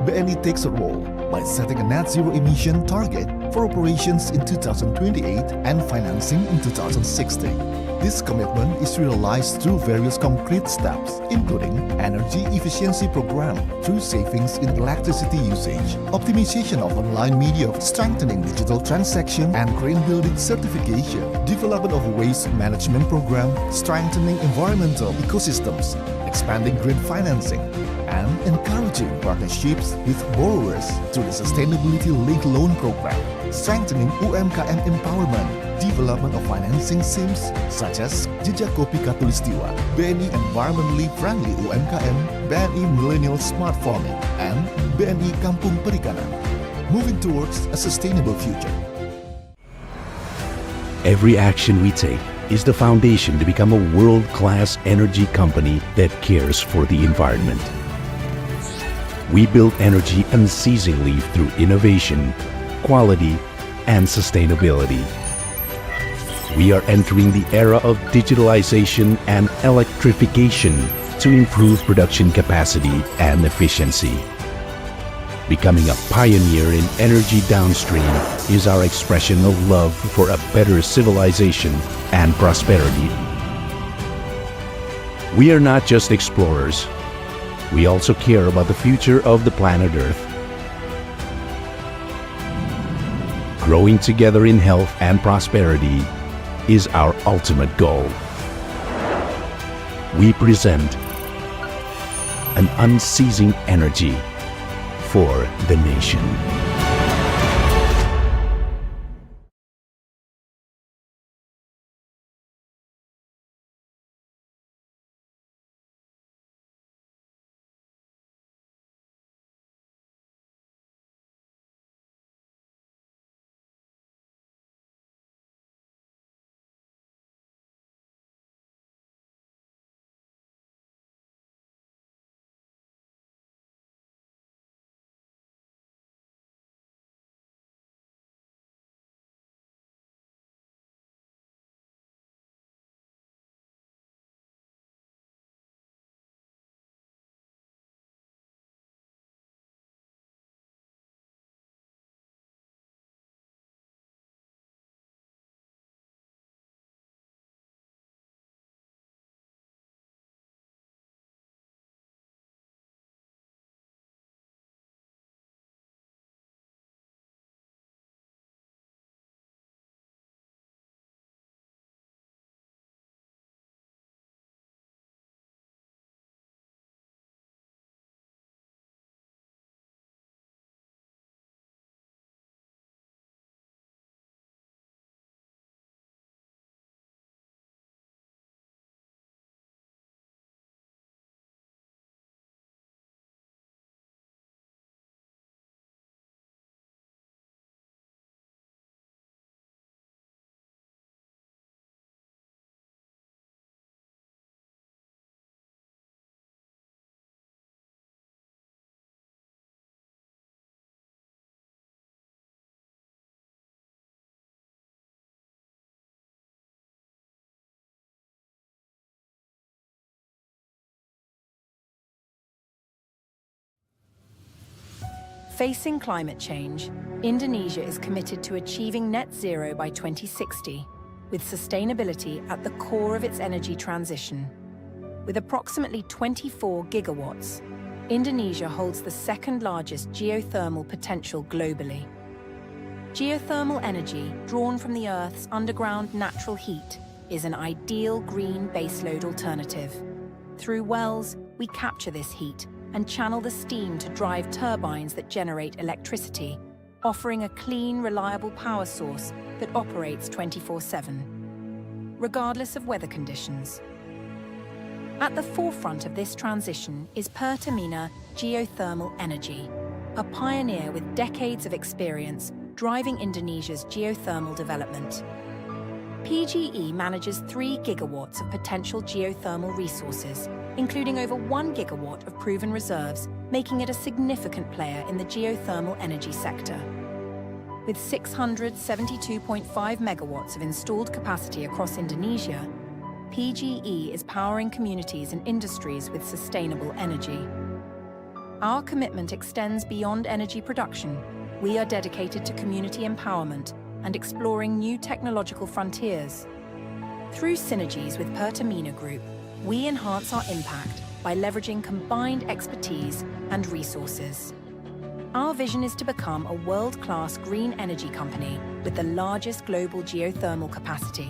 BNI takes a role by setting a net zero emission target for operations in 2028 and financing in 2060. This commitment is realized through various concrete steps, including energy efficiency program through savings in electricity usage, optimization of online media, strengthening digital transaction and green building certification, development of waste management program, strengthening environmental ecosystems, expanding green financing, and encouraging partnerships with borrowers through the Sustainability-Linked Loan Program, strengthening UMKM empowerment, development of financing schemes such as Jejak Kopi Katulistiwa, BNI Environmentally Friendly UMKM, BNI Millennial Smart Farming, and BNI Kampung Perikanan, moving towards a sustainable future. Every action we take is the foundation to become a world-class energy company that cares for the environment. We build energy unceasingly through innovation, quality, and sustainability. We are entering the era of digitalization and electrification to improve production capacity and efficiency. Becoming a pioneer in energy downstream is our expression of love for a better civilization and prosperity. We are not just explorers. We also care about the future of the planet Earth. Growing together in health and prosperity, is our ultimate goal. We present an unceasing energy for the nation. Facing climate change, Indonesia is committed to achieving net zero by 2060, with sustainability at the core of its energy transition. With approximately 24 gigawatts, Indonesia holds the second largest geothermal potential globally. Geothermal energy, drawn from the Earth's underground natural heat, is an ideal green baseload alternative. Through wells, we capture this heat and channel the steam to drive turbines that generate electricity, offering a clean, reliable power source that operates 24/7, regardless of weather conditions. At the forefront of this transition is Pertamina Geothermal Energy, a pioneer with decades of experience driving Indonesia's geothermal development. PGE manages 3 gigawatts of potential geothermal resources, including over 1 gigawatt of proven reserves, making it a significant player in the geothermal energy sector. With 672.5 megawatts of installed capacity across Indonesia, PGE is powering communities and industries with sustainable energy. Our commitment extends beyond energy production. We are dedicated to community empowerment and exploring new technological frontiers. Through synergies with Pertamina Group, we enhance our impact by leveraging combined expertise and resources. Our vision is to become a world-class green energy company with the largest global geothermal capacity.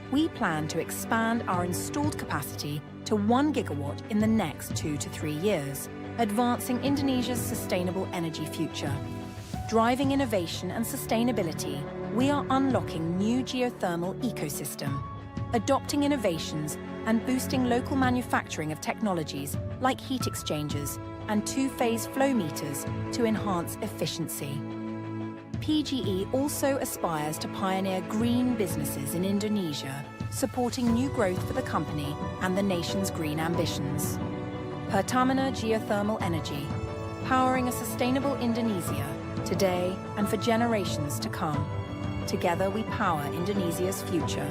We plan to expand our installed capacity to 1 gigawatt in the next 2 to 3 years, advancing Indonesia's sustainable energy future. Driving innovation and sustainability, we are unlocking new geothermal ecosystem, adopting innovations and boosting local manufacturing of technologies like heat exchangers and two-phase flow meters to enhance efficiency. PGE also aspires to pioneer green businesses in Indonesia, supporting new growth for the company and the nation's green ambitions. Pertamina Geothermal Energy, powering a sustainable Indonesia today and for generations to come. Together we power Indonesia's future.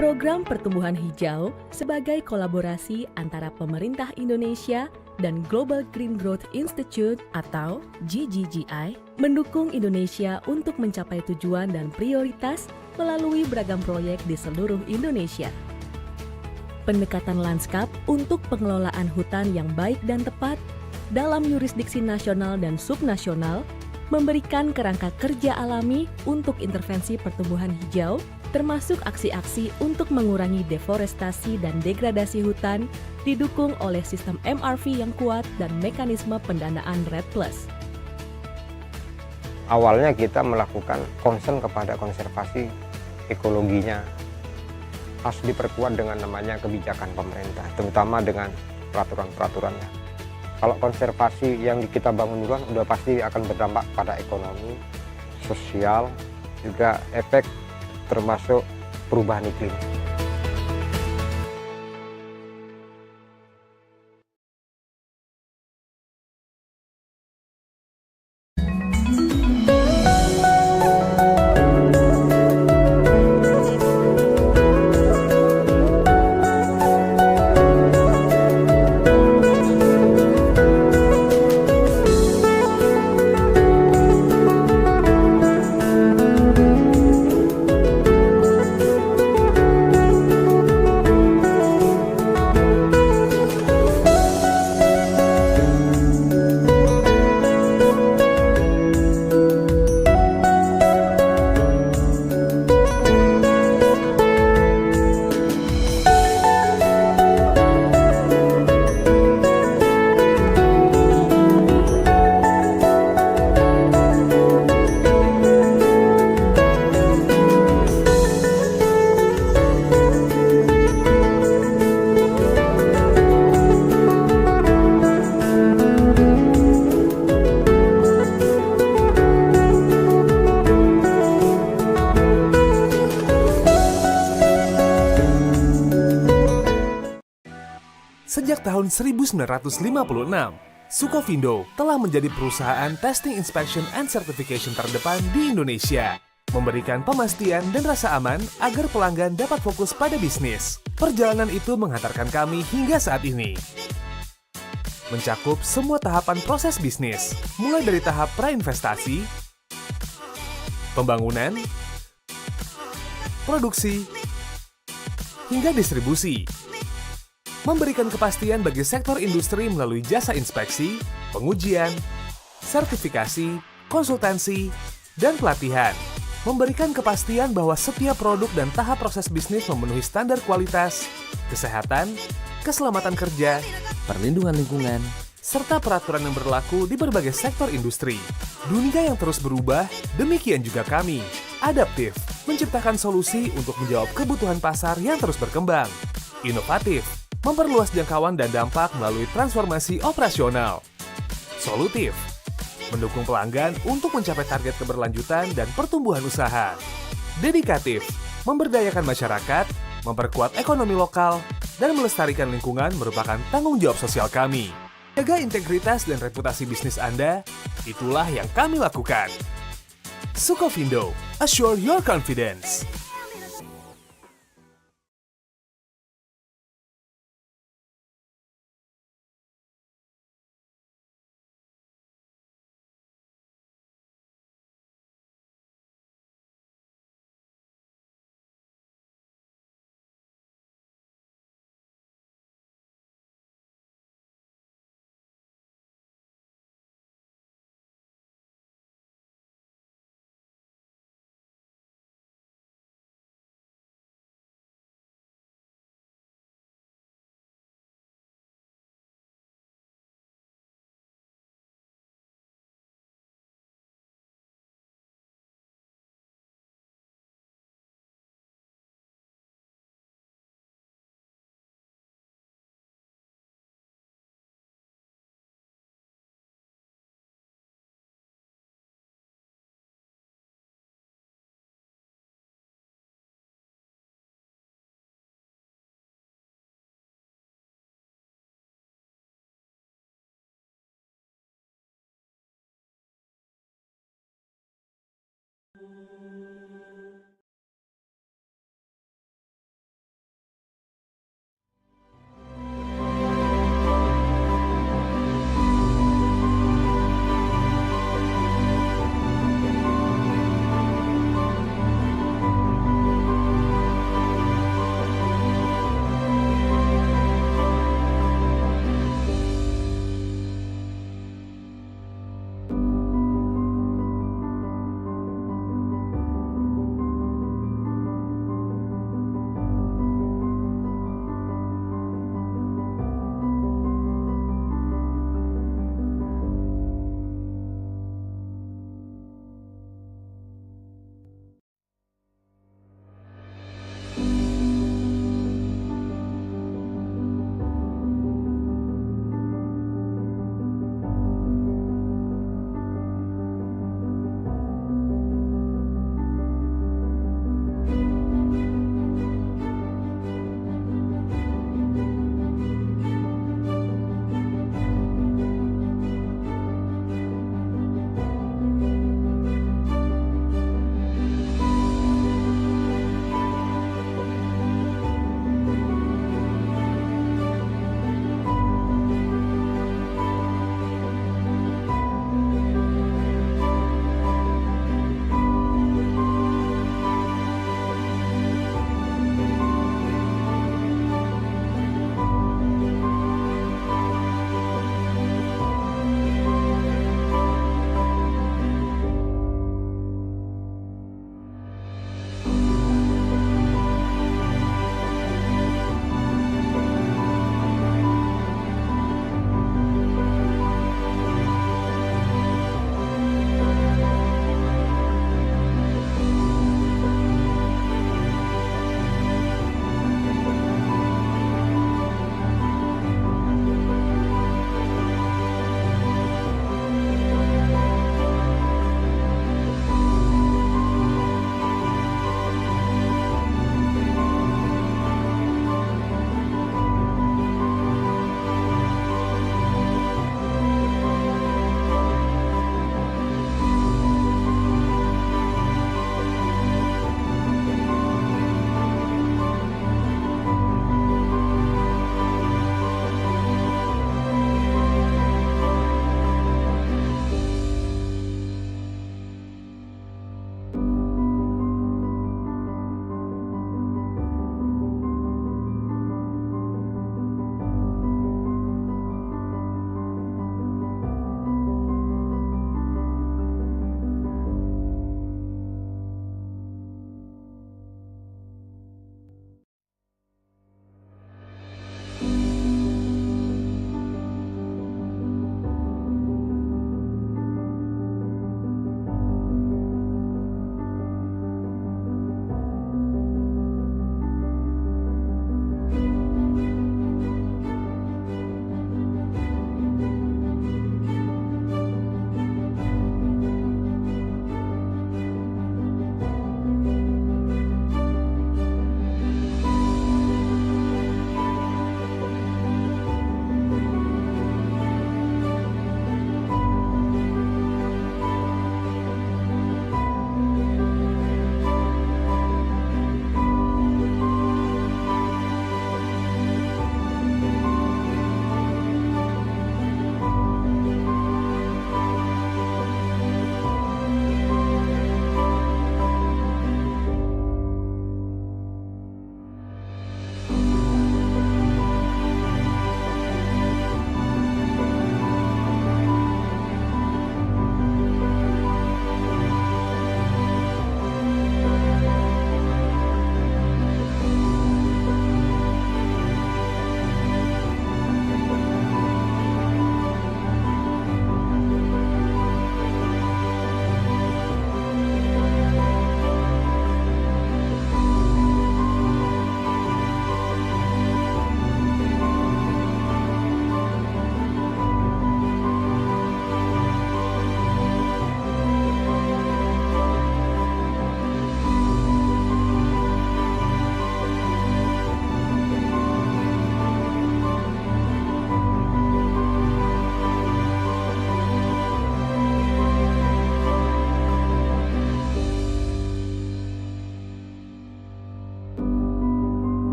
Program Pertumbuhan Hijau sebagai kolaborasi antara pemerintah Indonesia dan Global Green Growth Institute atau GGGI mendukung Indonesia untuk mencapai tujuan dan prioritas melalui beragam proyek di seluruh Indonesia. pendekatan lanskap untuk pengelolaan hutan yang baik dan tepat dalam yurisdiksi nasional dan subnasional, memberikan kerangka kerja alami untuk intervensi pertumbuhan hijau, termasuk aksi-aksi untuk mengurangi deforestasi dan degradasi hutan, didukung oleh sistem MRV yang kuat dan mekanisme pendanaan REDD+. Awalnya kita melakukan concern kepada konservasi ekologinya, harus diperkuat dengan namanya kebijakan pemerintah, terutama dengan peraturan-peraturannya. Kalau konservasi yang kita bangun duluan udah pasti akan berdampak pada ekonomi, sosial, juga efek termasuk perubahan iklim. Sejak tahun 1956, Sukovindo telah menjadi perusahaan testing, inspection, and certification terdepan di Indonesia, memberikan pemastian dan rasa aman agar pelanggan dapat fokus pada bisnis. Perjalanan itu menghantarkan kami hingga saat ini. Mencakup semua tahapan proses bisnis, mulai dari tahap prainvestasi, pembangunan, produksi, hingga distribusi. Memberikan kepastian bagi sektor industri melalui jasa inspeksi, pengujian, sertifikasi, konsultansi, dan pelatihan. Memberikan kepastian bahwa setiap produk dan tahap proses bisnis memenuhi standar kualitas, kesehatan, keselamatan kerja, perlindungan lingkungan, serta peraturan yang berlaku di berbagai sektor industri. Dunia yang terus berubah, demikian juga kami. Adaptif, menciptakan solusi untuk menjawab kebutuhan pasar yang terus berkembang. Inovatif, memperluas jangkauan dan dampak melalui transformasi operasional. Solutif, mendukung pelanggan untuk mencapai target keberlanjutan dan pertumbuhan usaha. Dedikatif, memberdayakan masyarakat, memperkuat ekonomi lokal, dan melestarikan lingkungan merupakan tanggung jawab sosial kami. Jaga integritas dan reputasi bisnis Anda, itulah yang kami lakukan. Sukovindo, assure your confidence.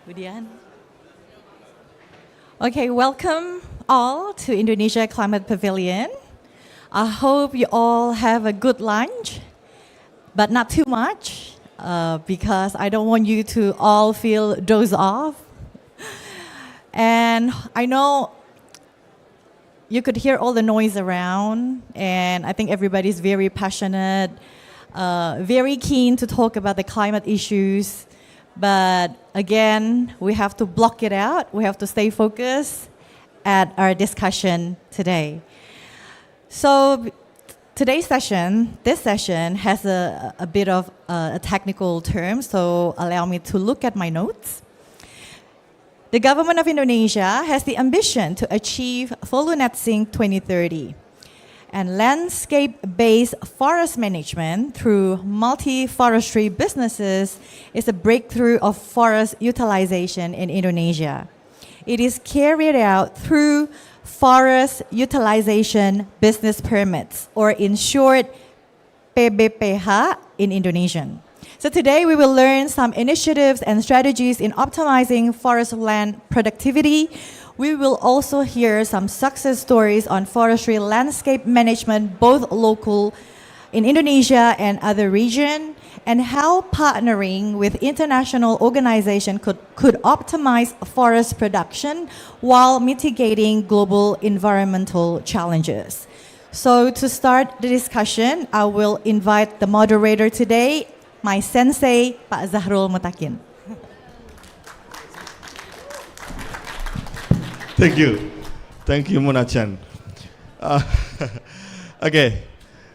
Budian. Okay, welcome all to Indonesia Climate Pavilion. I hope you all have a good lunch, but not too much, because I don't want you to all feel doze off. And I know you could hear all the noise around, and I think everybody's very passionate, very keen to talk about the climate issues. But again, we have to block it out. We have to stay focused at our discussion today. So this session has a bit of a technical term, so allow me to look at my notes. The government of Indonesia has the ambition to achieve FOLU Net Sink 2030. And landscape-based forest management through multi-forestry businesses is a breakthrough of forest utilization in Indonesia. It is carried out through forest utilization business permits, or in short, PBPH in Indonesian. So today we will learn some initiatives and strategies in optimizing forest land productivity. We will also hear some success stories on forestry landscape management, both local in Indonesia and other regions, and how partnering with international organizations could optimize forest production while mitigating global environmental challenges. So to start the discussion, I will invite the moderator today, my sensei, Pak Zahrul Mutakin. Thank you. Thank you, Mona-chan. Okay,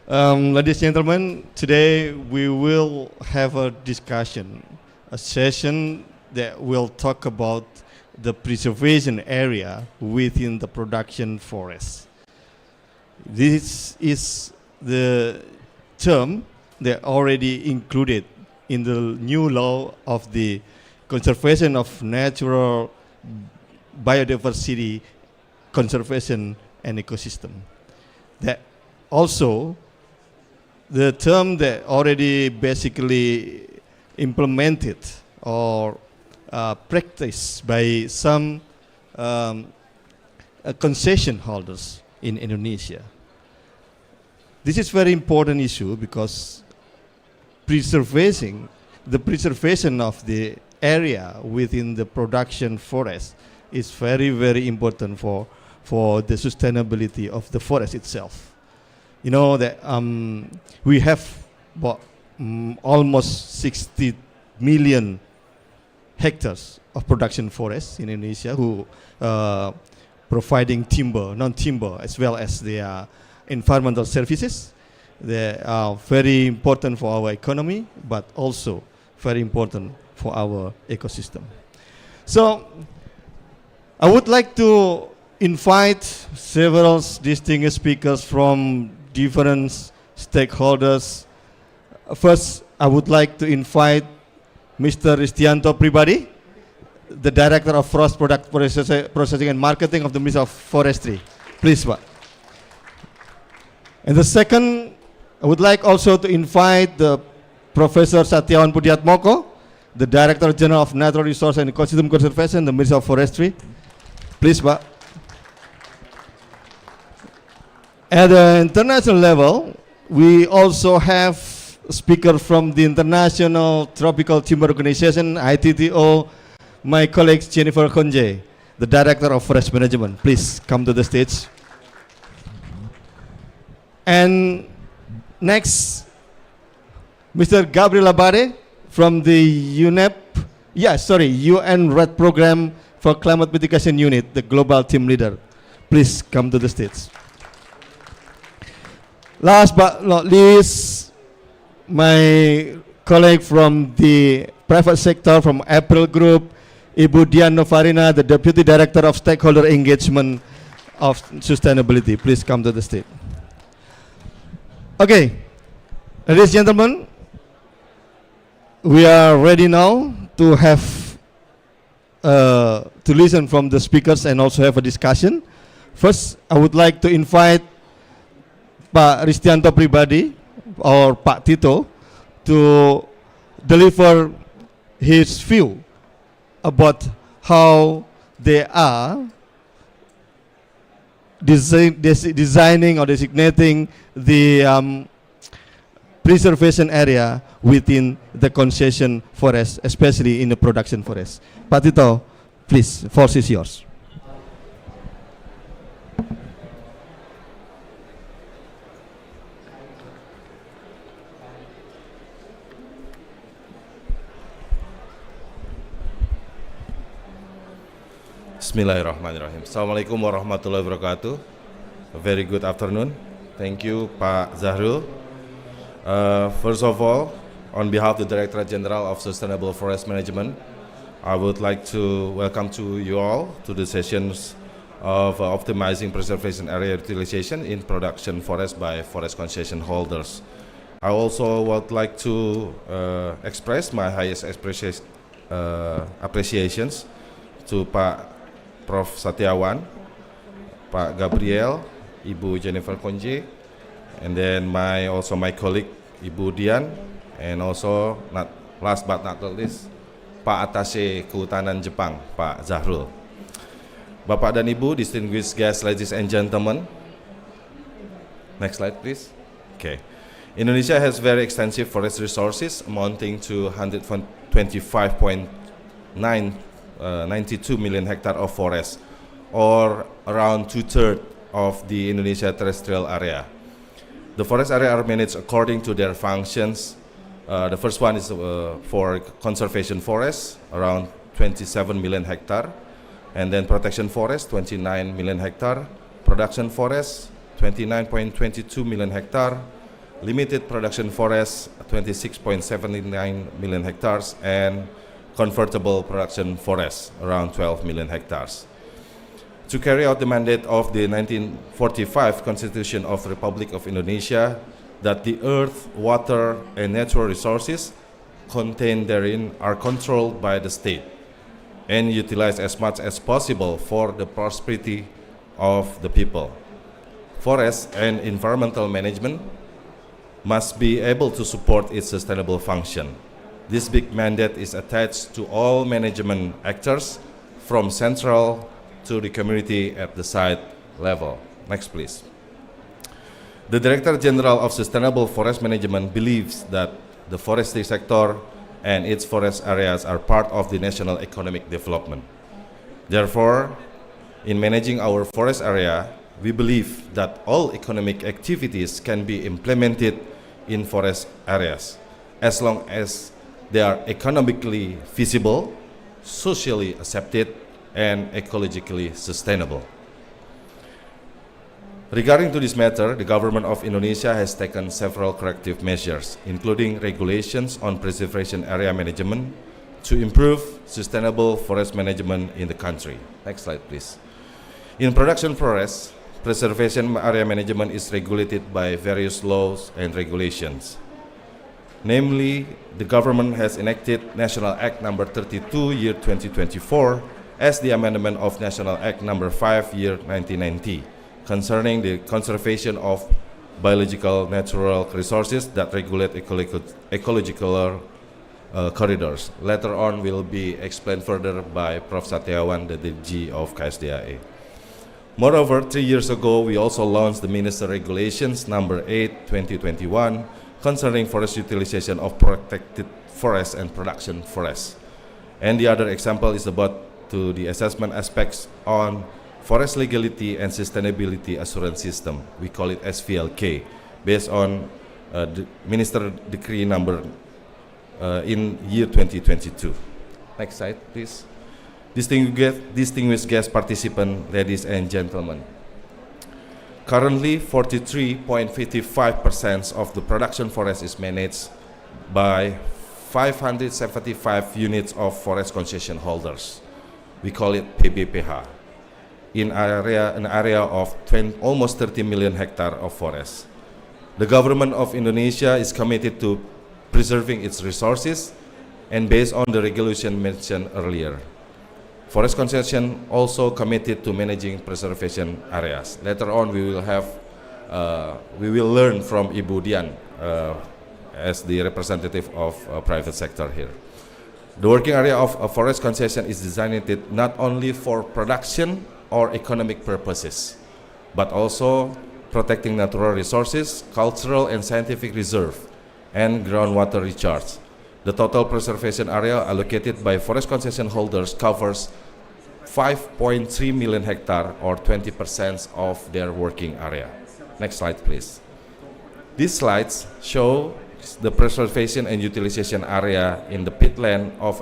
ladies and gentlemen, today we will have a discussion, a session that will talk about the preservation area within the production forest. This is the term that already included in the new law of the conservation of natural biodiversity, conservation and ecosystem. That also the term that already basically implemented or practiced by some concession holders in Indonesia. This is very important issue because the preservation of the area within the production forest is very, very important for the sustainability of the forest itself. You know that we have almost 60 million hectares of production forests in Indonesia who providing timber, non-timber, as well as their environmental services. They are very important for our economy, but also very important for our ecosystem. So I would like to invite several distinguished speakers from different stakeholders. First, I would like to invite Mr. Ristianto Pribadi, the Director of Forest Product Processing and Marketing of the Ministry of Forestry. Please, Pak. And the second, I would like also to invite the Professor Satyawan Pudiatmoko, the Director General of Natural Resource and Ecosystem Conservation, the Ministry of Forestry. Please, Pak. At the international level, we also have a speaker from the International Tropical Timber Organization, ITTO, my colleague Jennifer Konje, the Director of Forest Management. Please come to the stage. And next, Mr. Gabriel Abare from the UN RED Program for Climate Mitigation Unit, the Global Team Leader. Please come to the stage. Last but not least, my colleague from the private sector from April Group, Ibu Dian Novarina, the Deputy Director of Stakeholder Engagement of Sustainability. Please come to the stage. Okay, ladies and gentlemen, we are ready now to have to listen from the speakers and also have a discussion. First, I would like to invite Pak Ristianto Pribadi or Pak Tito to deliver his view about how they are designing or designating the preservation area within the concession forest, especially in the production forest. Pak Tito, please, force is yours. Bismillahirrahmanirrahim. Assalamualaikum warahmatullahi wabarakatuh. A very good afternoon. Thank you, Pak Zahrul. First of all, on behalf of the Directorate General of Sustainable Forest Management, I would like to welcome to you all to the sessions of optimizing preservation area utilization in production forest by forest concession holders. I also would like to express my highest appreciations to Pak Prof. Satyawan, Pak Gabriel, Ibu Jennifer Konje, and then my colleague Ibu Dian, and also last but not least Pak Attaché Kehutanan Jepang, Pak Zahrul. Bapak dan Ibu, distinguished guests, ladies and gentlemen. Next slide, please. Okay. Indonesia has very extensive forest resources amounting to 125.92 million hectares of forest, or around 2/3 of the Indonesia terrestrial area. The forest area are managed according to their functions. The first one is for conservation forest, around 27 million hectares, and then protection forest, 29 million hectares, production forest, 29.22 million hectares, limited production forest, 26.79 million hectares, and convertible production forest, around 12 million hectares. To carry out the mandate of the 1945 Constitution of the Republic of Indonesia, that the earth, water, and natural resources contained therein are controlled by the state and utilized as much as possible for the prosperity of the people. Forest and environmental management must be able to support its sustainable function. This big mandate is attached to all management actors from central to the community at the site level. Next, please. The Director General of Sustainable Forest Management believes that the forestry sector and its forest areas are part of the national economic development. Therefore, in managing our forest area, we believe that all economic activities can be implemented in forest areas as long as they are economically feasible, socially accepted, and ecologically sustainable. Regarding to this matter, the government of Indonesia has taken several corrective measures, including regulations on preservation area management to improve sustainable forest management in the country. Next slide, please. In production forests, preservation area management is regulated by various laws and regulations. Namely, the government has enacted National Act No. 32, year 2024, as the amendment of National Act No. 5, year 1990, concerning the conservation of biological natural resources that regulate ecological corridors. Later on will be explained further by Prof. Satyawan, the DG of KSDAE. Moreover, 3 years ago, we also launched the Minister Regulations No. 8, 2021, concerning forest utilization of protected forests and production forests. And the other example is about to the assessment aspects on forest legality and sustainability assurance system. We call it SVLK, based on the Minister Decree number in year 2022. Next slide, please. Distinguished guest participant, ladies and gentlemen. Currently, 43.55% of the production forest is managed by 575 units of forest concession holders. We call it PBPH. In an area of almost 30 million hectares of forest. The government of Indonesia is committed to preserving its resources and based on the regulation mentioned earlier. Forest concession also committed to managing preservation areas. Later on, we will learn from Ibu Dian as the representative of private sector here. The working area of a forest concession is designated not only for production or economic purposes, but also protecting natural resources, cultural and scientific reserve, and groundwater recharge. The total preservation area allocated by forest concession holders covers 5.3 million hectares or 20% of their working area. Next slide, please. These slides show the preservation and utilization area in the pitland of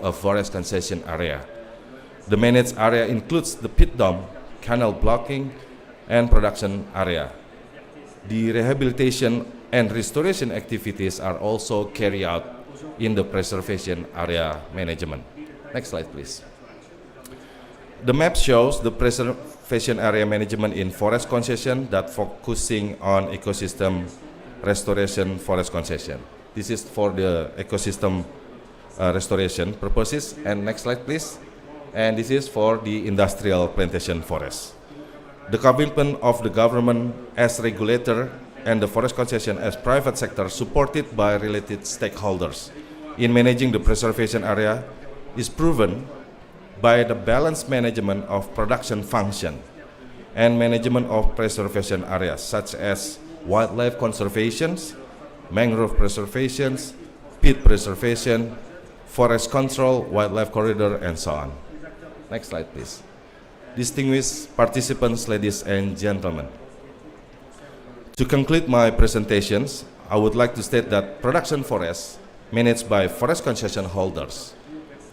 a forest concession area. The managed area includes the pit dome, canal blocking, and production area. The rehabilitation and restoration activities are also carried out in the preservation area management. Next slide, please. The map shows the preservation area management in forest concession that focusing on ecosystem restoration forest concession. This is for the ecosystem restoration purposes. And next slide, please. And this is for the industrial plantation forest. The commitment of the government as regulator and the forest concession as private sector supported by related stakeholders in managing the preservation area is proven by the balanced management of production function and management of preservation areas such as wildlife conservation, mangrove preservation, peat preservation, forest control, wildlife corridor, and so on. Next slide, please. Distinguished participants, ladies and gentlemen. To conclude my presentations, I would like to state that production forests managed by forest concession holders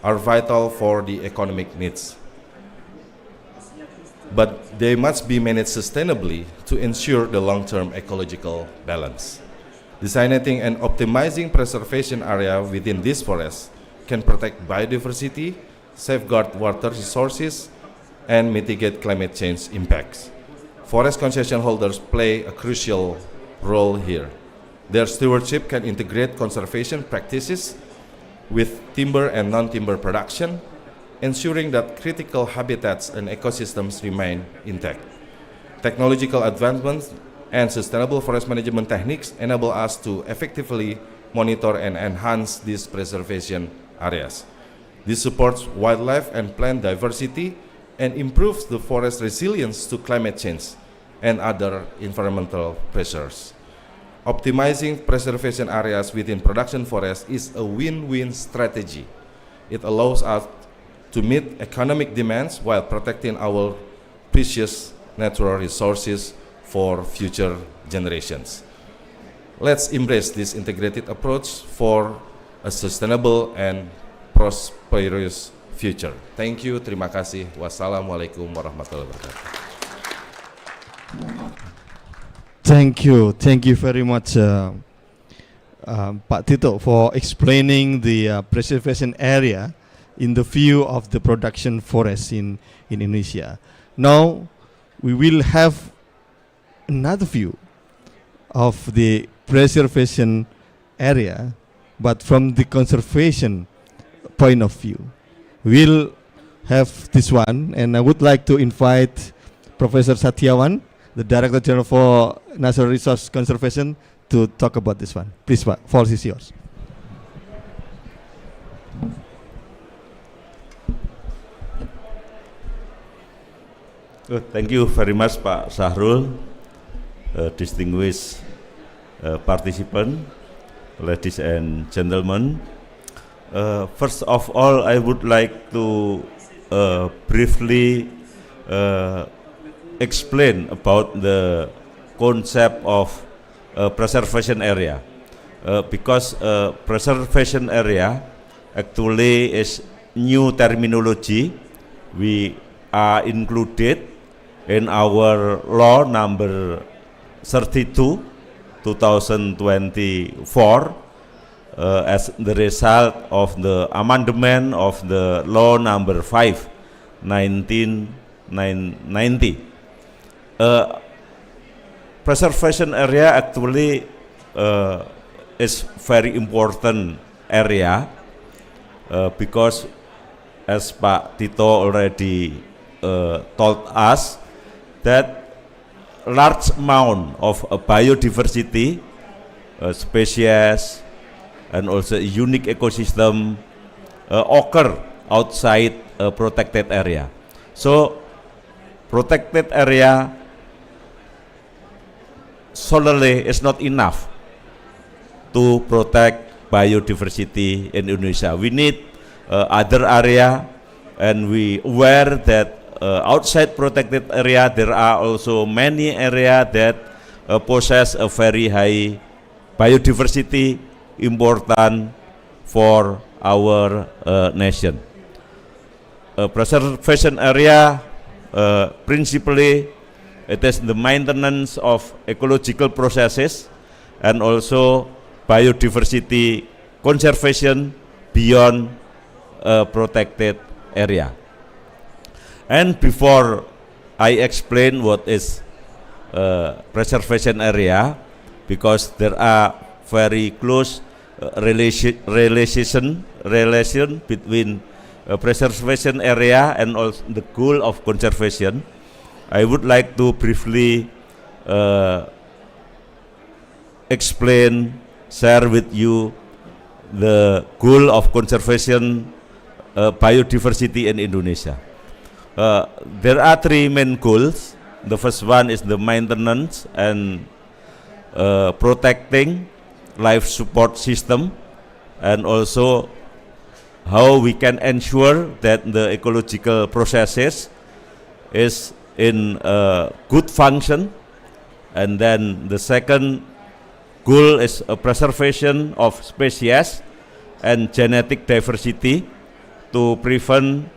are vital for the economic needs. But they must be managed sustainably to ensure the long-term ecological balance. Designating and optimizing preservation area within these forests can protect biodiversity, safeguard water resources, and mitigate climate change impacts. Forest concession holders play a crucial role here. Their stewardship can integrate conservation practices with timber and non-timber production, ensuring that critical habitats and ecosystems remain intact. Technological advancements and sustainable forest management techniques enable us to effectively monitor and enhance these preservation areas. This supports wildlife and plant diversity and improves the forest resilience to climate change and other environmental pressures. Optimizing preservation areas within production forests is a win-win strategy. It allows us to meet economic demands while protecting our precious natural resources for future generations. Let's embrace this integrated approach for a sustainable and prosperous future. Thank you, terima kasih. Wassalamualaikum warahmatullahi wabarakatuh. Thank you very much, Pak Tito, for explaining the preservation area in the view of the production forests in Indonesia. Now we will have another view of the preservation area, but from the conservation point of view. We'll have this one, and I would like to invite Professor Satyawan, the Director General for Natural Resource Conservation, to talk about this one. Please, Pak, floor is yours. Thank you very much, Pak Sahrul, distinguished participant, ladies and gentlemen. First of all, I would like to briefly explain about the concept of preservation area, because preservation area actually is new terminology. We are included in our law number 32 2024 as the result of the amendment of the law number 5 1990. Preservation area actually is very important area because as Pak Tito already told us that large amount of biodiversity, species, and also unique ecosystem occur outside a protected area. So protected area solely is not enough to protect biodiversity in Indonesia. We need other area, and we aware that outside protected area there are also many area that possess a very high biodiversity, important for our nation. Preservation area, principally it is the maintenance of ecological processes and also biodiversity conservation beyond a protected area. And before I explain what is preservation area, because there are very close relation between preservation area and also the goal of conservation, I would like to briefly share with you the goal of conservation biodiversity in Indonesia. There are three main goals. The first one is the maintenance and protecting life support system, and also how we can ensure that the ecological processes is in good function. And then the second goal is a preservation of species and genetic diversity to prevent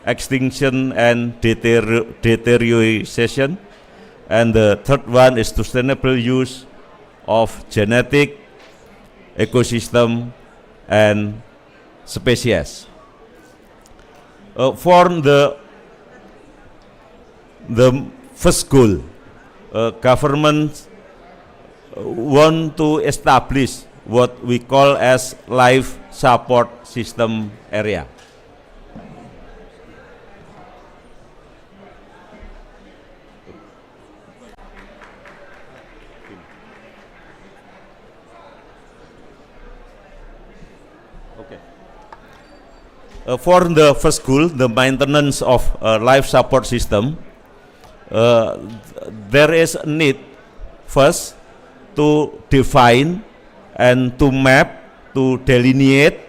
extinction and deterioration. And the third one is sustainable use of genetic, ecosystem, and species. For the first goal, government want to establish what we call as life support system area. For the first goal, the maintenance of life support system, there is a need first to define and to map, to delineate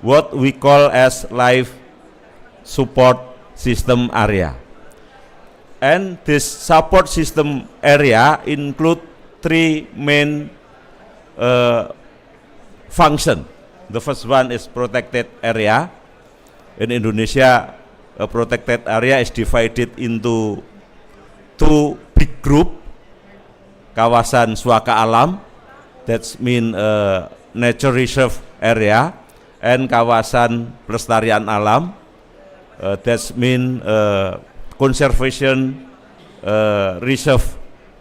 what we call as life support system area. And this support system area include three main function. The first one is protected area. In Indonesia, a protected area is divided into two big group. Kawasan Suaka Alam, that's mean nature reserve area, and kawasan pelestarian alam, that's mean conservation reserve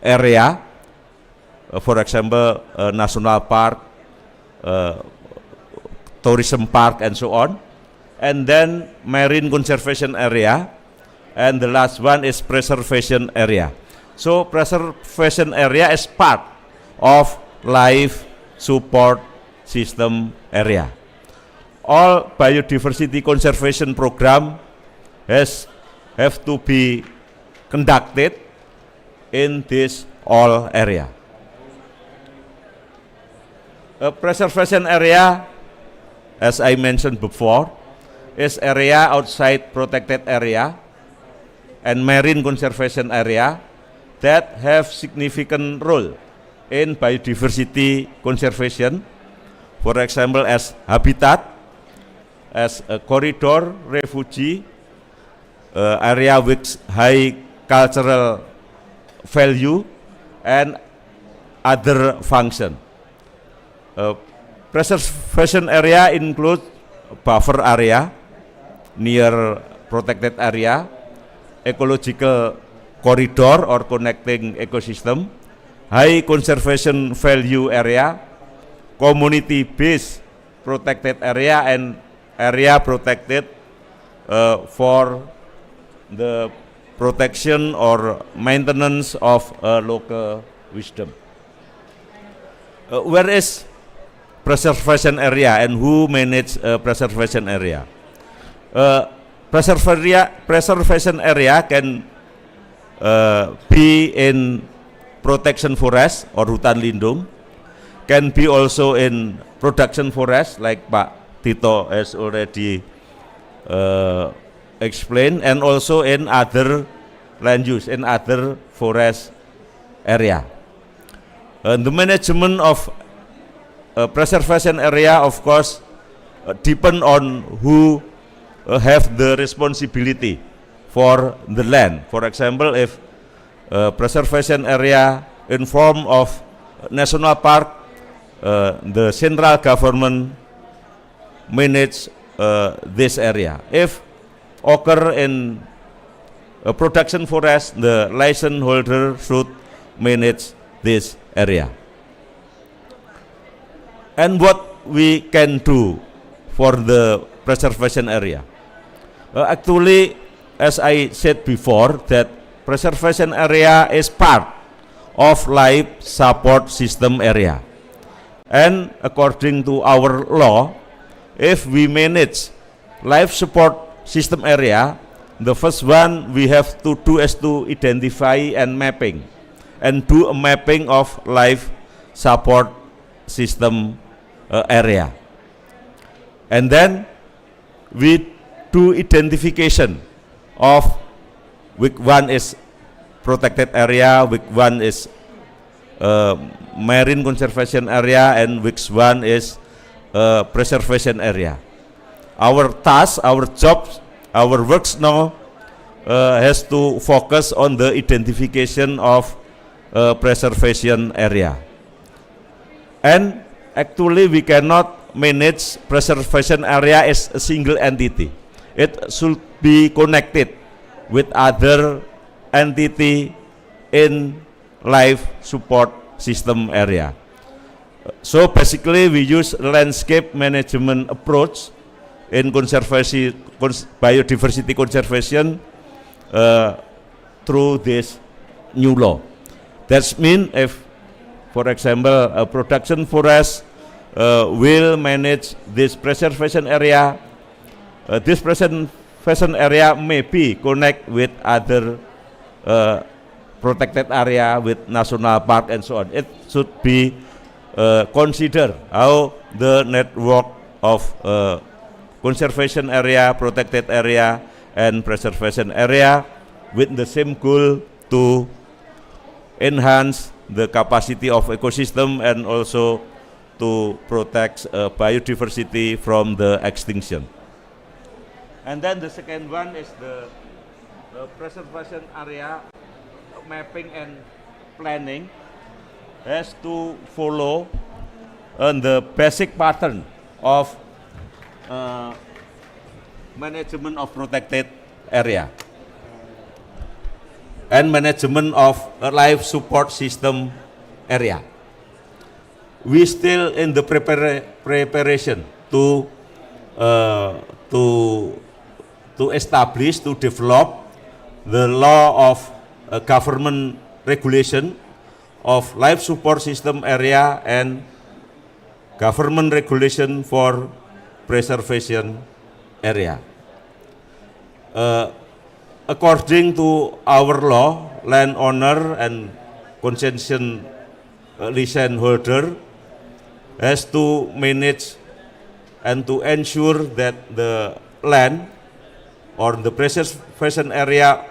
area, for example national park, tourism park, and so on. And then marine conservation area, and the last one is preservation area. So preservation area is part of life support system area. All biodiversity conservation program have to be conducted in this all area. A preservation area, as I mentioned before, is area outside protected area and marine conservation area that have significant role in biodiversity conservation, for example as habitat, as a corridor, refugee, area with high cultural value, and other function. Preservation area include buffer area near protected area, ecological corridor or connecting ecosystem, high conservation value area, community-based protected area, and area protected for the protection or maintenance of local wisdom. Whereas preservation area and who manage preservation area. Preservation area can be in protection forest or hutan lindung, can be also in production forest like Pak Tito has already explained, and also in other land use, in other forest area. The management of preservation area, of course, depend on who have the responsibility for the land. For example, if preservation area in form of national park, the central government manage this area. If occur in a production forest, the license holder should manage this area. And what we can do for the preservation area? Actually, as I said before, that preservation area is part of life support system area. And according to our law, if we manage life support system area, the first one we have to do is to identify and mapping, and do a mapping of life support system area. And then we do identification of which one is protected area, which one is marine conservation area, and which one is preservation area. Our task, our jobs, our works now has to focus on the identification of preservation area. And actually we cannot manage preservation area as a single entity. It should be connected with other entity in life support system area. So basically we use landscape management approach in biodiversity conservation through this new law. That means if, for example, a production forest will manage this preservation area, this preservation area may be connect with other protected area, with national park and so on. It should be consider how the network of conservation area, protected area, and preservation area with the same goal to enhance the capacity of ecosystem and also to protect biodiversity from the extinction. And then the second one is the preservation area mapping and planning has to follow the basic pattern of management of protected area and management of life support system area. We still in the preparation to establish, to develop the law of government regulation of life support system area and government regulation for preservation area. According to our law, landowner and concession license holder has to manage and to ensure that the land or the preservation area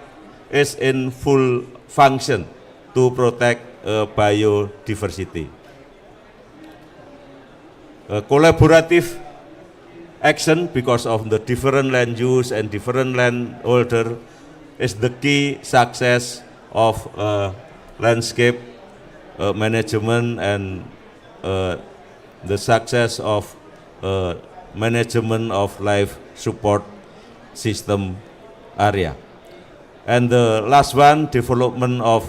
is in full function to protect biodiversity. Collaborative action because of the different land use and different land holder is the key success of landscape management and the success of management of life support system area. And the last one, development of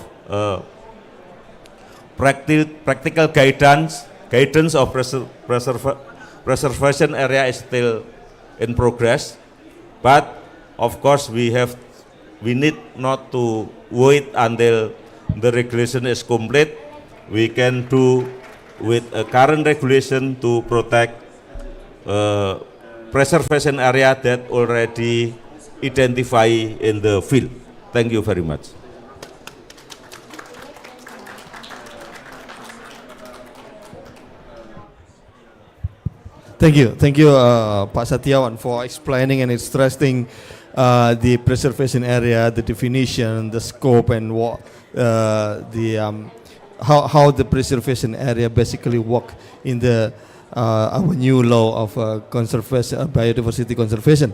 practical guidance of preservation area is still in progress, but of course we need not to wait until the regulation is complete. We can do with a current regulation to protect preservation area that already identify in the field. Thank you very much. Thank you, Pak Satyawan, for explaining and stressing the preservation area, the definition, the scope, and what how the preservation area basically work in the our new law of conservation, biodiversity conservation.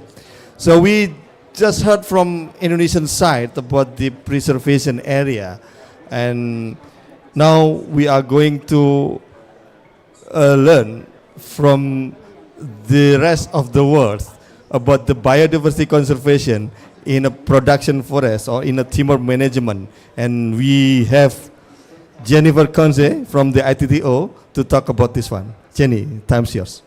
So we just heard from Indonesian side about the preservation area, and now we are going to learn from the rest of the world about the biodiversity conservation in a production forest or in a timber management. And we have Jennifer Conze from the ITTO to talk about this one. Jenny, time's yours.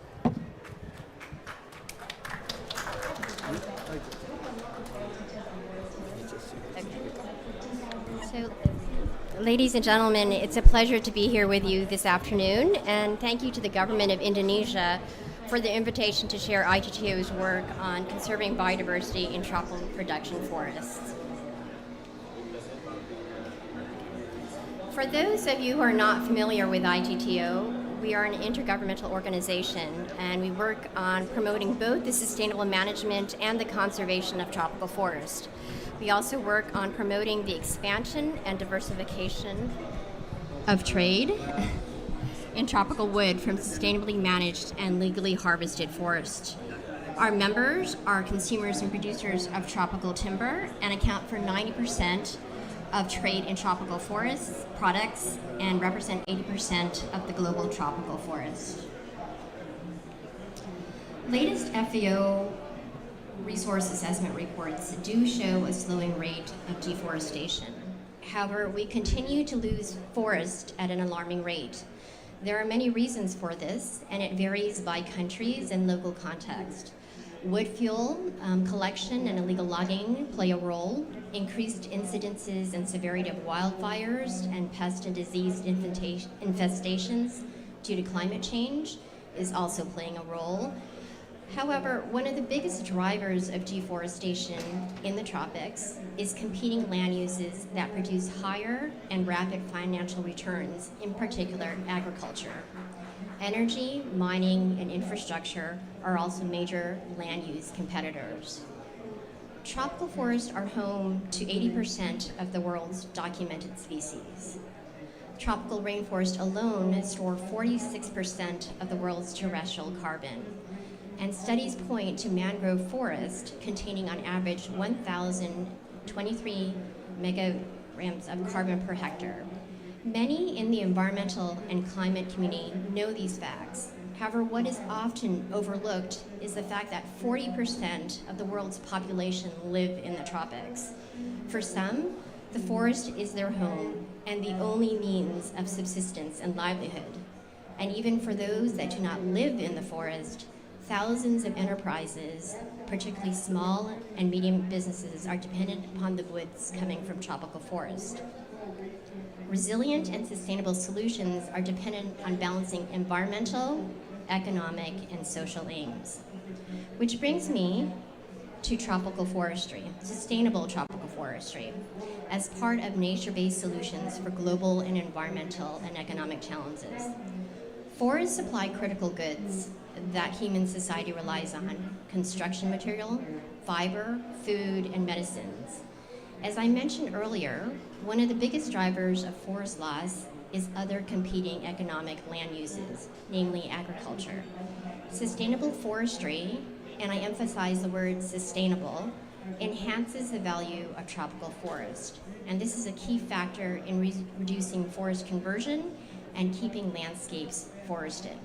Ladies and gentlemen, it's a pleasure to be here with you this afternoon, and thank you to the government of Indonesia for the invitation to share ITTO's work on conserving biodiversity in tropical production forests. For those of you who are not familiar with ITTO, we are an intergovernmental organization, and we work on promoting both the sustainable management and the conservation of tropical forest. We also work on promoting the expansion and diversification of trade in tropical wood from sustainably managed and legally harvested forest. Our members are consumers and producers of tropical timber and account for 90% of trade in tropical forest products and represent 80% of the global tropical forest. Latest FAO resource assessment reports do show a slowing rate of deforestation. However, we continue to lose forest at an alarming rate. There are many reasons for this, and it varies by countries and local context. Wood fuel collection and illegal logging play a role. Increased incidences and severity of wildfires and pest and disease infestations due to climate change is also playing a role. However, one of the biggest drivers of deforestation in the tropics is competing land uses that produce higher and rapid financial returns, in particular agriculture. Energy, mining, and infrastructure are also major land use competitors. Tropical forests are home to 80% of the world's documented species. Tropical rainforests alone store 46% of the world's terrestrial carbon. And studies point to mangrove forest containing on average 1,023 megagrams of carbon per hectare. Many in the environmental and climate community know these facts. However, what is often overlooked is the fact that 40% of the world's population live in the tropics. For some, the forest is their home and the only means of subsistence and livelihood. And even for those that do not live in the forest, thousands of enterprises, particularly small and medium businesses, are dependent upon the goods coming from tropical forest. Resilient and sustainable solutions are dependent on balancing environmental, economic, and social aims. Which brings me to tropical forestry, sustainable tropical forestry, as part of nature-based solutions for global and environmental and economic challenges. Forests supply critical goods that human society relies on: construction material, fiber, food, and medicines. As I mentioned earlier, one of the biggest drivers of forest loss is other competing economic land uses, namely agriculture. Sustainable forestry, and I emphasize the word sustainable, enhances the value of tropical forest. And this is a key factor in reducing forest conversion and keeping landscapes forested.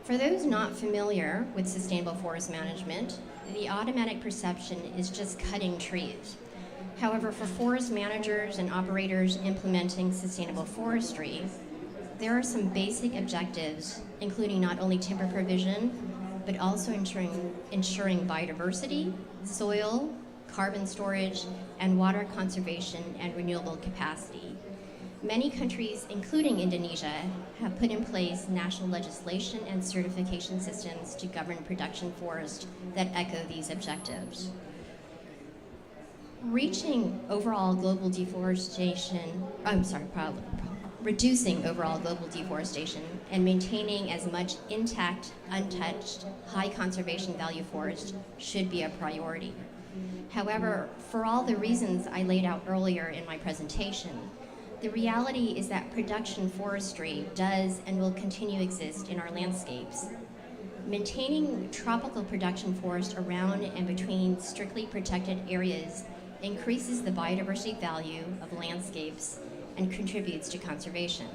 For those not familiar with sustainable forest management, the automatic perception is just cutting trees. However, for forest managers and operators implementing sustainable forestry, there are some basic objectives, including not only timber provision, but also ensuring biodiversity, soil, carbon storage, and water conservation and renewable capacity. Many countries, including Indonesia, have put in place national legislation and certification systems to govern production forest that echo these objectives. Reducing overall global deforestation and maintaining as much intact, untouched, high conservation value forest should be a priority. However, for all the reasons I laid out earlier in my presentation, the reality is that production forestry does and will continue to exist in our landscapes. Maintaining tropical production forest around and between strictly protected areas increases the biodiversity value of landscapes and contributes to conservation.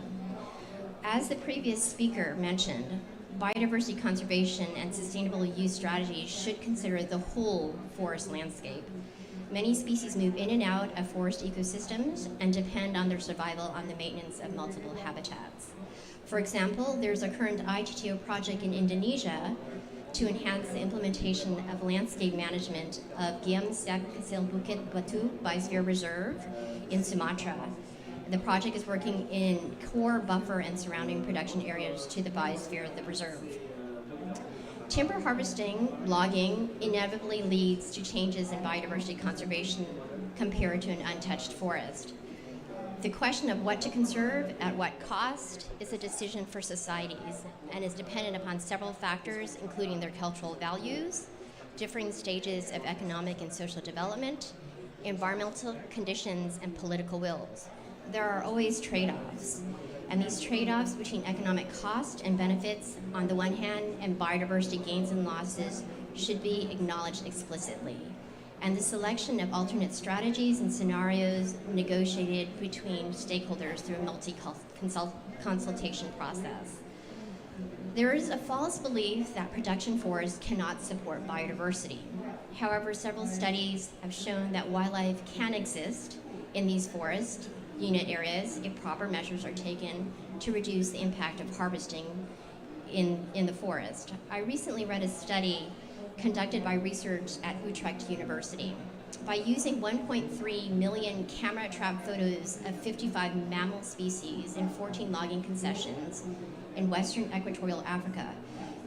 As the previous speaker mentioned, biodiversity conservation and sustainable use strategies should consider the whole forest landscape. Many species move in and out of forest ecosystems and depend on their survival on the maintenance of multiple habitats. For example, there's a current ITTO project in Indonesia to enhance the implementation of landscape management of Giam Siak Kecil Bukit Batu Biosphere Reserve in Sumatra. The project is working in core buffer and surrounding production areas to the biosphere of the reserve. Timber harvesting, logging, inevitably leads to changes in biodiversity conservation compared to an untouched forest. The question of what to conserve at what cost is a decision for societies and is dependent upon several factors, including their cultural values, differing stages of economic and social development, environmental conditions, and political wills. There are always trade-offs, and these trade-offs between economic cost and benefits on the one hand and biodiversity gains and losses should be acknowledged explicitly. And the selection of alternate strategies and scenarios negotiated between stakeholders through a multi-consultation process. There is a false belief that production forests cannot support biodiversity. However, several studies have shown that wildlife can exist in these forest unit areas if proper measures are taken to reduce the impact of harvesting in the forest. I recently read a study conducted by research at Utrecht University. By using 1.3 million camera trap photos of 55 mammal species in 14 logging concessions in Western Equatorial Africa,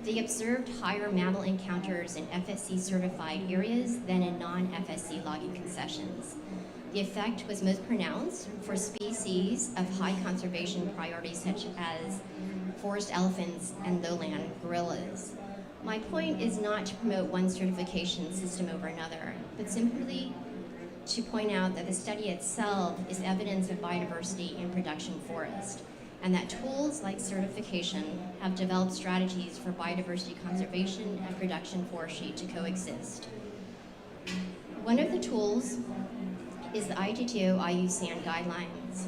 they observed higher mammal encounters in FSC certified areas than in non-FSC logging concessions. The effect was most pronounced for species of high conservation priorities such as forest elephants and lowland gorillas. My point is not to promote one certification system over another, but simply to point out that the study itself is evidence of biodiversity in production forest, and that tools like certification have developed strategies for biodiversity conservation and production forestry to coexist. One of the tools is the ITTO IUCN guidelines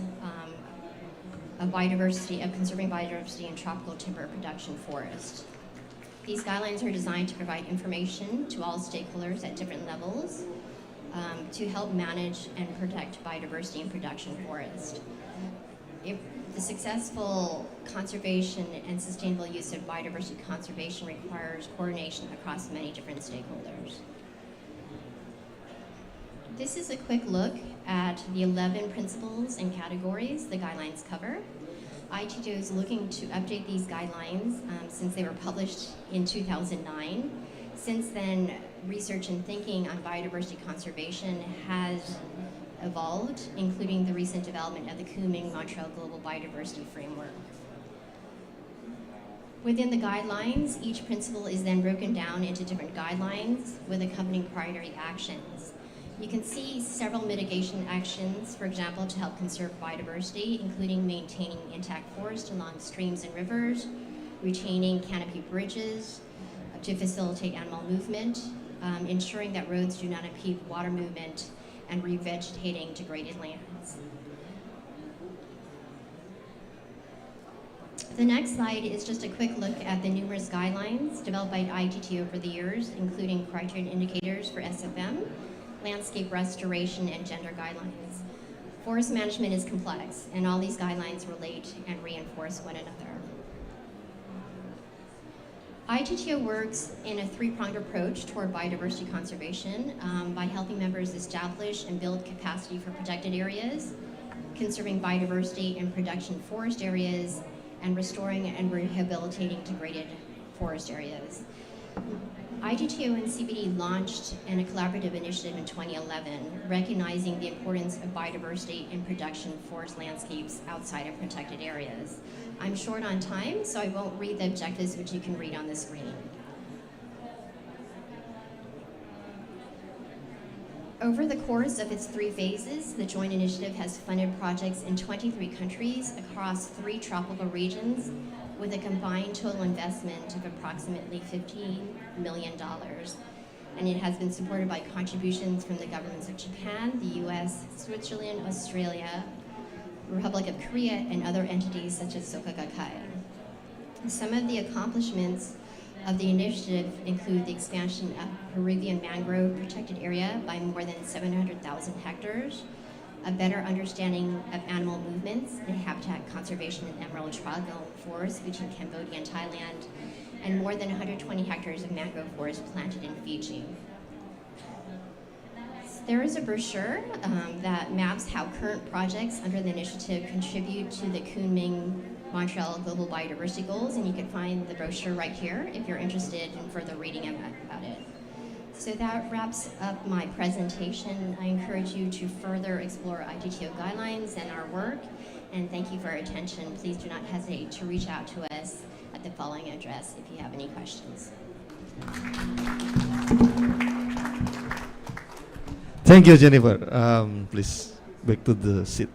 of conserving biodiversity in tropical timber production forest. These guidelines are designed to provide information to all stakeholders at different levels to help manage and protect biodiversity in production forest. If the successful conservation and sustainable use of biodiversity conservation requires coordination across many different stakeholders. This is a quick look at the 11 principles and categories the guidelines cover. ITTO is looking to update these guidelines since they were published in 2009. Since then, research and thinking on biodiversity conservation has evolved, including the recent development of the Kunming-Montreal Global Biodiversity Framework. Within the guidelines, each principle is then broken down into different guidelines with accompanying priority actions. You can see several mitigation actions, for example, to help conserve biodiversity, including maintaining intact forest along streams and rivers, retaining canopy bridges to facilitate animal movement, ensuring that roads do not impede water movement, and revegetating degraded lands. The next slide is just a quick look at the numerous guidelines developed by ITTO over the years, including criteria and indicators for SFM, landscape restoration, and gender guidelines. Forest management is complex, and all these guidelines relate and reinforce one another. ITTO works in a three-pronged approach toward biodiversity conservation by helping members establish and build capacity for protected areas, conserving biodiversity in production forest areas, and restoring and rehabilitating degraded forest areas. IGTO and CBD launched a collaborative initiative in 2011, recognizing the importance of biodiversity in production forest landscapes outside of protected areas. I'm short on time, so I won't read the objectives, which you can read on the screen. Over the course of its 3 phases, the joint initiative has funded projects in 23 countries across 3 tropical regions with a combined total investment of approximately $15 million. And it has been supported by contributions from the governments of Japan, the US, Switzerland, Australia, Republic of Korea, and other entities such as Soka Gakkai. Some of the accomplishments of the initiative include the expansion of Peruvian mangrove protected area by more than 700,000 hectares, a better understanding of animal movements and habitat conservation in emerald triangle forests between Cambodia and Thailand, and more than 120 hectares of mangrove forest planted in Fiji. There is a brochure that maps how current projects under the initiative contribute to the Kunming Montreal Global Biodiversity Goals, and you can find the brochure right here if you're interested in further reading about it. So that wraps up my presentation. I encourage you to further explore IGTO guidelines and our work, and thank you for your attention. Please do not hesitate to reach out to us at the following address if you have any questions. Thank you, Jennifer. Please, back to the seat.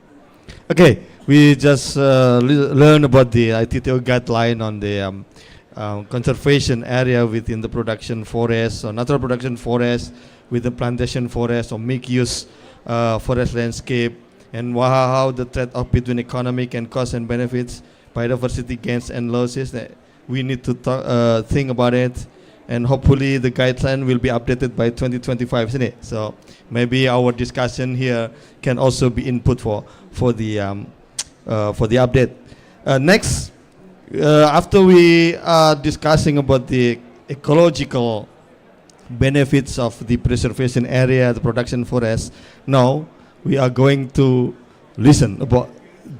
Okay, we just learned about the ITTO guideline on the conservation area within the production forest, or natural production forest with the plantation forest or mixed-use forest landscape, and how the trade-off between economic and cost and benefits, biodiversity gains and losses. That we need to think about it, and hopefully the guideline will be updated by 2025, isn't it? So maybe our discussion here can also be input for the update. Next, after we are discussing about the ecological benefits of the preservation area, the production forest, now we are going to listen about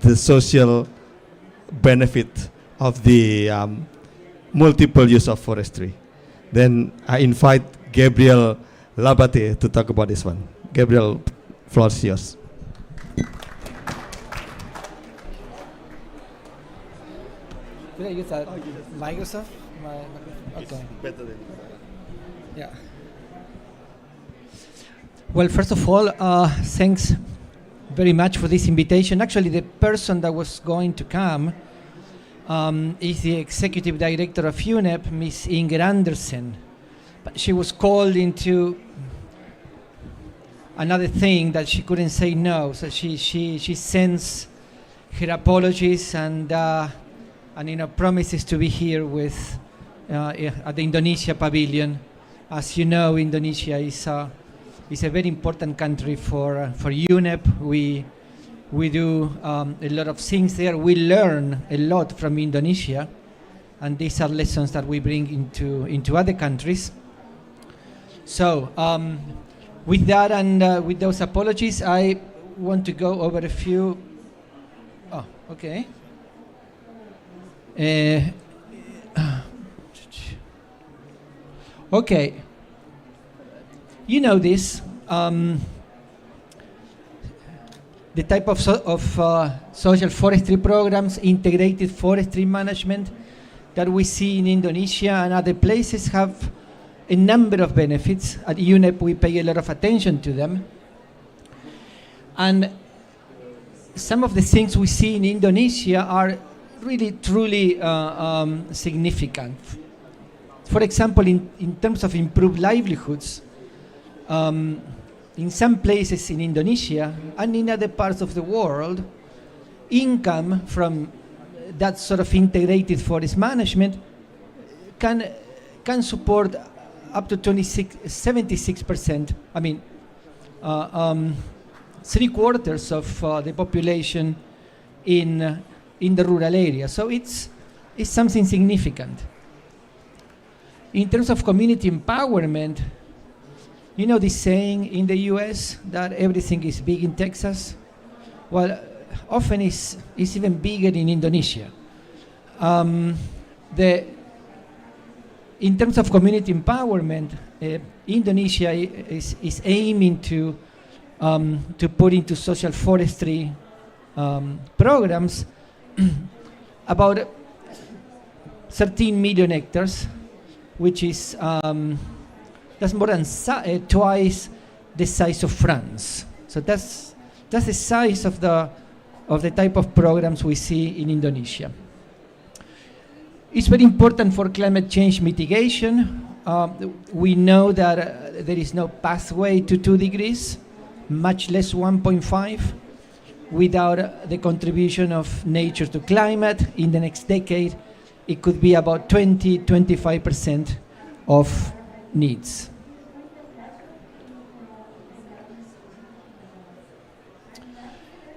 the social benefit of the multiple use of forestry. Then I invite Gabriel Labate to talk about this one. Gabriel, floor is yours. Could I use that Microsoft? Okay. Better than yeah. Well, first of all, thanks very much for this invitation. Actually, the person that was going to come is the executive director of UNEP, Miss Inger Andersen. But she was called into another thing that she couldn't say no. So she sends her apologies and promises to be here with at the Indonesia Pavilion. As you know, Indonesia is a very important country for UNEP. We do a lot of things there. We learn a lot from Indonesia, and these are lessons that we bring into other countries. So with that and with those apologies, I want to go over a few. Oh, okay. Okay. You know this. The type of social forestry programs, integrated forestry management that we see in Indonesia and other places have a number of benefits. At UNEP, we pay a lot of attention to them. And some of the things we see in Indonesia are really, truly significant. For example, in terms of improved livelihoods, in some places in Indonesia and in other parts of the world, income from that sort of integrated forest management can support up to 76%. I mean, 3/4 of the population in the rural area. So it's something significant. In terms of community empowerment, you know this saying in the US that everything is big in Texas? Well, often is even bigger in Indonesia. In terms of community empowerment, Indonesia is aiming to put into social forestry programs about 13 million hectares, which is that's more than twice the size of France. So that's the size of the type of programs we see in Indonesia. It's very important for climate change mitigation. We know that there is no pathway to 2 degrees, much less 1.5, without the contribution of nature to climate. In the next decade, it could be about 20-25% of needs.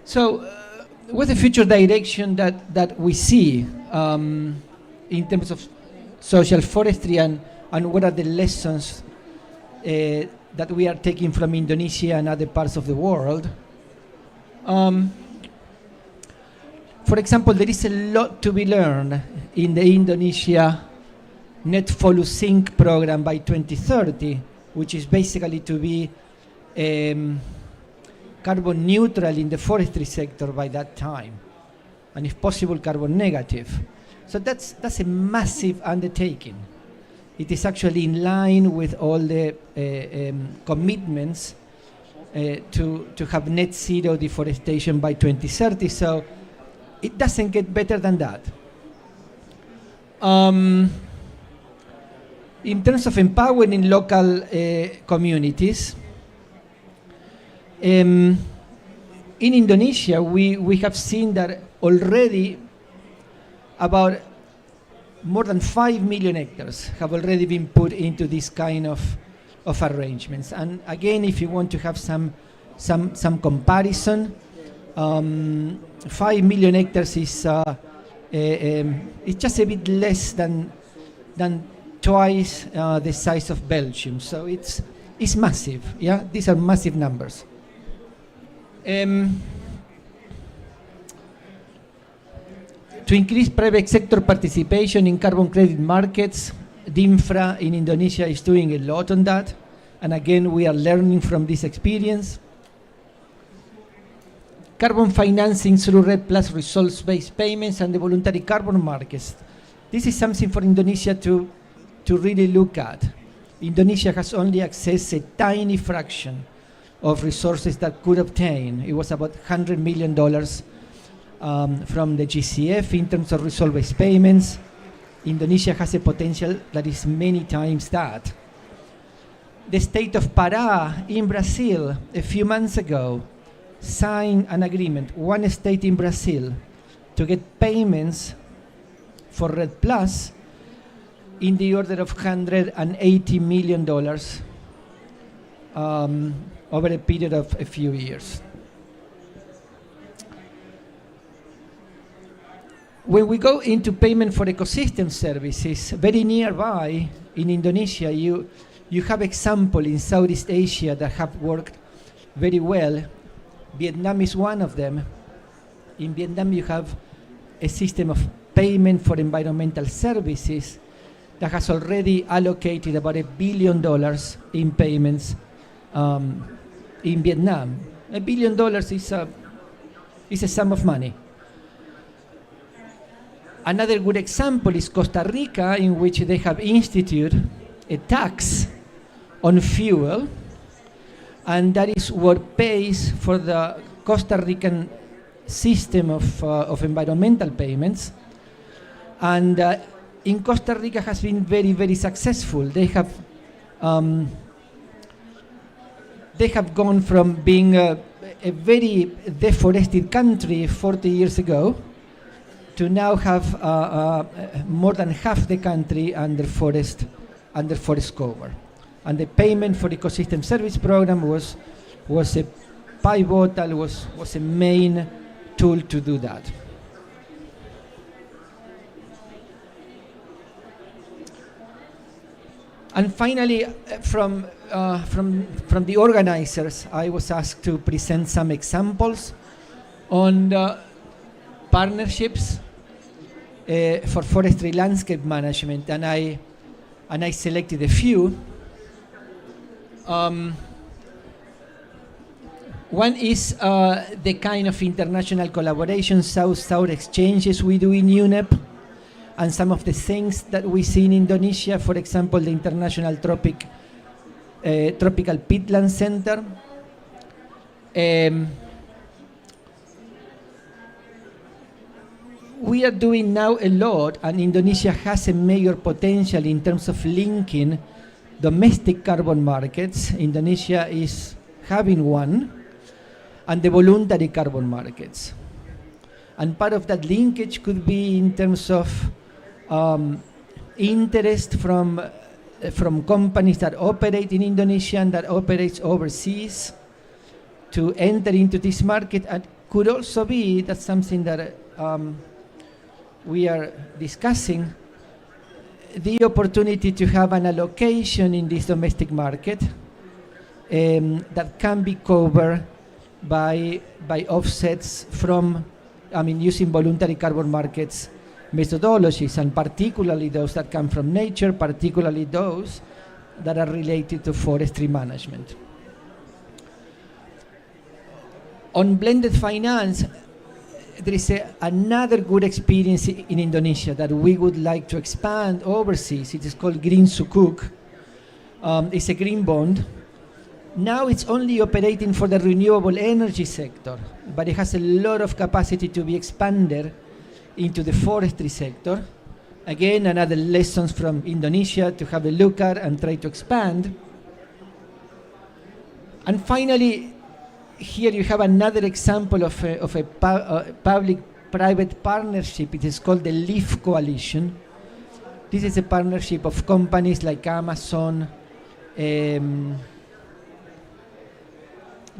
So, what's the future direction that we see in terms of social forestry, and what are the lessons that we are taking from Indonesia and other parts of the world? For example, there is a lot to be learned in the Indonesia Net FOLU Sink program by 2030, which is basically to be carbon neutral in the forestry sector by that time, and if possible carbon negative. So that's a massive undertaking. It is actually in line with all the commitments to have net zero deforestation by 2030. So it doesn't get better than that. In terms of empowering local communities, in Indonesia we have seen that already about more than 5 million hectares have already been put into this kind of arrangements. And again, if you want to have some comparison, 5 million hectares is it's just a bit less than twice the size of Belgium. So it's massive. Yeah, these are massive numbers. To increase private sector participation in carbon credit markets, DINFRA in Indonesia is doing a lot on that. And again, we are learning from this experience. Carbon financing through RED Plus results-based payments and the voluntary carbon markets. This is something for Indonesia to really look at. Indonesia has only accessed a tiny fraction of resources that could obtain. It was about $100 million from the GCF in terms of result-based payments. Indonesia has a potential that is many times that. The state of Pará in Brazil a few months ago signed an agreement, one state in Brazil, to get payments for RED Plus in the order of $180 million over a period of a few years. When we go into payment for ecosystem services, very nearby in Indonesia, you have examples in Southeast Asia that have worked very well. Vietnam is one of them. In Vietnam, you have a system of payment for environmental services that has already allocated about $1 billion in payments in Vietnam. $1 billion is a sum of money. Another good example is Costa Rica, in which they have instituted a tax on fuel, and that is what pays for the Costa Rican system of environmental payments. And in Costa Rica has been very, very successful. They have gone from being a very deforested country 40 years ago to now have more than half the country under forest cover. And the payment for the ecosystem service program was a pivotal, was a main tool to do that. And finally, from the organizers, I was asked to present some examples on partnerships for forestry landscape management, and I selected a few. One is the kind of international collaboration, South-South exchanges we do in UNEP, and some of the things that we see in Indonesia, for example, the International Tropical Peatland Center. We are doing now a lot, and Indonesia has a major potential in terms of linking domestic carbon markets. Indonesia is having one, and the voluntary carbon markets. And part of that linkage could be in terms of interest from companies that operate in Indonesia and that operates overseas to enter into this market, and could also be, that's something that we are discussing, the opportunity to have an allocation in this domestic market that can be covered by offsets from, using voluntary carbon markets methodologies, and particularly those that come from nature, particularly those that are related to forestry management. On blended finance, there is another good experience in Indonesia that we would like to expand overseas. It is called Green Sukuk. It's a green bond. Now it's only operating for the renewable energy sector, but it has a lot of capacity to be expanded into the forestry sector. Again, another lessons from Indonesia to have a look at and try to expand. And finally, here you have another example of a public-private partnership. It is called the LEAF Coalition. This is a partnership of companies like Amazon,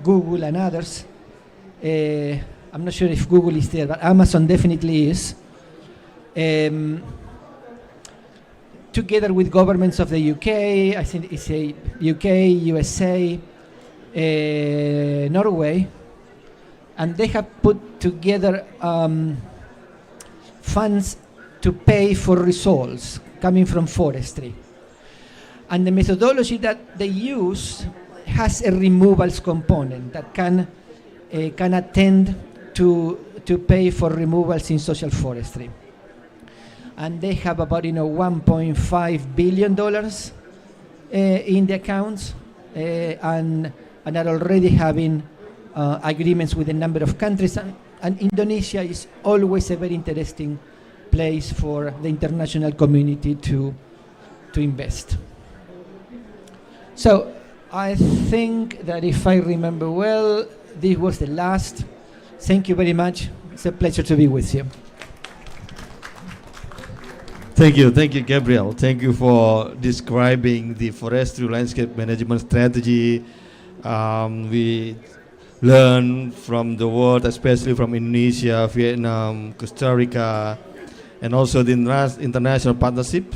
Google and others. I'm not sure if Google is there, but Amazon definitely is. Together with governments of the UK, I think it's a UK, USA, Norway, and they have put together funds to pay for results coming from forestry. And the methodology that they use has a removals component that can attend to pay for removals in social forestry. And they have about $1.5 billion in the accounts, and are already having agreements with a number of countries. And Indonesia is always a very interesting place for the international community to invest. So I think that if I remember well, this was the last. Thank you very much. It's a pleasure to be with you. Thank you, Gabriel. Thank you for describing the forestry landscape management strategy. We learn from the world, especially from Indonesia, Vietnam, Costa Rica, and also the international partnership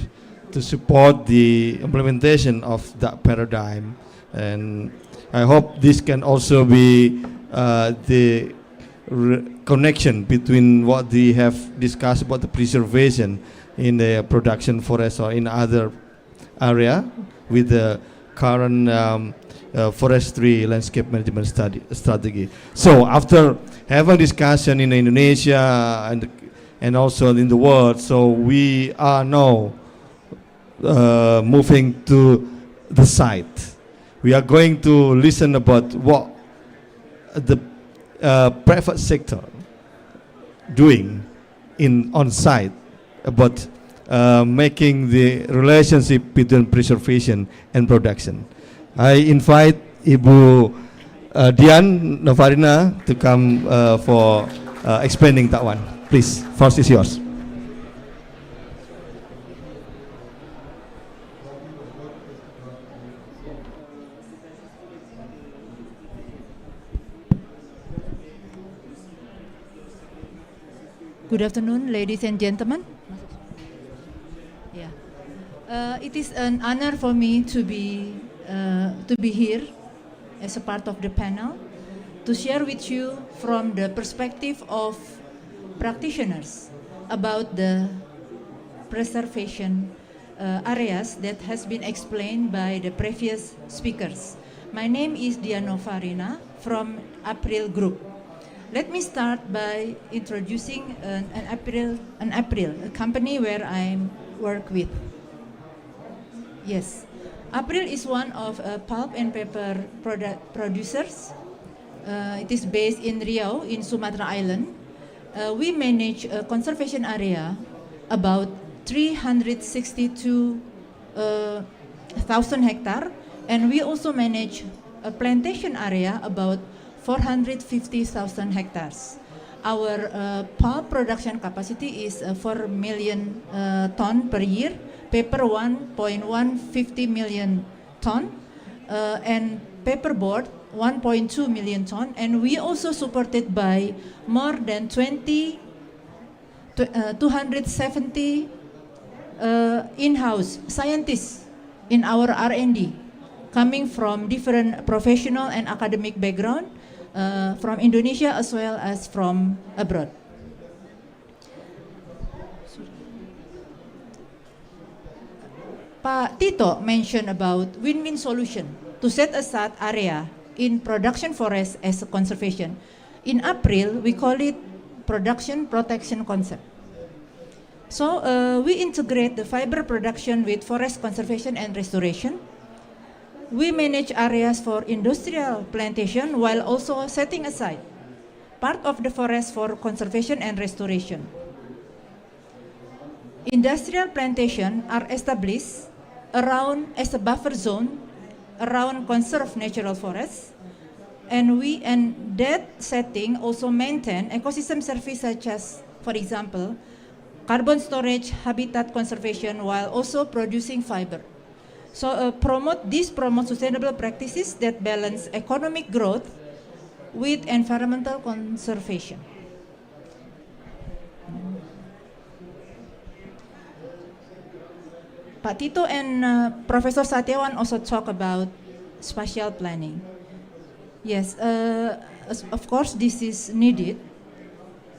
to support the implementation of that paradigm. And I hope this can also be the connection between what we have discussed about the preservation in the production forest or in other area with the current forestry landscape management strategy. So after having discussion in Indonesia and also in the world, so we are now moving to the site. We are going to listen about what the private sector doing on site about making the relationship between preservation and production. I invite Ibu Dian Novarina to come for explaining that one. Please, first is yours. Good afternoon, ladies and gentlemen. It is an honor for me to be here as a part of the panel. to share with you from the perspective of practitioners about the preservation areas that has been explained by the previous speakers. My name is Diano Farina from April Group. Let me start by introducing April, a company where I work with. Yes, April is one of pulp and paper producers. It is based in Riau, in Sumatra Island. We manage a conservation area about 362,000 hectares, and we also manage a plantation area about 450,000 hectares. Our pulp production capacity is 4 million ton per year, paper 1.150 million ton, and paperboard 1.2 million ton, and we also supported by more than 270 in-house scientists in our R&D, coming from different professional and academic background, from Indonesia as well as from abroad. Pak Tito mentioned about win-win solution to set aside area in production forest as a conservation. In April, we call it production protection concept. So we integrate the fiber production with forest conservation and restoration. We manage areas for industrial plantation while also setting aside part of the forest for conservation and restoration. Industrial plantation are established around as a buffer zone around conserved natural forests, and that setting also maintain ecosystem service such as, for example, carbon storage, habitat conservation, while also producing fiber. So promote sustainable practices that balance economic growth with environmental conservation. Pak Tito and Professor Satyawan also talk about spatial planning. Yes, of course this is needed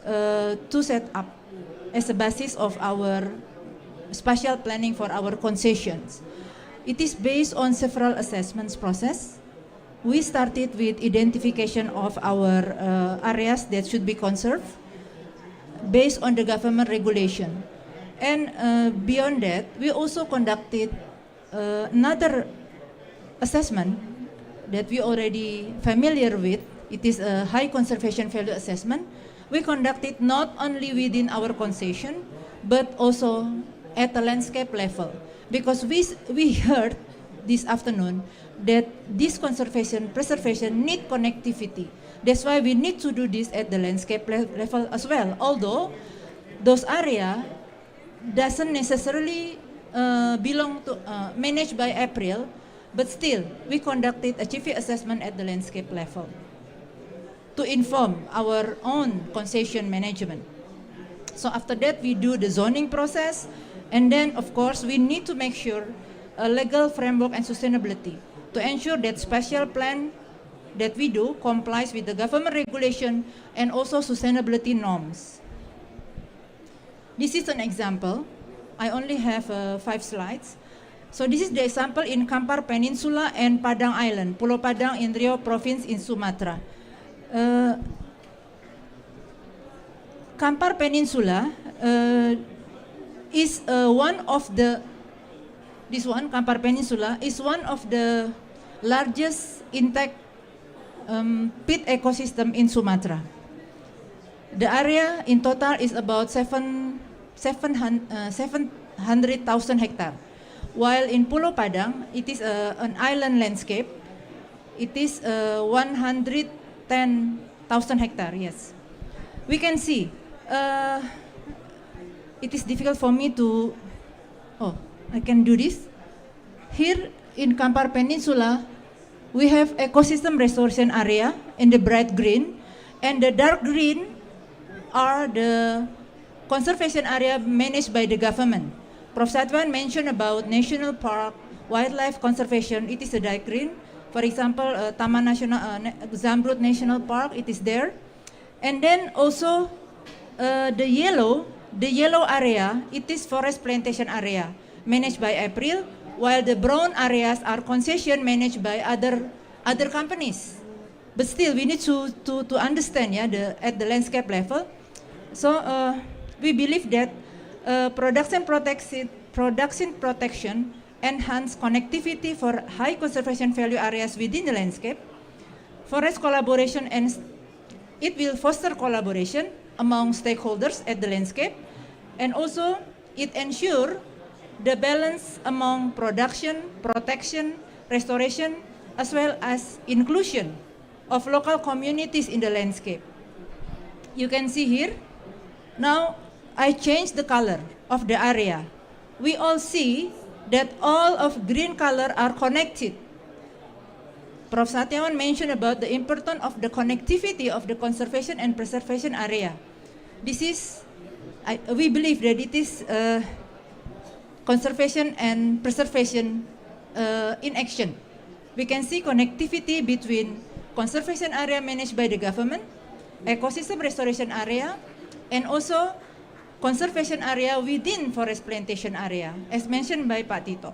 to set up as a basis of our spatial planning for our concessions. It is based on several assessments process. We started with identification of our areas that should be conserved based on the government regulation. And beyond that, we also conducted another assessment that we already familiar with. It is a high conservation value assessment. We conducted not only within our concession, but also at the landscape level. Because we heard this afternoon that this preservation need connectivity. That's why we need to do this at the landscape level as well. Although those area doesn't necessarily belong to managed by April, but still we conducted a GV assessment at the landscape level to inform our own concession management. So after that we do the zoning process, and then of course we need to make sure a legal framework and sustainability to ensure that spatial plan that we do complies with the government regulation and also sustainability norms. This is an example. I only have 5 slides. So this is the example in Kampar Peninsula and Padang Island, Pulau Padang in Riau Province in Sumatra. Kampar Peninsula is Kampar Peninsula is one of the largest intact peat ecosystem in Sumatra. The area in total is about 700,000 hectares. While in Pulau Padang, it is an island landscape. It is 110,000 hectares, yes. We can see, it is difficult for me to, I can do this. Here in Kampar Peninsula, we have ecosystem restoration area in the bright green, and the dark green are the conservation area managed by the government. Prof. Satyawan mentioned about national park, wildlife conservation, it is a dark green. For example, Taman Nasional, Zamrud National Park, it is there. And then also the yellow area, it is forest plantation area managed by April, while the brown areas are concession managed by other companies. But still, we need to understand, at the landscape level. So we believe that production protection enhance connectivity for high conservation value areas within the landscape. Forest collaboration, and it will foster collaboration among stakeholders at the landscape, and also it ensure the balance among production, protection, restoration, as well as inclusion of local communities in the landscape. You can see here, now I changed the color of the area. We all see that all of green color are connected. Prof. Satyawan mentioned about the importance of the connectivity of the conservation and preservation area. This is, we believe that it is conservation and preservation in action. We can see connectivity between conservation area managed by the government, ecosystem restoration area, and also conservation area within forest plantation area, as mentioned by Pak Tito.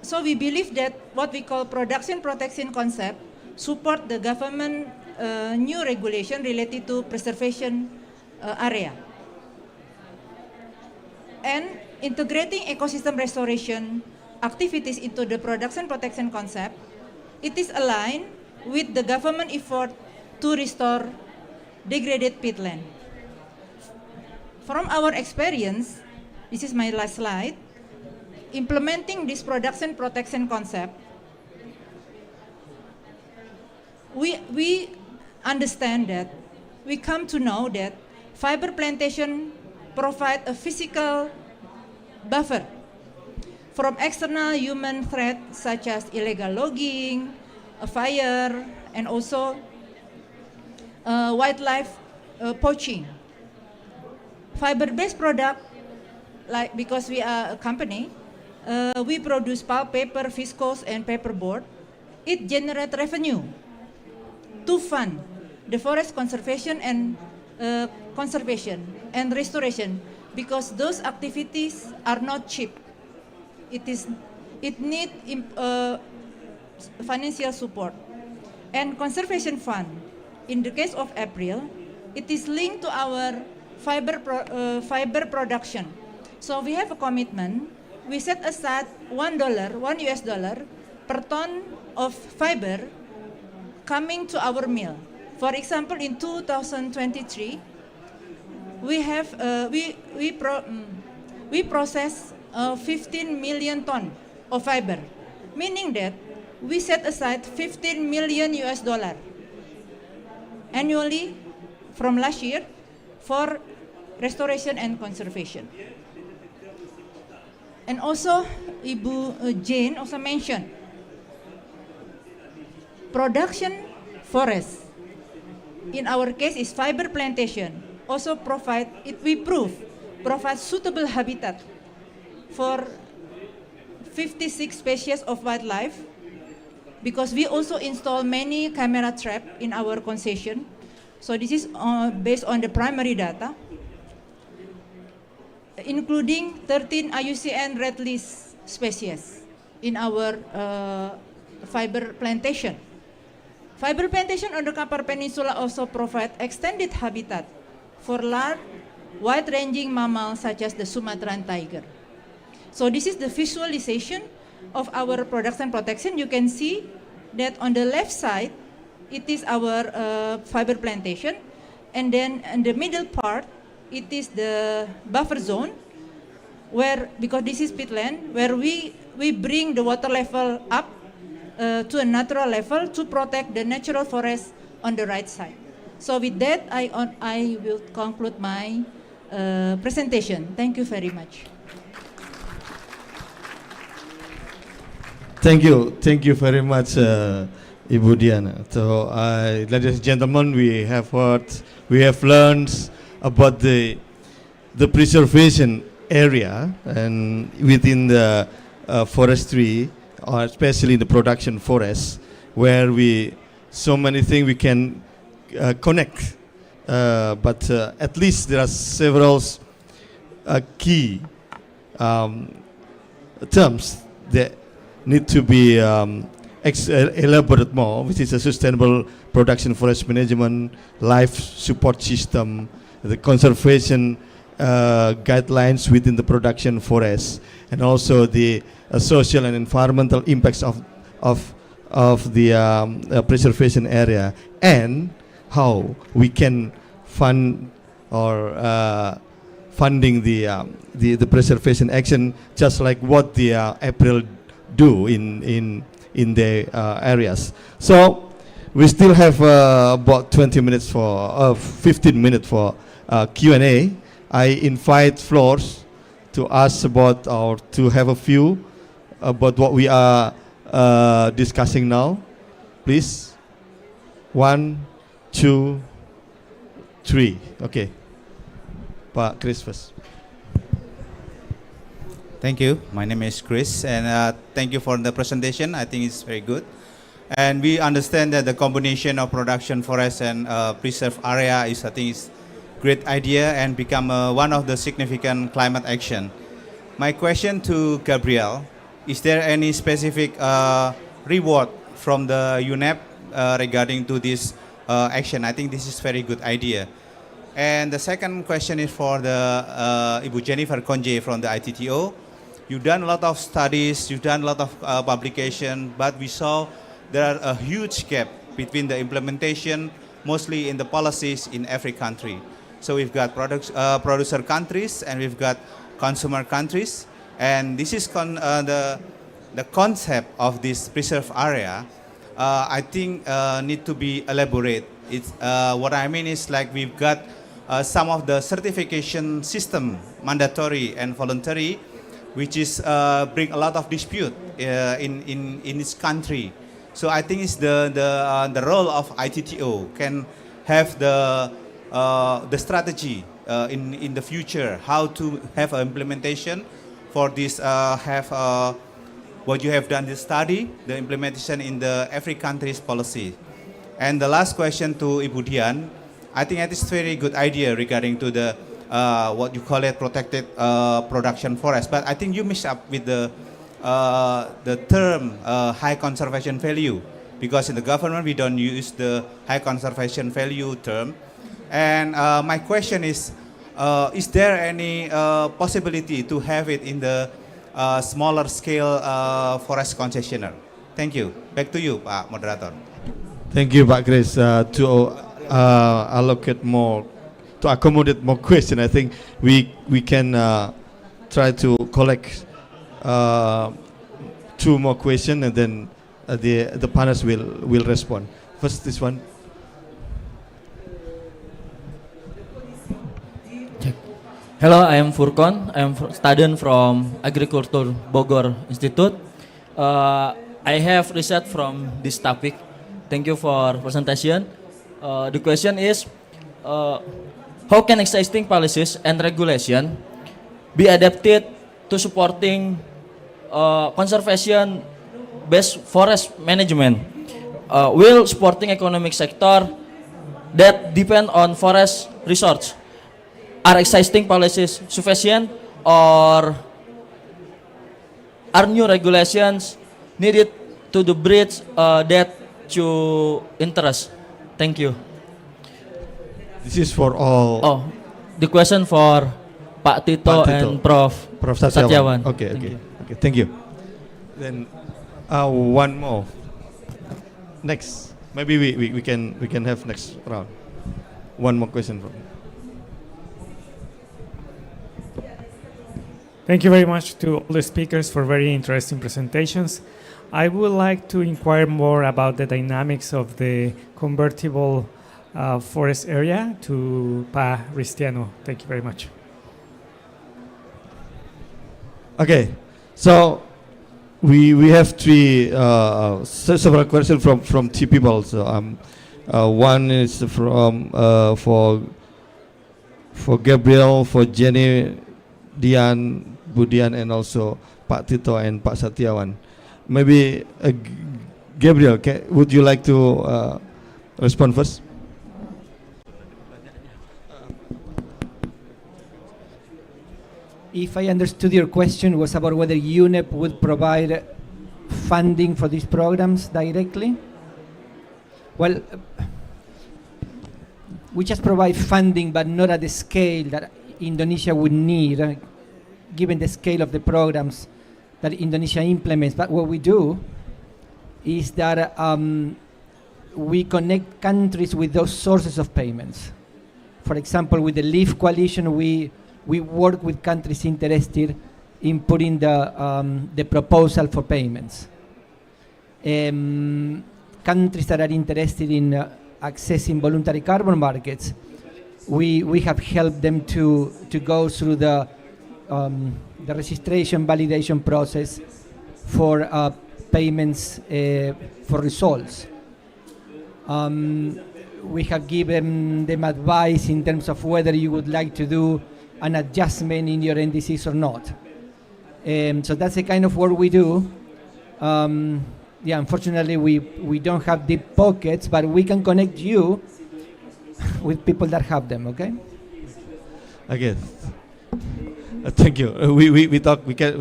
So we believe that what we call production protection concept support the government new regulation related to preservation area. And integrating ecosystem restoration activities into the production protection concept, it is aligned with the government effort to restore degraded peatland. From our experience, this is my last slide, implementing this production protection concept, we understand that, we come to know that fiber plantation provide a physical buffer from external human threats such as illegal logging, fire, and also wildlife poaching. Fiber-based product, like because we are a company, we produce pulp, paper, viscose, and paperboard. It generates revenue to fund the forest conservation and restoration, because those activities are not cheap. It needs financial support. And conservation fund, in the case of April, it is linked to our fiber production. So we have a commitment. We set aside $1 per ton of fiber coming to our mill. For example, in 2023, we process 15 million ton of fiber, meaning that we set aside $15 million annually from last year for restoration and conservation. And also, Ibu Jane also mentioned production forest. In our case, is fiber plantation. Also provide suitable habitat for 56 species of wildlife, because we also install many camera traps in our concession. So this is based on the primary data, including 13 IUCN red list species in our fiber plantation. Fiber plantation on the Kapar Peninsula also provide extended habitat for large, wide-ranging mammals such as the Sumatran tiger. So this is the visualization of our production protection. You can see that on the left side, it is our fiber plantation, and then in the middle part, it is the buffer zone, where, because this is peatland, where we bring the water level up to a natural level to protect the natural forest on the right side. So with that, I will conclude my presentation. Thank you very much. Thank you very much, Ibu Diana. So, ladies and gentlemen, we have learned about the preservation area and within the forestry, or especially in the production forest, where so many things we can connect. But at least there are several key terms that need to be elaborated more, which is a sustainable production forest management, life support system, the conservation guidelines within the production forest, and also the social and environmental impacts of the preservation area, and how we can fund or funding the preservation action, just like what the April do in the areas. So we still have about 15 minutes for Q&A. I invite floors to ask about, or to have a view about what we are discussing now. Please. 1, 2, 3. Okay. Pak Chris first. Thank you. My name is Chris, and thank you for the presentation. I think it's very good. And we understand that the combination of production forest and preserve area is, I think, is great idea and become one of the significant climate action. My question to Gabriel, is there any specific reward from the UNEP regarding to this action? I think this is very good idea. And the second question is for the Ibu Jennifer Konje from the ITTO. You've done a lot of studies, you've done a lot of publication, but we saw there are a huge gap between the implementation, mostly in the policies in every country. So we've got producer countries and we've got consumer countries, and this is the concept of this preserve area. I think need to be elaborate. It's what I mean is, like, we've got some of the certification system, mandatory and voluntary, which is bring a lot of dispute in this country. So I think it's the role of ITTO can have the strategy in the future, how to have an implementation for this, what you have done this study, the implementation in the every country's policy. And the last question to Ibu Dian, I think that is very good idea regarding to the what you call it, protected production forest. But I think you mix up with the term high conservation value, because in the government we don't use the high conservation value term. And my question is there any possibility to have it in the smaller scale forest concessioner? Thank you. Back to you, Pak Moderator. Thank you, Pak Chris. To allocate more, to accommodate more questions, I think we can try to collect 2 more questions, and then the panelists will respond. First, this one. Hello, I am Furkon. I am student from Agriculture Bogor Institute. I have research from this topic. Thank you for presentation. The question is, how can existing policies and regulation be adapted to supporting conservation-based forest management? Will supporting economic sector that depend on forest resource, are existing policies sufficient, or are new regulations needed to the bridge that to interest? Thank you. This is for all. Oh, the question for Pak Tito, and Prof. Satyawan. Okay, thank you. Then one more. Next, maybe we can have next round. One more question from. Thank you very much to all the speakers for very interesting presentations. I would like to inquire more about the dynamics of the convertible forest area to Pa Ristiano. Thank you very much. Okay, so we have three several questions from three people. So one is from for Gabriel, for Jenny, Dian, Budian, and also Pak Tito and Pak Satyawan. Maybe Gabriel, would you like to respond first? If I understood your question was about whether UNEP would provide funding for these programs directly. Well, we just provide funding, but not at the scale that Indonesia would need, given the scale of the programs that Indonesia implements. But what we do is that we connect countries with those sources of payments. For example, with the LEAF coalition, we work with countries interested in putting the proposal for payments. Countries that are interested in accessing voluntary carbon markets, we have helped them to go through the registration validation process for payments for results. We have given them advice in terms of whether you would like to do an adjustment in your NDCs or not. So that's the kind of work we do. Yeah, unfortunately, we don't have deep pockets, but we can connect you with people that have them. Okay. Okay. Thank you. We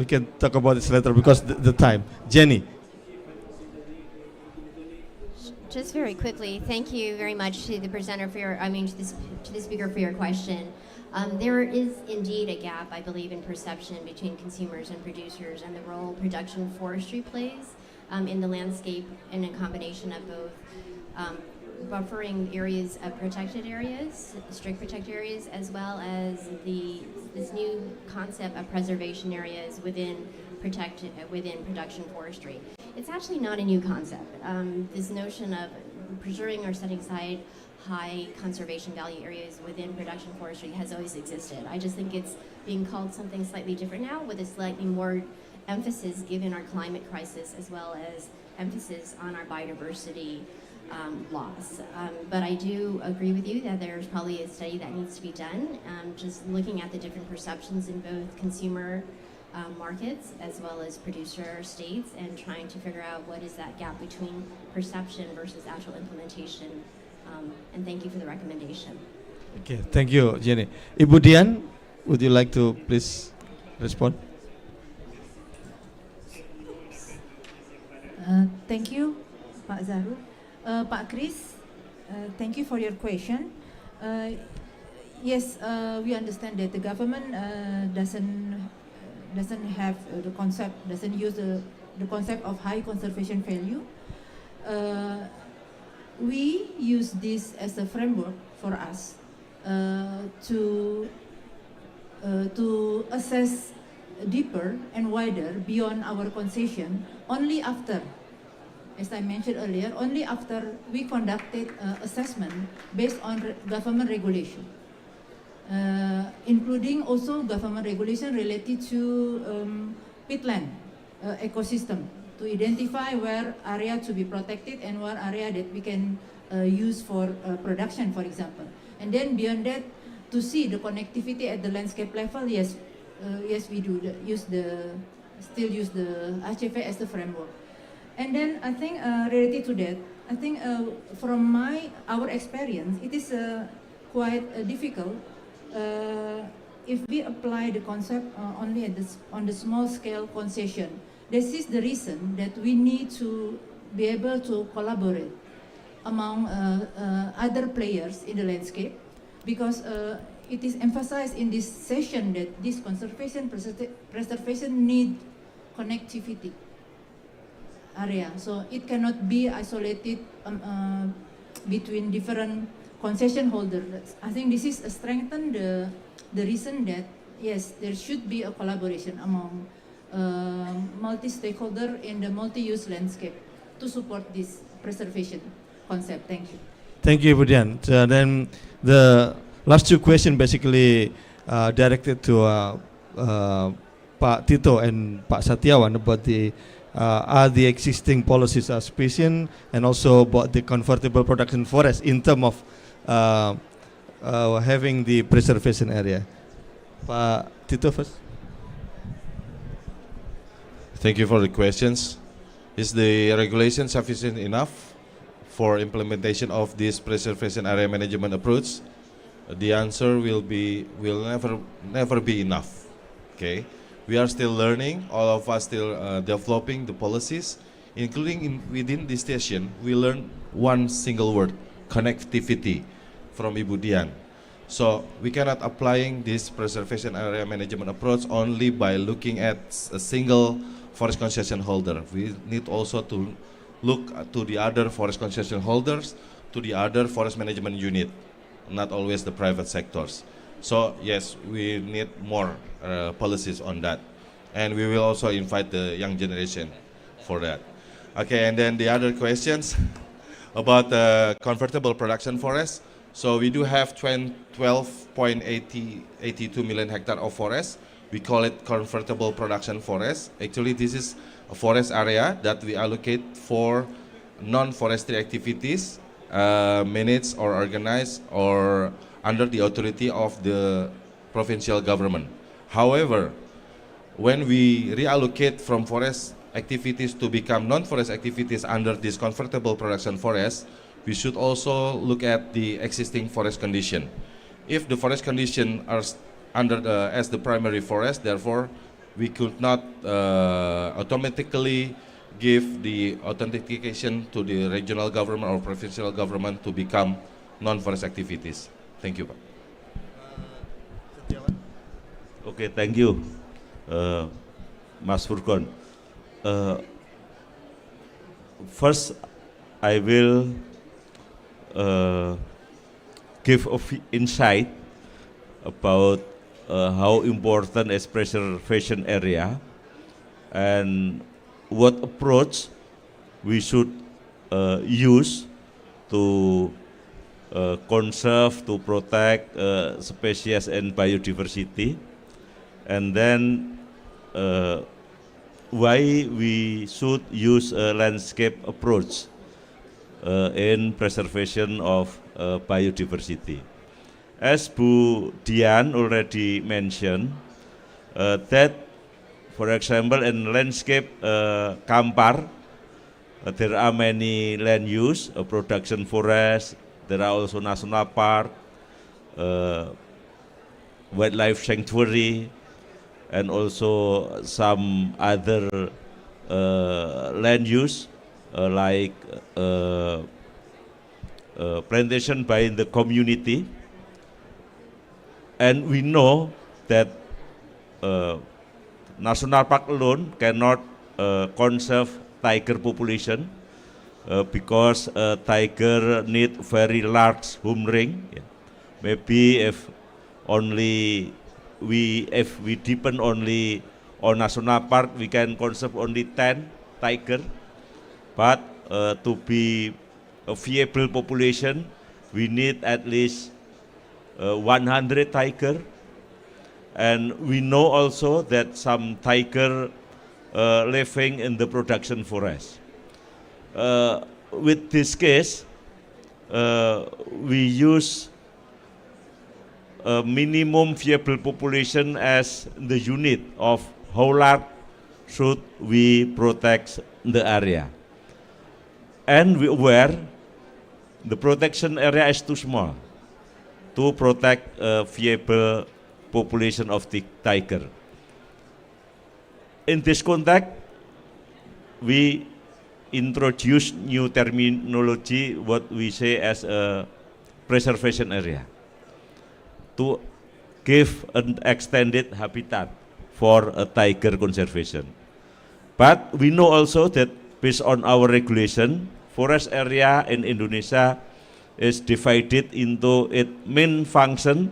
can talk about this later because the time. Jenny. Just very quickly, thank you very much to the presenter for your, to the speaker for your question. There is indeed a gap, I believe, in perception between consumers and producers and the role production forestry plays in the landscape, and a combination of both buffering areas of protected areas, strict protected areas, as well as this new concept of preservation areas within production forestry. It's actually not a new concept. This notion of preserving or setting aside high conservation value areas within production forestry has always existed. I just think it's being called something slightly different now, with a slightly more emphasis given our climate crisis, as well as emphasis on our biodiversity loss. But I do agree with you that there's probably a study that needs to be done, just looking at the different perceptions in both consumer markets as well as producer states, and trying to figure out what is that gap between perception versus actual implementation. And thank you for the recommendation. Okay, thank you, Jenny. Ibu Dian, would you like to please respond? Thank you, Pak Zahrul. Pak Chris, thank you for your question. Yes, we understand that the government doesn't have the concept, doesn't use the concept of high conservation value. We use this as a framework for us to assess deeper and wider beyond our concession only after, as I mentioned earlier, only after we conducted assessment based on government regulation, including also government regulation related to peatland ecosystem, to identify where area to be protected and where area that we can use for production, for example. And then beyond that, to see the connectivity at the landscape level, yes, we do still use the HFA as the framework. And then I think related to that, I think from our experience, it is quite difficult if we apply the concept only on the small scale concession. This is the reason that we need to be able to collaborate among other players in the landscape, because it is emphasized in this session that this conservation preservation need connectivity area, so it cannot be isolated between different concession holders. I think this is strengthen the reason that yes, there should be a collaboration among multi-stakeholder in the multi-use landscape to support this preservation concept. Thank you. Thank you, Budian. Then the last two questions basically directed to Pak Tito and Pak Satyawan about the are the existing policies are sufficient, and also about the convertible production forest in terms of having the preservation area. Pak Tito first. Thank you for the questions. Is the regulation sufficient enough for implementation of this preservation area management approach? The answer will never be enough. Okay, we are still learning. All of us still developing the policies, including within this station. We learned one single word: connectivity, from Ibu Dian. So we cannot applying this preservation area management approach only by looking at a single forest concession holder. We need also to look to the other forest concession holders, to the other forest management unit, not always the private sectors. So yes, we need more policies on that, and we will also invite the young generation for that. Okay, and then the other questions about the convertible production forest. So we do have 12.82 million hectares of forest. We call it convertible production forest. Actually, this is a forest area that we allocate for non-forestry activities, managed or organized or under the authority of the provincial government. However, when we reallocate from forest activities to become non-forest activities under this convertible production forest, we should also look at the existing forest condition. If the forest condition are as the primary forest, therefore we could not automatically give the authentication to the regional government or provincial government to become non-forest activities. Thank you, Pak. Okay, thank you, Mas Furkon. First, I will give insight about how important is preservation area and what approach we should use to conserve, to protect species and biodiversity, and then why we should use a landscape approach in preservation of biodiversity. As Bu Dian already mentioned, that, for example, in landscape Kampar, there are many land use, production forest, there are also national park, wildlife sanctuary, and also some other land use like plantation by the community. And we know that national park alone cannot conserve tiger population because tiger need very large home ring. Yeah. Maybe if we depend only on national park, we can conserve only 10 tiger. But to be a viable population, we need at least 100 tiger. And we know also that some tiger living in the production forest. With this case, we use a minimum viable population as the unit of how large should we protect the area. And we aware the protection area is too small to protect a viable population of the tiger. In this context, we introduce new terminology, what we say as a preservation area, to give an extended habitat for a tiger conservation. But we know also that based on our regulation, forest area in Indonesia is divided into its main function: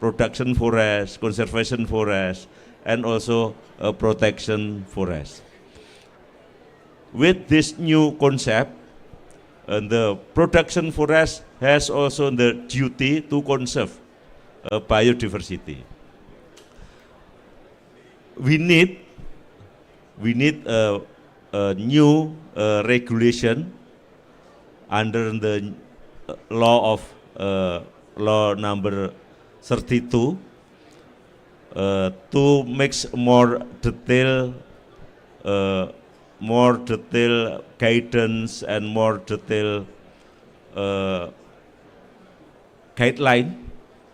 production forest, conservation forest, and also a protection forest. With this new concept, the production forest has also the duty to conserve biodiversity. We need a new regulation under the law of law number 32 to make more detailed guidance and more detailed guideline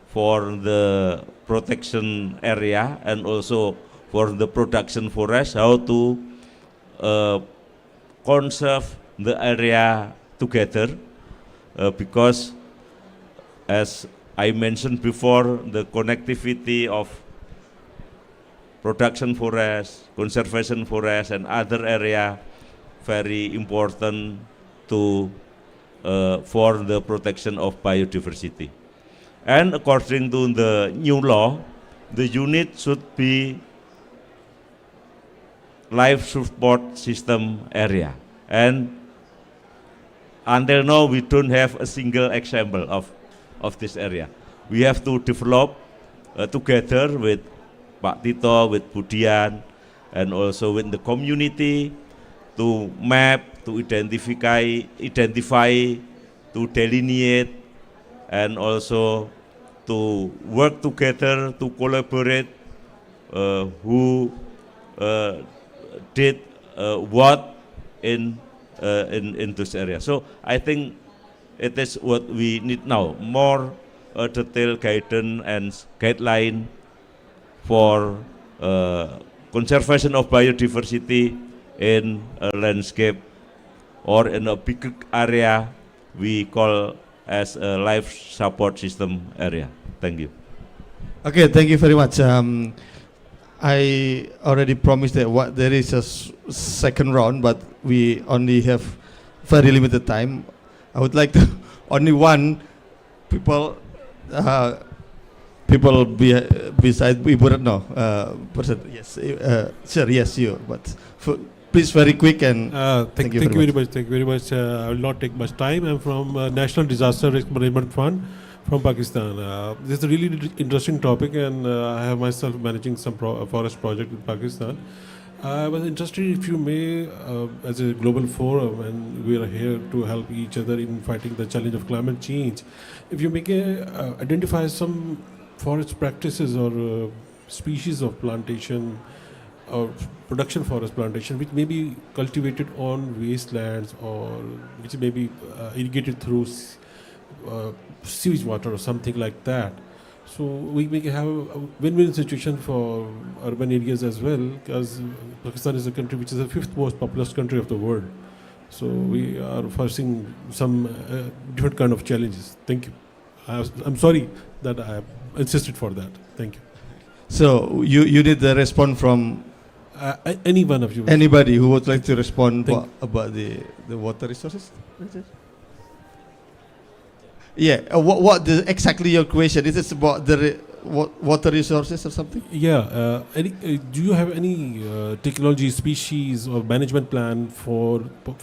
for the protection area and also for the production forest, how to conserve the area together, because as I mentioned before, the connectivity of production forest, conservation forest, and other area very important to for the protection of biodiversity. And according to the new law, the unit should be life support system area. And until now, we don't have a single example of this area. We have to develop together with Pak Tito, with Budian, and also with the community to map, to identify, to delineate, and also to work together, to collaborate who did what in this area. So I think it is what we need now, more detailed guidance and guideline for conservation of biodiversity in a landscape or in a big area we call as a life support system area. Thank you. Okay, thank you very much. I already promised that there is a second round, but we only have very limited time. I would like to only one people beside Ibu Retno person. Yes, sir. Yes, you. But please, very quick and thank you very much. Thank you very much. I will not take much time. I'm from National Disaster Risk Management Fund from Pakistan. This is a really interesting topic, and I have myself managing some forest project in Pakistan. I was interested, if you may, as a global forum, and we are here to help each other in fighting the challenge of climate change. If you make identify some forest practices or species of plantation or production forest plantation which may be cultivated on wastelands or which may be irrigated through sewage water or something like that. So we may have a win-win situation for urban areas as well, because Pakistan is a country which is the 5th most populous country of the world. So we are facing some different kind of challenges. Thank you. I'm sorry that I insisted for that. Thank you. So you need the response from any one of you. Anybody who would like to respond about the water resources? Yeah. What exactly your question? Is it about the water resources or something? Yeah. Do you have any technology, species, or management plan for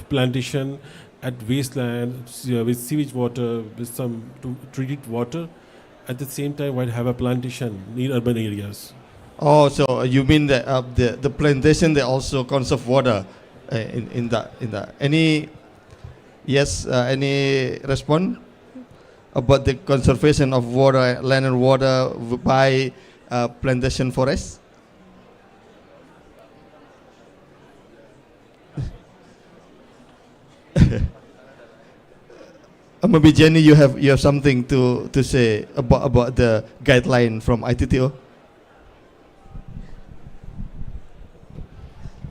plantation at wasteland with sewage water, with some treated water, at the same time while have a plantation in urban areas? Oh, so you mean that the plantation they also conserve water in that? Any any response about the conservation of water, land and water by plantation forests? Maybe Jenny, you have something to say about the guideline from ITTO.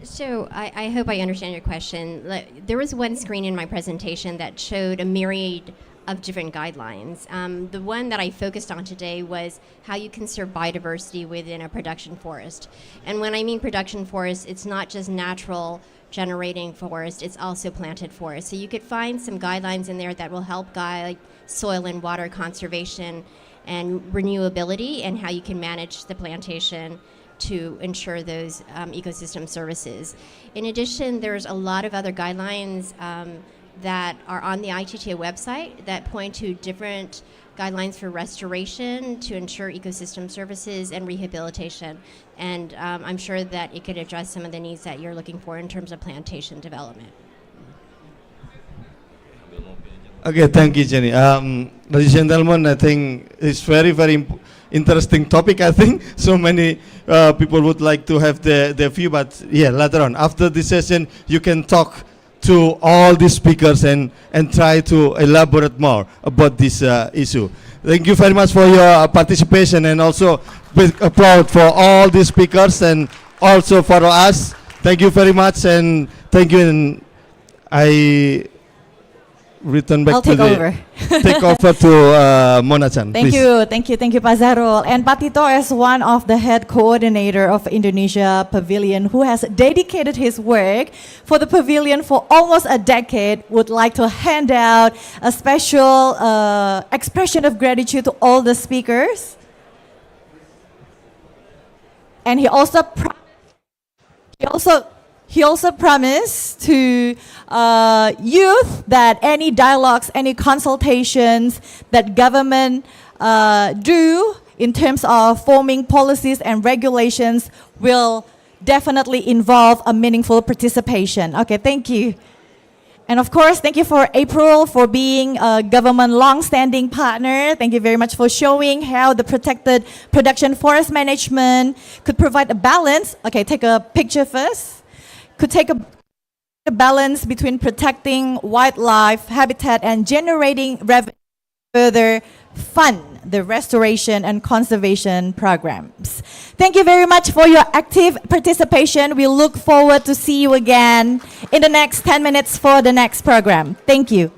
So I hope I understand your question. There was one screen in my presentation that showed a myriad of different guidelines. The one that I focused on today was how you conserve biodiversity within a production forest. And when I mean production forest, it's not just natural generating forest, it's also planted forest. So you could find some guidelines in there that will help guide soil and water conservation and renewability and how you can manage the plantation to ensure those ecosystem services. In addition, there's a lot of other guidelines that are on the ITTO website that point to different guidelines for restoration to ensure ecosystem services and rehabilitation. And I'm sure that it could address some of the needs that you're looking for in terms of plantation development. Okay, thank you, Jenny. Ladies and gentlemen, I think it's very, very interesting topic. I think so many people would like to have their view, but yeah, later on after this session, you can talk to all the speakers and try to elaborate more about this issue. Thank you very much for your participation, and also big applause for all the speakers and also for us. Thank you very much, and thank you. And I return back I'll to take over. Take over to Mona-chan. Thank please. you, thank you, Pak Zarul. And Pak Tito, as one of the head coordinator of Indonesia Pavilion, who has dedicated his work for the pavilion for almost a decade, would like to hand out a special expression of gratitude to all the speakers. And he also promised to youth that any dialogues, any consultations that government do in terms of forming policies and regulations will definitely involve a meaningful participation. Okay, thank you. And of course, thank you for April for being a government long-standing partner. Thank you very much for showing how the protected production forest management could provide a balance. Okay, take a picture first. Could take a balance between protecting wildlife habitat and generating revenue further fund the restoration and conservation programs. Thank you very much for your active participation. We look forward to see you again in the next 10 minutes for the next program. Thank you.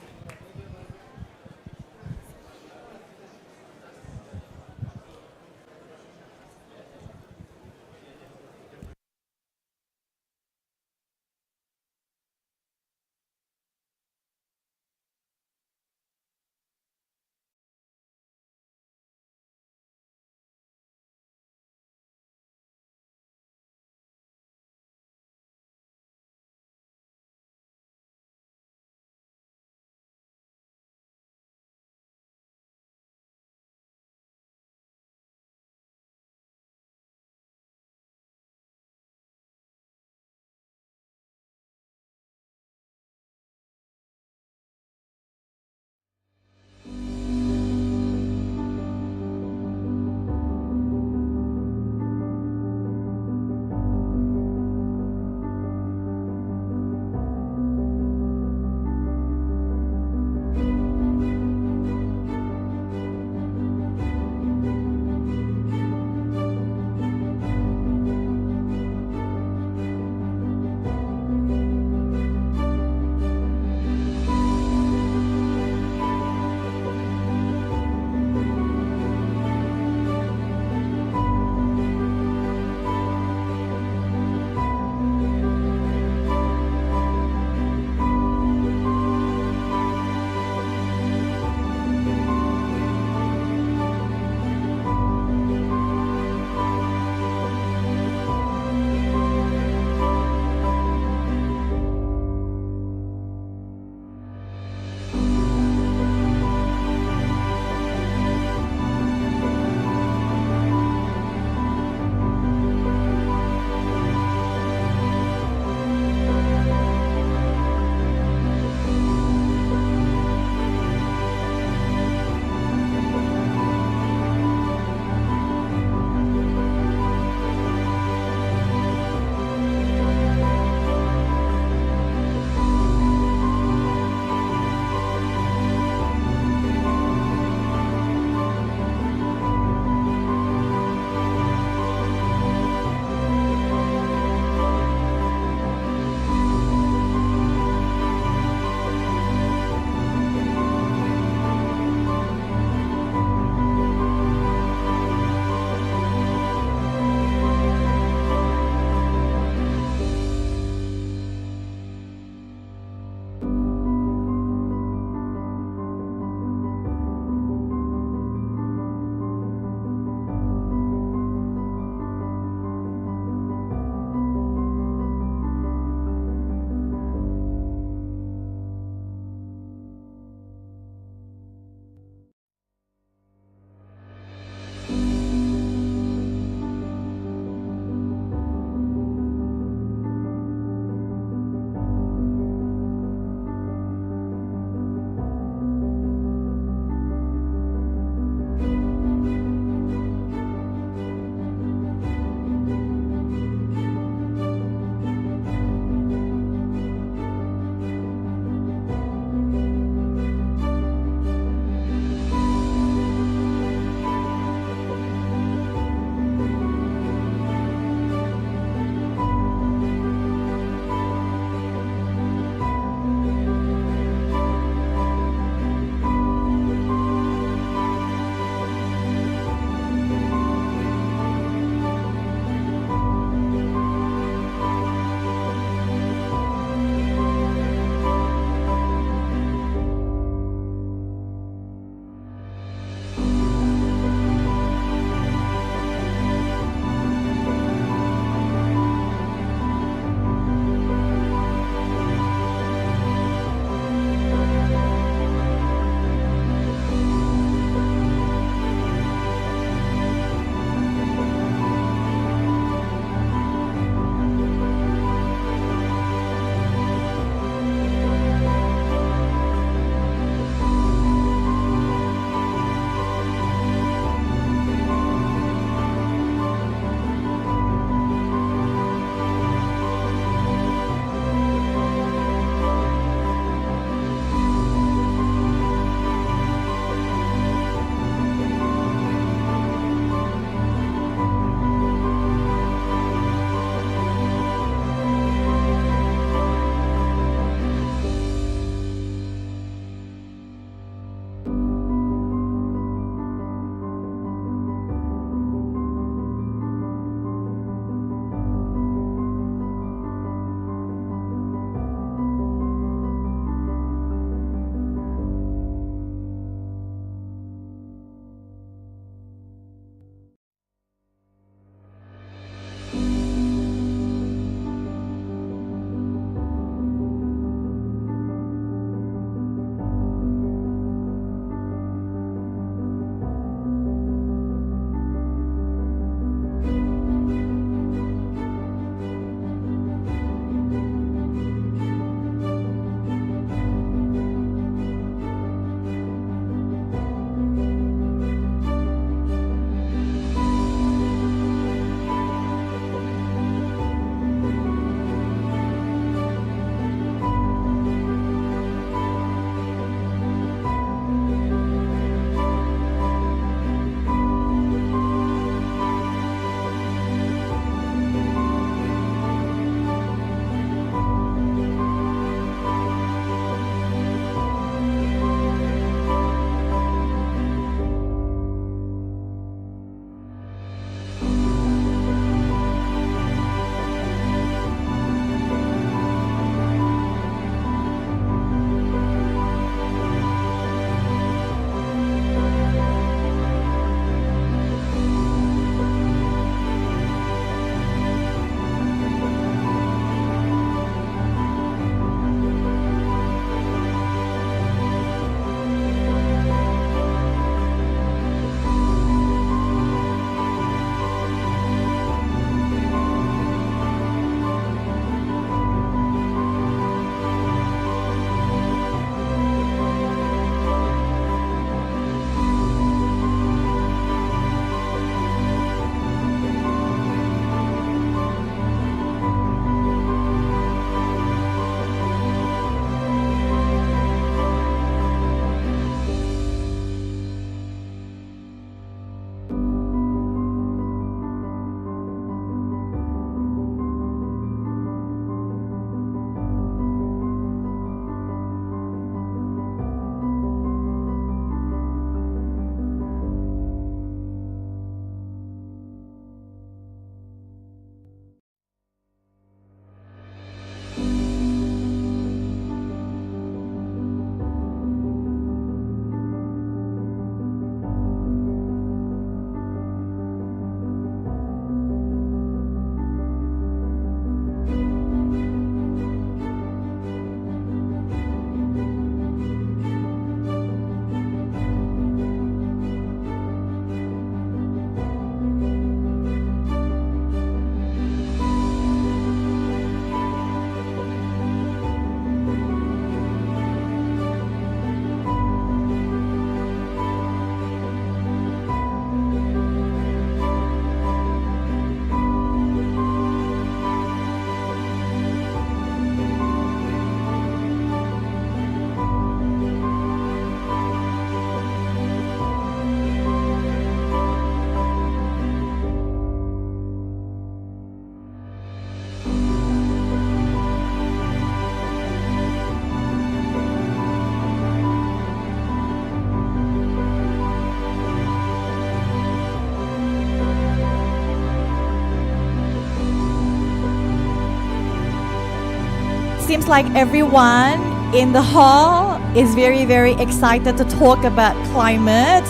seems like everyone in the hall is very, very excited to talk about climate,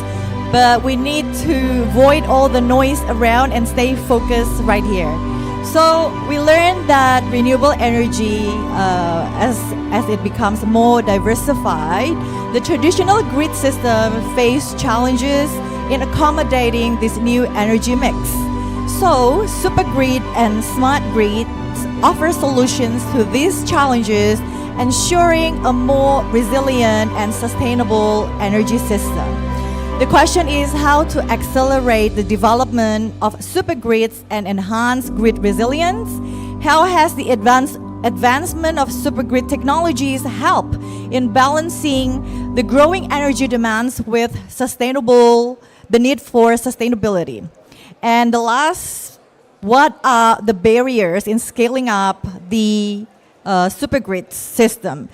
but we need to avoid all the noise around and stay focused right here. So we learned that renewable energy, as it becomes more diversified, the traditional grid system face challenges in accommodating this new energy mix. So supergrid and smart grids offer solutions to these challenges, ensuring a more resilient and sustainable energy system. The question is how to accelerate the development of supergrids and enhance grid resilience. How has the advancement of supergrid technologies helped in balancing the growing energy demands with the need for sustainability? And the last, what are the barriers in scaling up the supergrid system?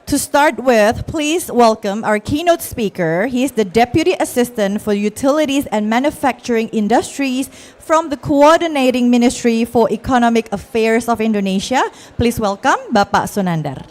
To start with, please welcome our keynote speaker. He is the Deputy Assistant for Utilities and Manufacturing Industries from the Coordinating Ministry for Economic Affairs of Indonesia. Please welcome Bapak Sunandar.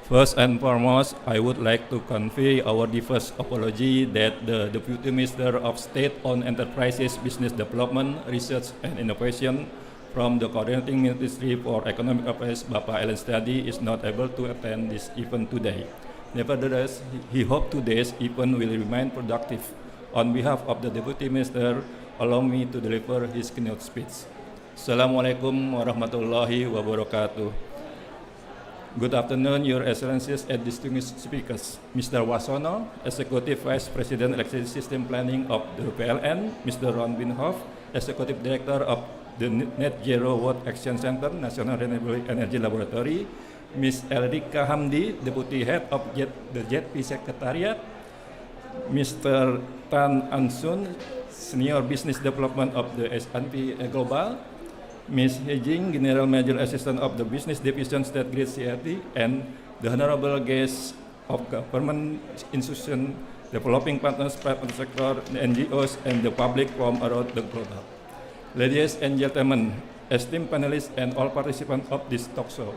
First and foremost, I would like to convey our deepest apology that the Deputy Minister of State-Owned Enterprises, Business Development, Research and Innovation from the Coordinating Ministry for Economic Affairs, Bapak Ellen Study, is not able to attend this event today. Nevertheless, he hopes today's event will remain productive. On behalf of the Deputy Minister, allow me to deliver his keynote speech. Assalamualaikum warahmatullahi wabarakatuh. Good afternoon, Your Excellencies and distinguished speakers. Mr. Wasono, Executive Vice President Electricity System Planning of the PLN, Mr. Ron Binhoff, Executive Director of the Net Zero World Action Center, National Renewable Energy Laboratory, Ms. Elrika Hamdi, Deputy Head of the JETP Secretariat, Mr. Tan Ansun, Senior Business Development of the S&P Global, Ms. Hejing, General Manager Assistant of the Business Division State Grid CRT, and the Honorable Guests of Government Institutions, Developing Partners, Private Sector, the NGOs, and the public from around the globe. Ladies and gentlemen, esteemed panelists and all participants of this talk show,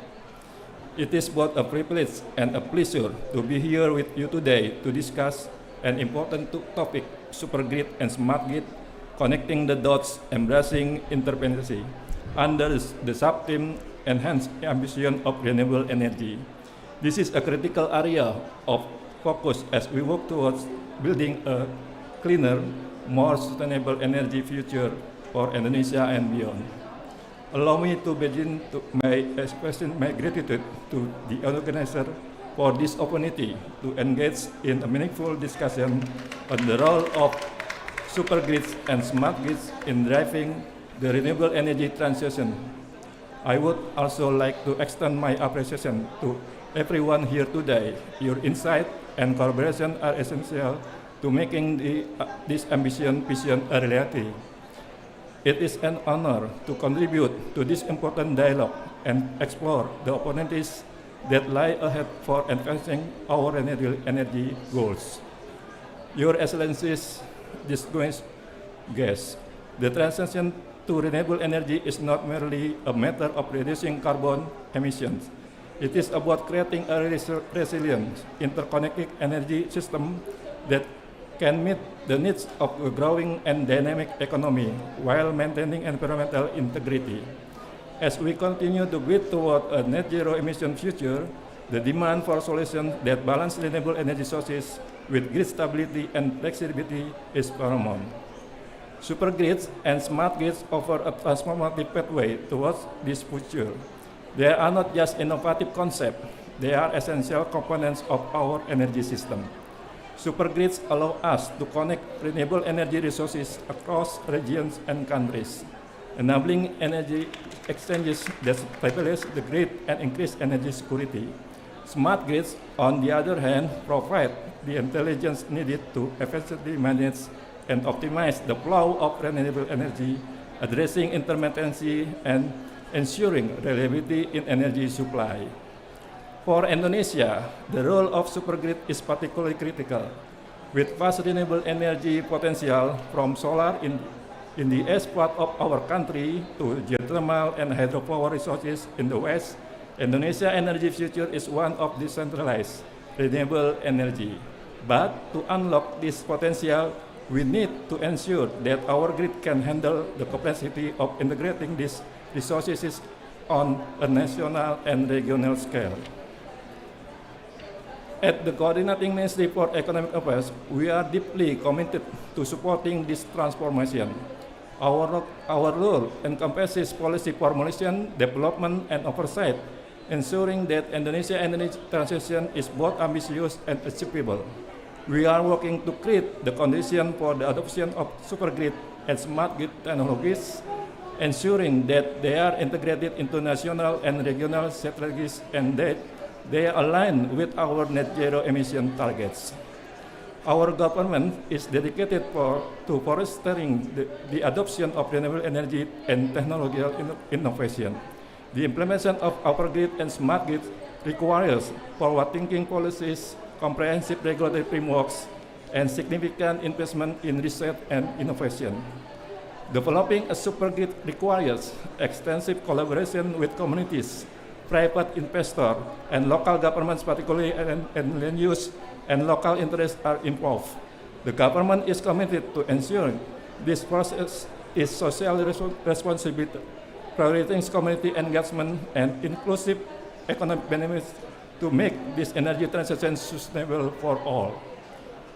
it is both a privilege and a pleasure to be here with you today to discuss an important topic, supergrid and smart grid, connecting the dots, embracing intermittency, under the sub-theme Enhanced Ambition of Renewable Energy. This is a critical area of focus as we work towards building a cleaner, more sustainable energy future for Indonesia and beyond. Allow me to begin by expressing my gratitude to the organizer for this opportunity to engage in a meaningful discussion on the role of supergrids and smart grids in driving the renewable energy transition. I would also like to extend my appreciation to everyone here today. Your insight and collaboration are essential to making this vision a reality. It is an honor to contribute to this important dialogue and explore the opportunities that lie ahead for advancing our renewable energy goals. Your Excellencies, distinguished guests, the transition to renewable energy is not merely a matter of reducing carbon emissions. It is about creating a resilient, interconnected energy system that can meet the needs of a growing and dynamic economy while maintaining environmental integrity. As we continue to build toward a net zero emission future, the demand for solutions that balance renewable energy sources with grid stability and flexibility is paramount. Supergrids and smart grids offer a transformative pathway towards this future. They are not just innovative concepts, they are essential components of our energy system. Supergrids allow us to connect renewable energy resources across regions and countries, enabling energy exchanges that stabilize the grid and increase energy security. Smart grids, on the other hand, provide the intelligence needed to efficiently manage and optimize the flow of renewable energy, addressing intermittency and ensuring reliability in energy supply. For Indonesia, the role of supergrid is particularly critical. with vast renewable energy potential from solar in the east part of our country to geothermal and hydropower resources in the west, Indonesia energy future is one of decentralized renewable energy. But to unlock this potential, we need to ensure that our grid can handle the complexity of integrating these resources on a national and regional scale. At the Coordinating Ministry for Economic Affairs, we are deeply committed to supporting this transformation. Our role encompasses policy formulation, development, and oversight, ensuring that Indonesia's energy transition is both ambitious and achievable. We are working to create the condition for the adoption of supergrid and smart grid technologies, ensuring that they are integrated into national and regional strategies and that they align with our net zero emission targets. Our government is dedicated to fostering the adoption of renewable energy and technological innovation. The implementation of our grid and smart grid requires forward-thinking policies, comprehensive regulatory frameworks, and significant investment in research and innovation. Developing a supergrid requires extensive collaboration with communities, private investors, and local governments, particularly and land use and local interests are involved. The government is committed to ensuring this process is socially responsible, prioritizing community engagement and inclusive economic benefits to make this energy transition sustainable for all.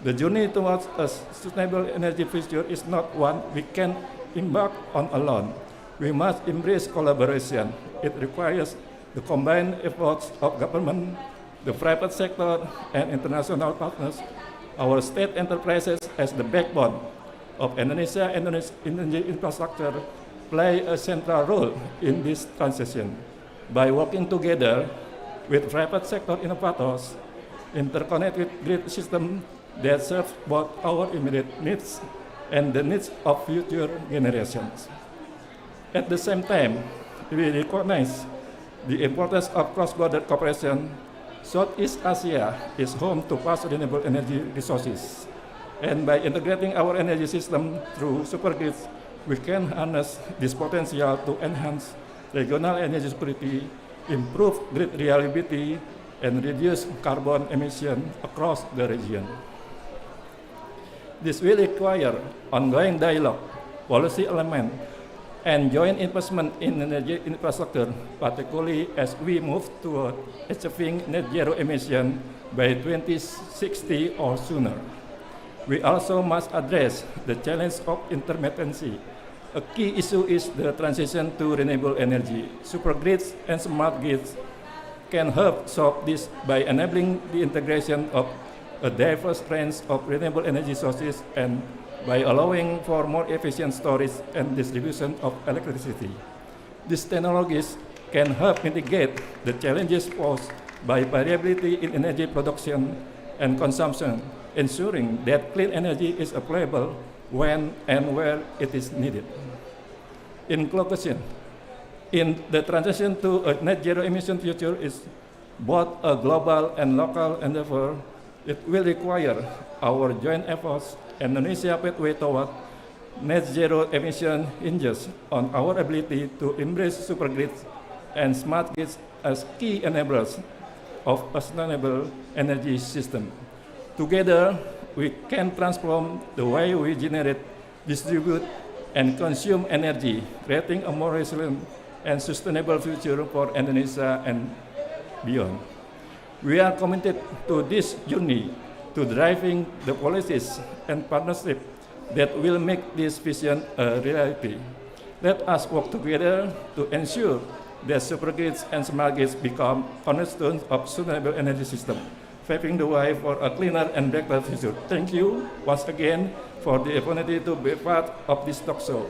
The journey towards a sustainable energy future is not one we can embark on alone. We must embrace collaboration. It requires the combined efforts of government, the private sector, and international partners. Our state enterprises as the backbone of Indonesia energy infrastructure play a central role in this transition. By working together with private sector innovators, interconnected grid systems that serve both our immediate needs and the needs of future generations. At the same time, we recognize the importance of cross-border cooperation. Southeast Asia is home to vast renewable energy resources, and by integrating our energy system through supergrids, we can harness this potential to enhance regional energy security, improve grid reliability, and reduce carbon emission across the region. This will require ongoing dialogue, policy alignment, and joint investment in energy infrastructure, particularly as we move toward achieving net zero emission by 2060 or sooner. We also must address the challenge of intermittency. A key issue is the transition to renewable energy. Supergrids and smart grids can help solve this by enabling the integration of a diverse range of renewable energy sources and by allowing for more efficient storage and distribution of electricity. These technologies can help mitigate the challenges posed by variability in energy production and consumption, ensuring that clean energy is available when and where it is needed. In conclusion, the transition to a net zero emission future is both a global and local endeavor. It will require our joint efforts. Indonesia pathway toward net zero emission hinges on our ability to embrace supergrids and smart grids as key enablers of a sustainable energy system. Together, we can transform the way we generate, distribute, and consume energy, creating a more resilient and sustainable future for Indonesia and beyond. We are committed to this journey, to driving the policies and partnership that will make this vision a reality. Let us work together to ensure that supergrids and smart grids become cornerstones of sustainable energy system, paving the way for a cleaner and better future. Thank you once again for the opportunity to be part of this talk show.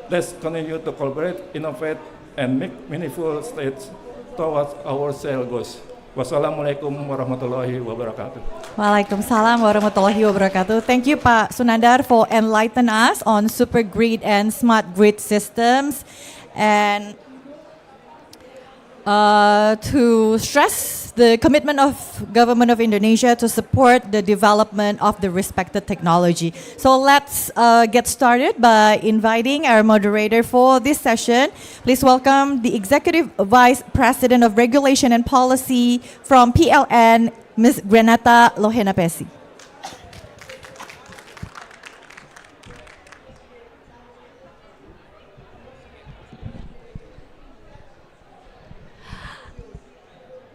Let's continue to collaborate, innovate, and make meaningful steps towards our shared goals. Wassalamualaikum warahmatullahi wabarakatuh. Waalaikumsalam warahmatullahi wabarakatuh. Thank you, Pak Sunandar, for enlightening us on supergrid and smart grid systems. And to stress the commitment of government of Indonesia to support the development of the respected technology. So let's get started by inviting our moderator for this session. Please welcome the Executive Vice President of Regulation and Policy from PLN, Ms. Grenata Lohena-Pesi.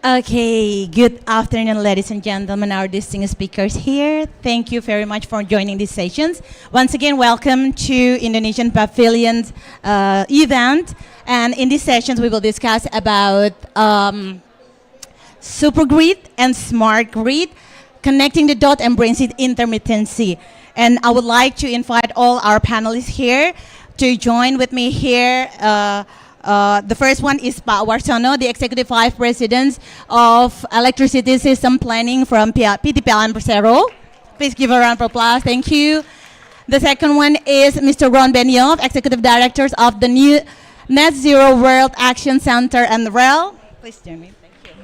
Okay, good afternoon, ladies and gentlemen, our distinguished speakers here. Thank you very much for joining these sessions. Once again, welcome to Indonesian Pavilion's event. And in these sessions, we will discuss about supergrid and smart grid, connecting the dot and bringing intermittency. And I would like to invite all our panelists here to join with me here. The first one is Pak Warsono, the Executive Vice President of Electricity System Planning from PT PLN Persero. Please give a round of applause. Thank you. The second one is Mr. Ron Benioff, Executive Director of the new Net Zero World Action Center and REL. Please join me. Thank you.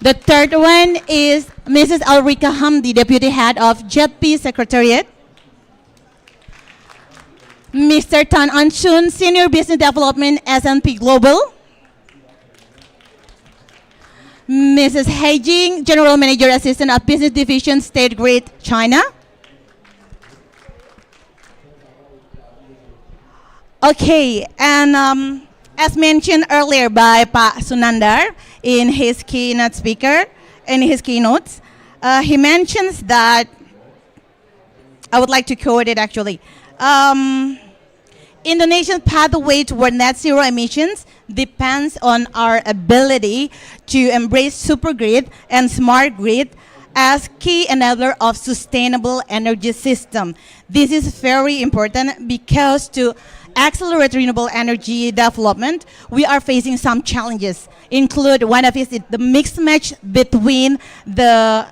The third one is Mrs. Ulrika Hamdi, Deputy Head of JETP Secretariat. Mr. Tan Anshun, Senior Business Development, S&P Global. Mrs. He Jing, General Manager Assistant of Business Division, State Grid, China. Okay, and as mentioned earlier by Pak Sunandar in his keynote keynotes, he mentions that, I would like to quote it actually, Indonesia's pathway toward net zero emissions depends on our ability to embrace supergrid and smart grid as key enabler of sustainable energy system. This is very important because to accelerate renewable energy development, we are facing some challenges. Include one of it is the mixed match between the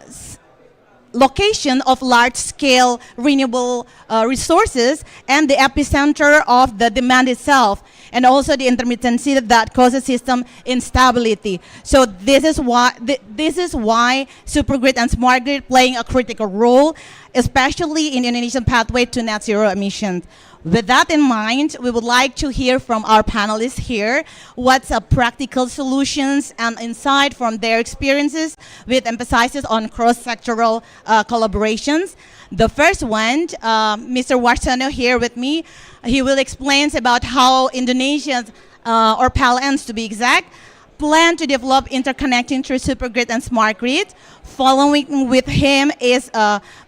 location of large-scale renewable resources and the epicenter of the demand itself, and also the intermittency that causes system instability. So this is why supergrid and smart grid playing a critical role, especially in the Indonesian pathway to net zero emissions. With that in mind, we would like to hear from our panelists here what's practical solutions and insight from their experiences with emphasis on cross-sectoral collaborations. The first one, Mr. Warsono here with me, he will explain about how Indonesians, or PLNs to be exact, plan to develop interconnecting through supergrid and smart grid. Following with him is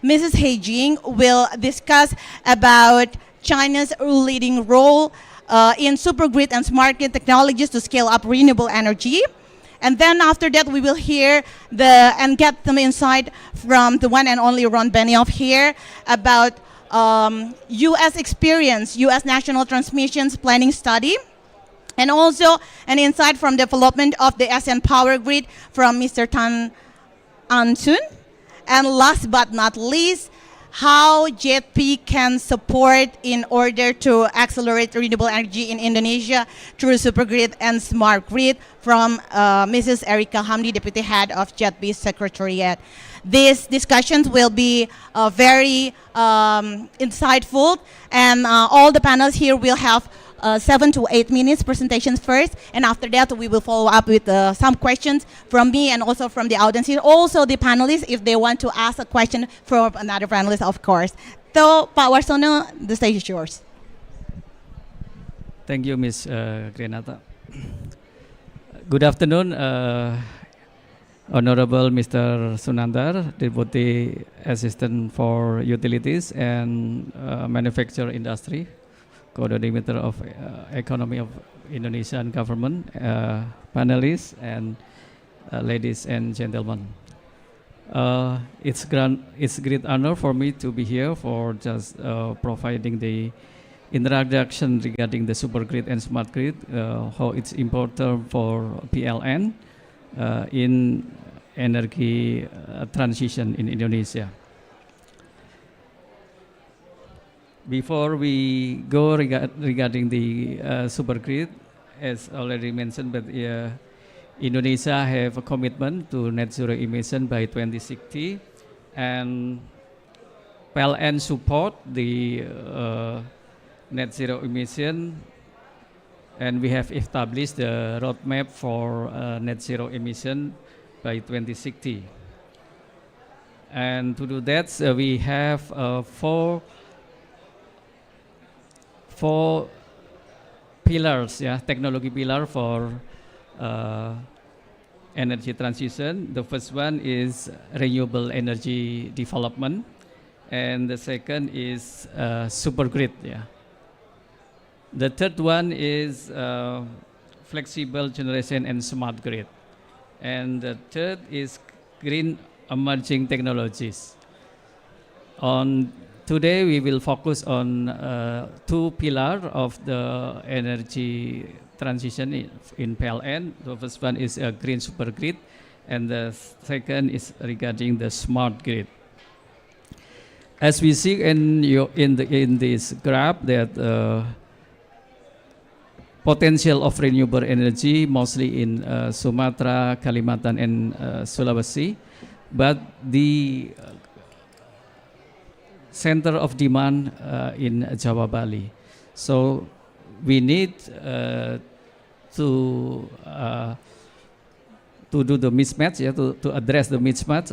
Mrs. He Jing will discuss about China's leading role in supergrid and smart grid technologies to scale up renewable energy. And then after that, we will hear and get some insight from the one and only Ron Benioff here about U.S. experience, U.S. National Transmissions Planning Study, and also an insight from development of the ASEAN Power Grid from Mr. Tan Anshun. And last but not least, how JETP can support in order to accelerate renewable energy in Indonesia through supergrid and smart grid from Mrs. Erika Hamdi, Deputy Head of JETP Secretariat. These discussions will be very insightful, and all the panels here will have 7 to 8 minutes presentations first, and after that we will follow up with some questions from me and also from the audience here. Also the panelists, if they want to ask a question from another panelist, of course. So, Pak Warsono, the stage is yours. Thank you, Ms. Grenata. Good afternoon, Honorable Mr. Sunandar, Deputy Assistant for Utilities and Manufacture Industry, Coordinator of Economy of Indonesian Government, panelists, and ladies and gentlemen. It's a great honor for me to be here for just providing the introduction regarding the supergrid and smart grid, how it's important for PLN in energy transition in Indonesia. Before we go regarding the supergrid, as already mentioned, but Indonesia have a commitment to net zero emission by 2060, and PLN support the net zero emission, and we have established the roadmap for net zero emission by 2060. And to do that, we have four pillars, technology pillar for energy transition. The first one is renewable energy development, and the second is super grid. The third one is flexible generation and smart grid, and the third is green emerging technologies. Today we will focus on two pillars of the energy transition in PLN. The first one is a green super grid, and the second is regarding the smart grid. As we see in this graph, that potential of renewable energy mostly in Sumatra, Kalimantan, and Sulawesi, but the center of demand in Jawa, Bali. So we need to do the mismatch, to address the mismatch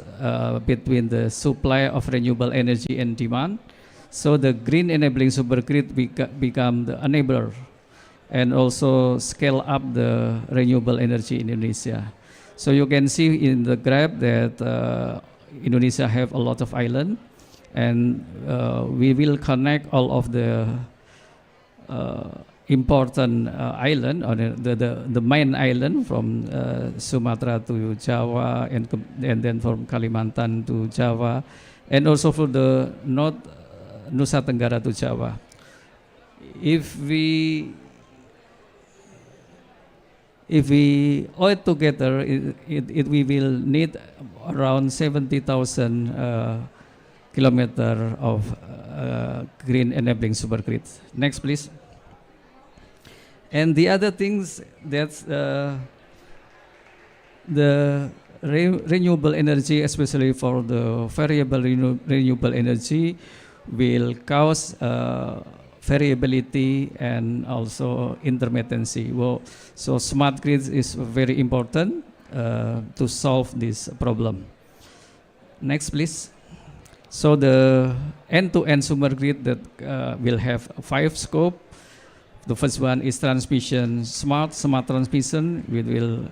between the supply of renewable energy and demand. So the green enabling supergrid become the enabler and also scale up the renewable energy in Indonesia. So you can see in the graph that Indonesia have a lot of islands, and we will connect all of the important island, or the main island from Sumatra to Java, and then from Kalimantan to Java, and also for the North Nusa Tenggara to Java. If we all together, we will need around 70,000 kilometers of green enabling supergrids. Next, please. And the other things, that's the renewable energy, especially for the variable renewable energy, will cause variability and also intermittency. So smart grids is very important to solve this problem. Next, please. So the end-to-end smart grid that will have 5 scopes. The first one is transmission, smart transmission. We will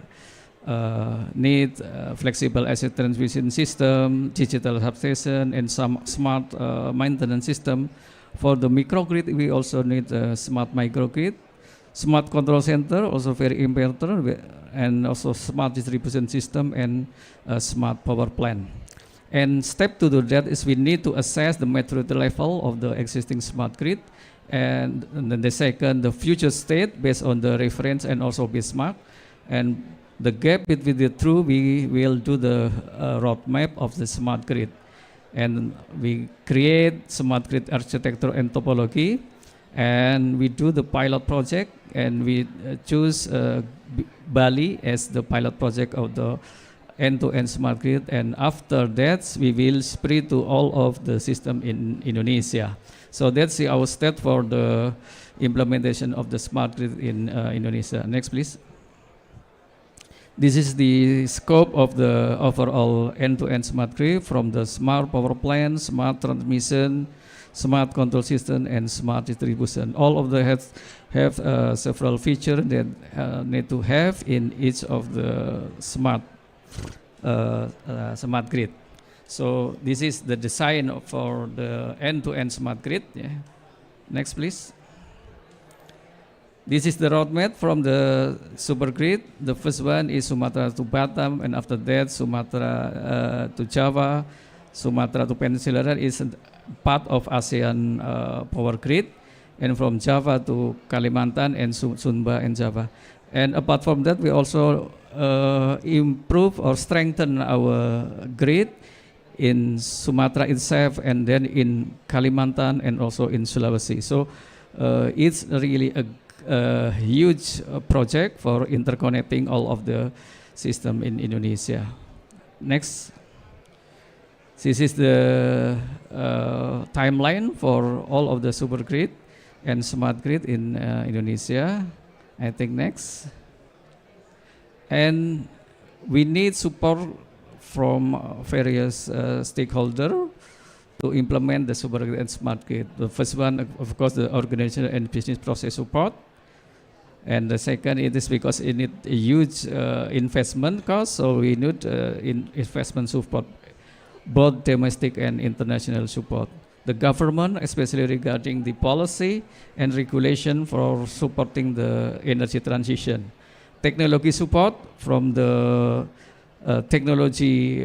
need flexible asset transmission system, digital substation, and some smart maintenance system. For the microgrid, we also need a smart microgrid, smart control center, also very important, and also smart distribution system and a smart power plant. And step to do that is we need to assess the maturity level of the existing smart grid, and then the second, the future state based on the reference and also benchmark, and the gap between the two, we will do the roadmap of the smart grid. And we create smart grid architecture and topology, and we do the pilot project, and we choose Bali as the pilot project of the end-to-end smart grid, and after that we will spread to all of the system in Indonesia. So that's our step for the implementation of the smart grid in Indonesia. Next, please. This is the scope of the overall end-to-end smart grid, from the smart power plant, smart transmission, smart control system, and smart distribution. All of them have several features that need to have in each of the smart grid. So this is the design for the end-to-end smart grid. Next, please. This is the roadmap from the super grid. The first one is Sumatra to Batam, and after that Sumatra to Java, Sumatra to Peninsula is part of ASEAN power grid, and from Java to Kalimantan and Sumba and Java. And apart from that, we also improve or strengthen our grid in Sumatra itself, and then in Kalimantan and also in Sulawesi. So it's really a huge project for interconnecting all of the system in Indonesia. Next. This is the timeline for all of the super grid and smart grid in Indonesia. I think next. And we need support from various stakeholders to implement the super grid and smart grid. The first one, of course, the organizational and business process support. And the second, it is because it needs a huge investment cost, so we need investment support, both domestic and international support. The government, especially regarding the policy and regulation for supporting the energy transition. Technology support from the technology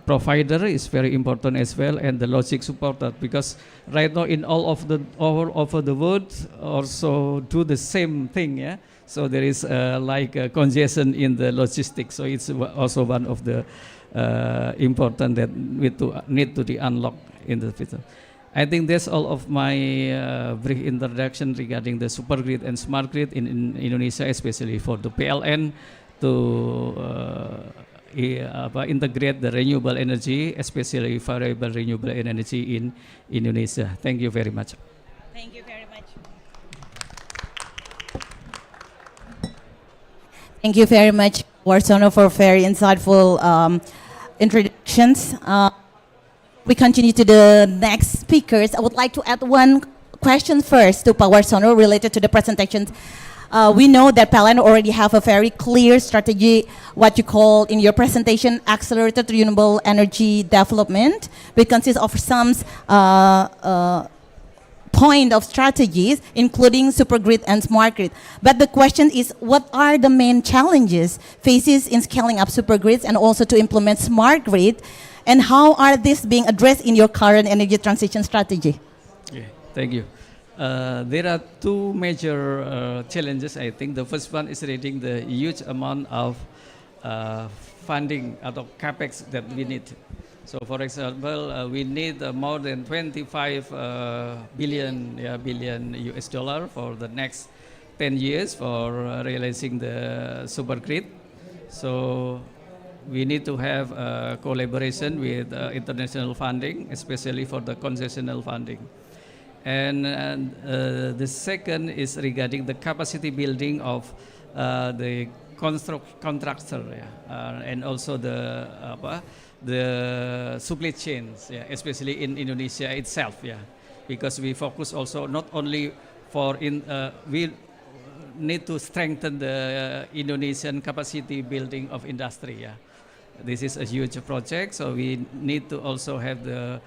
provider is very important as well, and the logistic support, that because right now in all over the world also do the same thing, yeah. So there is like a congestion in the logistics. So it's also one of the important that need to be unlocked in the future. I think that's all of my brief introduction regarding the super grid and smart grid in Indonesia, especially for the PLN to integrate the renewable energy, especially variable renewable energy in Indonesia. Thank you very much. Thank you very much. Thank you very much, Warsono, for very insightful introductions. We continue to the next speakers. I would like to add one question first to Pak Warsono related to the presentations. We know that PLN already have a very clear strategy, what you call in your presentation, accelerated renewable energy development, which consists of some point of strategies, including super grid and smart grid. But the question is, what are the main challenges faces in scaling up super grids and also to implement smart grid, and how are these being addressed in your current energy transition strategy? Okay, thank you. There are two major challenges, I think. The first one is relating the huge amount of funding or capex that we need. So, for example, we need more than 25 billion US dollar for the next 10 years for realizing the super grid. So, we need to have collaboration with international funding, especially for the concessional funding. And the second is regarding the capacity building of the contractor, and also the supply chains, especially in Indonesia itself, because we focus also not only for we need to strengthen the Indonesian capacity building of industry. This is a huge project, so we need to also have the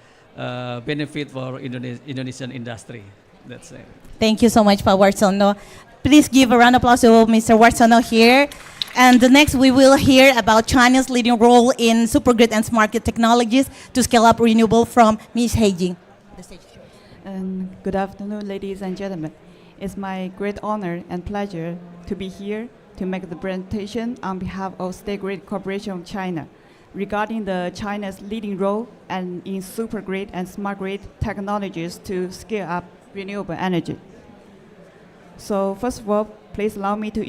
benefit for Indonesian industry. That's it. Thank you so much, Pak Warsono. Please give a round of applause to Mr. Warsono here. And the next we will hear about China's leading role in super grid and smart grid technologies to scale up renewable from Ms. Heijing. Good afternoon, ladies and gentlemen. It's my great honor and pleasure to be here to make the presentation on behalf of State Grid Corporation of China regarding the China's leading role and in super grid and smart grid technologies to scale up renewable energy. So first of all, please allow me to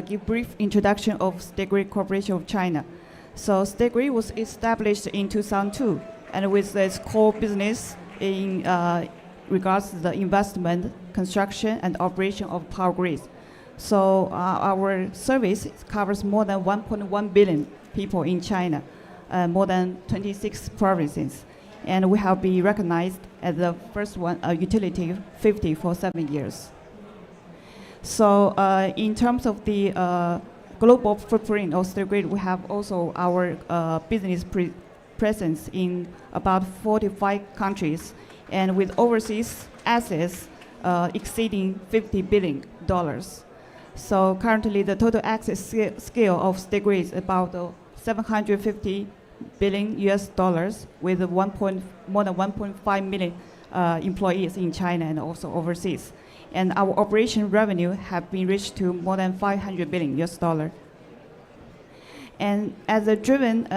give brief introduction of State Grid Corporation of China. So State Grid was established in 2002, and with its core business in regards to the investment, construction, and operation of power grids. So our service covers more than 1.1 billion people in China, more than 26 provinces, and we have been recognized as the first one utility 50 for 7 years. So in terms of the global footprint of State Grid, we have also our business presence in about 45 countries, and with overseas assets exceeding $50 billion. So currently the total asset scale of State Grid is about 750 billion US dollars, with more than 1.5 million employees in China and also overseas. And our operation revenue have been reached to more than 500 billion US dollar. And as a driven,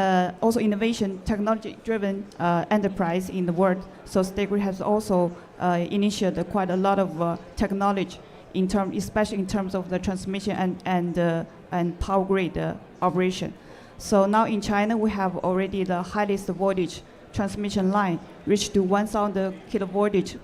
also innovation, technology-driven enterprise in the world, so State Grid has also initiated quite a lot of technology, especially in terms of the transmission and power grid operation. So now in China, we have already the highest voltage transmission line reached to 1,000 kilovoltage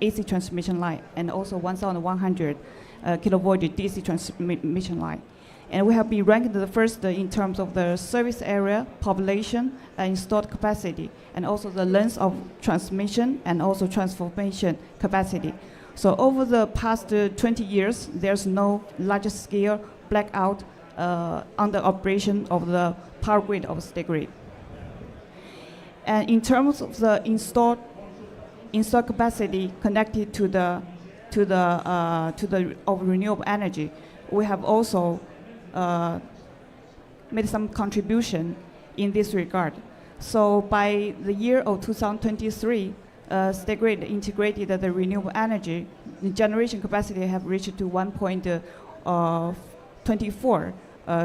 AC transmission line and also 1,100 kilovoltage DC transmission line. And we have been ranked the first in terms of the service area, population, installed capacity, and also the length of transmission and also transformation capacity. So over the past 20 years, there's no large scale blackout under operation of the power grid of state grid. And in terms of the installed capacity connected to the of renewable energy, we have also made some contribution in this regard. So by the year of 2023, state grid integrated the renewable energy, the generation capacity have reached to 1.24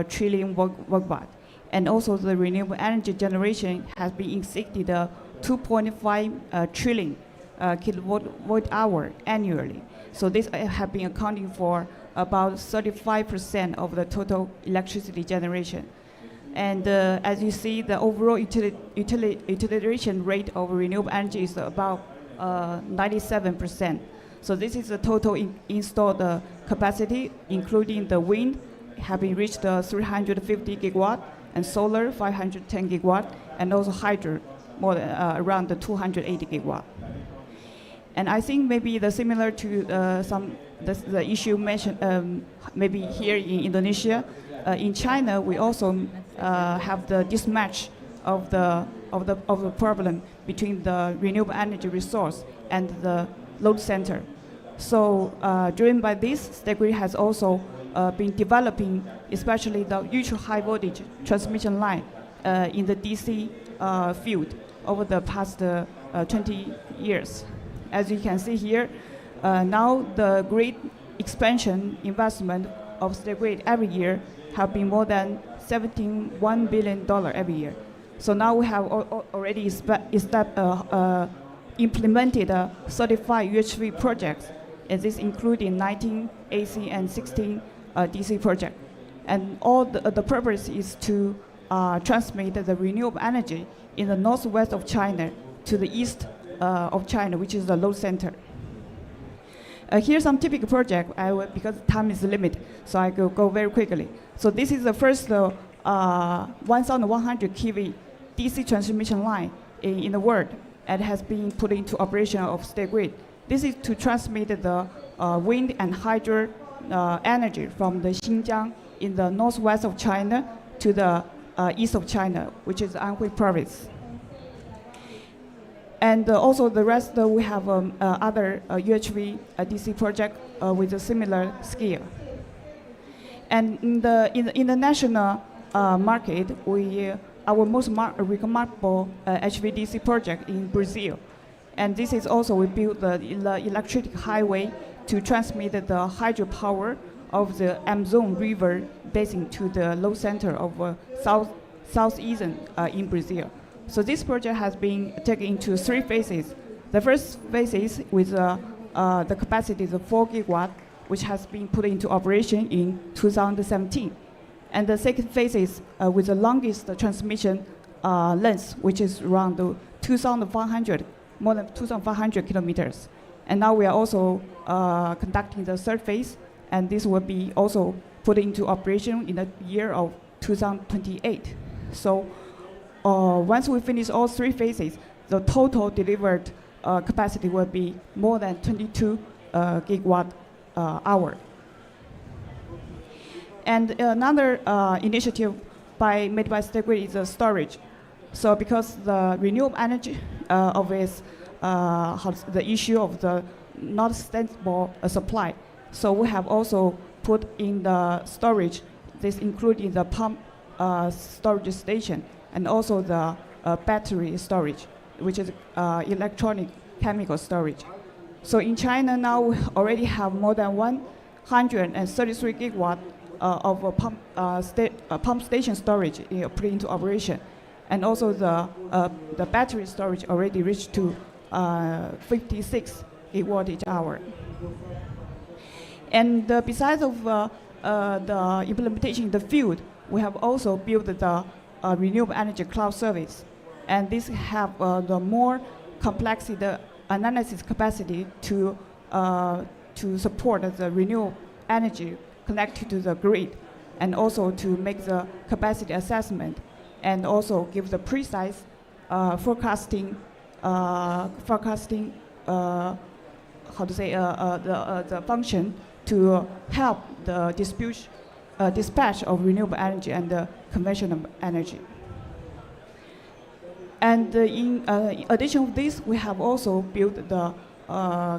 trillion watt. And also the renewable energy generation has been exceeded 2.5 trillion kilowatt hour annually. So this have been accounting for about 35% of the total electricity generation. And as you see, the overall utilization rate of renewable energy is about 97%. So this is the total installed capacity, including the wind, having reached 350 gigawatt, and solar 510 gigawatt, and also hydro more than, around 280 gigawatt. And I think maybe similar to the issue mentioned maybe here in Indonesia, in China we also have the mismatch of the problem between the renewable energy resource and the load center. So driven by this, State Grid has also been developing, especially the ultra high voltage transmission line in the DC field over the past 20 years. As you can see here, now the grid expansion investment of State Grid every year have been more than $71 billion every year. So now we have already implemented 35 UHV projects, and this including 19 AC and 16 DC projects. And all the purpose is to transmit the renewable energy in the northwest of China to the east of China, which is the load center. Here's some typical project, because time is limited, so I go very quickly. So this is the first 1,100 kV DC transmission line in the world, and has been put into operation of State Grid. This is to transmit the wind and hydro energy from the Xinjiang in the northwest of China to the east of China, which is Anhui province. And also the rest, we have other UHV DC project with a similar scale. And in the national market, our most remarkable HVDC project in Brazil. And this is also, we built the electric highway to transmit the hydropower of the Amazon River basin to the load center of southeastern in Brazil. So this project has been taken into 3 phases. The first phase is with the capacity of 4 gigawatt, which has been put into operation in 2017. And the second phase is with the longest transmission length, which is around 2,500, more than 2,500 kilometers. And now we are also conducting the third phase, and this will be also put into operation in the year of 2028. So once we finish all 3 phases, the total delivered capacity will be more than 22 gigawatt hour. And another initiative made by State Grid is storage. So because the renewable energy always has the issue of the not sustainable supply, so we have also put in the storage, this including the pump storage station and also the battery storage, which is electronic chemical storage. So in China now we already have more than 133 gigawatt of pump station storage put into operation, and also the battery storage already reached to 56 gigawatt hour. And besides of the implementation in the field, we have also built the renewable energy cloud service. And this have the more complexity, the analysis capacity to support the renewable energy connected to the grid, and also to make the capacity assessment, and also give the precise forecasting the function to help the dispatch of renewable energy and the conventional energy. And in addition to this, we have also built the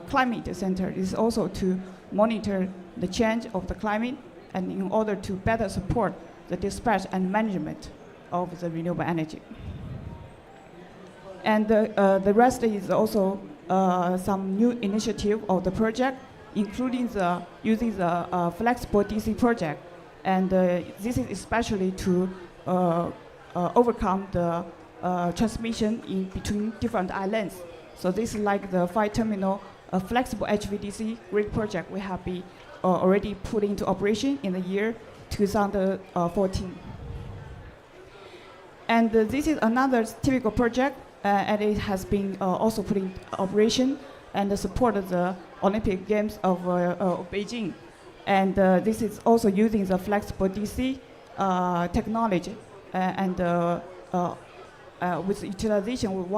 climate center. This is also to monitor the change of the climate, and in order to better support the dispatch and management of the renewable energy. And the rest is also some new initiative of the project, including using the flexible DC project. And this is especially to overcome the transmission in between different islands. So this is like the 5-terminal flexible HVDC grid project we have been already put into operation in the year 2014. And this is another typical project, and it has been also put in operation and supported the Olympic Games of Beijing. And this is also using the flexible DC technology and with utilization with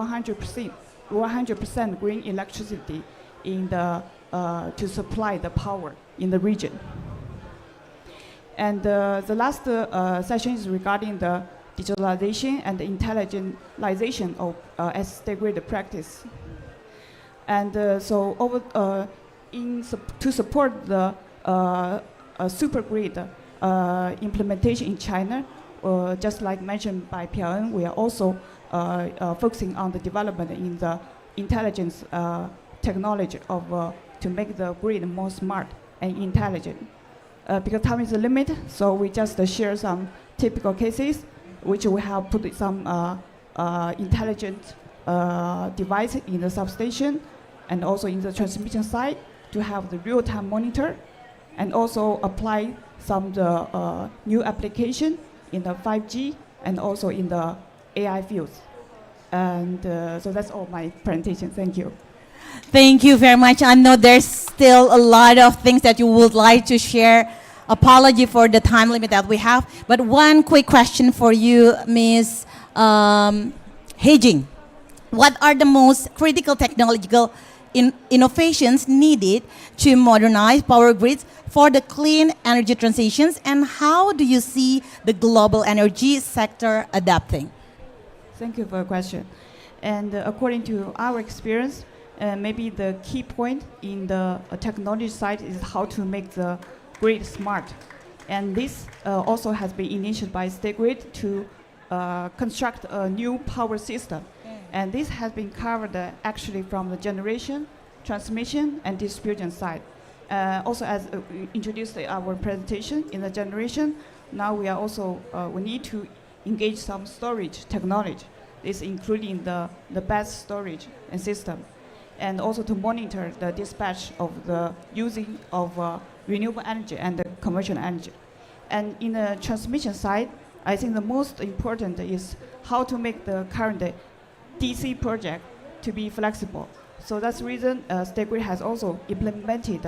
100% green electricity in the to supply the power in the region. And the last session is regarding the digitalization and the intelligentization of state grid practice. And so to support the super grid implementation in China, just like mentioned by Piao-en, we are also focusing on the development in the intelligence technology of to make the grid more smart and intelligent. Because time is a limit, so we just share some typical cases, which we have put some intelligent device in the substation and also in the transmission side to have the real-time monitor, and also apply some new application in the 5G and also in the AI fields. And so that's all my presentation. Thank you. Thank you very much. I know there's still a lot of things that you would like to share. Apology for the time limit that we have. But one quick question for you, Ms. Hei-jing. What are the most critical technological innovations needed to modernize power grids for the clean energy transitions, and how do you see the global energy sector adapting? Thank you for the question. And according to our experience, maybe the key point in the technology side is how to make the grid smart. And this also has been initiated by State Grid to construct a new power system. And this has been covered actually from the generation, transmission, and distribution side. Also, as we introduced our presentation in the generation, now we are also, we need to engage some storage technology. This including the best storage and system, and also to monitor the dispatch of the using of renewable energy and the conventional energy. And in the transmission side, I think the most important is how to make the current DC project to be flexible. So that's the reason State Grid has also implemented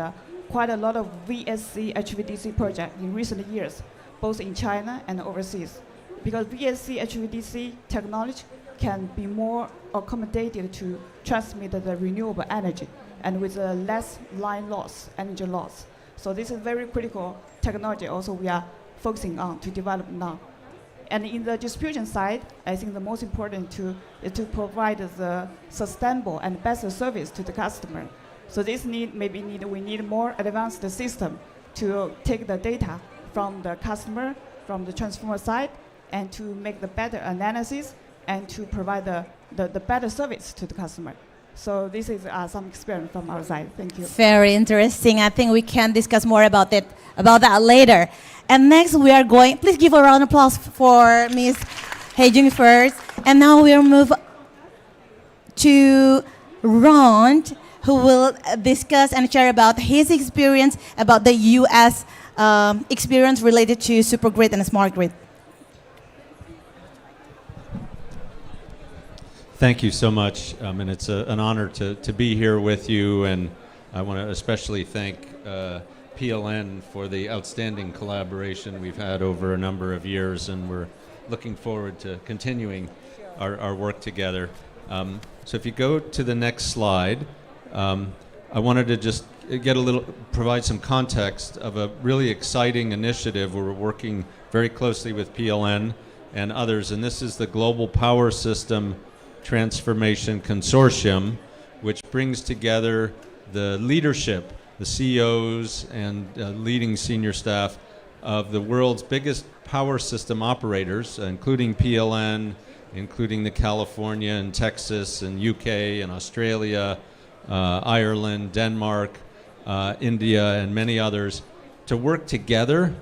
quite a lot of VSC HVDC projects in recent years, both in China and overseas. Because VSC HVDC technology can be more accommodated to transmit the renewable energy and with less line loss, energy loss. So this is very critical technology also we are focusing on to develop now. And in the distribution side, I think the most important is to provide the sustainable and better service to the customer. So this we need more advanced system to take the data from the customer, from the transformer side, and to make the better analysis and to provide the better service to the customer. So this is some experience from our side. Thank you. Very interesting. I think we can discuss more about that later. And next we are going, please give a round of applause for Ms. Hei-jing first. And now we'll move to Ron, who will discuss and share about his experience about the US experience related to supergrid and smart grid. Thank you so much, and it's an honor to be here with you, and I want to especially thank PLN for the outstanding collaboration we've had over a number of years, and we're looking forward to continuing our work together. So if you go to the next slide, I wanted to just provide some context of a really exciting initiative where we're working very closely with PLN and others, and this is the Global Power System Transformation Consortium, which brings together the leadership, the CEOs and leading senior staff of the world's biggest power system operators, including PLN, including the California and Texas and UK and Australia, Ireland, Denmark, India, and many others, to work together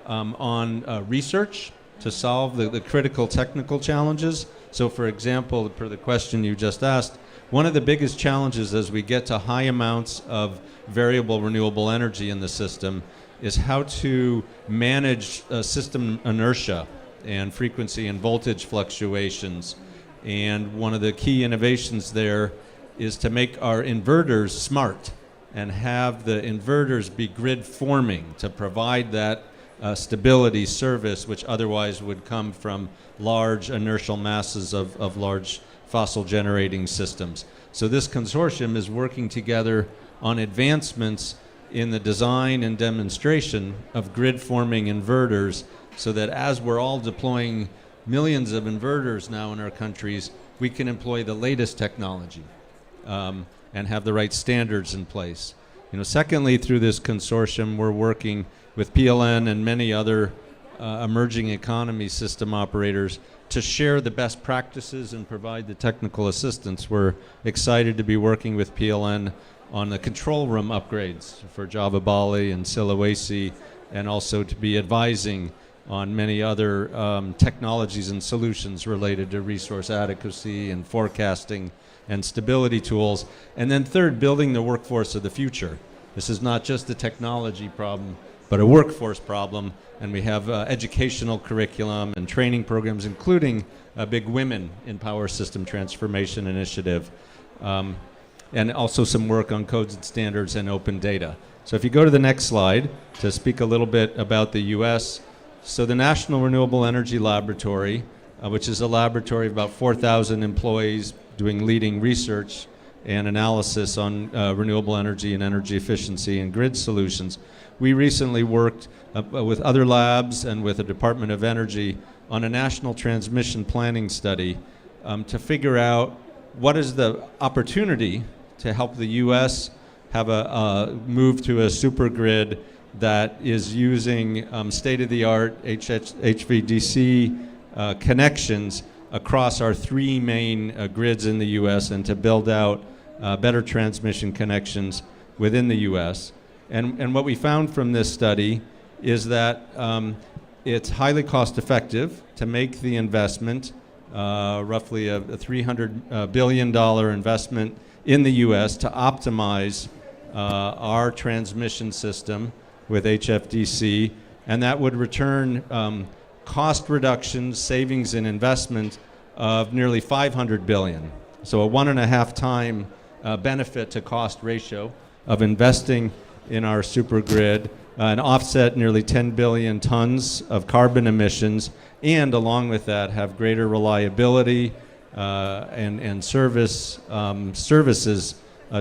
on research to solve the critical technical challenges. So for example, per the question you just asked, one of the biggest challenges as we get to high amounts of variable renewable energy in the system is how to manage system inertia and frequency and voltage fluctuations. And one of the key innovations there is to make our inverters smart and have the inverters be grid forming to provide that stability service which otherwise would come from large inertial masses of large fossil generating systems. So this consortium is working together on advancements in the design and demonstration of grid forming inverters, so that as we're all deploying millions of inverters now in our countries, we can employ the latest technology and have the right standards in place. Secondly, through this consortium, we're working with PLN and many other emerging economy system operators to share the best practices and provide the technical assistance. We're excited to be working with PLN on the control room upgrades for Java Bali and Sulawesi, and also to be advising on many other technologies and solutions related to resource adequacy and forecasting and stability tools. And then third, building the workforce of the future. This is not just a technology problem, but a workforce problem, and we have educational curriculum and training programs, including a big Women in Power System Transformation initiative, and also some work on codes and standards and open data. So if you go to the next slide to speak a little bit about the US, so the National Renewable Energy Laboratory, which is a laboratory of about 4,000 employees doing leading research and analysis on renewable energy and energy efficiency and grid solutions. We recently worked with other labs and with the Department of Energy on a national transmission planning study to figure out what is the opportunity to help the U.S. have a move to a supergrid that is using state-of-the-art HVDC connections across our three main grids in the U.S. and to build out better transmission connections within the U.S. And what we found from this study is that it's highly cost-effective to make the investment, roughly a $300 billion investment in the U.S. to optimize our transmission system with HFDC, and that would return cost reductions, savings in investment of nearly 500 billion. So a 1.5 time benefit to cost ratio of investing in our supergrid, and offset nearly 10 billion tons of carbon emissions, and along with that have greater reliability and services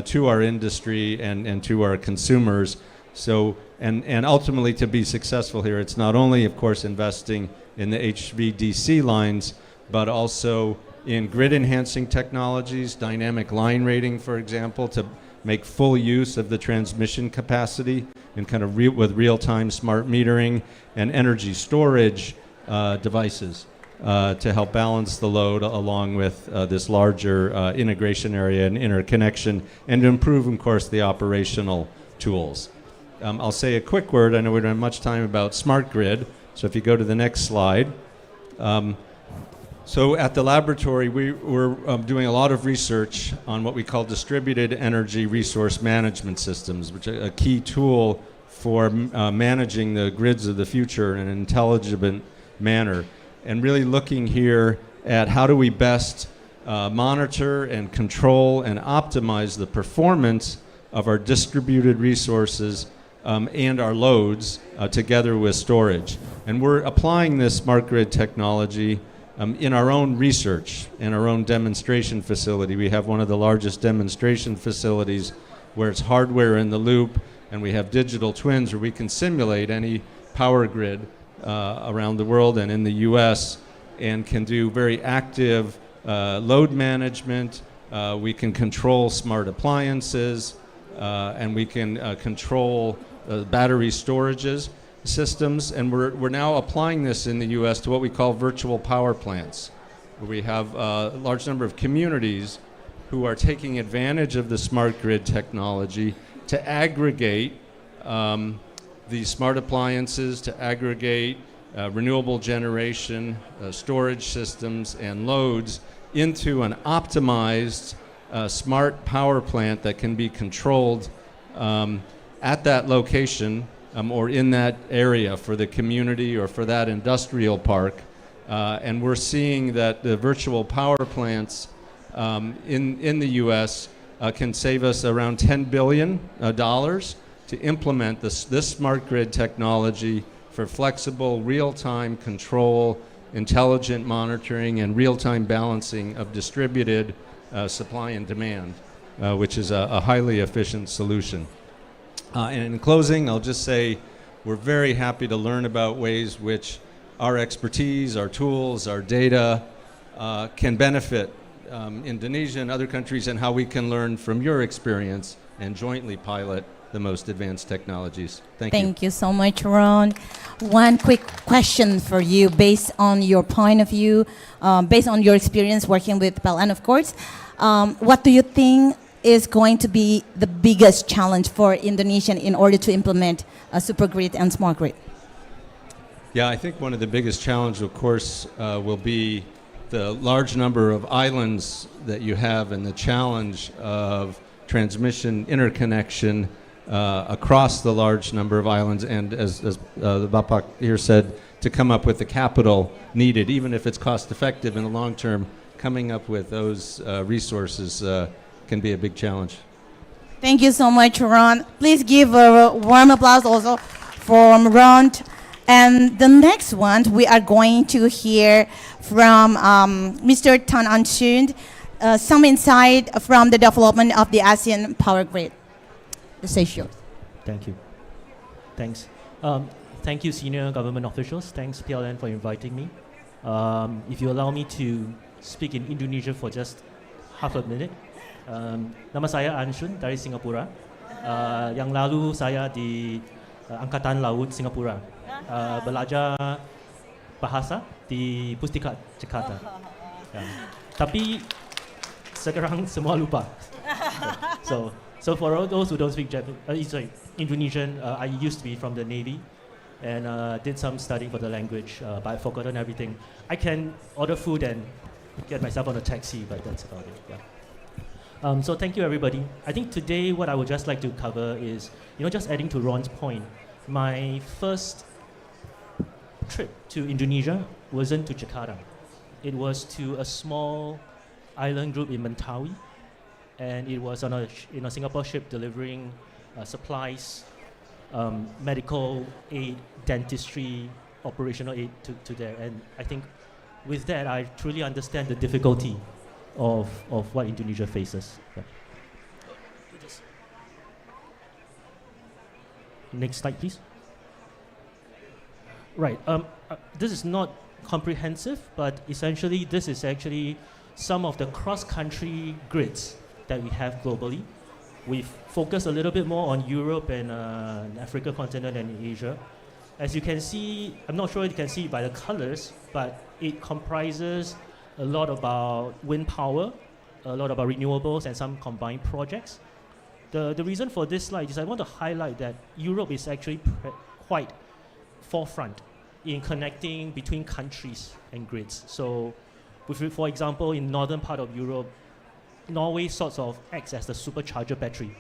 to our industry and to our consumers. So, and ultimately to be successful here, it's not only, of course, investing in the HVDC lines, but also in grid enhancing technologies, dynamic line rating, for example, to make full use of the transmission capacity and kind of with real-time smart metering and energy storage devices to help balance the load along with this larger integration area and interconnection, and to improve, of course, the operational tools. I'll say a quick word. I know we don't have much time about smart grid, so if you go to the next slide. So at the laboratory, we're doing a lot of research on what we call distributed energy resource management systems, which are a key tool for managing the grids of the future in an intelligent manner, and really looking here at how do we best monitor and control and optimize the performance of our distributed resources and our loads together with storage. And we're applying this smart grid technology in our own research, in our own demonstration facility. We have one of the largest demonstration facilities where it's hardware in the loop, and we have digital twins where we can simulate any power grid around the world and in the US, and can do very active load management. We can control smart appliances, and we can control battery storages systems, and we're now applying this in the US to what we call virtual power plants, where we have a large number of communities who are taking advantage of the smart grid technology to aggregate these smart appliances, to aggregate renewable generation, storage systems, and loads into an optimized smart power plant that can be controlled at that location or in that area for the community or for that industrial park. And we're seeing that the virtual power plants in the US can save us around $10 billion to implement this smart grid technology for flexible, real-time control, intelligent monitoring, and real-time balancing of distributed supply and demand, which is a highly efficient solution. And in closing, I'll just say we're very happy to learn about ways which our expertise, our tools, our data can benefit Indonesia and other countries, and how we can learn from your experience and jointly pilot the most advanced technologies. Thank you. Thank you so much, Ron. One quick question for you, based on your point of view, based on your experience working with PLN, of course. What do you think is going to be the biggest challenge for Indonesia in order to implement a super grid and smart grid? Yeah, I think one of the biggest challenges, of course, will be the large number of islands that you have, and the challenge of transmission interconnection across the large number of islands, and as the Bapak here said, to come up with the capital needed, even if it's cost effective in the long term, coming up with those resources can be a big challenge. Thank you so much, Ron. Please give a warm applause also for Ron. And the next one, we are going to hear from Mr. Tan Anchun, some insight from the development of the ASEAN power grid. The stage is yours. Thank you. Thanks. Thank you, senior government officials. Thanks, PLN, for inviting me. If you allow me to speak in Indonesia for just half a minute. Nama saya Anchun dari Singapura. Yang lalu saya di Angkatan Laut Singapura. Belajar bahasa di Pustika Jakarta. Tapi sekarang semua lupa. So for all those who don't speak Indonesian, I used to be from the Navy and did some studying for the language, but I've forgotten everything. I can order food and get myself on a taxi, but that's about it. Yeah. So thank you, everybody. I think today what I would just like to cover is, just adding to Ron's point, my first trip to Indonesia wasn't to Jakarta. It was to a small island group in Mentawai, and it was on a Singapore ship delivering supplies, medical aid, dentistry, operational aid to there. And I think with that, I truly understand the difficulty of what Indonesia faces. Yeah. Next slide, please. Right. This is not comprehensive, but essentially this is actually some of the cross-country grids that we have globally. We've focused a little bit more on Europe and Africa continent and Asia. As you can see, I'm not sure you can see by the colors, but it comprises a lot about wind power, a lot about renewables, and some combined projects. The reason for this slide is I want to highlight that Europe is actually quite forefront in connecting between countries and grids. So, for example, in northern part of Europe, Norway sort of acts as the supercharger battery.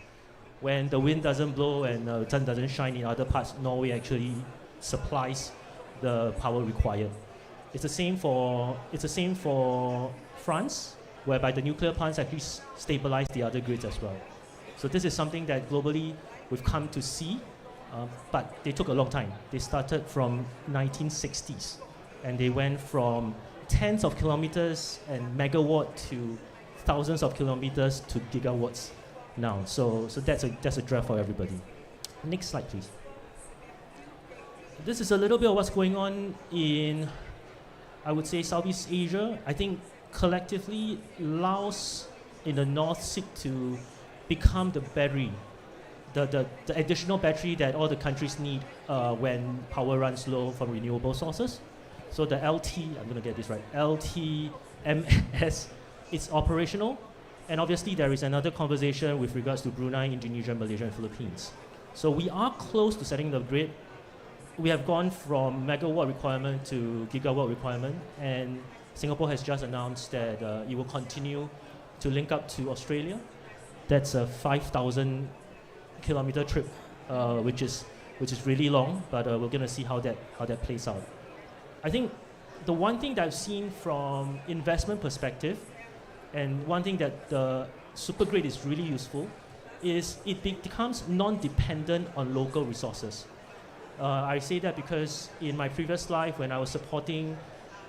When the wind doesn't blow and the sun doesn't shine in other parts, Norway actually supplies the power required. It's the same for France, whereby the nuclear plants actually stabilize the other grids as well. So this is something that globally we've come to see, but they took a long time. They started from 1960s, and they went from tens of kilometers and megawatt to thousands of kilometers to gigawatts now. So that's a draft for everybody. Next slide, please. This is a little bit of what's going on in, I would say, Southeast Asia. I think collectively, Laos in the north seek to become the battery, the additional battery that all the countries need when power runs low from renewable sources. So the I'm going to get this right, LTMS is operational. And obviously there is another conversation with regards to Brunei, Indonesia, Malaysia, and Philippines. So we are close to setting the grid. We have gone from megawatt requirement to gigawatt requirement, and Singapore has just announced that it will continue to link up to Australia. That's a 5,000 kilometer trip, which is really long, but we're going to see how that plays out. I think the one thing that I've seen from investment perspective, and one thing that the super grid is really useful, is it becomes non-dependent on local resources. I say that because in my previous life, when I was supporting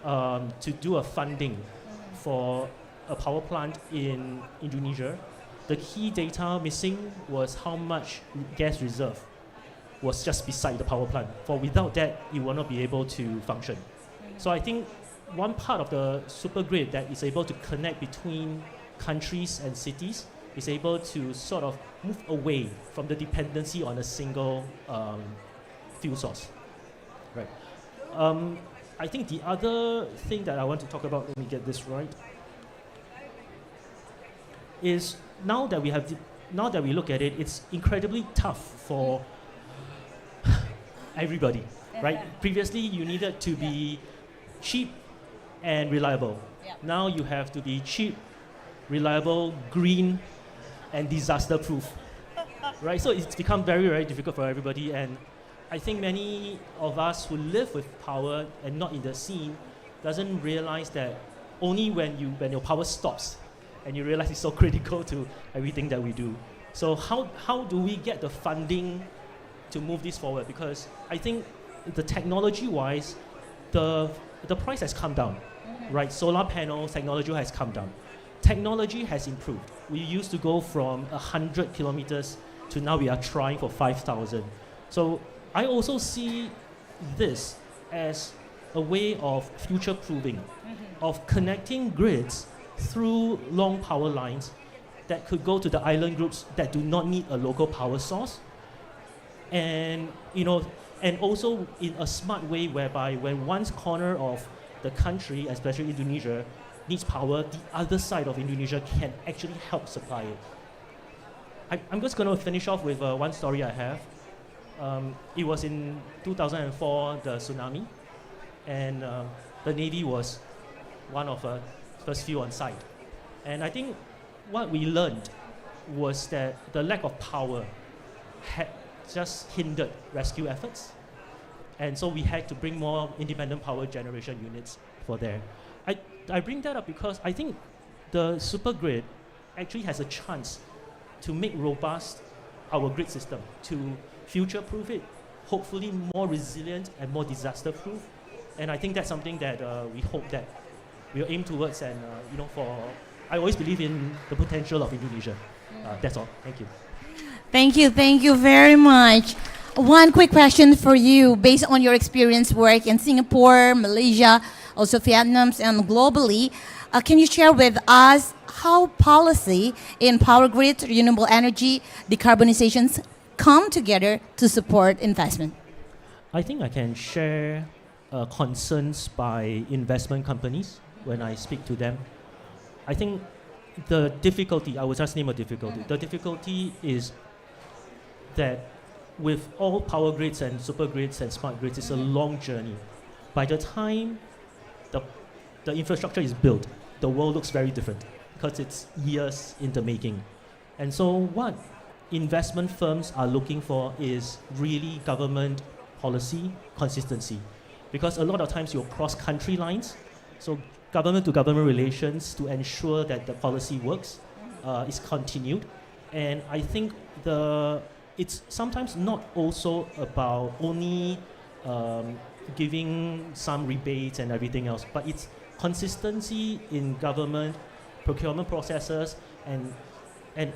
to do a funding for a power plant in Indonesia, the key data missing was how much gas reserve was just beside the power plant. For without that, it will not be able to function. So I think one part of the super grid that is able to connect between countries and cities is able to sort of move away from the dependency on a single fuel source. Right. I think the other thing that I want to talk about, let me get this right, is now that we look at it, it's incredibly tough for everybody, right? Previously, you needed to be cheap and reliable. Yep. Now you have to be cheap, reliable, green, and disaster-proof, right? So it's become very, very difficult for everybody, and I think many of us who live with power and not in the scene doesn't realize that only when your power stops and you realize it's so critical to everything that we do. So how do we get the funding to move this forward? Because I think the technology-wise, the price has come down, right? Solar panels technology has come down. Technology has improved. We used to go from 100 kilometers to now we are trying for 5,000. So I also see this as a way of future-proofing, of connecting grids through long power lines that could go to the island groups that do not need a local power source, and and also in a smart way whereby when one corner of the country, especially Indonesia, needs power, the other side of Indonesia can actually help supply it. I'm just going to finish off with one story I have. It was in 2004, the tsunami, and the Navy was one of the first few on site. And I think what we learned was that the lack of power had just hindered rescue efforts. And so we had to bring more independent power generation units for there. I bring that up because I think the super grid actually has a chance to make robust our grid system, to future-proof it, hopefully more resilient and more disaster-proof. And I think that's something that we hope that we'll aim towards, and I always believe in the potential of Indonesia. That's all. Thank you. Thank you very much. One quick question for you, based on your experience work in Singapore, Malaysia, also Vietnam, and globally, can you share with us how policy in power grid, renewable energy, decarbonizations come together to support investment? I think I can share concerns by investment companies when I speak to them. I think the difficulty, I will just name a difficulty. The difficulty is that with all power grids and super grids and smart grids, it's a long journey. By the time the infrastructure is built, the world looks very different because it's years in the making. And so what investment firms are looking for is really government policy consistency, because a lot of times you're cross country lines. So government-to-government relations to ensure that the policy works is continued. And I think it's sometimes not also about only giving some rebates and everything else, but it's consistency in government procurement processes, and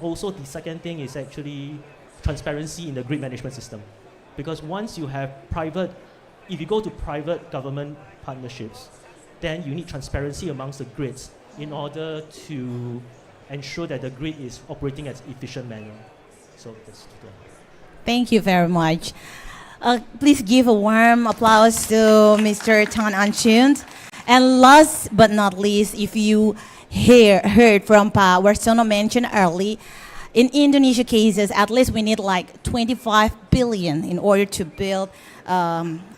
also the second thing is actually transparency in the grid management system. Because once you have if you go to private government partnerships, then you need transparency amongst the grids in order to ensure that the grid is operating as efficient manner. So that's Thank you very much. Please give a warm applause to Mr. Tan Anchun. And last but not least, if you heard from Pa Warsono mentioned early, in Indonesia cases, at least we need like 25 billion in order to build,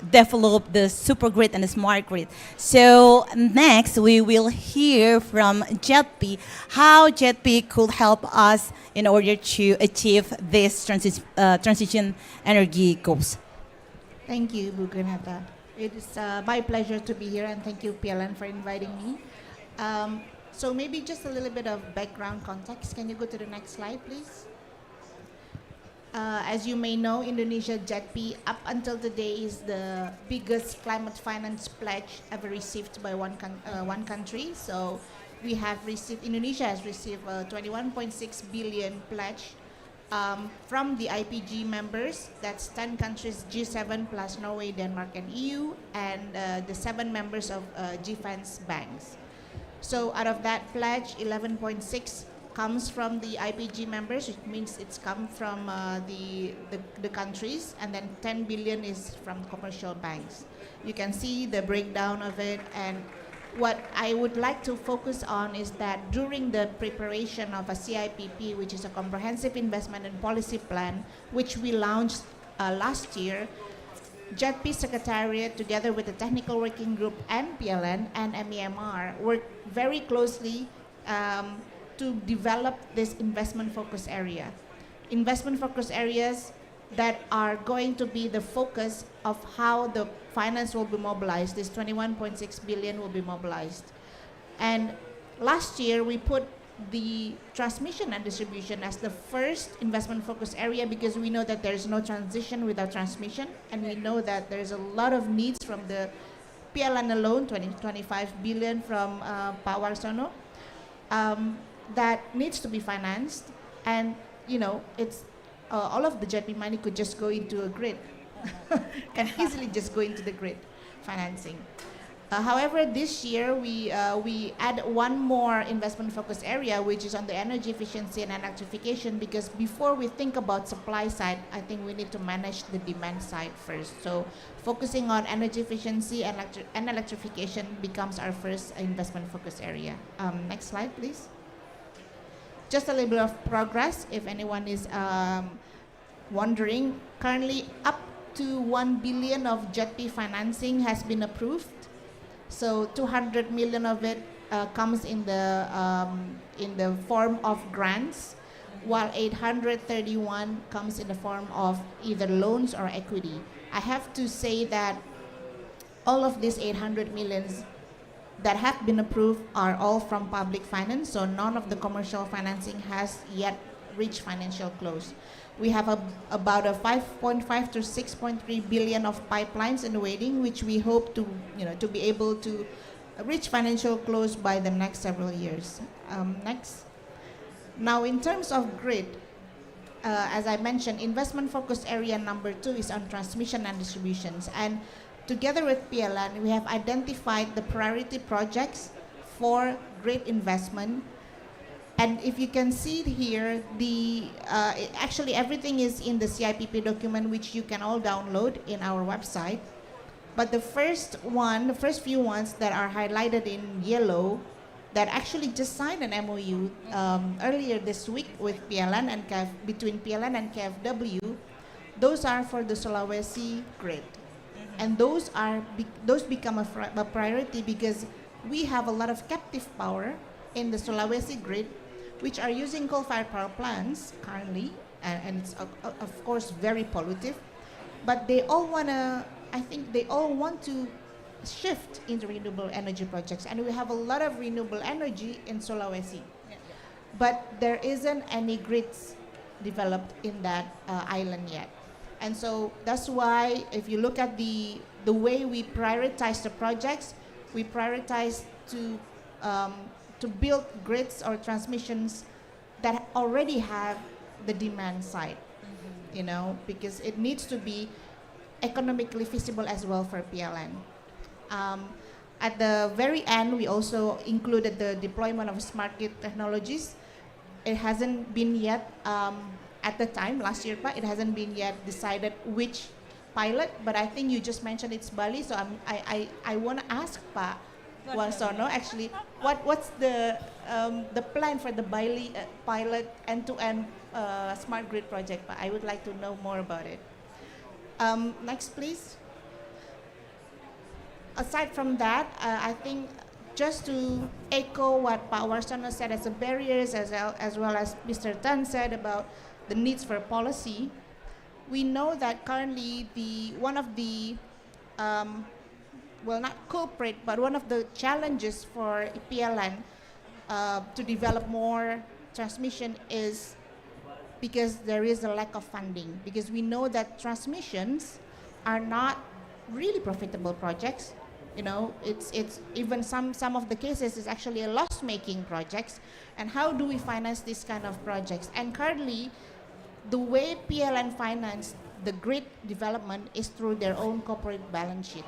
develop the super grid and the smart grid. So next we will hear from JETP, how JETP could help us in order to achieve this transition energy goals. Thank you, Bu Granata. It is my pleasure to be here, and thank you, PLN, for inviting me. So maybe just a little bit of background context. Can you go to the next slide, please? As you may know, Indonesia JETP up until today is the biggest climate finance pledge ever received by one country. So Indonesia has received a 21.6 billion pledge from the IPG members. That's 10 countries, G7 plus Norway, Denmark, and EU, and the 7 members of G-Fans banks. So out of that pledge, 11.6 comes from the IPG members, which means it's come from the countries, and then 10 billion is from commercial banks. You can see the breakdown of it, and what I would like to focus on is that during the preparation of a CIPP, which is a comprehensive investment and policy plan, which we launched last year, JETP Secretariat, together with the Technical Working Group and PLN and MEMR, worked very closely to develop this investment focus area. Investment focus areas that are going to be the focus of how the finance will be mobilized. This 21.6 billion will be mobilized. And last year, we put the transmission and distribution as the first investment focus area, because we know that there is no transition without transmission, and we know that there's a lot of needs from the PLN alone, 25 billion from Pa Warsono, that needs to be financed. And it's all of the JETP money could just go into a grid, can easily just go into the grid financing. However, this year we add one more investment focus area, which is on the energy efficiency and electrification, because before we think about supply side, I think we need to manage the demand side first. So focusing on energy efficiency and electrification becomes our first investment focus area. Next slide, please. Just a little bit of progress, if anyone is wondering. Currently, up to 1 billion of JETP financing has been approved. So 200 million of it comes in the form of grants, while 831 comes in the form of either loans or equity. I have to say that all of these 800 millions that have been approved are all from public finance, so none of the commercial financing has yet reached financial close. We have about a 5.5 to 6.3 billion of pipelines in the waiting, which we hope to be able to reach financial close by the next several years. Next. Now, in terms of grid, as I mentioned, investment focus area number 2 is on transmission and distributions. And together with PLN, we have identified the priority projects for grid investment. And if you can see it here, actually everything is in the CIPP document, which you can all download in our website. But the first few ones that are highlighted in yellow, that actually just signed an MOU earlier this week with PLN and between PLN and KfW, those are for the Sulawesi grid. And those become a priority because we have a lot of captive power in the Sulawesi grid, which are using coal-fired power plants currently, and it's of course very pollutive. But they all want to shift into renewable energy projects, and we have a lot of renewable energy in Sulawesi, but there isn't any grids developed in that island yet. And so that's why if you look at the way we prioritize the projects, we prioritize to build grids or transmissions that already have the demand side, you know, because it needs to be economically feasible as well for PLN. At the very end, we also included the deployment of smart grid technologies. It hasn't been yet, at the time, last year, it hasn't been yet decided which pilot, but I think you just mentioned it's Bali, so I want to ask Pak Warsono, actually, what's the plan for the Bali pilot end-to-end smart grid project, Pak? I would like to know more about it. Next, please. Aside from that, I think just to echo what Pak Warsono said as the barriers, as well as Mr. Tan said about the needs for policy, we know that currently one of the, well, not culprit, but one of the challenges for PLN to develop more transmission is because there is a lack of funding. Because we know that transmissions are not really profitable projects. You know, it's even some of the cases is actually a loss-making projects. And how do we finance this kind of projects? And currently, the way PLN finance the grid development is through their own corporate balance sheet.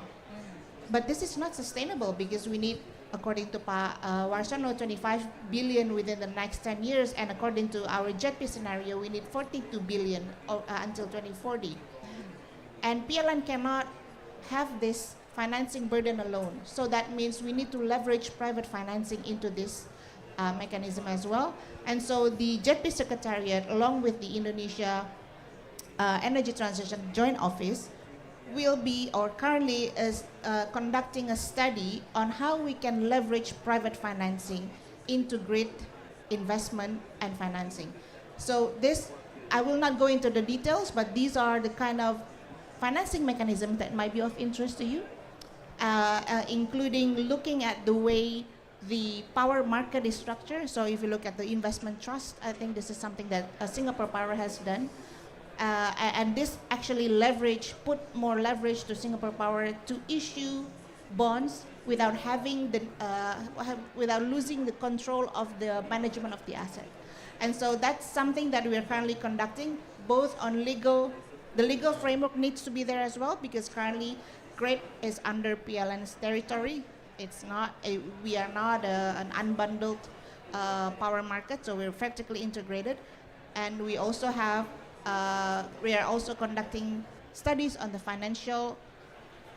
But this is not sustainable because we need, according to Pak Warsono, 25 billion within the next 10 years, and according to our JETP scenario, we need 42 billion until 2040. And PLN cannot have this financing burden alone. So that means we need to leverage private financing into this mechanism as well. And so the JETP Secretariat, along with the Indonesia Energy Transition Joint Office, will be, or currently is conducting a study on how we can leverage private financing into grid investment and financing. So this, I will not go into the details, but these are the kind of financing mechanisms that might be of interest to you, including looking at the way the power market is structured. So if you look at the investment trust, I think this is something that Singapore Power has done. And this actually put more leverage to Singapore Power to issue bonds without having without losing the control of the management of the asset. And so that's something that we are currently conducting, both on the legal framework needs to be there as well, because currently grid is under PLN's territory. It's not we are not an unbundled power market, so we're vertically integrated, and we also have we are also conducting studies on the financial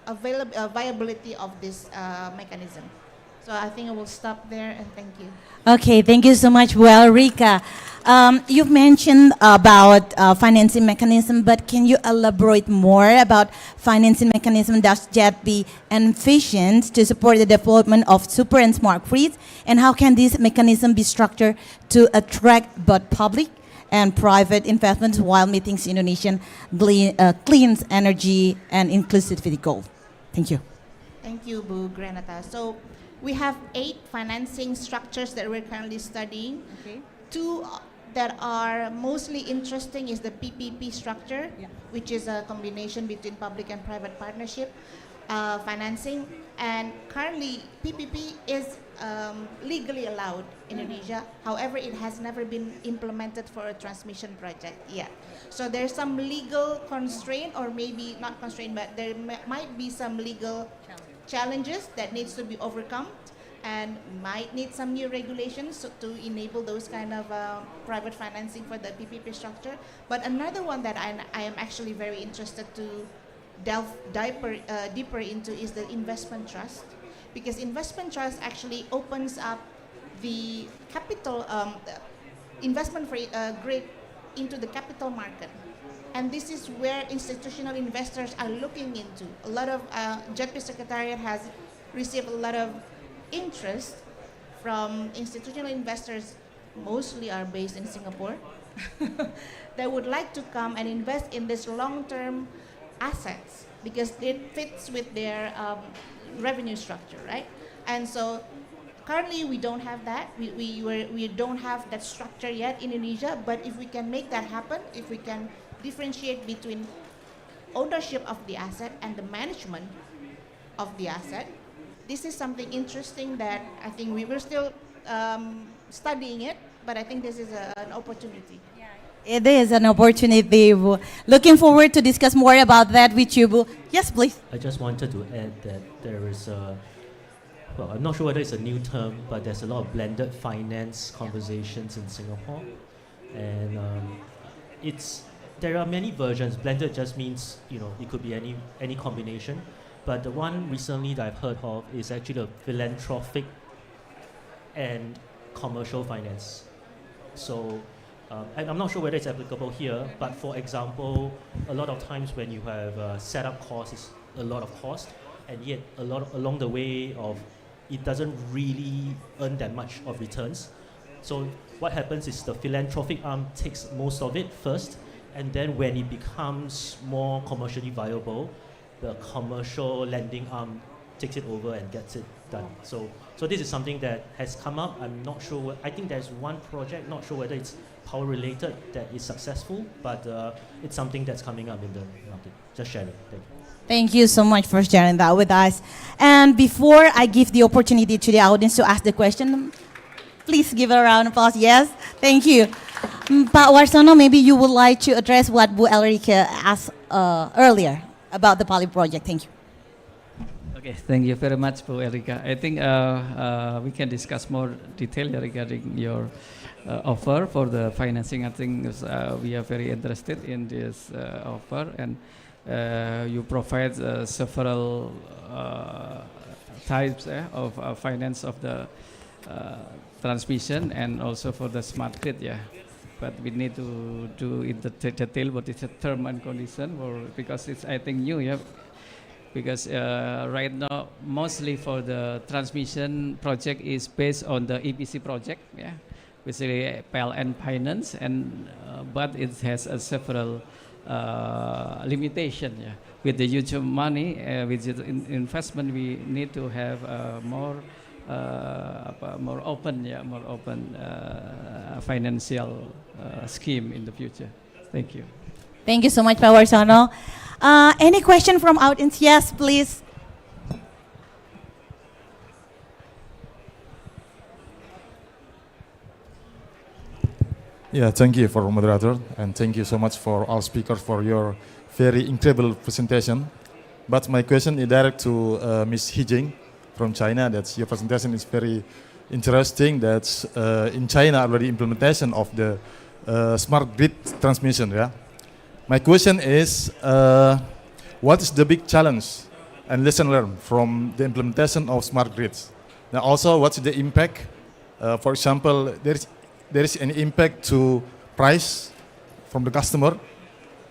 viability of this mechanism. So I think I will stop there, and thank you. Okay, thank you so much. Well, Rika, you've mentioned about financing mechanism, but can you elaborate more about financing mechanism that JETP envisions to support the development of super and smart grids, and how can this mechanism be structured to attract both public and private investments while meeting Indonesian clean energy and inclusivity goals? Thank you. Thank you, Bu Granata. So we have 8 financing structures that we're currently studying. Okay. 2 that are mostly interesting is the PPP structure, which is a combination between public and private partnership financing. And currently, PPP is legally allowed in Indonesia. However, it has never been implemented for a transmission project yet. So there's some legal constraint, or maybe not constraint, but there might be some legal challenges that needs to be overcome, and might need some new regulations to enable those kind of private financing for the PPP structure. But another one that I am actually very interested to delve deeper into is the investment trust, because investment trust actually opens up the capital investment for grid into the capital market. And this is where institutional investors are looking into. A lot of JETP Secretariat has received a lot of interest from institutional investors, mostly are based in Singapore, that would like to come and invest in this long-term assets because it fits with their revenue structure, right? And so currently we don't have that. We don't have that structure yet in Indonesia, but if we can make that happen, if we can differentiate between ownership of the asset and the management of the asset, this is something interesting that I think we were still studying it, but I think this is an opportunity. It is an opportunity. Looking forward to discuss more about that with you. Yes, please. I just wanted to add that there is a, well, I'm not sure whether it's a new term, but there's a lot of blended finance conversations in Singapore. And there are many versions. Blended just means, it could be any combination. But the one recently that I've heard of is actually a philanthropic and commercial finance. So I'm not sure whether it's applicable here, but for example, a lot of times when you have setup costs, it's a lot of cost, and yet a lot along the way of it doesn't really earn that much of returns. So what happens is the philanthropic arm takes most of it first, and then when it becomes more commercially viable, the commercial lending arm takes it over and gets it done. So this is something that has come up. I'm not sure. I think there's one project, not sure whether it's power related, that is successful, but it's something that's coming up in the market. Just sharing. Thank you. Thank you so much for sharing that with us. And before I give the opportunity to the audience to ask the question, please give a round of applause. Yes, thank you. Pak Warsono, maybe you would like to address what Bu Elrika asked earlier about the Pali project. Thank you. Okay, thank you very much, Bu Erika. I think we can discuss more detail regarding your offer for the financing. I think we are very interested in this offer, and you provide several types of finance of the transmission and also for the smart grid. Yeah, but we need to do in the detail what is the term and condition, because it's, I think, new. Yeah. Because right now, mostly for the transmission project is based on the EPC project, yeah, basically PLN finance, and but it has several limitation. Yeah, with the huge money, with the investment, we need to have more open, financial scheme in the future. Thank you. Thank you so much, Pak Warsono. Any question from audience? Yes, please. Yeah, thank you for moderator, and thank you so much for all speakers for your very incredible presentation. But my question is direct to Ms. Hijing from China. That your presentation is very interesting. That in China already implementation of the smart grid transmission. Yeah. My question is, what is the big challenge and lesson learned from the implementation of smart grids? Now also, what's the impact? For example, there is an impact to price from the customer.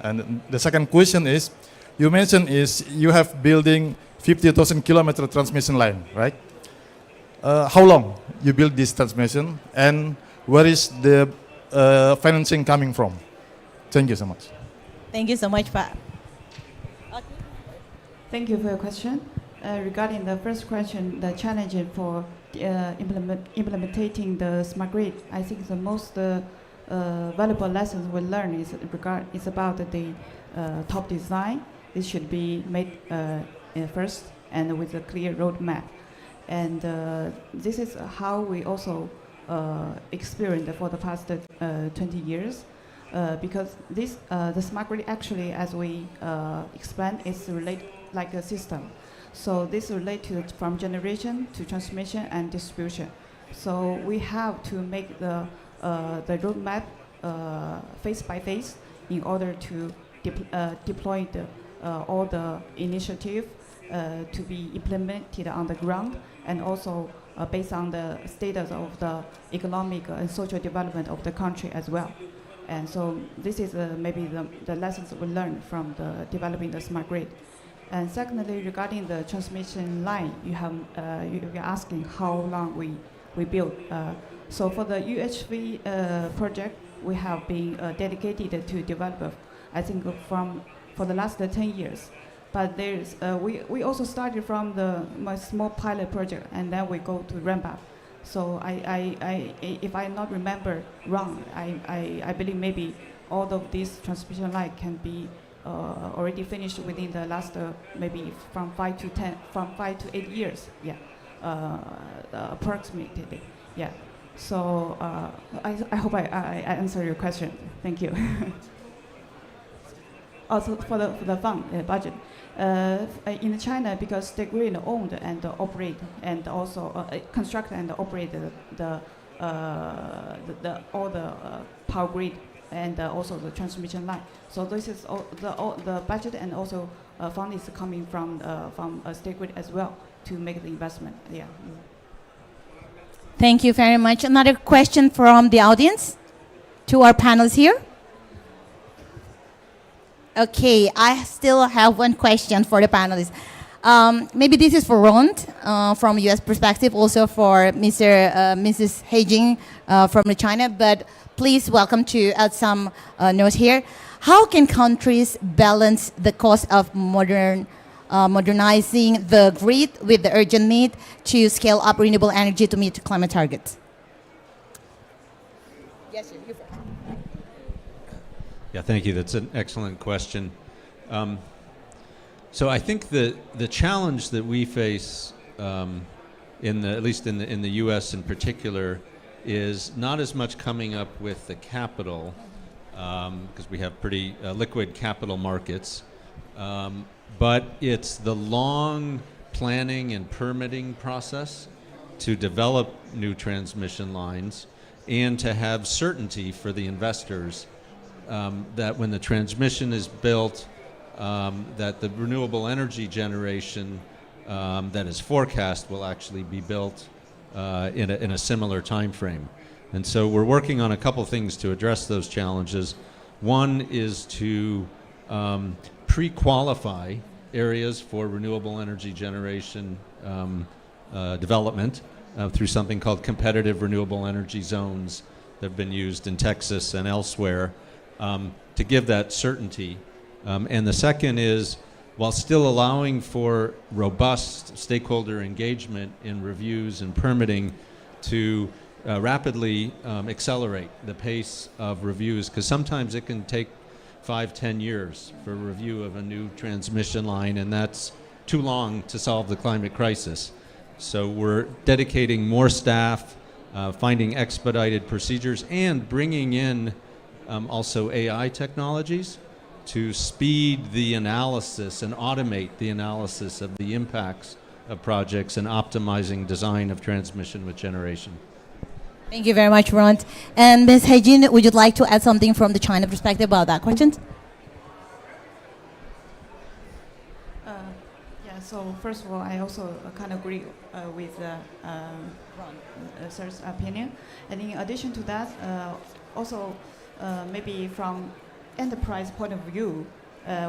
And the second question is, you mentioned is you have building 50,000 kilometer transmission line, right? How long you build this transmission, and where is the financing coming from? Thank you so much. Thank you so much, Pak. Thank you for your question. Regarding the first question, the challenge for implementing the smart grid, I think the most valuable lessons we learn is about the top design. It should be made first and with a clear roadmap. And this is how we also experienced for the past 20 years. Because the smart grid actually, as we explained, is related like a system. So this relates from generation to transmission and distribution. So we have to make the roadmap phase by phase in order to deploy all the initiative to be implemented on the ground, and also based on the status of the economic and social development of the country as well. And so this is maybe the lessons we learned from developing the smart grid. And secondly, regarding the transmission line, you're asking how long we built. So for the UHV project, we have been dedicated to develop, I think, for the last 10 years. But we also started from the small pilot project, and then we go to ramp up. So if I not remember wrong, I believe maybe all of these transmission line can be already finished within the last maybe from 5 to 8 years. Yeah, approximately. Yeah. So I hope I answer your question. Thank you. Also for the fund budget. In China, because the grid owned and operate and also construct and operate all the power grid and also the transmission line. So this is all the budget and also fund is coming from state grid as well to make the investment. Yeah. Thank you very much. Another question from the audience to our panelists here. Okay, I still have one question for the panelists. Maybe this is for Ron from U.S. perspective, also for Mrs. Heijing from China, but please welcome to add some notes here. How can countries balance the cost of modernizing the grid with the urgent need to scale up renewable energy to meet climate targets? Yes, you first. Yeah, thank you. That's an excellent question. So I think the challenge that we face, at least in the U.S. in particular, is not as much coming up with the capital, because we have pretty liquid capital markets, but it's the long planning and permitting process to develop new transmission lines and to have certainty for the investors that when the transmission is built, that the renewable energy generation that is forecast will actually be built in a similar time frame. And so we're working on a couple things to address those challenges. One is to pre-qualify areas for renewable energy generation development through something called competitive renewable energy zones that have been used in Texas and elsewhere, to give that certainty. And the second is, while still allowing for robust stakeholder engagement in reviews and permitting, to rapidly accelerate the pace of reviews, because sometimes it can take 5-10 years for review of a new transmission line, and that's too long to solve the climate crisis. So we're dedicating more staff, finding expedited procedures, and bringing in also AI technologies to speed the analysis and automate the analysis of the impacts of projects and optimizing design of transmission with generation. Thank you very much, Ron. And Ms. Heijin, would you like to add something from the China perspective about that question? Yeah, so first of all, I also kind of agree with sir's opinion. And in addition to that, also maybe from enterprise point of view,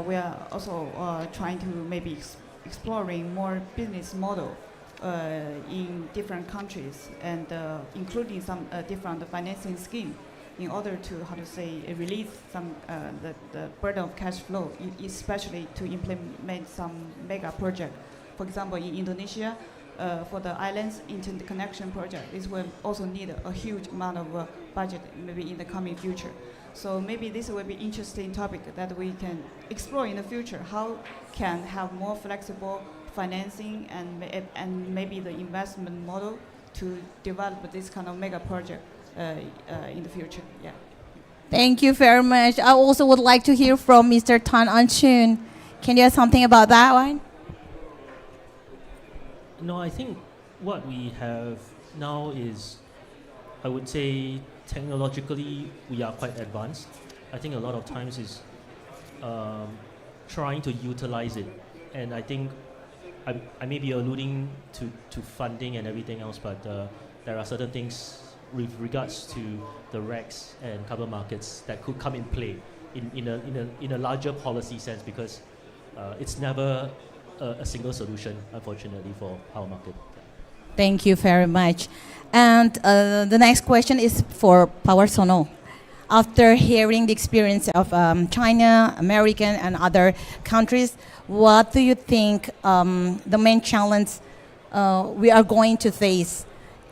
we are also trying to maybe exploring more business model in different countries, and including some different financing scheme in order to, release some the burden of cash flow, especially to implement some mega project. For example, in Indonesia, for the islands interconnection project, this will also need a huge amount of budget maybe in the coming future. So maybe this will be interesting topic that we can explore in the future. How can have more flexible financing and maybe the investment model to develop this kind of mega project in the future. Yeah. Thank you very much. I also would like to hear from Mr. Tan An-chun. Can you add something about that one? No, I think what we have now is, I would say, technologically we are quite advanced. I think a lot of times is trying to utilize it, and I think I may be alluding to funding and everything else, but there are certain things with regards to the RECs and carbon markets that could come in play in a larger policy sense, because it's never a single solution, unfortunately, for our market. Thank you very much. And the next question is for Power Sono. after hearing the experience of China, American, and other countries, what do you think the main challenge we are going to face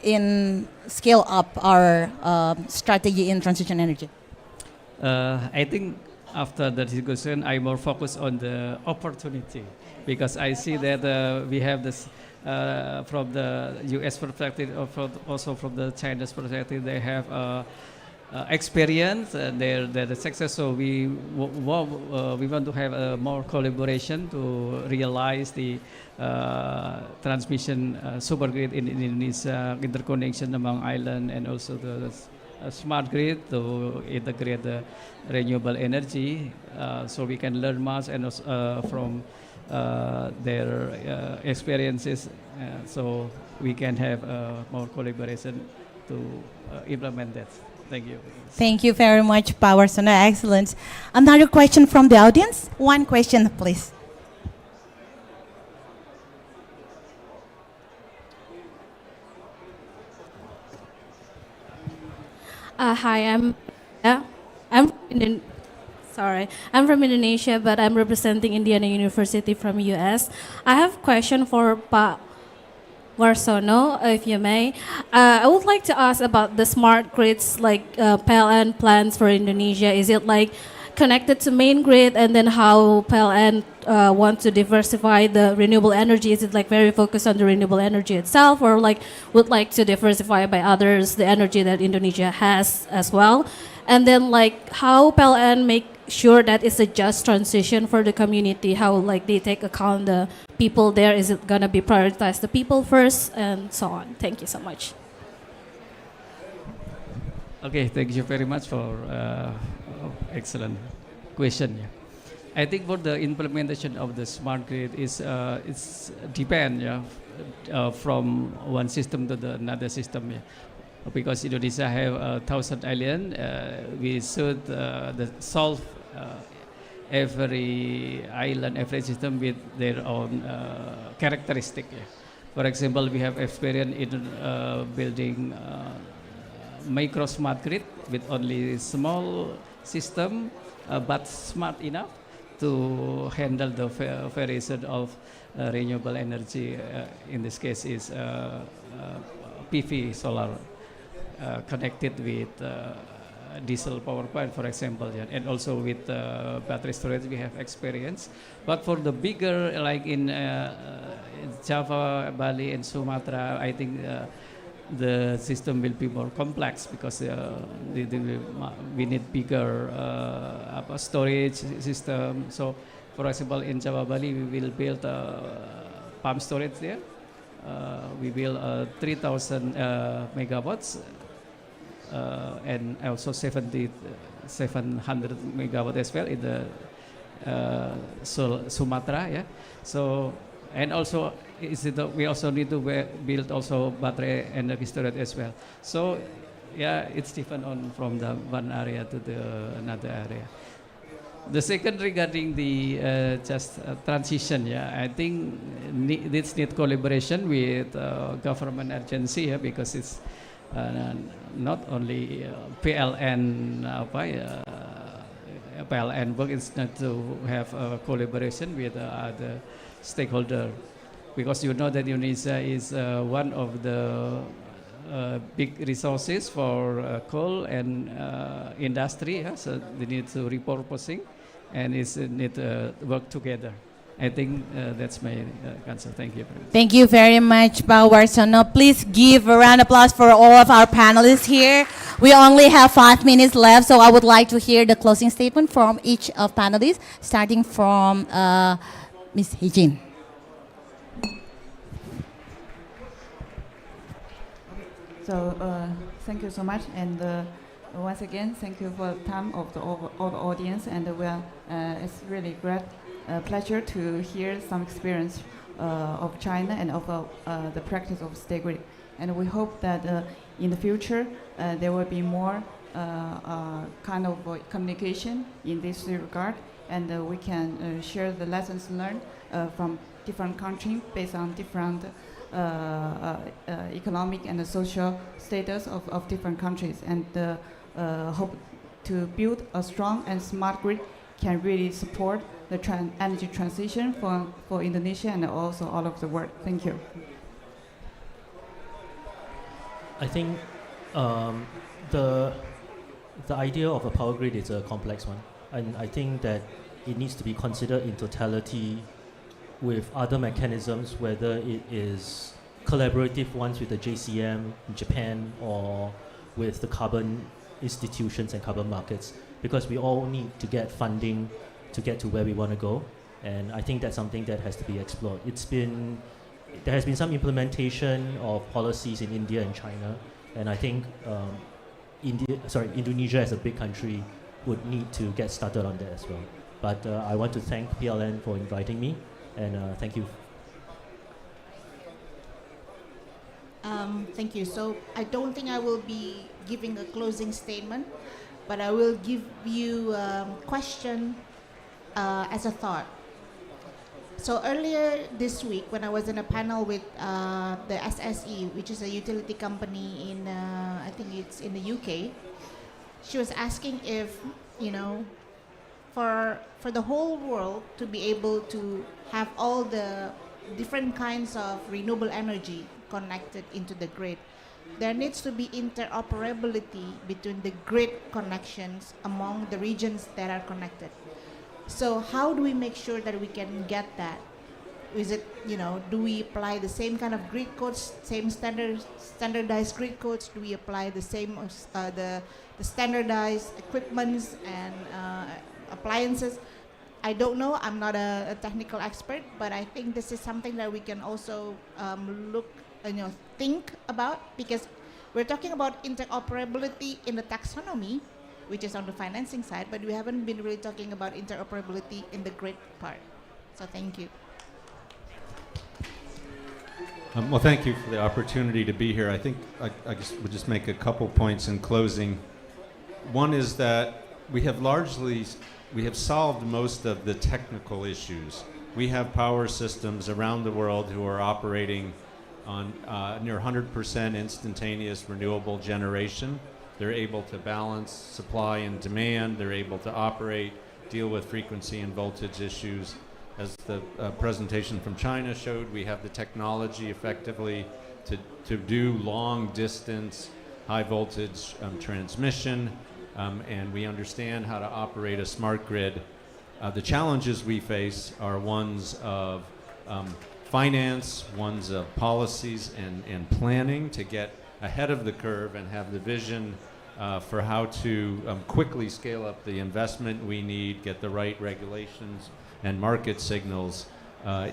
in scale up our strategy in transition energy? I think after the discussion, I more focus on the opportunity, because I see that we have this from the U.S. perspective, or also from the Chinese perspective, they have experience, they're success. So we want to have more collaboration to realize the transmission super grid in Indonesia, interconnection among island, and also the smart grid to integrate the renewable energy, so we can learn much and also, from their experiences, so we can have more collaboration to implement that. Thank you. Thank you very much, Power Sona. Excellent. Another question from the audience? One question, please. Hi, I'm from Indonesia, but I'm representing Indiana University from US. I have a question for Pa Warsono, if you may. I would like to ask about the smart grids, like PLN plans for Indonesia. Is it like connected to main grid, and then how PLN want to diversify the renewable energy? Is it like very focused on the renewable energy itself, or like would like to diversify by others the energy that Indonesia has as well? And then like how PLN make sure that it's a just transition for the community, how like they take account the people there? Is it gonna be prioritized the people first, and so on? Thank you so much. Okay, thank you very much for excellent question. Yeah. I think for the implementation of the smart grid is it's depend from one system to the another system. Yeah. Because Indonesia have 1,000 islands, we should solve every island, every system with their own characteristic. Yeah. For example, we have experience in building micro smart grid with only small system, but smart enough to handle the variation of renewable energy. In this case, is PV solar connected with diesel power plant, for example, yeah. And also with battery storage we have experience. But for the bigger, like in Java, Bali, and Sumatra, I think the system will be more complex, because we need bigger storage system. So, for example, in Java, Bali, we will build pump storage there. We build 3,000 megawatts. And also 700 megawatt as well in the Sumatra, yeah. So, and also we also need to build also battery energy storage as well. So, yeah, it's different from the one area to the another area. The second, regarding the just transition, yeah, I think this need collaboration with government agency, yeah, because it's not only PLN PLN work, is not to have a collaboration with other stakeholder, because you know that Indonesia is one of the big resources for coal and industry, yeah? So they need to repurposing, and it's need to work together. I think that's my answer. Thank you. Thank you very much, Pak Warsono. Please give a round of applause for all of our panelists here. We only have 5 minutes left, so I would like to hear the closing statement from each of panelists, starting from Ms. Hijin. So thank you so much, and once again, thank you for the time of all the audience, and it's really great pleasure to hear some experience of China and of the practice of state grid. And we hope that in the future there will be more kind of communication in this regard, and we can share the lessons learned from different countries based on different economic and social status of different countries, and hope to build a strong and smart grid can really support the energy transition for Indonesia and also all of the world. Thank you. I think the idea of a power grid is a complex one, and I think that it needs to be considered in totality with other mechanisms, whether it is collaborative ones with the JCM in Japan or with the carbon institutions and carbon markets, because we all need to get funding to get to where we want to go, and I think that's something that has to be explored. There has been some implementation of policies in India and China, and I think Indonesia as a big country would need to get started on that as well. But I want to thank PLN for inviting me, and thank you. Thank you. So I don't think I will be giving a closing statement, but I will give you a question as a thought. So earlier this week, when I was in a panel with the SSE, which is a utility company in, I think it's in the UK, she was asking if, for the whole world to be able to have all the different kinds of renewable energy connected into the grid, there needs to be interoperability between the grid connections among the regions that are connected. So how do we make sure that we can get that? Is it, do we apply the same kind of grid codes, same standardized grid codes? Do we apply the same, the standardized equipments and appliances? I don't know, I'm not a technical expert, but I think this is something that we can also think about, because we're talking about interoperability in the taxonomy, which is on the financing side, but we haven't been really talking about interoperability in the grid part. So thank you. Well, thank you for the opportunity to be here. I think I just would just make a couple points in closing. One is that we have solved most of the technical issues. We have power systems around the world who are operating on near 100% instantaneous renewable generation. They're able to balance supply and demand. They're able to operate, deal with frequency and voltage issues. As the presentation from China showed, we have the technology effectively to do long distance, high voltage transmission, and we understand how to operate a smart grid. The challenges we face are ones of finance, ones of policies and planning to get ahead of the curve and have the vision for how to quickly scale up the investment we need, get the right regulations and market signals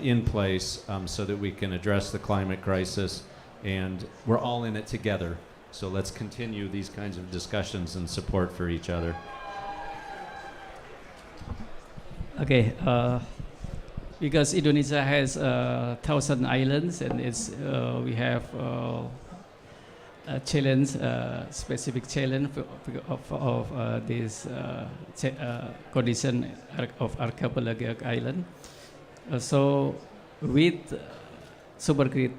in place so that we can address the climate crisis. And we're all in it together. So let's continue these kinds of discussions and support for each other. Okay, because Indonesia has 1,000 islands, and we have a challenge, specific challenge of this condition of archipelago island. So with supergrid,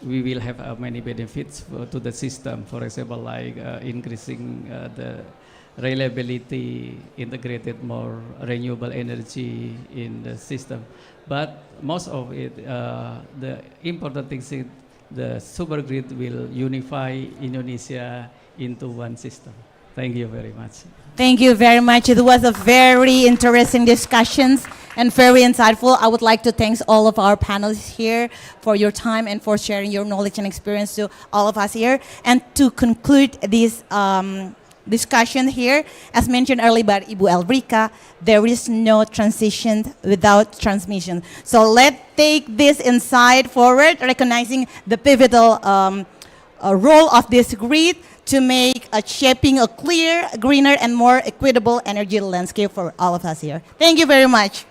we will have many benefits to the system. For example, like increasing the reliability, integrated more renewable energy in the system. But most of it, the important thing is the supergrid will unify Indonesia into one system. Thank you very much. Thank you very much. It was a very interesting discussions and very insightful. I would like to thank all of our panelists here for your time and for sharing your knowledge and experience to all of us here. And to conclude this discussion here, as mentioned earlier by Ibu Elrika, there is no transition without transmission. So let's take this insight forward, recognizing the pivotal role of this grid to make shaping a clear, greener, and more equitable energy landscape for all of us here. Thank you very much.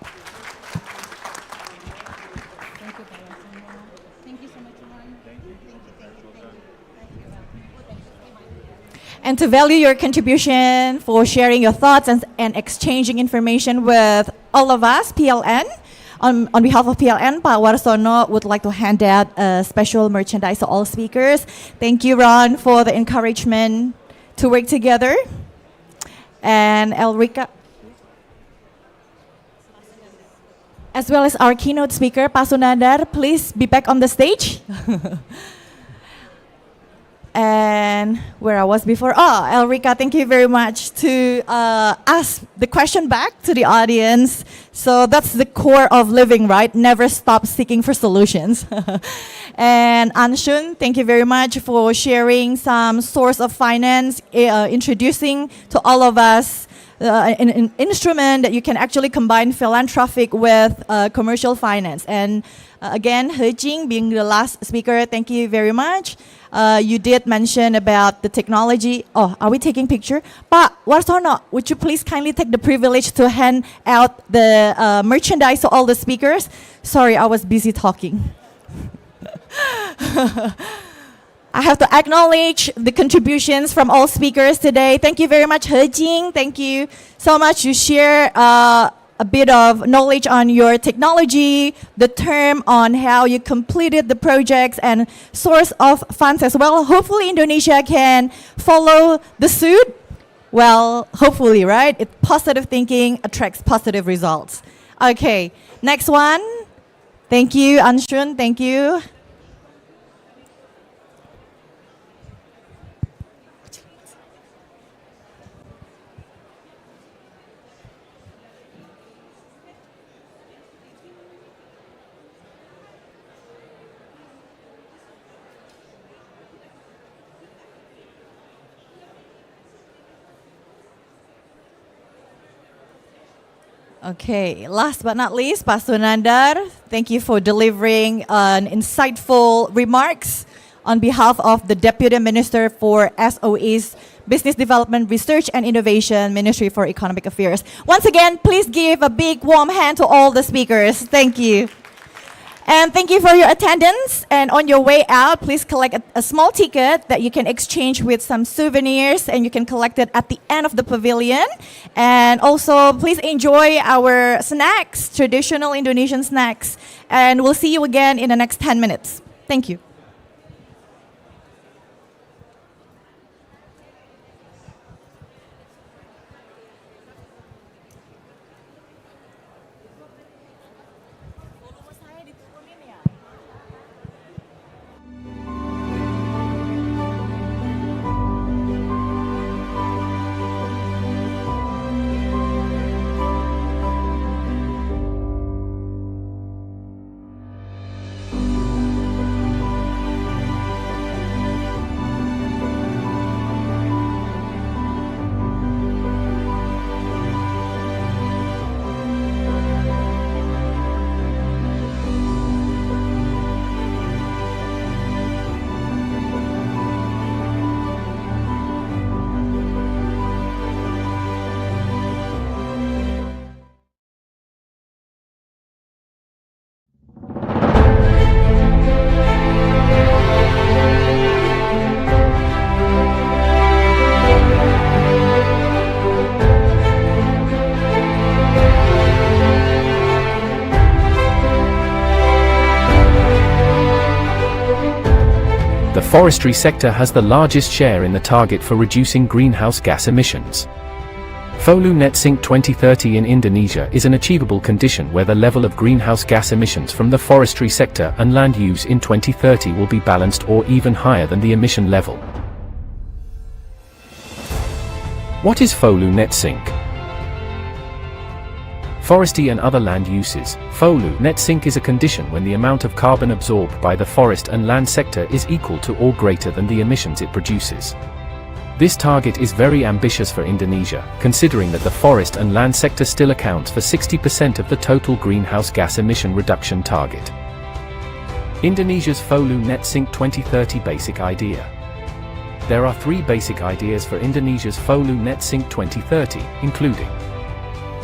And to value your contribution, for sharing your thoughts and exchanging information with all of us, PLN. On behalf of PLN, Pak Warsono would like to hand out a special merchandise to all speakers. Thank you, Ron, for the encouragement to work together. and Elrika, as well as our keynote speaker, Pak Sunandar, please be back on the stage. And where I was before, Elrika, thank you very much to ask the question back to the audience. So that's the core of living, right? Never stop seeking for solutions. And Anshun, thank you very much for sharing some source of finance, introducing to all of us an instrument that you can actually combine philanthropic with commercial finance. And again, He Jing being the last speaker, thank you very much. You did mention about the technology. Oh, are we taking picture? Pak Warsono, would you please kindly take the privilege to hand out the merchandise to all the speakers? Sorry, I was busy talking. I have to acknowledge the contributions from all speakers today. Thank you very much, He Jing. Thank you so much. You share a bit of knowledge on your technology, the term on how you completed the projects, and source of funds as well. Hopefully Indonesia can follow the suit. Well, hopefully, right? Positive thinking attracts positive results. Okay, next one. Thank you, Anshun. Thank you. Okay, last but not least, Pak Sunandar, thank you for delivering an insightful remarks on behalf of the Deputy Minister for SOE's Business Development, Research and Innovation, Ministry for Economic Affairs. Once again, please give a big warm hand to all the speakers. Thank you. And thank you for your attendance. And on your way out, please collect a small ticket that you can exchange with some souvenirs, and you can collect it at the end of the pavilion. And also, please enjoy our snacks, traditional Indonesian snacks. And we'll see you again in the next 10 minutes. Thank you. The forestry sector has the largest share in the target for reducing greenhouse gas emissions. FOLU Net Sink 2030 in Indonesia is an achievable condition where the level of greenhouse gas emissions from the forestry sector and land use in 2030 will be balanced or even higher than the emission level. What is FOLU Net Sink? Forestry and other land uses. FOLU Net Sink is a condition when the amount of carbon absorbed by the forest and land sector is equal to or greater than the emissions it produces. This target is very ambitious for Indonesia, considering that the forest and land sector still accounts for 60% of the total greenhouse gas emission reduction target. Indonesia's FOLU Net Sink 2030 basic idea. There are 3 basic ideas for Indonesia's FOLU Net Sink 2030, including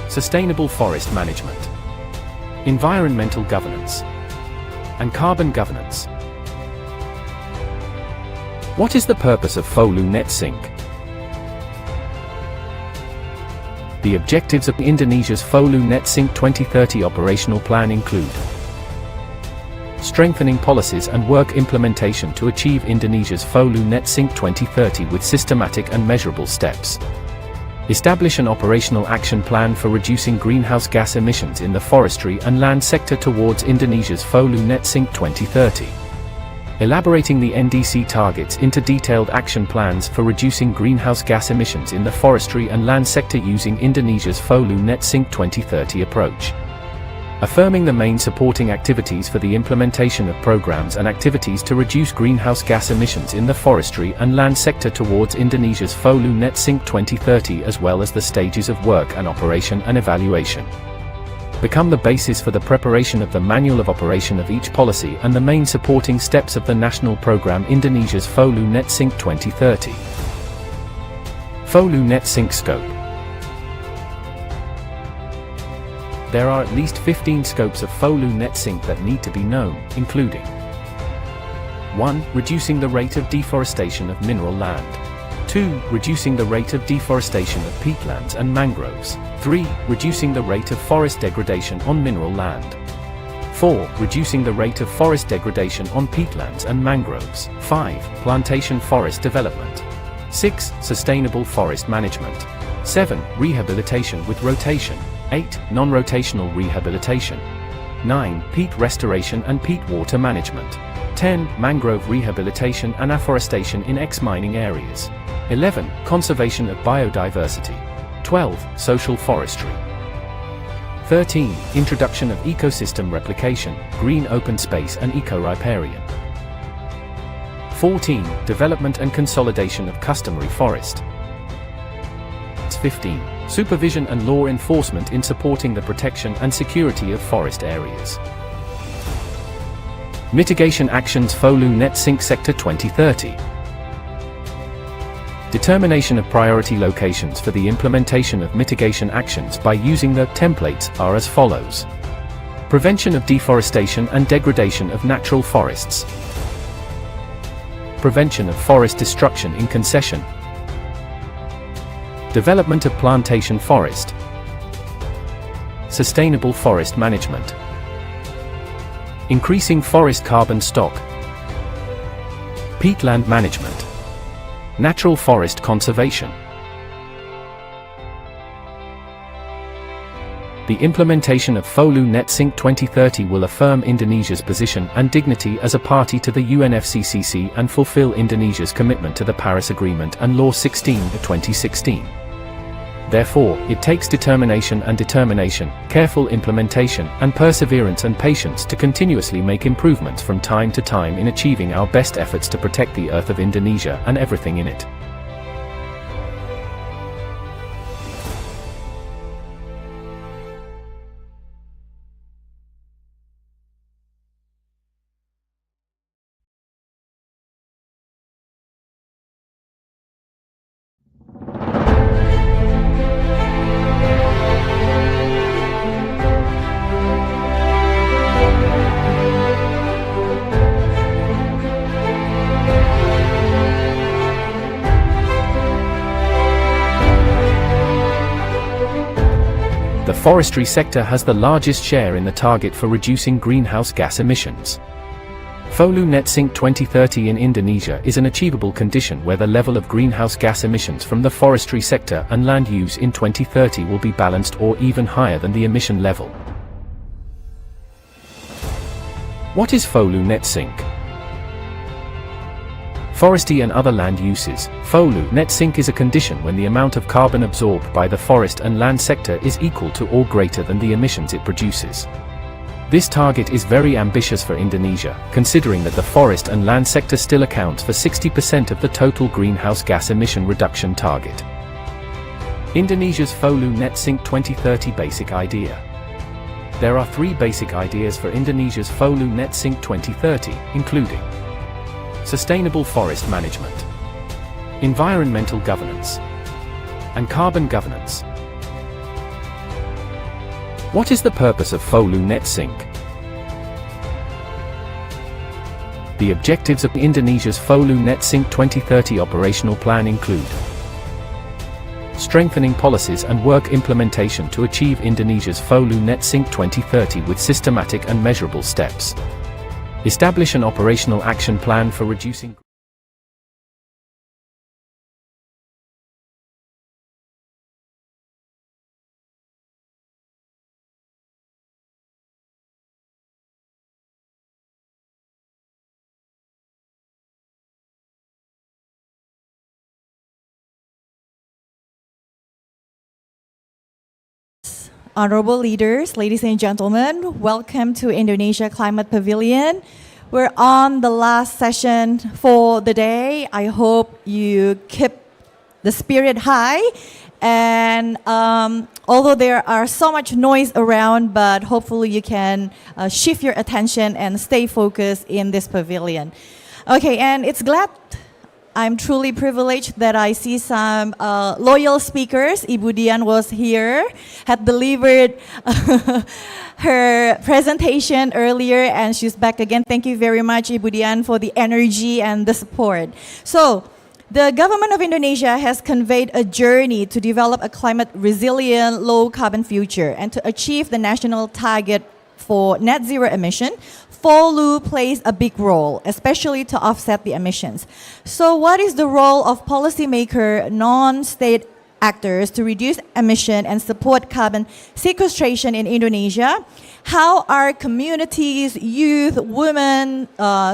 sustainable forest management, environmental governance, and carbon governance. What is the purpose of FOLU Net Sink? The objectives of Indonesia's FOLU Net Sink 2030 operational plan include strengthening policies and work implementation to achieve Indonesia's FOLU Net Sink 2030 with systematic and measurable steps. Establish an operational action plan for reducing greenhouse gas emissions in the forestry and land sector towards Indonesia's FOLU Net Sink 2030. Elaborating the NDC targets into detailed action plans for reducing greenhouse gas emissions in the forestry and land sector using Indonesia's FOLU Net Sink 2030 approach. Affirming the main supporting activities for the implementation of programs and activities to reduce greenhouse gas emissions in the forestry and land sector towards Indonesia's FOLU Net Sink 2030 as well as the stages of work and operation and evaluation. Become the basis for the preparation of the manual of operation of each policy and the main supporting steps of the national program Indonesia's FOLU Net Sink 2030. FOLU Net Sink Scope. There are at least 15 scopes of FOLU Net Sink that need to be known, including 1. Reducing the rate of deforestation of mineral land. 2. Reducing the rate of deforestation of peatlands and mangroves. 3. Reducing the rate of forest degradation on mineral land. 4. Reducing the rate of forest degradation on peatlands and mangroves. 5. Plantation forest development. 6. Sustainable forest management. 7. Rehabilitation with rotation. 8. Non-rotational rehabilitation. 9. Peat restoration and peat water management. 10. Mangrove rehabilitation and afforestation in ex-mining areas. 11. Conservation of biodiversity. 12. Social forestry. 13. Introduction of ecosystem replication, green open space and eco-riparian. 14. Development and consolidation of customary forest. 15. Supervision and law enforcement in supporting the protection and security of forest areas. Mitigation actions FOLU Net Sink Sector 2030. Determination of priority locations for the implementation of mitigation actions by using the templates are as follows. Prevention of deforestation and degradation of natural forests. Prevention of forest destruction in concession. Development of plantation forest. Sustainable forest management. Increasing forest carbon stock. Peatland management. Natural forest conservation. The implementation of FOLU Net Sink 2030 will affirm Indonesia's position and dignity as a party to the UNFCCC and fulfill Indonesia's commitment to the Paris Agreement and Law 16/2016. Therefore, it takes determination, careful implementation, and perseverance and patience to continuously make improvements from time to time in achieving our best efforts to protect the earth of Indonesia and everything in it. The forestry sector has the largest share in the target for reducing greenhouse gas emissions. FOLU Net Sink 2030 in Indonesia is an achievable condition where the level of greenhouse gas emissions from the forestry sector and land use in 2030 will be balanced or even higher than the emission level. What is FOLU Net Sink? Forestry and other land uses. FOLU Net Sink is a condition when the amount of carbon absorbed by the forest and land sector is equal to or greater than the emissions it produces. This target is very ambitious for Indonesia, considering that the forest and land sector still accounts for 60% of the total greenhouse gas emission reduction target. Indonesia's FOLU Net Sink 2030 basic idea. There are 3 basic ideas for Indonesia's FOLU Net Sink 2030, including sustainable forest management, environmental governance, and carbon governance. What is the purpose of FOLU Net Sink? The objectives of Indonesia's FOLU Net Sink 2030 operational plan include strengthening policies and work implementation to achieve Indonesia's FOLU Net Sink 2030 with systematic and measurable steps. Establish an operational action plan for reducing honorable leaders, ladies and gentlemen, welcome to Indonesia Climate Pavilion. We're on the last session for the day. I hope you keep the spirit high. And although there are so much noise around, but hopefully you can shift your attention and stay focused in this pavilion. Okay, and I'm truly privileged that I see some loyal speakers. Ibu Dian was here, had delivered her presentation earlier, and she's back again. Thank you very much, Ibu Dian, for the energy and the support. So, the government of Indonesia has conveyed a journey to develop a climate resilient, low carbon future, and to achieve the national target for net zero emission. FOLU plays a big role, especially to offset the emissions. So what is the role of policymaker, non-state actors to reduce emission and support carbon sequestration in Indonesia? How are communities, youth, women,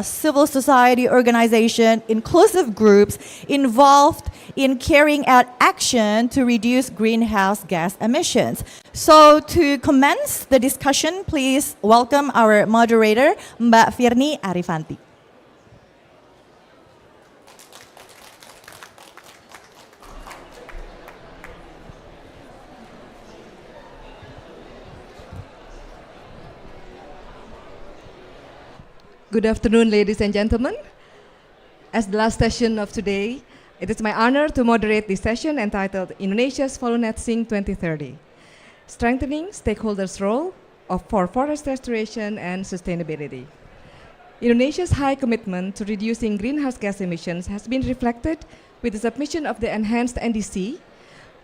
civil society organization, inclusive groups involved in carrying out action to reduce greenhouse gas emissions? So to commence the discussion, please welcome our moderator, Mbak Firni Arifanti. Good afternoon, ladies and gentlemen. As the last session of today, it is my honor to moderate this session entitled Indonesia's FOLU Net Sink 2030, Strengthening Stakeholders' Role for Forest Restoration and Sustainability. Indonesia's high commitment to reducing greenhouse gas emissions has been reflected with the submission of the enhanced NDC,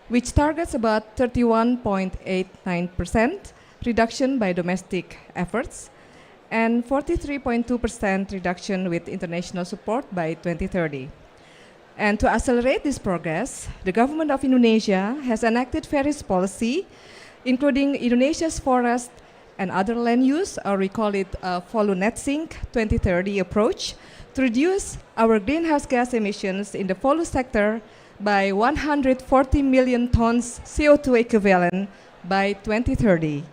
which targets about 31.89% reduction by domestic efforts, and 43.2% reduction with international support by 2030. And to accelerate this progress, the government of Indonesia has enacted various policy, including Indonesia's forest and other land use, or we call it FOLU Net Sink 2030 approach, to reduce our greenhouse gas emissions in the FOLU sector by 140 million tons CO2 equivalent by 2030.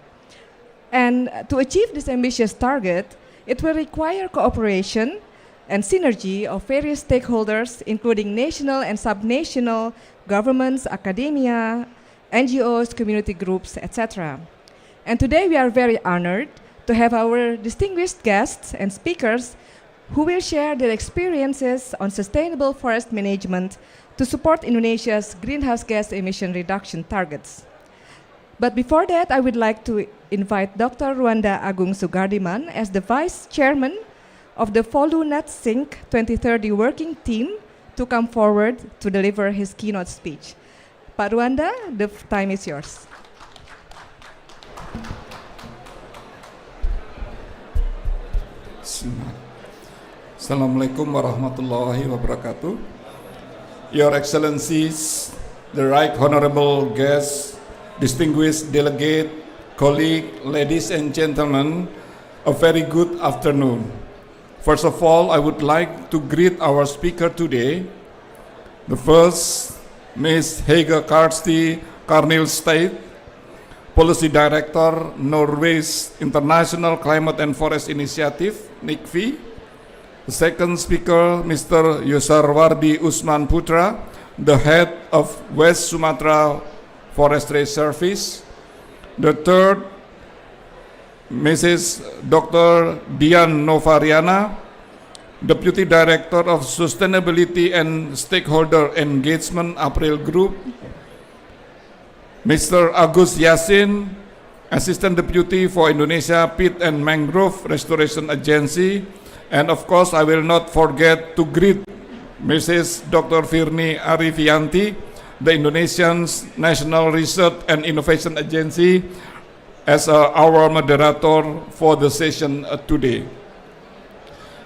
And to achieve this ambitious target, it will require cooperation and synergy of various stakeholders, including national and subnational governments, academia, NGOs, community groups, etc. And today we are very honored to have our distinguished guests and speakers who will share their experiences on sustainable forest management to support Indonesia's greenhouse gas emission reduction targets. But before that, I would like to invite Dr. Ruanda Agung Sugardiman as the Vice Chairman of the FOLU Net Sink 2030 Working Team to come forward to deliver his keynote speech. Pak Ruanda, the time is yours. Assalamualaikum warahmatullahi wabarakatuh. Your Excellencies, the Right Honorable guests, distinguished delegate, colleague, ladies and gentlemen, a very good afternoon. First of all, I would like to greet our speaker today. The first, Ms. Hege Karsti Karnilstedt, Policy Director, Norway's International Climate and Forest Initiative, NICFI. The second speaker, Mr. Yusarwardi Usman Putra, the head of West Sumatra Forestry Service. The third, Mrs. Dr. Dian Novariana, Deputy Director of Sustainability and Stakeholder Engagement April Group. Mr. Agus Yasin, Assistant Deputy for Indonesia Peat and Mangrove Restoration Agency. And of course, I will not forget to greet Mrs. Dr. Firni Arifanti, the Indonesian National Research and Innovation Agency, as our moderator for the session today.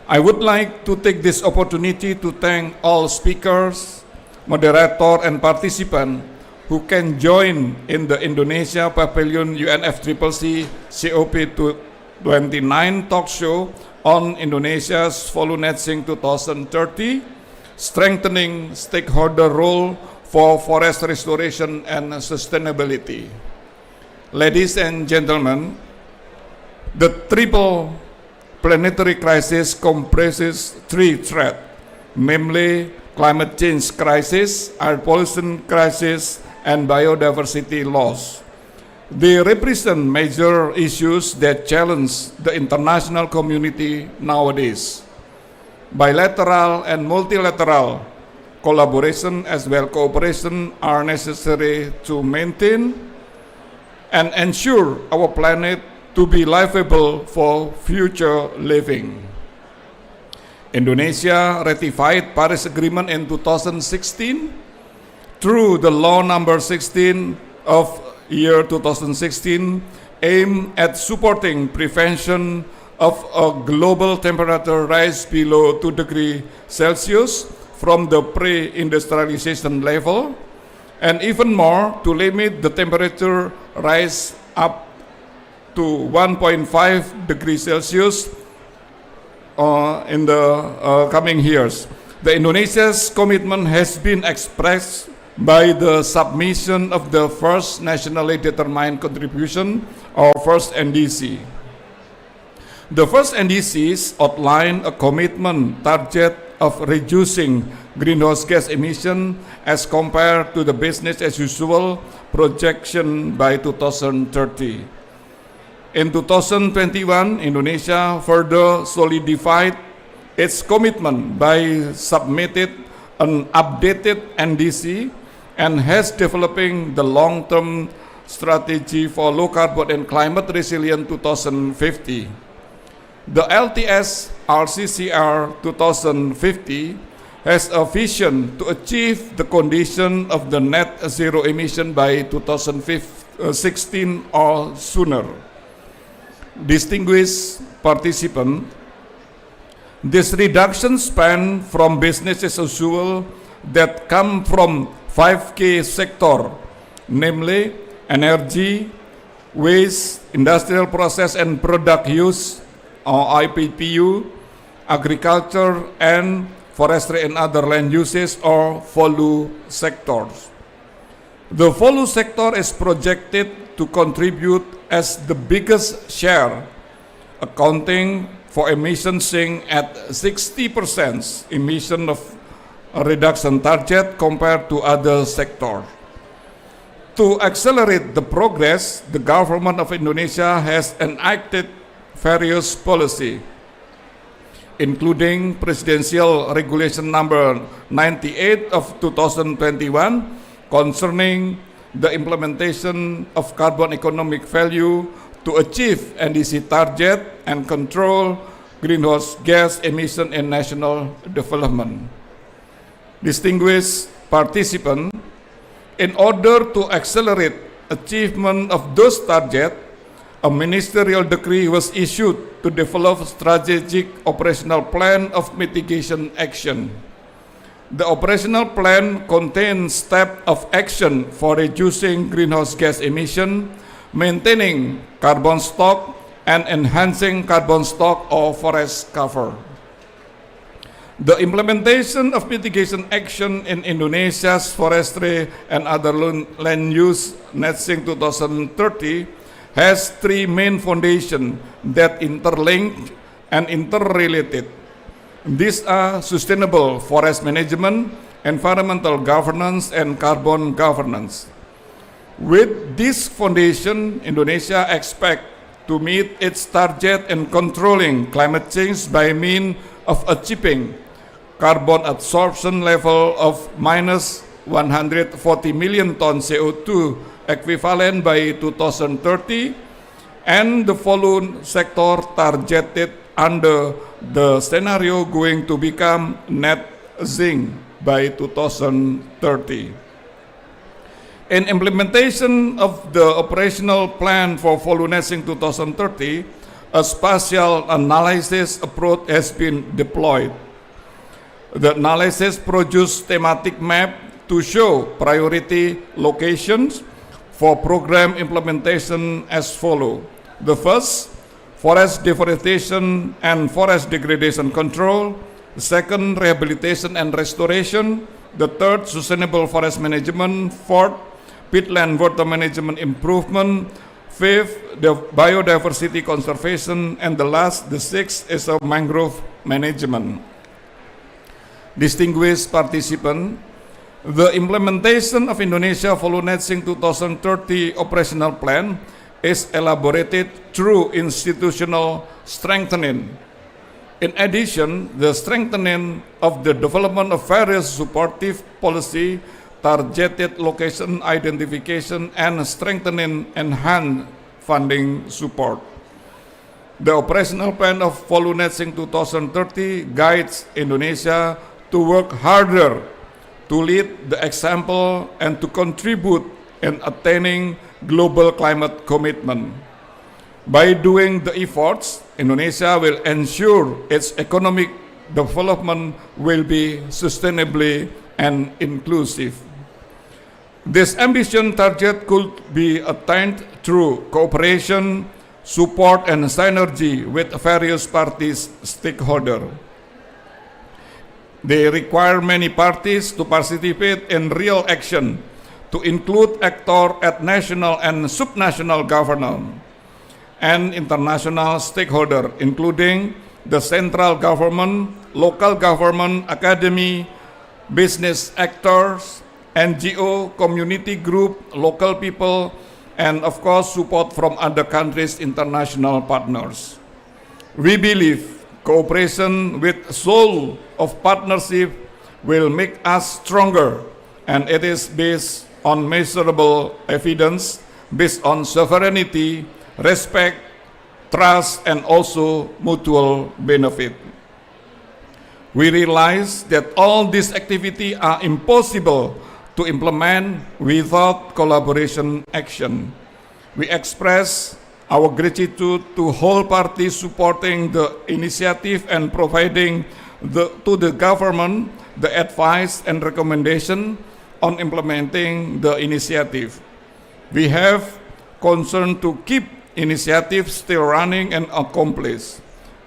I would like to take this opportunity to thank all speakers, moderator, and participants who can join in the Indonesia Pavilion UNFCCC COP29 talk show on Indonesia's FOLU Net Sink 2030, strengthening stakeholder role for forest restoration and sustainability. ladies and gentlemen, the triple planetary crisis comprises three threats, namely climate change crisis, air pollution crisis, and biodiversity loss. They represent major issues that challenge the international community nowadays. Bilateral and multilateral collaboration as well cooperation are necessary to maintain and ensure our planet to be livable for future living. Indonesia ratified Paris Agreement in 2016 through the Law Number 16 of year 2016 aimed at supporting prevention of a global temperature rise below 2 degrees Celsius from the pre-industrialization level, and even more to limit the temperature rise up to 1.5 degrees Celsius in the coming years. The Indonesia's commitment has been expressed by the submission of the first nationally determined contribution, or first NDC. The first NDCs outline a commitment target of reducing greenhouse gas emission as compared to the business as usual projection by 2030. In 2021, Indonesia further solidified its commitment by submitting an updated NDC and has developing the long-term strategy for low carbon and climate resilient 2050. The LTS RCCR 2050 has a vision to achieve the condition of the net zero emission by 2016 or sooner. Distinguished participants, this reduction span from business as usual that come from 5 key sectors, namely energy, waste, industrial process and product use, or IPPU, agriculture, and forestry and other land uses, or FOLU sectors. The FOLU sector is projected to contribute as the biggest share, accounting for emission sink at 60% emission of reduction target compared to other sectors. To accelerate the progress, the government of Indonesia has enacted various policy, including Presidential Regulation Number 98 of 2021 concerning the implementation of carbon economic value to achieve NDC target and control greenhouse gas emission in national development. Distinguished participants, in order to accelerate achievement of those targets, a ministerial decree was issued to develop strategic operational plan of mitigation action. The operational plan contains steps of action for reducing greenhouse gas emission, maintaining carbon stock, and enhancing carbon stock or forest cover. The implementation of mitigation action in Indonesia's forestry and other land use net sink 2030 has 3 main foundations that interlink and interrelated. These are sustainable forest management, environmental governance, and carbon governance. With this foundation, Indonesia expects to meet its target in controlling climate change by means of achieving carbon absorption level of minus 140 million tons CO2 equivalent by 2030, and the FOLU sector targeted under the scenario going to become net zinc by 2030. In implementation of the operational plan for FOLU net zinc 2030, a spatial analysis approach has been deployed. The analysis produced thematic map to show priority locations for program implementation as follows. The first, forest deforestation and forest degradation control. The second, rehabilitation and restoration. The third, sustainable forest management. Fourth, peatland water management improvement. Fifth, the biodiversity conservation. And the last, the sixth, is a mangrove management. Distinguished participant, the implementation of Indonesia FOLU NETSING 2030 operational plan is elaborated through institutional strengthening. In addition, the strengthening of the development of various supportive policy, targeted location identification, and strengthening enhanced funding support. The operational plan of FOLU NETSING 2030 guides Indonesia to work harder to lead the example and to contribute in attaining global climate commitment. By doing the efforts, Indonesia will ensure its economic development will be sustainably and inclusive. This ambition target could be attained through cooperation, support, and synergy with various parties stakeholders. They require many parties to participate in real action, to include actors at national and subnational governance and international stakeholders, including the central government, local government, academy, business actors, NGO, community group, local people, and of course support from other countries' international partners. We believe cooperation with soul of partnership will make us stronger, and it is based on measurable evidence, based on sovereignty, respect, trust, and also mutual benefit. We realize that all these activities are impossible to implement without collaboration action. We express our gratitude to whole parties supporting the initiative and providing to the government the advice and recommendation on implementing the initiative. We have concern to keep initiatives still running and accomplished.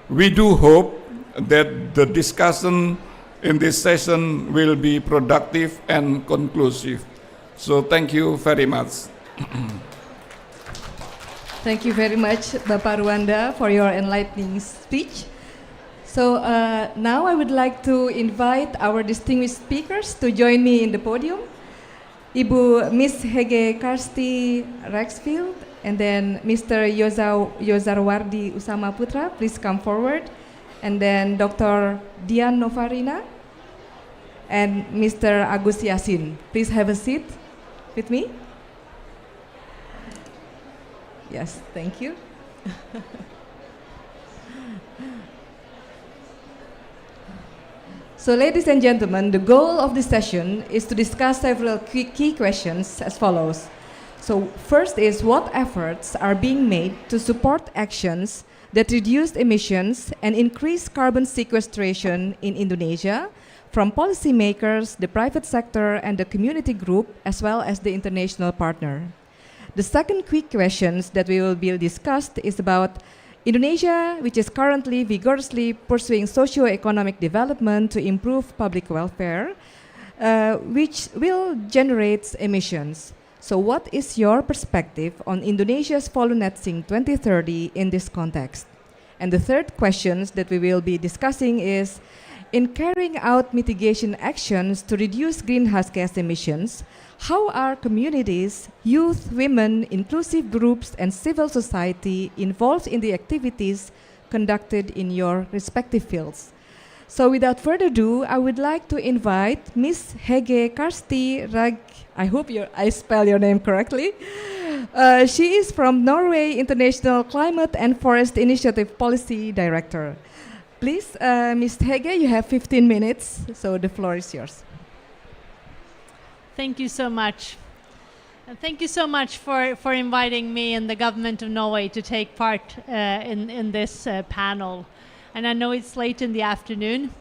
We do hope that the discussion in this session will be productive and conclusive. So thank you very much. Thank you very much, Bapak Ruanda, for your enlightening speech. So now I would like to invite our distinguished speakers to join me in the podium. Ibu Miss Hege Karsti Rexfield, and then Mr. Yozarwardi Usama Putra, please come forward. And then Dr. Dian Novarina and Mr. Agus Yasin. Please have a seat with me. Yes, thank you. So ladies and gentlemen, the goal of this session is to discuss several key questions as follows. So first is, what efforts are being made to support actions that reduce emissions and increase carbon sequestration in Indonesia from policymakers, the private sector, and the community group, as well as the international partner? The second quick questions that we will be discussed is about Indonesia, which is currently vigorously pursuing socio-economic development to improve public welfare, which will generate emissions. So what is your perspective on Indonesia's FOLU NETSING 2030 in this context? And the third questions that we will be discussing is, in carrying out mitigation actions to reduce greenhouse gas emissions, how are communities, youth, women, inclusive groups, and civil society involved in the activities conducted in your respective fields? So without further ado, I would like to invite Ms. Hege Karsti Rag. I hope I spell your name correctly. She is from Norway International Climate and Forest Initiative Policy Director. Please, Ms. Hege, you have 15 minutes, so the floor is yours. Thank you so much. And thank you so much for inviting me and the government of Norway to take part in this panel. And I know it's late in the afternoon,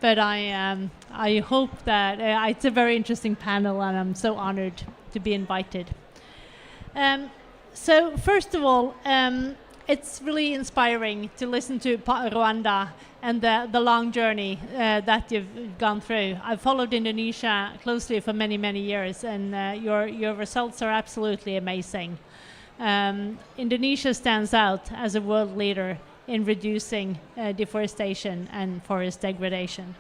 but I hope that it's a very interesting panel, and I'm so honored to be invited. So first of all, it's really inspiring to listen to Rwanda and the long journey that you've gone through. I've followed Indonesia closely for many, many years, and your results are absolutely amazing. Indonesia stands out as a world leader in reducing deforestation and forest degradation.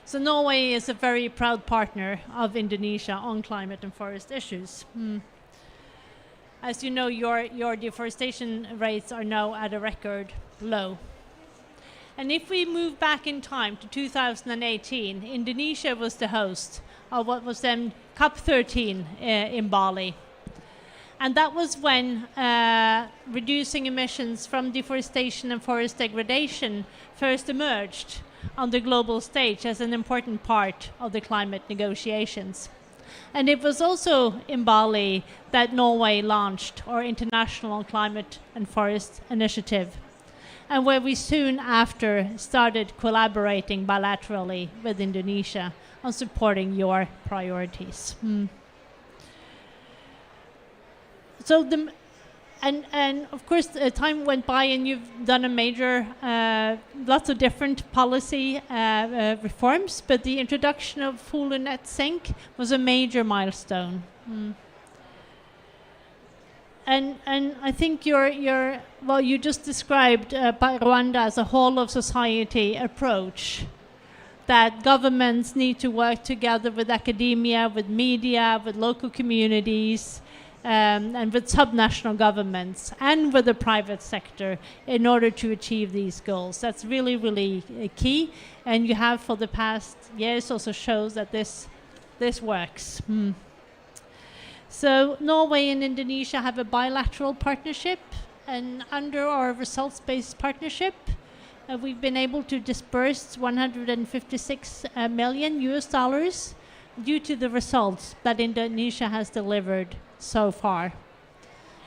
So Norway is a very proud partner of Indonesia on climate and forest issues. As you know, your deforestation rates are now at a record low. And if we move back in time to 2018, Indonesia was the host of what was then COP13 in Bali. And that was when reducing emissions from deforestation and forest degradation first emerged on the global stage as an important part of the climate negotiations. And it was also in Bali that Norway launched our International Climate and Forest Initiative, and where we soon after started collaborating bilaterally with Indonesia on supporting your priorities. So and of course, time went by, and you've done a major, lots of different policy reforms, but the introduction of FOLU net sink was a major milestone. And I think you just described Rwanda as a whole of society approach, that governments need to work together with academia, with media, with local communities, and with subnational governments and with the private sector in order to achieve these goals. That's really, really key. And you have for the past years also shows that this works. So Norway and Indonesia have a bilateral partnership, and under our results-based partnership, we've been able to disperse $156 million due to the results that Indonesia has delivered so far.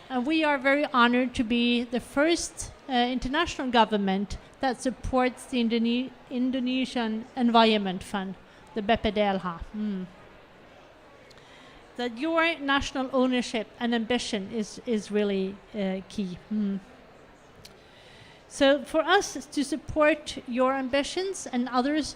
And we are very honored to be the first international government that supports the Indonesian Environment Fund, the BPDLH. That your national ownership and ambition is really key. So for us to support your ambitions and others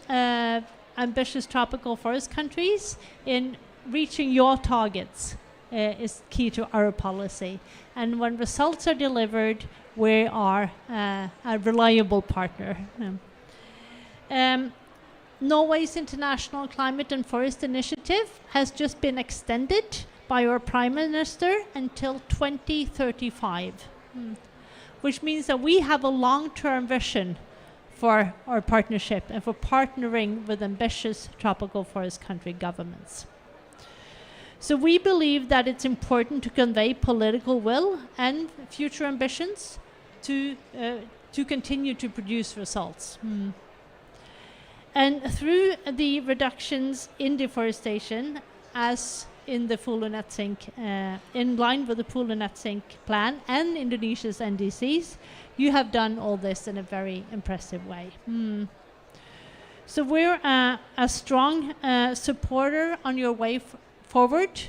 ambitious tropical forest countries in reaching your targets is key to our policy. And when results are delivered, we are a reliable partner. Norway's International Climate and Forest Initiative has just been extended by our Prime Minister until 2035, which means that we have a long-term vision for our partnership and for partnering with ambitious tropical forest country governments. So we believe that it's important to convey political will and future ambitions to continue to produce results. And through the reductions in deforestation, as in the FOLU net sink, in line with the FOLU net sink plan and Indonesia's NDCs, you have done all this in a very impressive way. So we're a strong supporter on your way forward.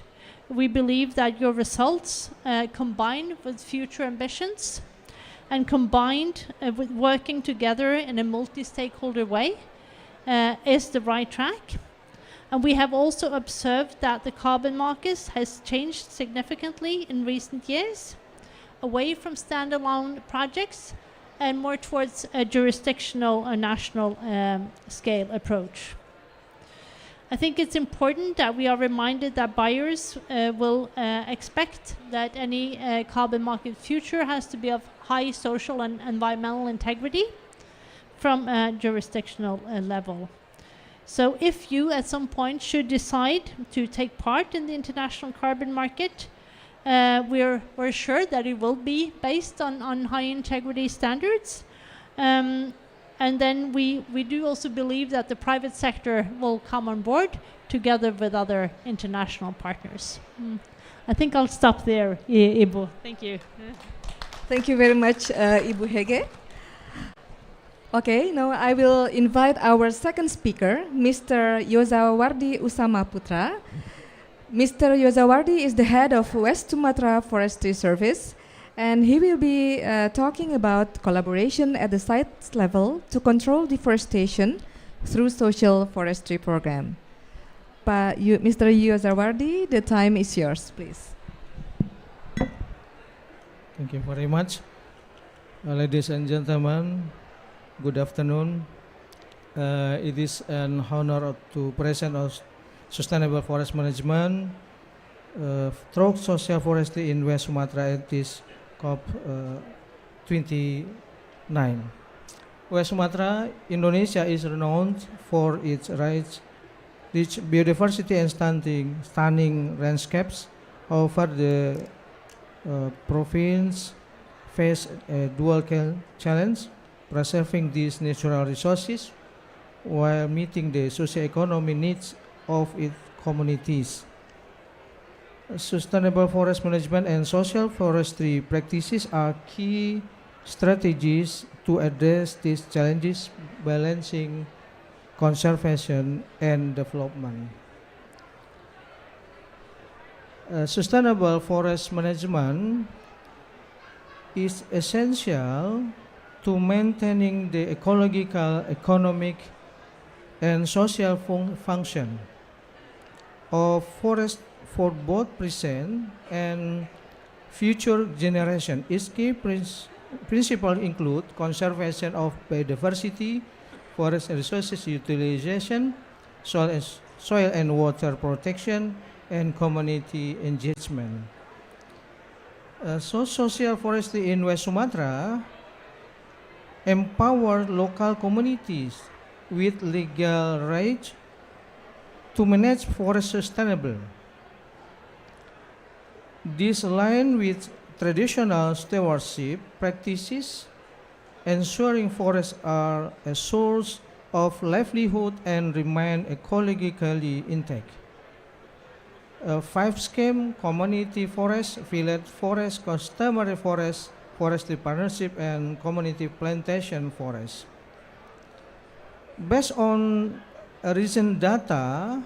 We believe that your results, combined with future ambitions and combined with working together in a multi-stakeholder way, is the right track. And we have also observed that the carbon market has changed significantly in recent years, away from standalone projects and more towards a jurisdictional or national scale approach. I think it's important that we are reminded that buyers will expect that any carbon market future has to be of high social and environmental integrity from a jurisdictional level. So if you at some point should decide to take part in the international carbon market, we're sure that it will be based on high integrity standards. And then we do also believe that the private sector will come on board together with other international partners. I think I'll stop there, Ibu. Thank you. Thank you very much, Ibu Hege. Okay, now I will invite our second speaker, Mr. Yozawardi Usama Putra. Mr. Yozawardi is the head of West Sumatra Forestry Service, and he will be talking about collaboration at the site level to control deforestation through social forestry program. Mr. Yozawardi, the time is yours, please. Thank you very much. Ladies and gentlemen, good afternoon. It is an honor to present on sustainable forest management through social forestry in West Sumatra at this COP 29. West Sumatra, Indonesia is renowned for its rich biodiversity and stunning landscapes. However, the province faces a dual challenge, preserving these natural resources while meeting the socio-economic needs of its communities. Sustainable forest management and social forestry practices are key strategies to address these challenges, balancing conservation and development. Sustainable forest management is essential to maintaining the ecological, economic, and social function of forests for both present and future generations. Its key principles include conservation of biodiversity, forest resources utilization, soil and water protection, and community engagement. Social forestry in West Sumatra empower local communities with legal rights to manage forest sustainably. This aligns with traditional stewardship practices, ensuring forests are a source of livelihood and remain ecologically intact. 5 schemes: community forest, village forest, customary forest, forestry partnership, and community plantation forest. Based on recent data,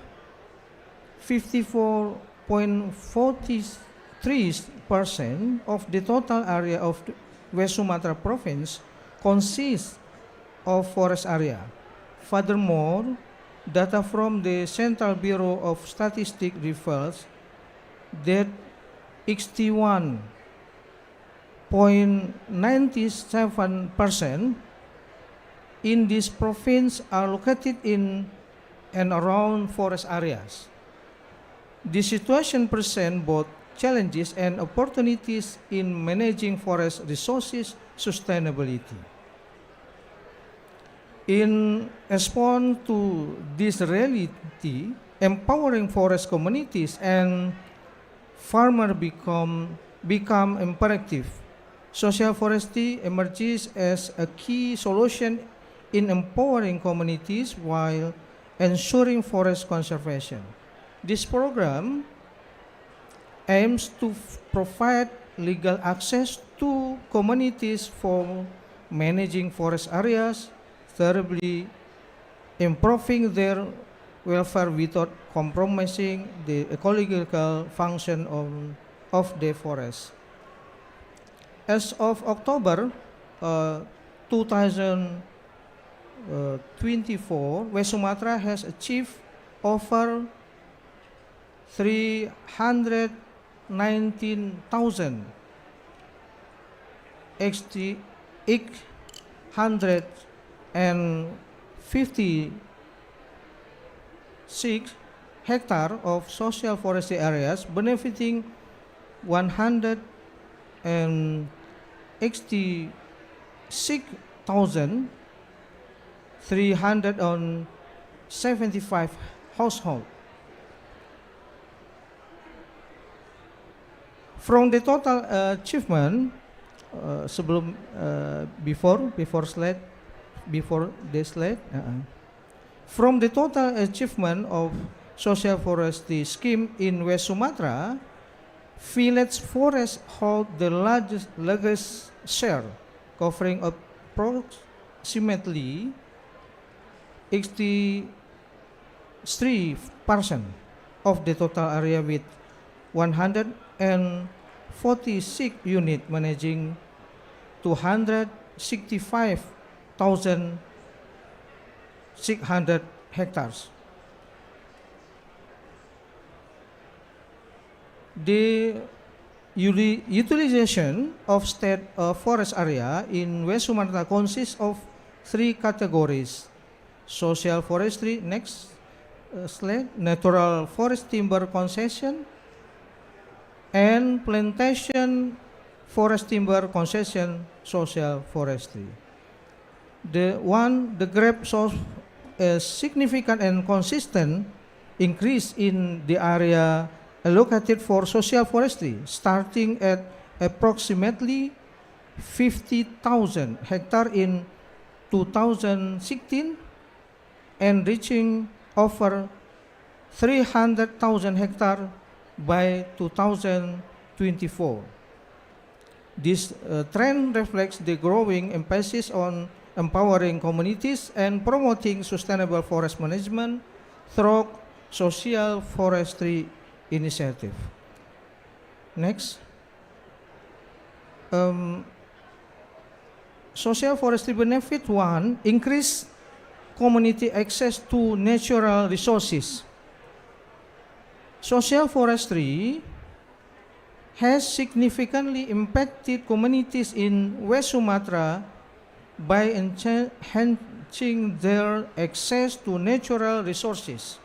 54.43% of the total area of the West Sumatra province consists of forest area. Furthermore, data from the Central Bureau of Statistics reveals that 61.97% in this province are located in and around forest areas. This situation presents both challenges and opportunities in managing forest resources sustainability. In response to this reality, empowering forest communities and farmers become imperative. Social forestry emerges as a key solution in empowering communities while ensuring forest conservation. This program aims to provide legal access to communities for managing forest areas, thoroughly improving their welfare without compromising the ecological function of the forest. As of October 2024, West Sumatra has achieved over 319,856 hectares of social forestry areas, benefiting 166,375 households. From the total achievement, from the total achievement of social forestry scheme in West Sumatra, village forests hold the largest share, covering approximately 83% of the total area, with 146 units managing 265,600 hectares. The Utilization of state forest area in West Sumatra consists of three categories: social forestry, next slide, natural forest timber concession, and plantation forest timber concession social forestry. The graph shows a significant and consistent increase in the area allocated for social forestry, starting at approximately 50,000 hectares in 2016 and reaching over 300,000 hectares by 2024. This trend reflects the growing emphasis on empowering communities and promoting sustainable forest management through social forestry initiative. Next. Social forestry benefit 1, increase community access to natural resources. Social forestry has significantly impacted communities in West Sumatra by enhancing their access to natural resources.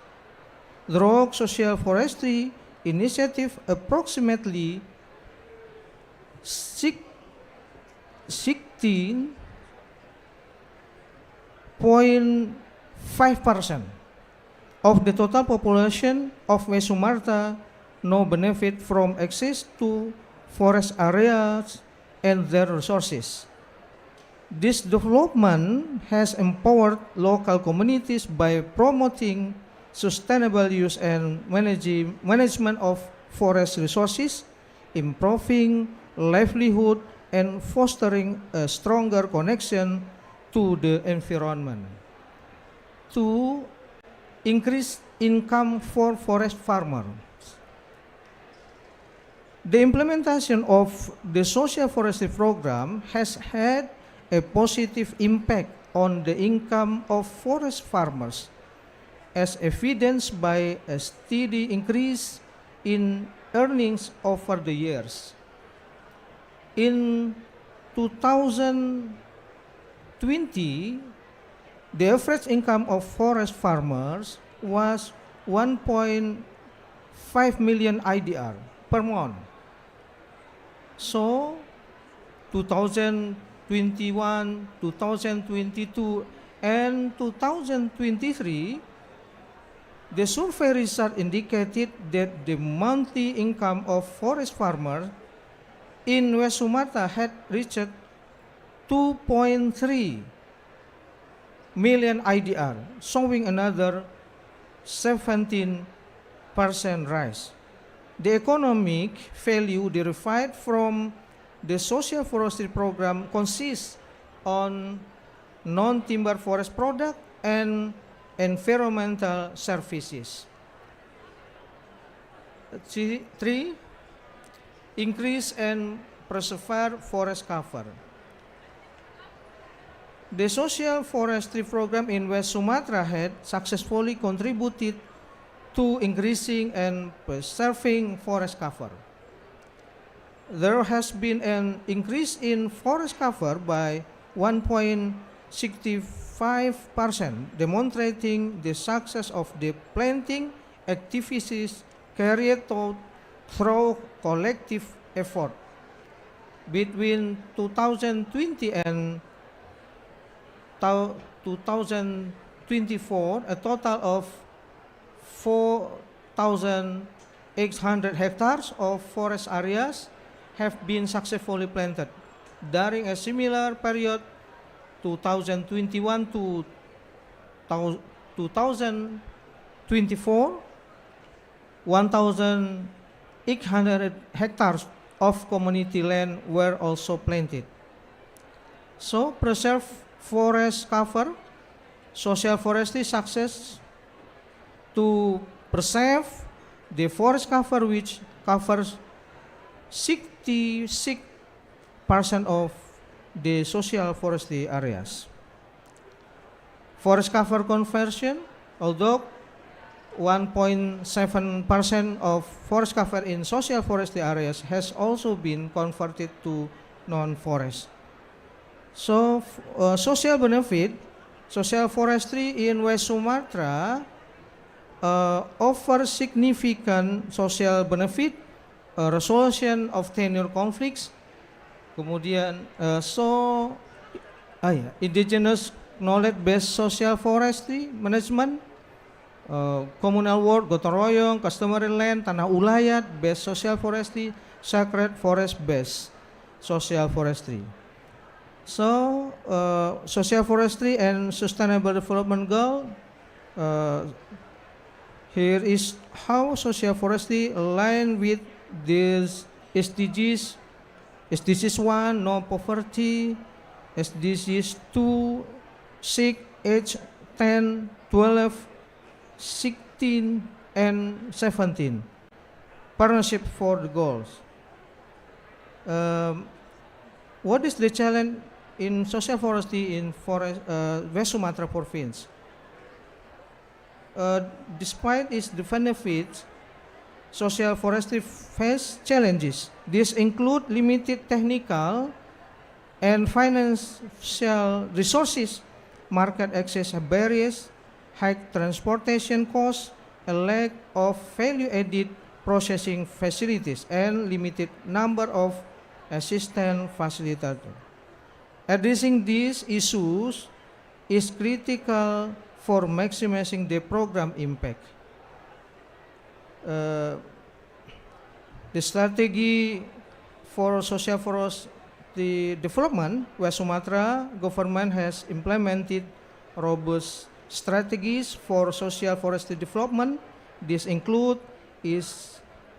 Through social forestry initiative, approximately 16.5% of the total population of West Sumatra now benefit from access to forest areas and their resources. This development has empowered local communities by promoting sustainable use and management of forest resources, improving livelihood, and fostering a stronger connection to the environment. 2, increase income for forest farmers. The implementation of the social forestry program has had a positive impact on the income of forest farmers, as evidenced by a steady increase in earnings over the years. In 2020, the average income of forest farmers was 1.5 million IDR per month. So, 2021, 2022, and 2023, the survey result indicated that the monthly income of forest farmers in West Sumatra had reached 2.3 million IDR, showing another 17% rise. The economic value derived from the social forestry program consists on non-timber forest product and environmental services. 3, increase and preserve forest cover. The social forestry program in West Sumatra had successfully contributed to increasing and preserving forest cover. There has been an increase in forest cover by 1.65%, demonstrating the success of the planting activities carried out through collective effort. Between 2020 and 2024, a total of 4,800 hectares of forest areas have been successfully planted. During a similar period, 2021 to 2024, 1,800 hectares of community land were also planted. So, preserve forest cover, social forestry success to preserve the forest cover, which covers 66% of the social forestry areas. Forest cover conversion, although 1.7% of forest cover in social forestry areas has also been converted to non-forest. So, social benefit, social forestry in West Sumatra offers significant social benefit, resolution of tenure conflicts, kemudian indigenous knowledge-based social forestry management, communal work, gotong royong, customary land, tanah ulayat based social forestry, sacred forest based social forestry. So, social forestry and sustainable development goal. Here is how social forestry align with these SDGs. SDGs 1, no poverty. SDGs 2, 6, 8, 10, 12, 16, and 17. Partnership for the goals. What is the challenge in social forestry in West Sumatra province? Despite its benefits, social forestry face challenges. These include limited technical and financial resources, market access barriers, high transportation costs, a lack of value-added processing facilities, and limited number of assistant facilitators. Addressing these issues is critical for maximizing the program impact. The strategy for social forestry development, West Sumatra government has implemented robust strategies for social forestry development. This include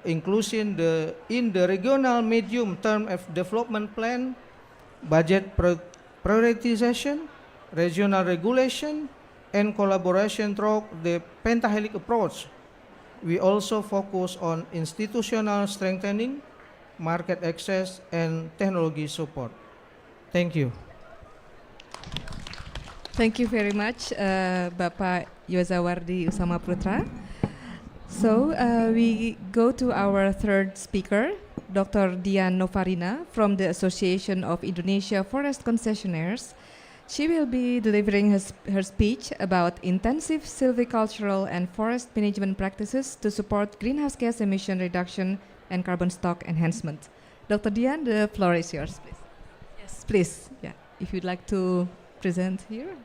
inclusion in the regional medium-term development plan, budget prioritization, regional regulation, and collaboration through the pentahelic approach. We also focus on institutional strengthening, market access, and technology support. Thank you. Thank you very much, Bapak Yozawardi Usama Putra. So we go to our third speaker, Dr. Dian Novarina from the Association of Indonesia Forest Concessionaires. She will be delivering her speech about intensive silvicultural and forest management practices to support greenhouse gas emission reduction and carbon stock enhancement. Dr. Dian, the floor is yours, please. Yes, please. Yeah, if you'd like to present here.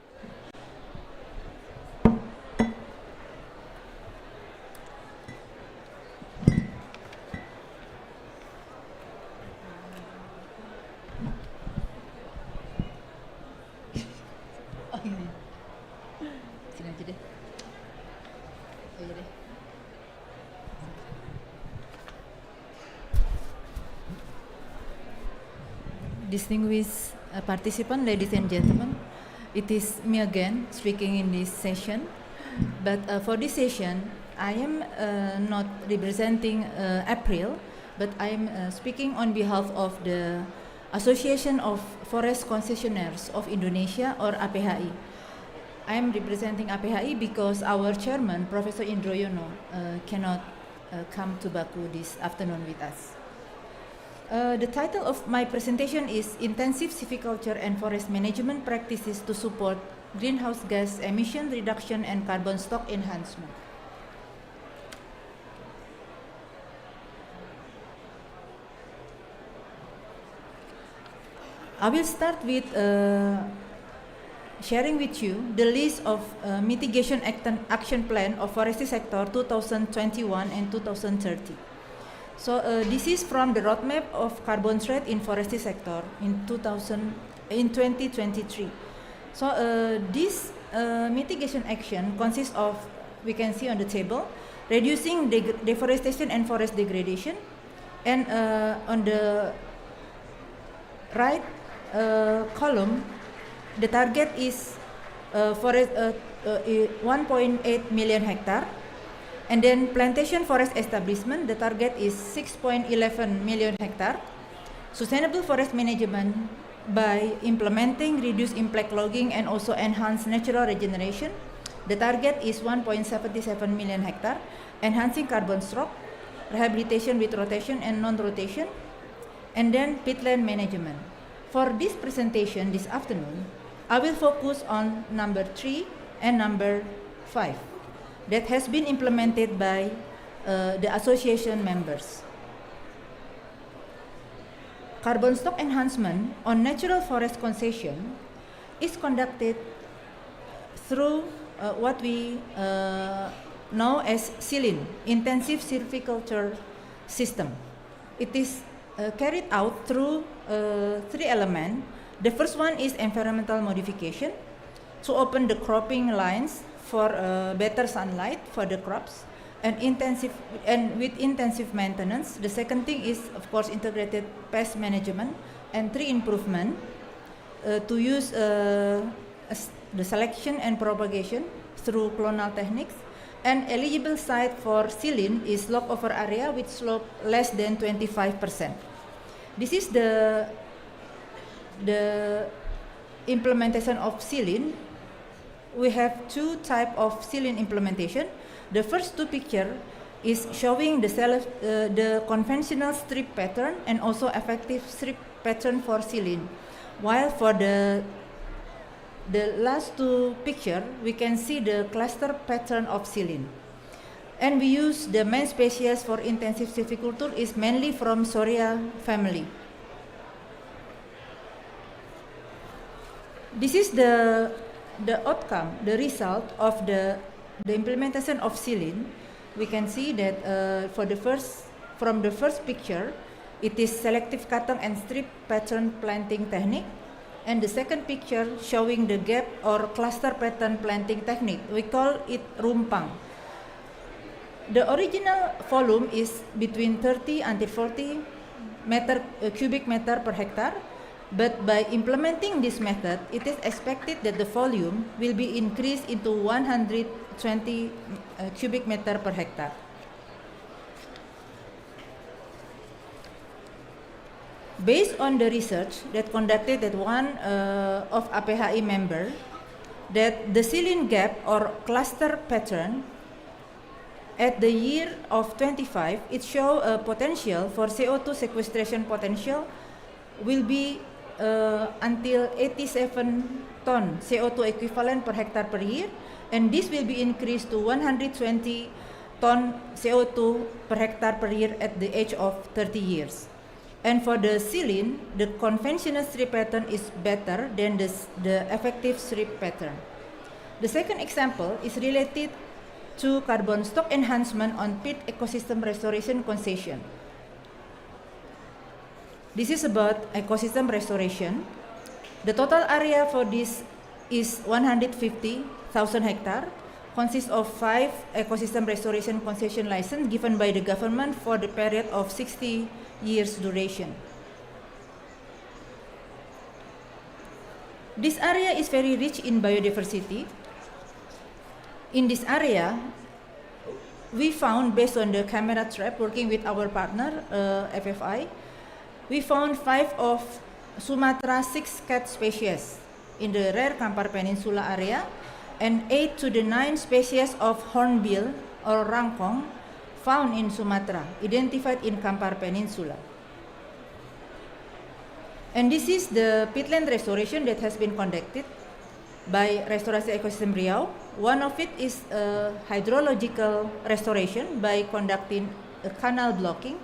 Distinguished participants, ladies and gentlemen, it is me again speaking in this session. But for this session, I am not representing April, but I am speaking on behalf of the Association of Forest Concessionaires of Indonesia, or APHI. I am representing APHI because our chairman, Professor Indroyono, cannot come to Baku this afternoon with us. The title of my presentation is Intensive Silviculture and Forest Management Practices to Support Greenhouse Gas Emission Reduction and Carbon Stock Enhancement. I will start with sharing with you the list of mitigation action plan of forestry sector 2021 and 2030. So this is from the roadmap of carbon trade in forestry sector in 2023. So this mitigation action consists of, we can see on the table, reducing deforestation and forest degradation, and on the right column, the target is 1.8 million hectare. And then plantation forest establishment, the target is 6.11 million hectare. Sustainable forest management by implementing reduced impact logging and also enhance natural regeneration. The target is 1.77 million hectare, enhancing carbon stock, rehabilitation with rotation and non-rotation, and then peatland management. For this presentation this afternoon, I will focus on number 3 and number 5 that has been implemented by the association members. Carbon stock enhancement on natural forest concession is conducted through what we know as SILIN, Intensive Silviculture System. It is carried out through 3 elements. The first one is environmental modification to open the cropping lines for better sunlight for the crops and with intensive maintenance. The second thing is, of course, integrated pest management and tree improvement to use the selection and propagation through clonal techniques. An eligible site for SILIN is slope over area with slope less than 25%. This is the implementation of SILIN. We have 2 types of SILIN implementation. The first 2 pictures is showing the conventional strip pattern and also effective strip pattern for SILIN. While for the last 2 pictures, we can see the cluster pattern of SILIN. And we use the main species for intensive silviculture is mainly from Soria family. This is the outcome, the result of the implementation of SILIN. We can see that from the first picture, it is selective cutting and strip pattern planting technique. And the second picture showing the gap or cluster pattern planting technique. We call it rumpang. The original volume is between 30 until 40 cubic meter per hectare. But by implementing this method, it is expected that the volume will be increased into 120 cubic meter per hectare. Based on the research that conducted at one of APHI member, that the SILIN gap or cluster pattern at the year of 25, it show a potential for CO2 sequestration potential will be until 87 ton CO2 equivalent per hectare per year, and this will be increased to 120 ton CO2 per hectare per year at the age of 30 years. And for the SILIN, the conventional strip pattern is better than the effective strip pattern. The second example is related to carbon stock enhancement on peat ecosystem restoration concession. This is about ecosystem restoration. The total area for this is 150,000 hectare, consists of 5 ecosystem restoration concession license given by the government for the period of 60 years duration. This area is very rich in biodiversity. In this area, we found, based on the camera trap working with our partner, FFI, we found 5 of Sumatra 6 cat species in the rare Kampar Peninsula area, and 8 to the 9 species of hornbill or rangkong found in Sumatra, identified in Kampar Peninsula. And this is the peatland restoration that has been conducted by Restorasi Ecosystem Riau. One of it is hydrological restoration by conducting a canal blocking,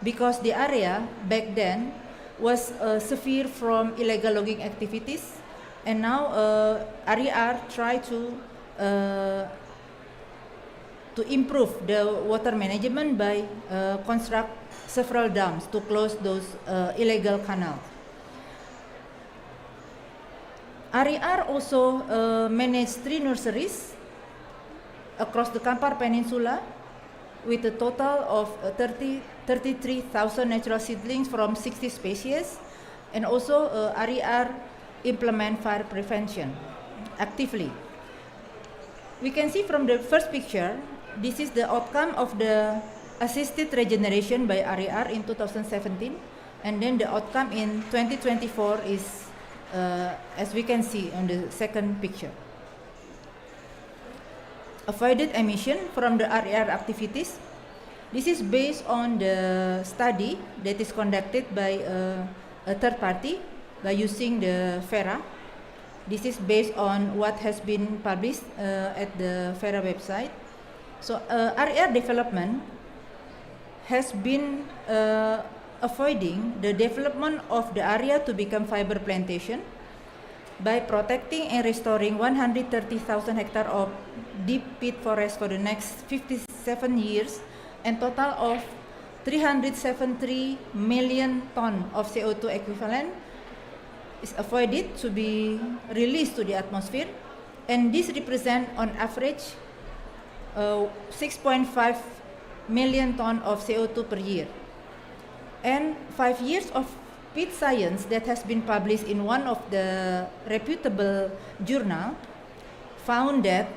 because the area back then was severe from illegal logging activities, and now RER try to improve the water management by construct several dams to close those illegal canals. RER also managed 3 nurseries across the Kampar Peninsula with a total of 33,000 natural seedlings from 60 species, and also RER implement fire prevention actively. We can see from the first picture, this is the outcome of the assisted regeneration by RER in 2017, and then the outcome in 2024 is as we can see on the second picture. avoided emission from the RER activities. This is based on the study that is conducted by a third party by using the FERA. This is based on what has been published at the FERA website. So RER development has been avoiding the development of the area to become fiber plantation by protecting and restoring 130,000 hectares of deep peat forest for the next 57 years and total of 373 million tons of CO2 equivalent is avoided to be released to the atmosphere, and this represents on average 6.5 million tons of CO2 per year. And 5 years of peat science that has been published in one of the reputable journal found that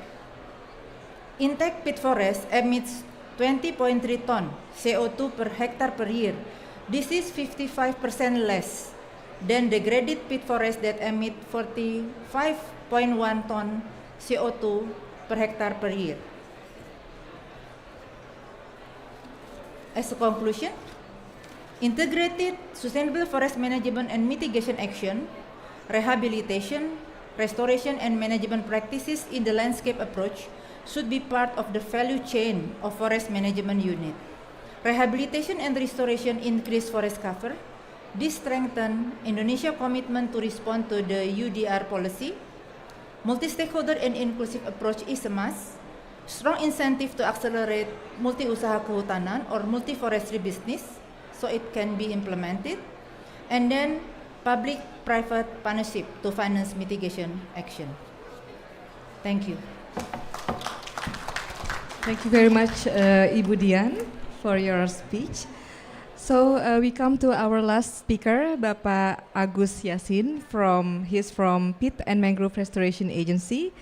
intact peat forest emits 20.3 ton CO2 per hectare per year. This is 55% less than degraded peat forest that emit 45.1 ton CO2 per hectare per year. As a conclusion, integrated sustainable forest management and mitigation action, rehabilitation, restoration and management practices in the landscape approach should be part of the value chain of forest management unit. Rehabilitation and restoration increase forest cover. This strengthens Indonesia's commitment to respond to the UDR policy. Multi-stakeholder and inclusive approach is a must. Strong incentive to accelerate multi-usaha kehutanan or multi-forestry business so it can be implemented. And then public-private partnership to finance mitigation action. Thank you. Thank you very much, Ibu Dian, for your speech. So we come to our last speaker, Bapak Agus Yasin. He's from Peat and Mangrove Restoration Agency.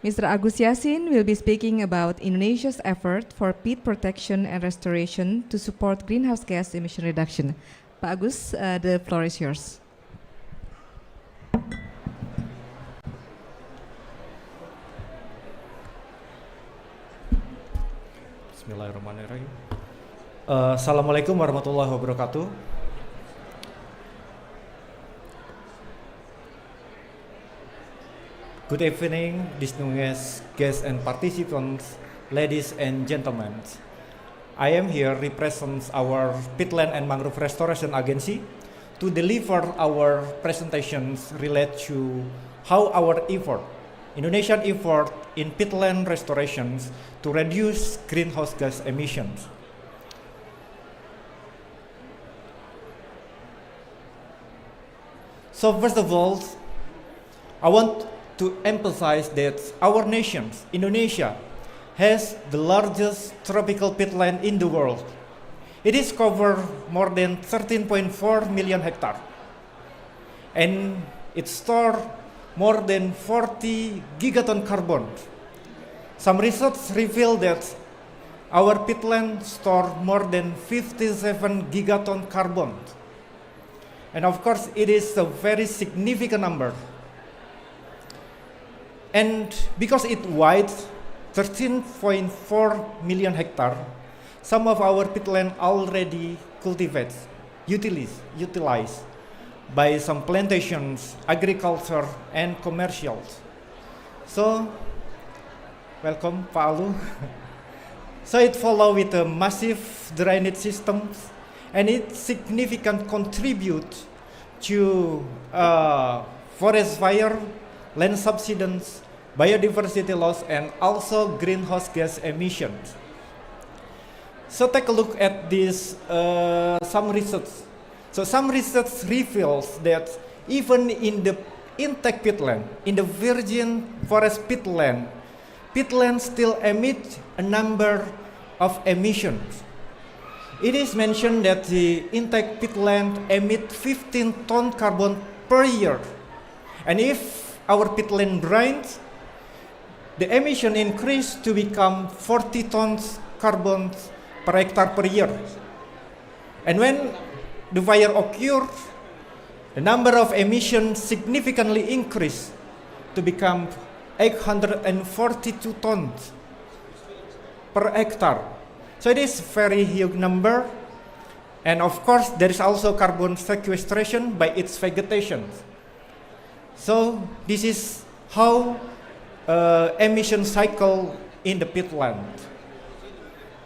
Mr. Agus Yasin will be speaking about Indonesia's effort for peat protection and restoration to support greenhouse gas emission reduction. Pak Agus, the floor is yours. Bismillahirrahmanirrahim. Assalamualaikum warahmatullahi wabarakatuh. Good evening, distinguished guests and participants, ladies and gentlemen. I am here represents our Peatland and Mangrove Restoration Agency to deliver our presentations related to how our effort, Indonesian effort in peatland restorations to reduce greenhouse gas emissions. So first of all, I want to emphasize that our nation, Indonesia, has the largest tropical peatland in the world. It is covered more than 13.4 million hectares, and it stores more than 40 gigaton carbon. Some research reveal that our peatland store more than 57 gigaton carbon. And of course, it is a very significant number. And because it wide 13.4 million hectares, some of our peatland already cultivated, utilized by some plantations, agriculture, and commercials. So, welcome, Pak Alu. So it follows with a massive drainage system, and it significantly contributes to forest fire, land subsidence, biodiversity loss, and also greenhouse gas emissions. So take a look at this, some research. So some research reveals that even in the intact peatland, in the virgin forest peatland, peatland still emit a number of emissions. It is mentioned that the intact peatland emit 15 ton carbon per year. And if our peatland drains, the emission increase to become 40 tons carbon per hectare per year. And when the fire occurs, the number of emissions significantly increase to become 842 tons per hectare. So it is very huge number. And of course, there is also carbon sequestration by its vegetation. So this is how emission cycle in the peatland.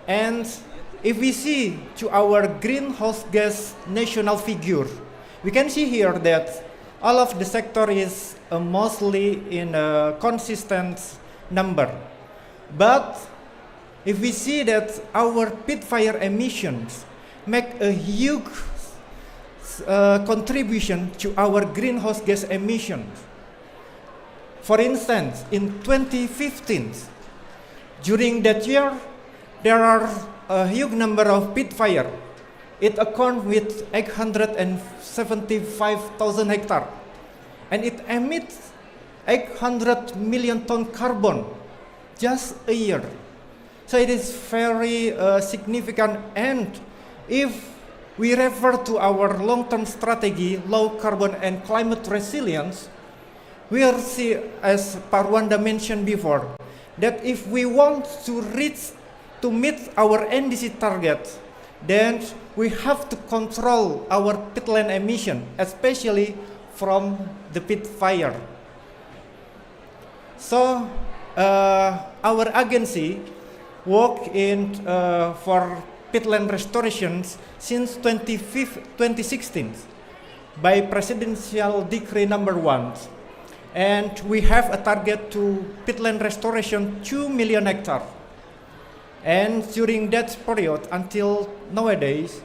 And if we see to our greenhouse gas national figure, we can see here that all of the sector is mostly in a consistent number. But if we see that our peat fire emissions make a huge contribution to our greenhouse gas emissions. For instance, in 2015, during that year, there are a huge number of peat fire. It accounts with 875,000 hectares, and it emits 800 million ton carbon just a year. So it is very significant. And if we refer to our long-term strategy, low carbon and climate resilience, we will see, as Parwanda mentioned before, that if we want to meet our NDC target, then we have to control our peatland emission, especially from the peat fire. So our agency work in for peatland restorations since 2016 by Presidential Decree number 1. And we have a target to peatland restoration 2 million hectares. And during that period until nowadays,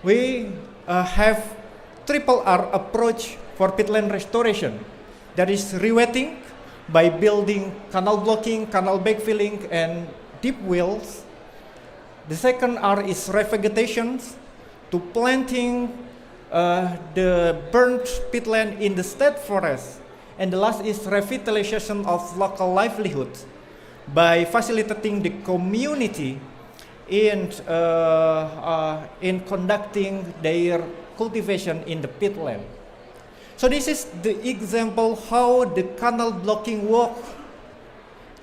we have triple R approach for peatland restoration. That is rewetting by building canal blocking, canal backfilling, and deep wells. The second R is revegetation, to planting the burnt peatland in the state forest. And the last is revitalization of local livelihood by facilitating the community in conducting their cultivation in the peatland. So this is the example how the canal blocking work.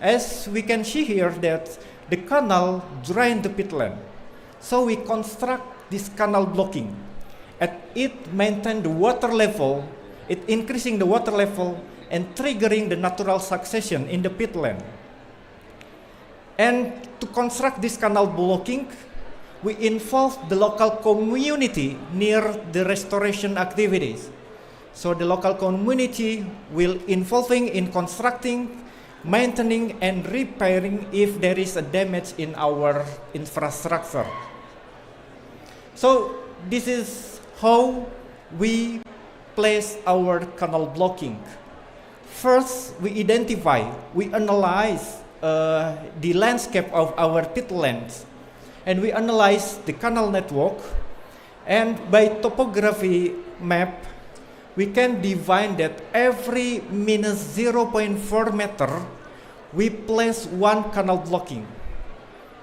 As we can see here that the canal drain the peatland. So we construct this canal blocking, and it maintain the water level, it increasing the water level and triggering the natural succession in the peatland. And to construct this canal blocking, we involve the local community near the restoration activities. So the local community will involving in constructing, maintaining, and repairing if there is a damage in our infrastructure. So this is how we place our canal blocking. First, we identify, we analyze the landscape of our peatlands, and we analyze the canal network, and by topography map, we can define that every minus 0.4 meter, we place one canal blocking.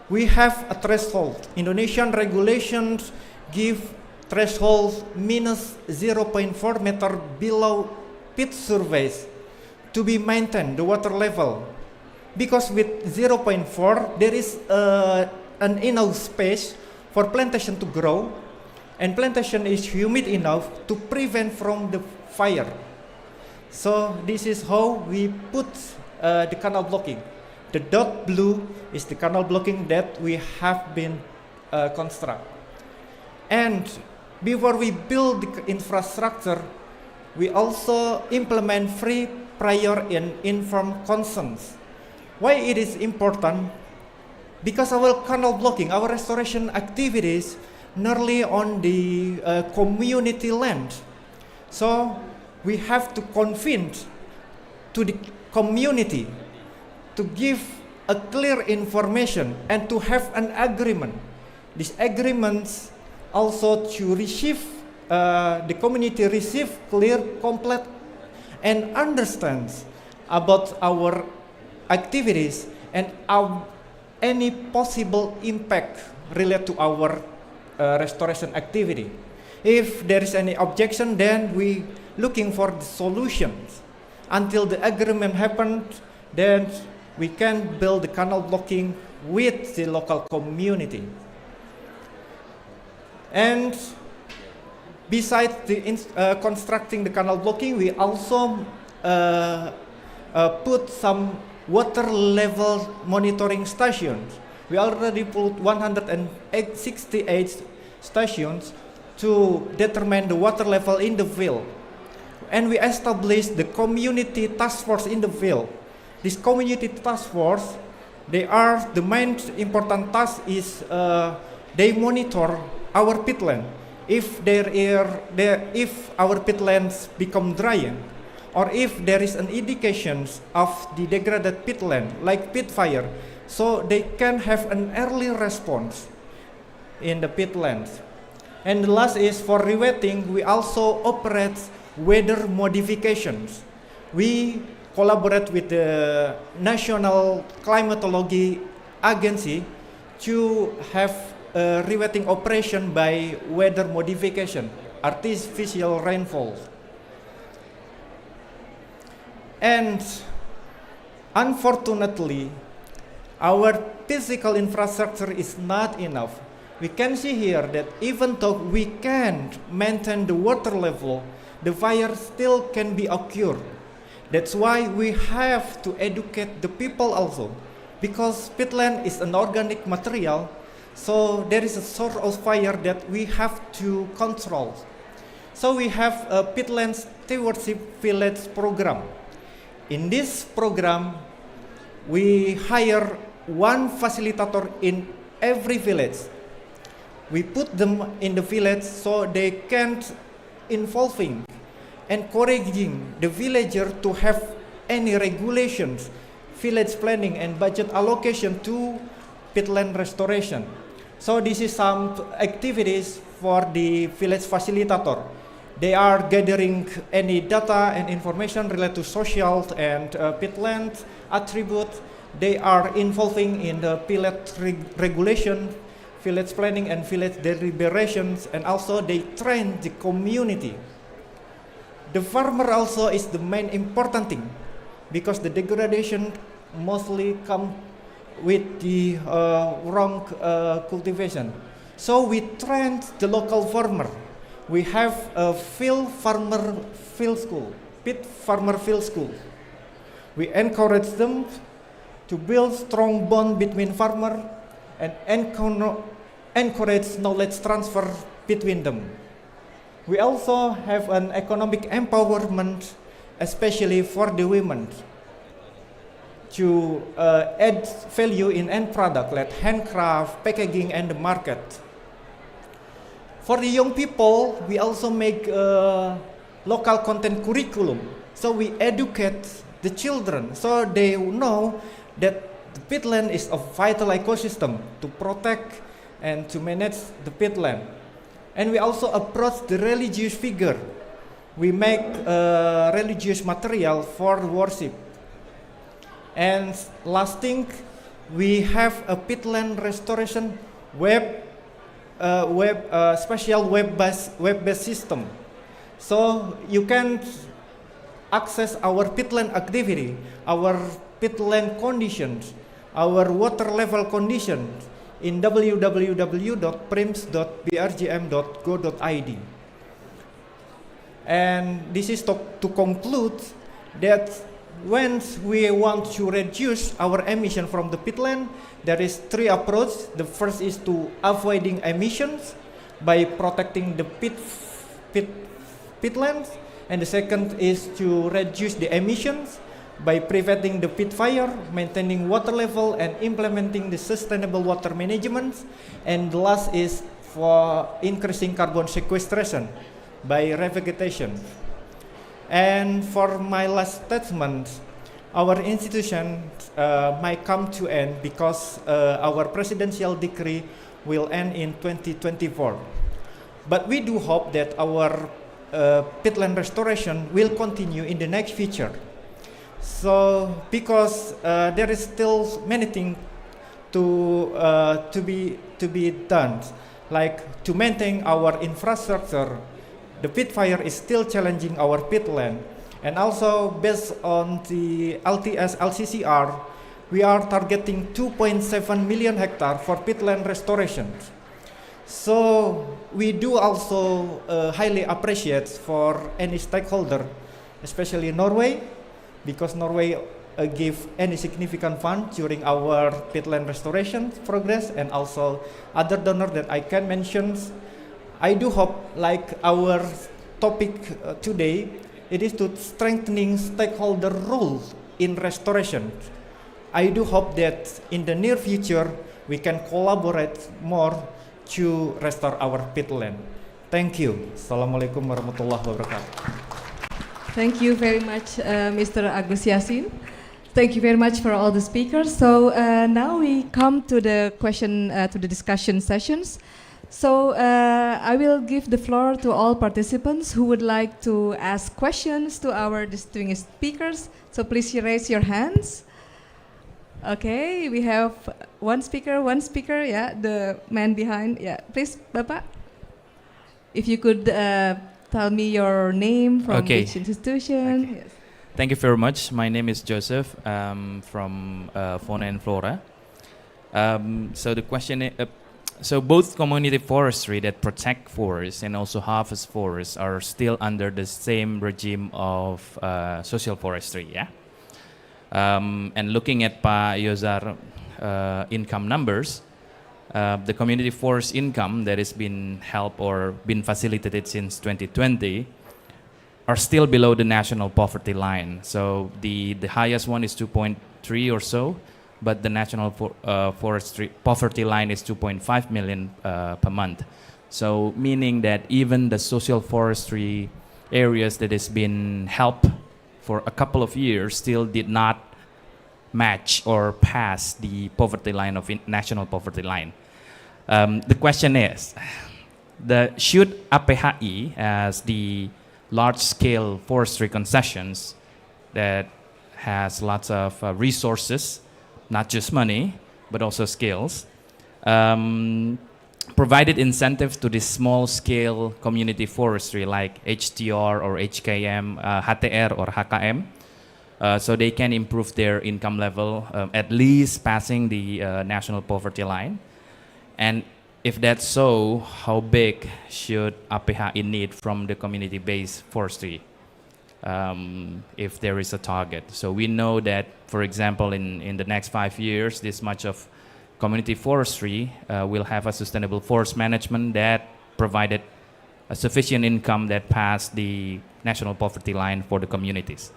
We have a threshold. Indonesian regulations give threshold minus 0.4 meter below pit surface to be maintained, the water level. Because with 0.4, there is an enough space for plantation to grow, and plantation is humid enough to prevent from the fire. So this is how we put the canal blocking. The dot blue is the canal blocking that we have been construct. And before we build the infrastructure, we also implement free, prior, and informed consents. Why it is important? Because our canal blocking, our restoration activities, nearly on the community land. So we have to convince to the community to give a clear information and to have an agreement. These agreements also to receive, the community receive clear, complete, and understands about our activities and any possible impact related to our restoration activity. If there is any objection, then we looking for the solutions. Until the agreement happened, then we can build the canal blocking with the local community. And besides constructing the canal blocking, we also put some water level monitoring stations. We already put 168 stations to determine the water level in the field. And we established the community task force in the field. This community task force, the main important task is they monitor our peatland. If our peatlands become dry, or if there is an indication of the degraded peatland, like peat fire, so they can have an early response in the peatlands. And the last is for rewetting, we also operate weather modifications. We collaborate with the National Climatology Agency to have a rewetting operation by weather modification, artificial rainfall. And unfortunately, our physical infrastructure is not enough. We can see here that even though we can maintain the water level, the fire still can be occurred. That's why we have to educate the people also, because peatland is an organic material, so there is a source of fire that we have to control. So we have a peatland stewardship village program. In this program, we hire one facilitator in every village. We put them in the village so they can involving, encouraging the villager to have any regulations, village planning and budget allocation to peatland restoration. So this is some activities for the village facilitator. They are gathering any data and information related to social and peatland attributes. They are involving in the village regulation, village planning and village deliberations, and also they train the community. The farmer also is the main important thing, because the degradation mostly come with the wrong cultivation. So we trained the local farmer. We have a pit farmer field school. We encourage them to build strong bond between farmer and encourage knowledge transfer between them. We also have an economic empowerment, especially for the women, to add value in end product like handcraft, packaging, and the market. For the young people, we also make local content curriculum. So we educate the children so they know that the peatland is a vital ecosystem to protect and to manage the peatland. And we also approach the religious figure. We make religious material for worship. And last thing, we have a peatland restoration special web-based system. So you can access our peatland activity, our peatland conditions, our water level conditions in www.prims.brgm.go.id. And this is to conclude that when we want to reduce our emission from the peatland, there is three approaches. The first is to avoiding emissions by protecting the peatlands, and the second is to reduce the emissions by preventing the peat fire, maintaining water level, and implementing the sustainable water management. And the last is for increasing carbon sequestration by revegetation. And for my last statement, our institution might come to end because our presidential decree will end in 2024. But we do hope that our peatland restoration will continue in the next future. So because there is still many things to be done, like to maintain our infrastructure. The peat fire is still challenging our peatland, and also based on the LTS LCCR, we are targeting 2.7 million hectares for peatland restoration. So we do also highly appreciate for any stakeholder, especially Norway, because Norway give any significant fund during our peatland restoration progress, and also other donor that I can mention. I do hope, like our topic today, it is to strengthening stakeholder role in restoration. I do hope that in the near future we can collaborate more to restore our peatland. Thank you. Assalamualaikum warahmatullahi wabarakatuh. Thank you very much, Mr. Agus Yassin. Thank you very much for all the speakers. So now we come to the discussion sessions. So I will give the floor to all participants who would like to ask questions to our distinguished speakers. So please raise your hands. Okay, we have one speaker, yeah, the man behind, yeah. Please, Bapak, if you could tell me your name, from which institution. Okay. Yes. Thank you very much. My name is Joseph from Fauna and Flora. So the question is, so both community forestry that protect forests and also harvest forests are still under the same regime of social forestry, yeah? And looking at Pa Yozar income numbers, the community forest income that has been helped or been facilitated since 2020 are still below the national poverty line. So the highest one is 2.3 or so, but the national forestry poverty line is 2.5 million per month. So meaning that even the social forestry areas that has been helped for a couple of years still did not match or pass the poverty line of national poverty line. The question is, should APHI, as the large-scale forestry concessions that has lots of resources, not just money, but also skills, provided incentives to this small-scale community forestry like HTR or HKM, HTR or HKM, so they can improve their income level, at least passing the national poverty line. And if that's so, how big should APHI need from the community-based forestry if there is a target? So we know that, for example, in the next 5 years, this much of community forestry will have a sustainable forest management that provided a sufficient income that passed the national poverty line for the communities.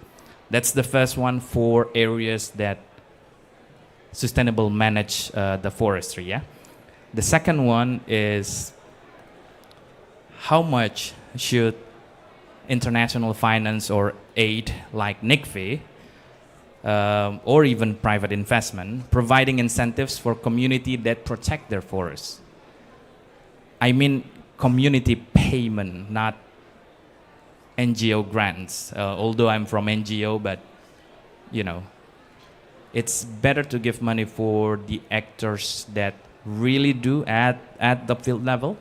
That's the first one for areas that sustainable manage the forestry, yeah? The second one is how much should international finance or aid like NICFI or even private investment providing incentives for community that protect their forests? I mean community payment, not NGO grants. Although I'm from NGO, but you know, it's better to give money for the actors that really do at the field level.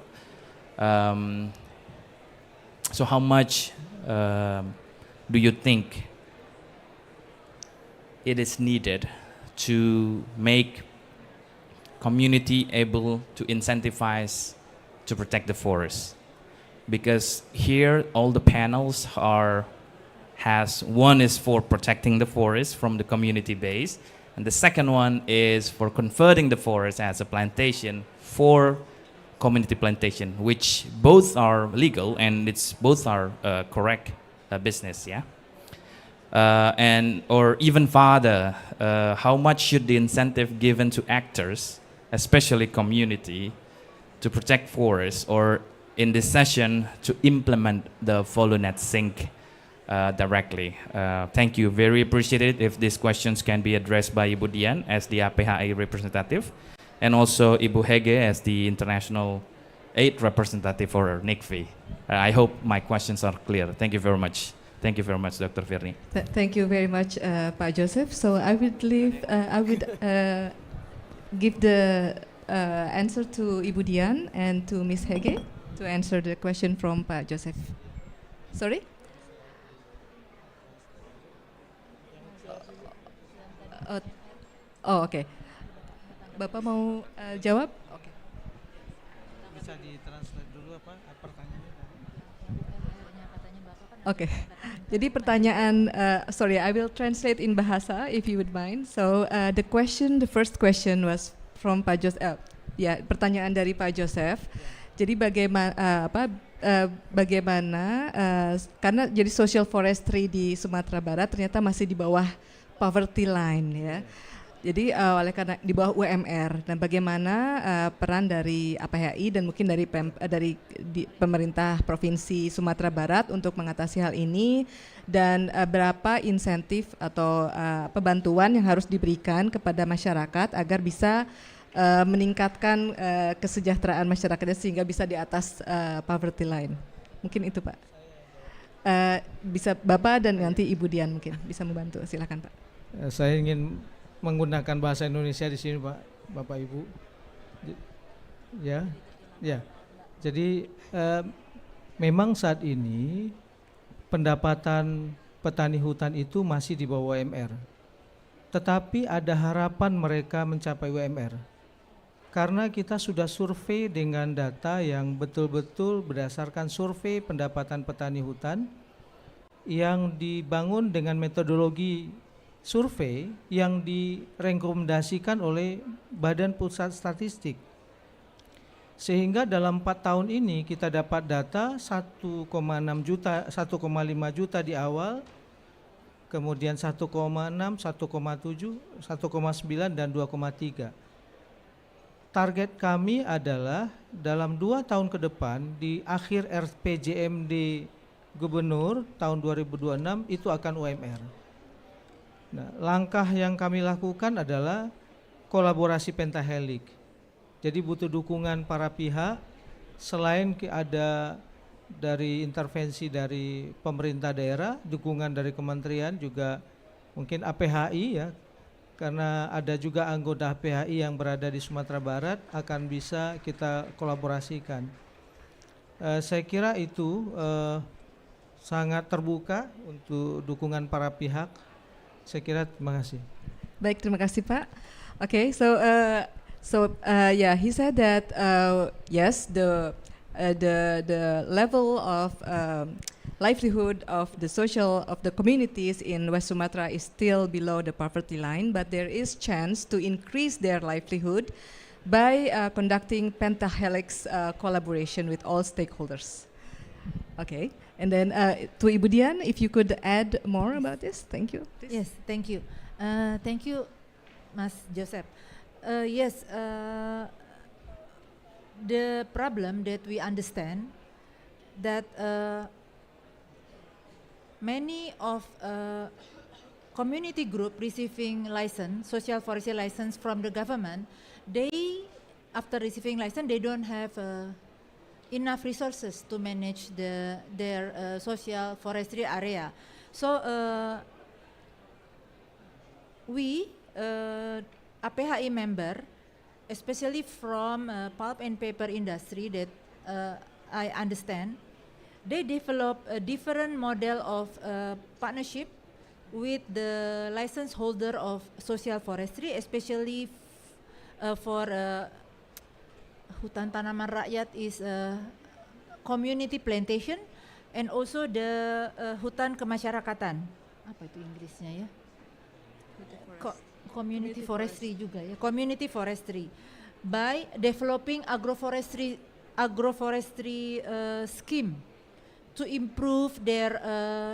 So how much do you think it is needed to make community able to incentivize to protect the forest? Because here all the panels has one is for protecting the forest from the community base, and the second one is for converting the forest as a plantation for community plantation, which both are legal and both are correct business, yeah. And or even further, how much should the incentive given to actors, especially community, to protect forests, or in this session to implement the FOLU net sink directly? Thank you. Very appreciated if these questions can be addressed by Ibu Dian as the APHI representative, and also Ibu Hege as the international aid representative for NICFI. I hope my questions are clear. Thank you very much. Thank you very much, Dr. Firni. Thank you very much, Pak Joseph. So I would give the answer to Ibu Dian and to Ms. Hege to answer the question from Pak Joseph. Sorry? Oh, oke. Bapak mau jawab? Oke. Bisa ditranslate dulu apa pertanyaannya? Oke. Jadi pertanyaan, sorry, I will translate in bahasa if you would mind. So the first question was from Pak Joseph. Ya, pertanyaan dari Pak Joseph. Jadi bagaimana karena jadi social forestry di Sumatera Barat ternyata masih di bawah poverty line ya. Jadi oleh karena di bawah UMR dan bagaimana peran dari APHI dan mungkin dari pemerintah Provinsi Sumatera Barat untuk mengatasi hal ini dan berapa insentif atau bantuan yang harus diberikan kepada masyarakat agar bisa meningkatkan kesejahteraan masyarakatnya sehingga bisa di atas poverty line. Mungkin itu Pak. Bisa Bapak dan nanti Ibu Dian mungkin bisa membantu. Silakan Pak. Saya ingin menggunakan bahasa Indonesia di sini Pak, Bapak Ibu. Ya. Jadi memang saat ini pendapatan petani hutan itu masih di bawah UMR. Tetapi ada harapan mereka mencapai UMR. Karena kita sudah survei dengan data yang betul-betul berdasarkan survei pendapatan petani hutan yang dibangun dengan metodologi survei yang direkomendasikan oleh Badan Pusat Statistik. Sehingga dalam 4 tahun ini kita dapat data 1,6 juta, 1,5 juta di awal, kemudian 1,6, 1,7, 1,9 dan 2,3. Target kami adalah dalam 2 tahun ke depan di akhir RPJMD Gubernur tahun 2026 itu akan UMR. Nah, langkah yang kami lakukan adalah kolaborasi pentahelik. Jadi butuh dukungan para pihak selain ada dari intervensi dari pemerintah daerah, dukungan dari kementerian juga mungkin APHI ya. Karena ada juga anggota APHI yang berada di Sumatera Barat akan bisa kita kolaborasikan. Saya kira itu sangat terbuka untuk dukungan para pihak. Saya kira terima kasih. Baik, terima kasih Pak. Okay, so yeah, he said that yes, the level of livelihood of the communities in West Sumatra is still below the poverty line, but there is chance to increase their livelihood by conducting pentahelix collaboration with all stakeholders. Okay, and then to Ibu Dian, if you could add more about this, thank you. Please. Yes, thank you. Thank you, Mas Joseph. Yes, the problem that we understand that many of community group receiving license, social forestry license from the government, they, after receiving license, they don't have enough resources to manage their social forestry area. So we, APHI member, especially from pulp and paper industry that I understand, they develop a different model of partnership with the license holder of social forestry, especially for hutan tanaman rakyat is community plantation, and also the hutan kemasyarakatan. Apa itu Inggrisnya ya? Community forestry juga ya. Community forestry by developing agroforestry scheme to improve their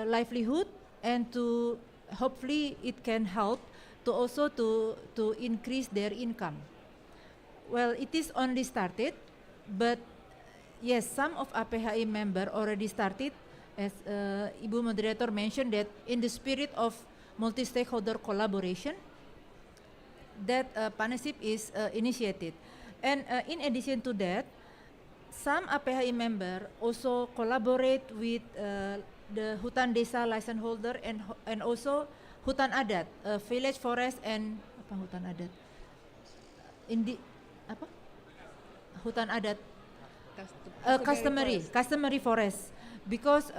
livelihood and to hopefully it can help to also to increase their income. Well, it is only started, but yes, some of APHI member already started, as Ibu Moderator mentioned, that in the spirit of multi-stakeholder collaboration, that partnership is initiated. And in addition to that, some APHI member also collaborate with the hutan desa license holder and also hutan adat, village forest and apa hutan adat? Hutan adat, customary forest, because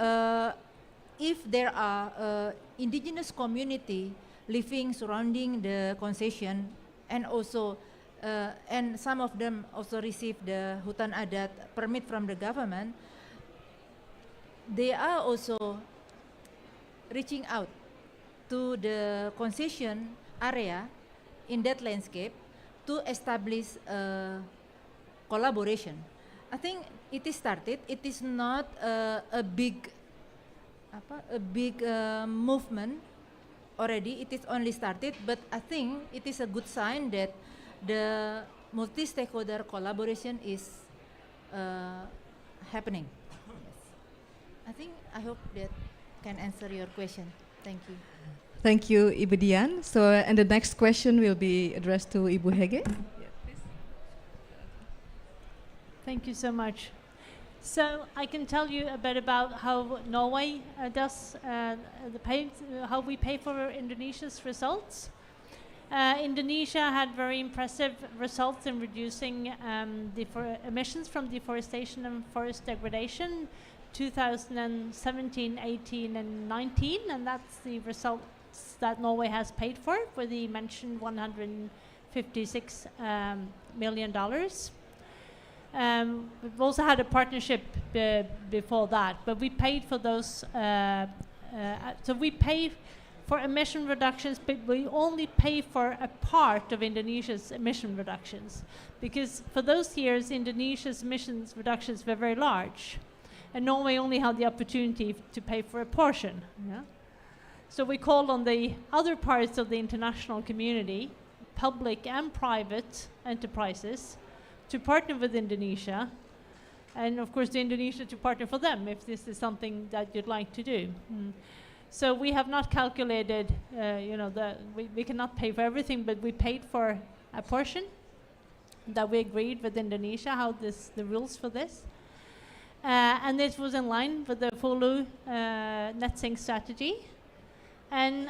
if there are indigenous community living surrounding the concession and also and some of them also receive the hutan adat permit from the government. They are also reaching out to the concession area in that landscape to establish a collaboration. I think it is started. It is not a big movement already. It is only started, but I think it is a good sign that the multi-stakeholder collaboration is happening. Yes. I hope that can answer your question. Thank you. Thank you, Ibu Dian. So, and the next question will be addressed to Ibu Hege. Thank you so much. So I can tell you a bit about how Norway does how we pay for Indonesia's results. Indonesia had very impressive results in reducing emissions from deforestation and forest degradation 2017, 18, and 19, and that's the results that Norway has paid for the mentioned $156 million. We've also had a partnership before that, but we paid for those. So we pay for emission reductions, but we only pay for a part of Indonesia's emission reductions, because for those years Indonesia's emissions reductions were very large, and Norway only had the opportunity to pay for a portion. Yeah? So we called on the other parts of the international community, public and private enterprises, to partner with Indonesia, and of course Indonesia to partner for them if this is something that you'd like to do. So we have not calculated, we cannot pay for everything, but we paid for a portion that we agreed with Indonesia, the rules for this. And this was in line with the FOLU net sink strategy. And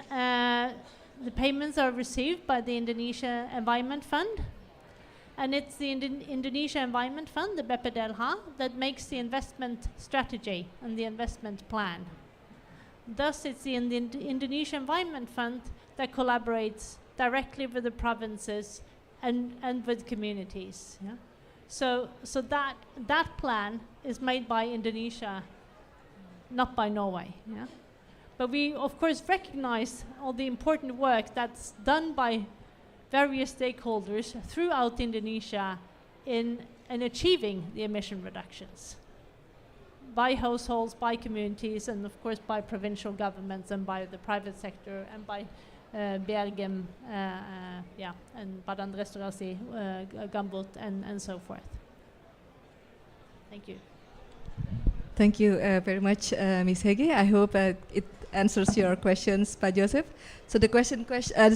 the payments are received by the Indonesia Environment Fund. And it's the Indonesia Environment Fund, the BPDLH, that makes the investment strategy and the investment plan. Thus, it's the Indonesia Environment Fund that collaborates directly with the provinces and with communities. Yeah? So that plan is made by Indonesia, not by Norway. Yeah? But we, of course, recognize all the important work that's done by various stakeholders throughout Indonesia in achieving the emission reductions by households, by communities, and of course by provincial governments and by the private sector and by Bergen, and Badan Restorasi, Gambut, and so forth. Thank you. Thank you very much, Ms. Hege. I hope it answers your questions, Pa Joseph. So the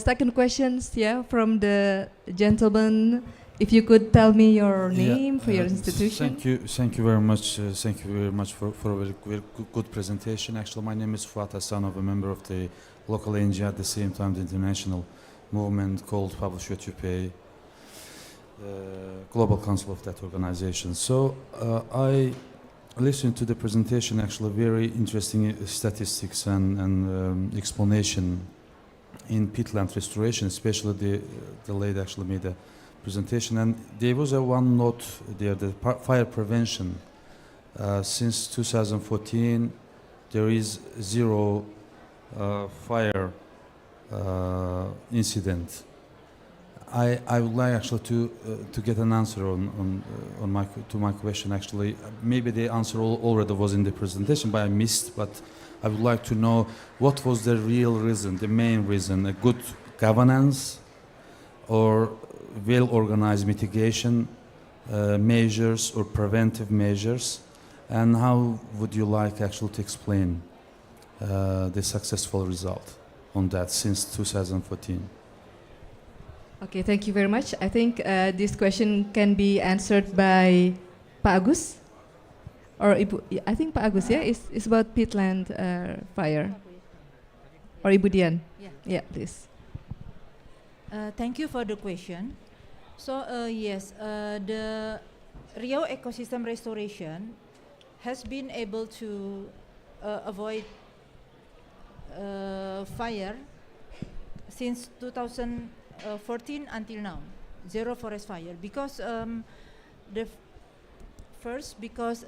second question, from the gentleman. If you could tell me your name for your institution. Thank you very much. Thank you very much for a very good presentation. Actually, my name is Fuat Hassan, a member of the local NGO, at the same time the international movement called Publish What You Pay, Global Council of that organization. So I listened to the presentation, actually very interesting statistics and explanation in peatland restoration, especially the lady actually made a presentation, and there was one note there, the fire prevention. Since 2014, there is zero fire incident. I would like actually to get an answer to my question. Actually, maybe the answer already was in the presentation, but I missed. But I would like to know what was the real reason, the main reason: a good governance, or well-organized mitigation measures or preventive measures, and how would you like actually to explain the successful result on that since 2014? Okay, thank you very much. I think this question can be answered by Pa Agus, or Ibu. I think Pa Agus, it's about peatland fire, or Ibu Dian. Yeah, please. Thank you for the question. So yes, the Riau ecosystem restoration has been able to avoid fire since 2014 until now, zero forest fire. Because because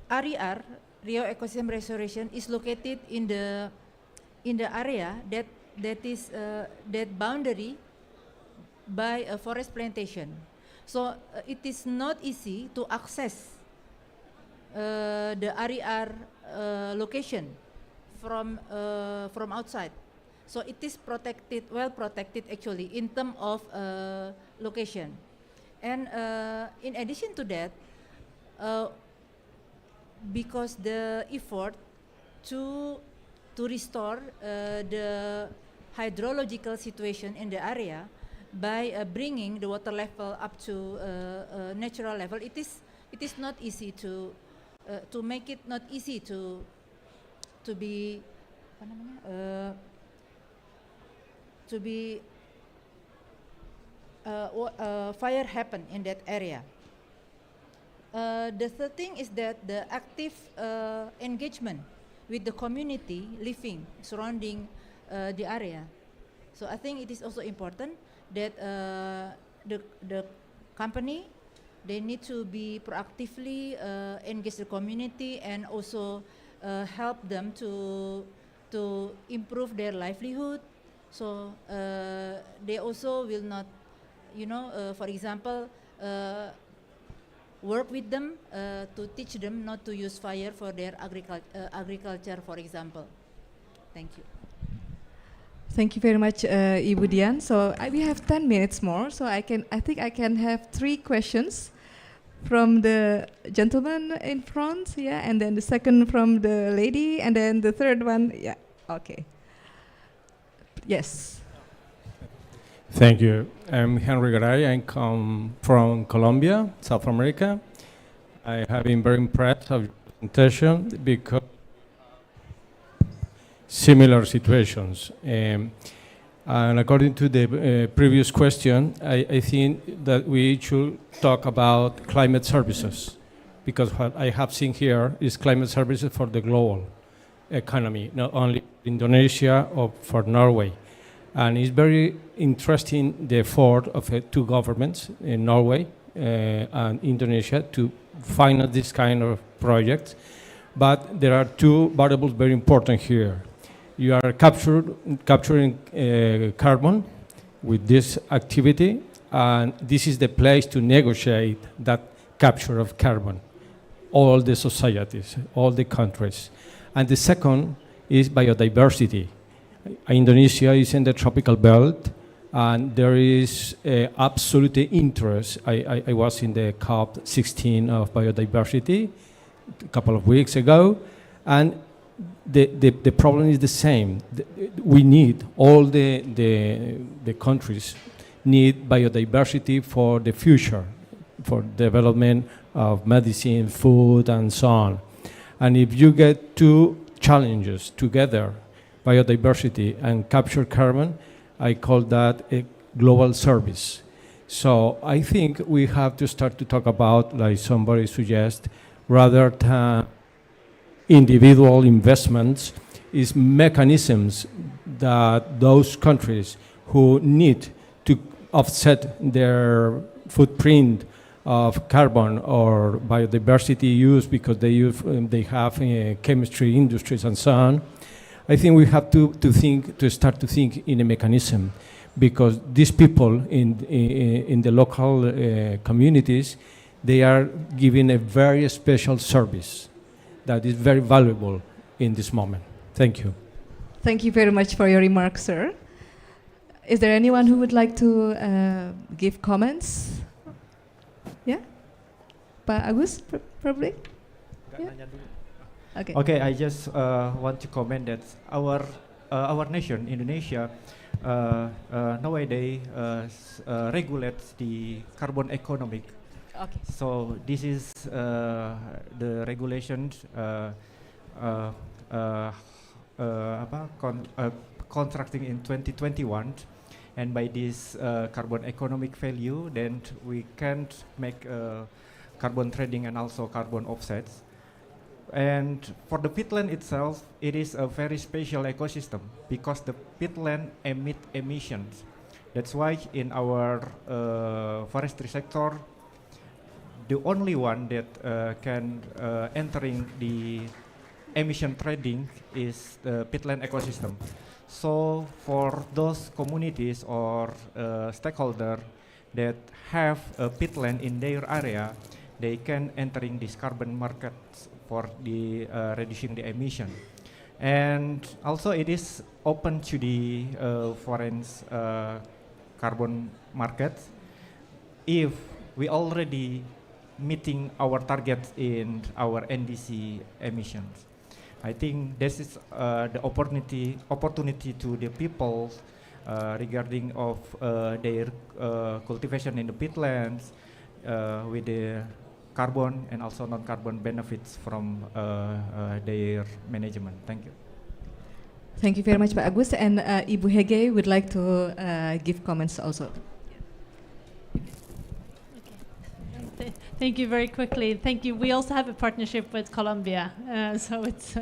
RER, Rio Ecosystem Restoration, is located in the area that is that boundary by a forest plantation. So it is not easy to access the RER location from outside. So it is protected, well protected actually in terms of location. And in addition to that, because the effort to restore the hydrological situation in the area by bringing the water level up to natural level, it is not easy to make it not easy to be fire happen in that area. The third thing is that the active engagement with the community living surrounding the area. So I think it is also important that the company, they need to be proactively engage the community and also help them to improve their livelihood. So they also will not, for example, work with them to teach them not to use fire for their agriculture, for example. Thank you. Thank you very much, Ibu Dian. So we have 10 minutes more, so I think I can have 3 questions from the gentleman in front, yeah, and then the second from the lady, and then the third one, yeah, okay. Yes. Thank you. I'm Henry Garay. I come from Colombia, South America. I have been very impressed of your presentation because similar situations. And according to the previous question, I think that we should talk about climate services, because what I have seen here is climate services for the global economy, not only Indonesia or for Norway. And it's very interesting the effort of 2 governments in Norway and Indonesia to finance this kind of projects. But there are 2 variables very important here. You are capturing carbon with this activity, and this is the place to negotiate that capture of carbon, all the societies, all the countries. And the second is biodiversity. Indonesia is in the tropical belt, and there is absolute interest. I was in the COP16 of biodiversity a couple of weeks ago, and the problem is the same. We need, all the countries need biodiversity for the future, for development of medicine, food, and so on. And if you get 2 challenges together, biodiversity and capture carbon, I call that a global service. So I think we have to start to talk about, like somebody suggests, rather than individual investments, is mechanisms that those countries who need to offset their footprint of carbon or biodiversity use because they have chemistry industries and so on. I think we have to start to think in a mechanism, because these people in the local communities, they are giving a very special service that is very valuable in this moment. Thank you. Thank you very much for your remarks, sir. Is there anyone who would like to give comments? Yeah? Pak Agus, probably? Yeah? Okay. Okay, I just want to comment that our nation, Indonesia, nowadays regulates the carbon economic. Okay. So this is the regulations contracting in 2021, and by this carbon economic value, then we can't make carbon trading and also carbon offsets. And for the peatland itself, it is a very special ecosystem because the peatland emit emissions. That's why in our forestry sector, the only one that can entering the emission trading is the peatland ecosystem. So for those communities or stakeholder that have a peatland in their area, they can entering this carbon market for the reducing the emission. And also it is open to the foreign carbon market if we already meeting our targets in our NDC emissions. I think this is the opportunity to the people regarding of their cultivation in the peatlands with the carbon and also non-carbon benefits from their management. Thank you. Thank you very much, Pak Agus. And Ibu Hege would like to give comments also. Thank you very quickly. Thank you. We also have a partnership with Colombia, so it's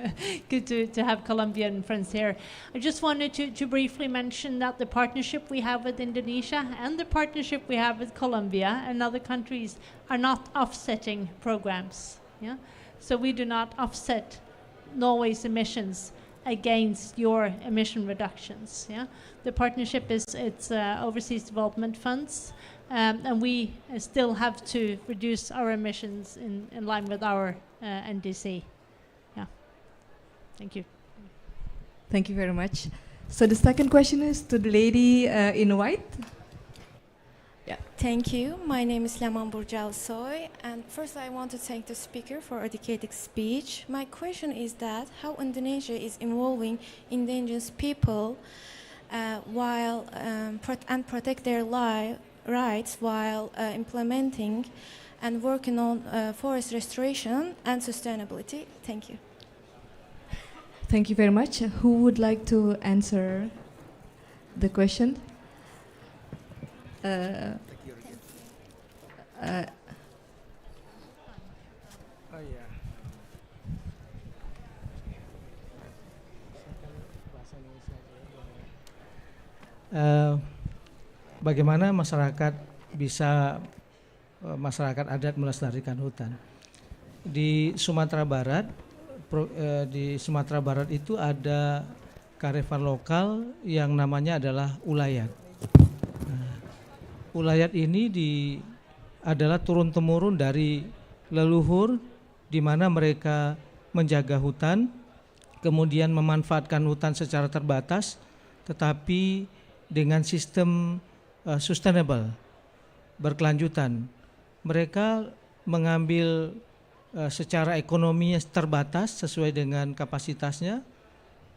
good to have Colombian friends here. I just wanted to briefly mention that the partnership we have with Indonesia and the partnership we have with Colombia and other countries are not offsetting programs. Yeah? So we do not offset Norway's emissions against your emission reductions. Yeah? The partnership is overseas development funds. And we still have to reduce our emissions in line with our NDC. Yeah. Thank you. Thank you very much. So the second question is to the lady in white. Yeah. Thank you. My name is Laman Burjal Soy, and first I want to thank the speaker for a dedicated speech. My question is that how Indonesia is involving indigenous people while and protect their rights while implementing and working on forest restoration and sustainability. Thank you. Thank you very much. Who would like to answer the question? Bagaimana masyarakat bisa masyarakat adat melestarikan hutan. Di Sumatera Barat itu ada kearifan lokal yang namanya adalah ulayat. Ulayat ini adalah turun-temurun dari leluhur di mana mereka menjaga hutan, kemudian memanfaatkan hutan secara terbatas, tetapi dengan sistem sustainable, berkelanjutan. Mereka mengambil secara ekonominya terbatas sesuai dengan kapasitasnya,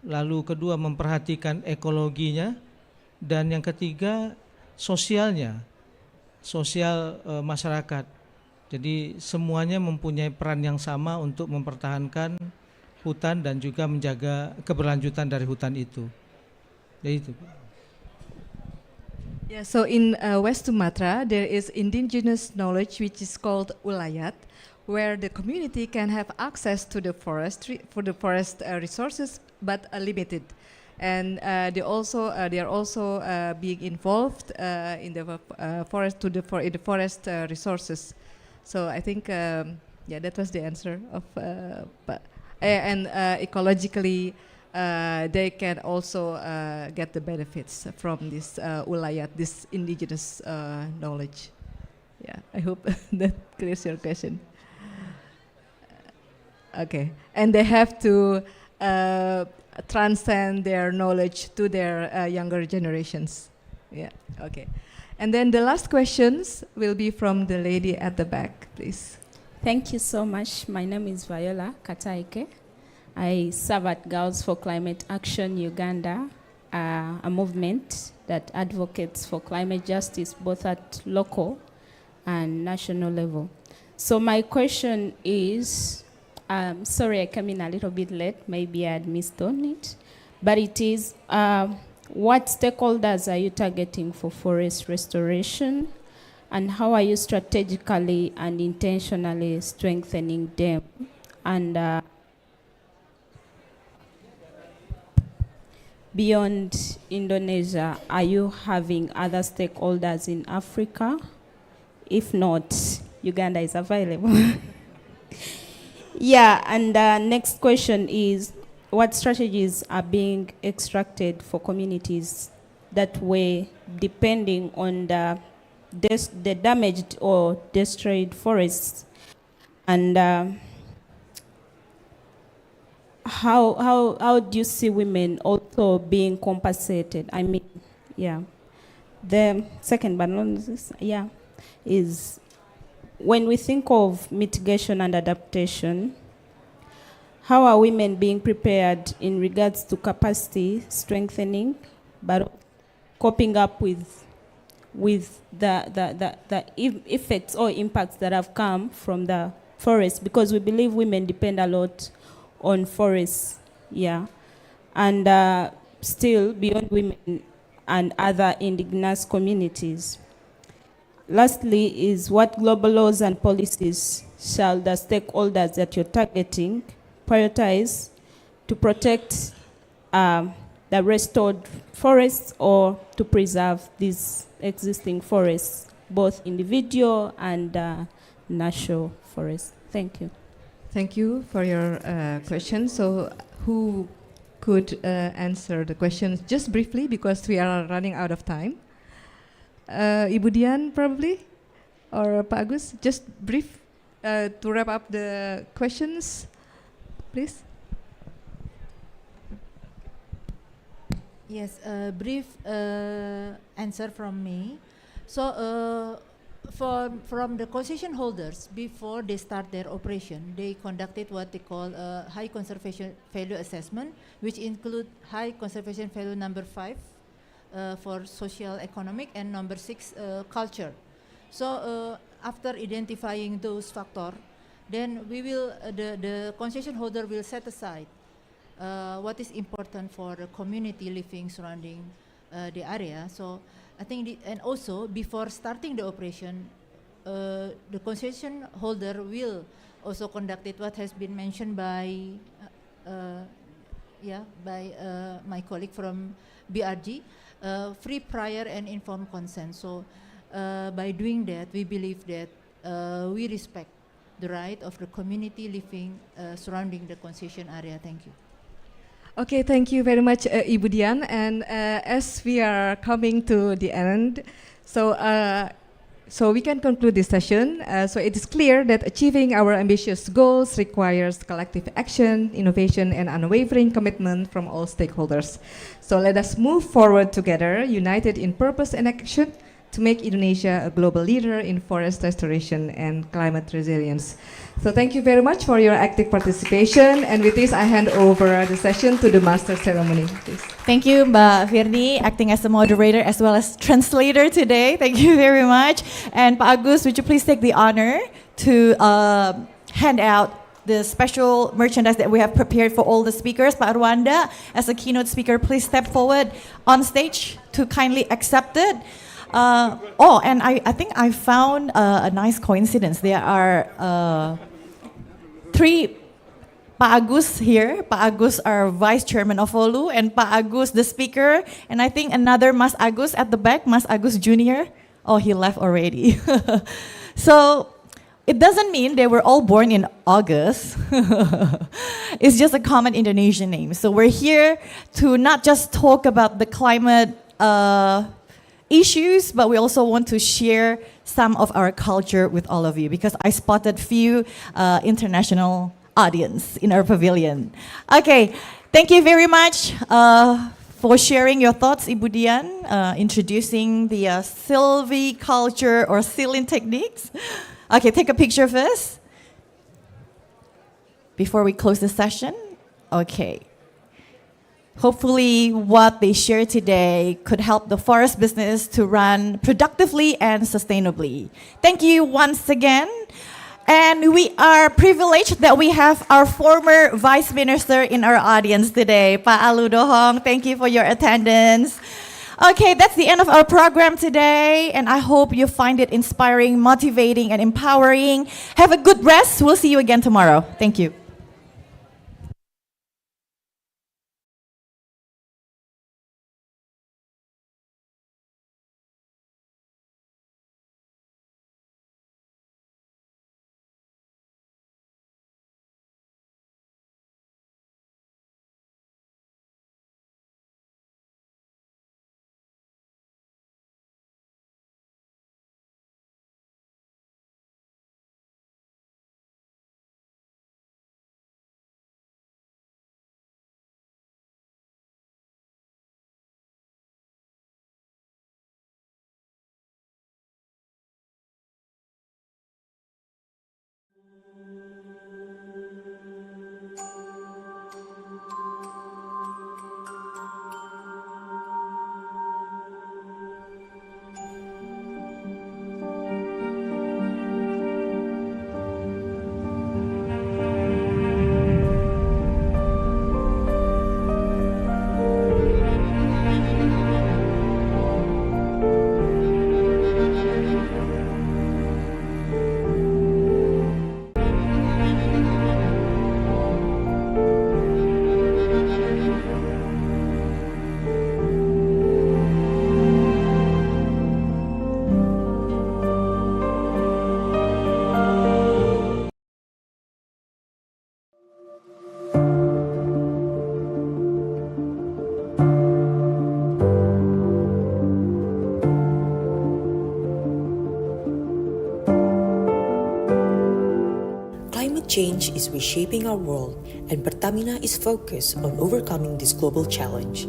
lalu kedua memperhatikan ekologinya, dan yang ketiga sosialnya, sosial masyarakat. Jadi semuanya mempunyai peran yang sama untuk mempertahankan hutan dan juga menjaga keberlanjutan dari hutan itu. Jadi itu. Yeah, so in West Sumatra, there is indigenous knowledge which is called ulayat, where the community can have access to the forest resources, but limited, and they are also being involved in the forest in the forest resources. So I think yeah, that was the answer of. And ecologically. They can also get the benefits from this ulayat, this indigenous knowledge. Yeah, I hope that clears your question. Okay, and they have to transcend their knowledge to their younger generations. Yeah, okay. And then the last questions will be from the lady at the back, please. Thank you so much. My name is Viola Kataike. I serve at Girls for Climate Action Uganda, a movement that advocates for climate justice both at local and national level. So my question is, sorry I came in a little bit late, maybe I had missed on it, but it is, what stakeholders are you targeting for forest restoration, and how are you strategically and intentionally strengthening them? And beyond Indonesia, are you having other stakeholders in Africa? If not, Uganda is available. Yeah, and next question is, what strategies are being extracted for communities that were depending on the damaged or destroyed forests? And how do you see women also being compensated? I mean, yeah. The second, but not this, yeah, is when we think of mitigation and adaptation, how are women being prepared in regards to capacity strengthening, but coping up with the effects or impacts that have come from the forest? Because we believe women depend a lot on forests, yeah. And still, beyond women and other indigenous communities. Lastly is, what global laws and policies shall the stakeholders that you're targeting prioritize to protect the restored forests or to preserve these existing forests, both individual and national forests? Thank you. Thank you for your question. So who could answer the questions just briefly, because we are running out of time? Ibu Dian probably, or Pak Agus, just brief to wrap up the questions, please. Yes, a brief answer from me. So from the concession holders, before they start their operation, they conducted what they call a high conservation value assessment, which include high conservation value number 5 for social economic, and number 6 culture. So after identifying those factors, then we will the concession holder will set aside what is important for the community living surrounding the area. So I think, and also before starting the operation, the concession holder will also conduct it, what has been mentioned by my colleague from BRG, free, prior, and informed consent. So by doing that, we believe that we respect the right of the community living surrounding the concession area. Thank you. Okay, thank you very much, Ibu Dian. And as we are coming to the end, so we can conclude this session. So it is clear that achieving our ambitious goals requires collective action, innovation, and unwavering commitment from all stakeholders. So let us move forward together, united in purpose and action, to make Indonesia a global leader in forest restoration and climate resilience. So thank you very much for your active participation. And with this, I hand over the session to the master ceremony, please. Thank you, Mbak Firni, acting as the moderator as well as translator today. Thank you very much. And Pak Agus, would you please take the honor to hand out the special merchandise that we have prepared for all the speakers. Pak Arwanda, as a keynote speaker, please step forward on stage to kindly accept it. And I think I found a nice coincidence. There are 3 Pak Agus here. Pak Agus, our vice chairman of FOLU, and Pak Agus, the speaker, and I think another Mas Agus at the back, Mas Agus Jr. Oh, he left already. So it doesn't mean they were all born in August. It's just a common Indonesian name. So we're here to not just talk about the climate issues, but we also want to share some of our culture with all of you, because I spotted few international audience in our pavilion. Okay, thank you very much for sharing your thoughts, Ibu Dian, introducing the silviculture or sealing techniques. Okay, take a picture first before we close the session. Okay. Hopefully what they share today could help the forest business to run productively and sustainably. Thank you once again. And we are privileged that we have our former Vice Minister in our audience today, Pak Aludohong. Thank you for your attendance. Okay, that's the end of our program today, and I hope you find it inspiring, motivating, and empowering. Have a good rest. We'll see you again tomorrow. Thank you. change is reshaping our world, and Pertamina is focused on overcoming this global challenge.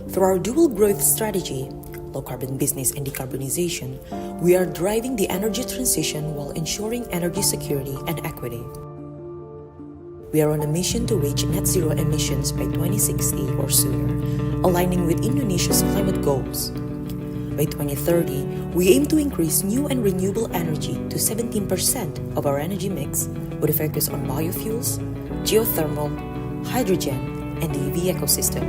Through our dual growth strategy, low carbon business and decarbonization, we are driving the energy transition while ensuring energy security and equity. We are on a mission to reach net zero emissions by 2060 or sooner, aligning with Indonesia's climate goals. By 2030, we aim to increase new and renewable energy to 17% of our energy mix, with a focus on biofuels, geothermal, hydrogen, and the EV ecosystem.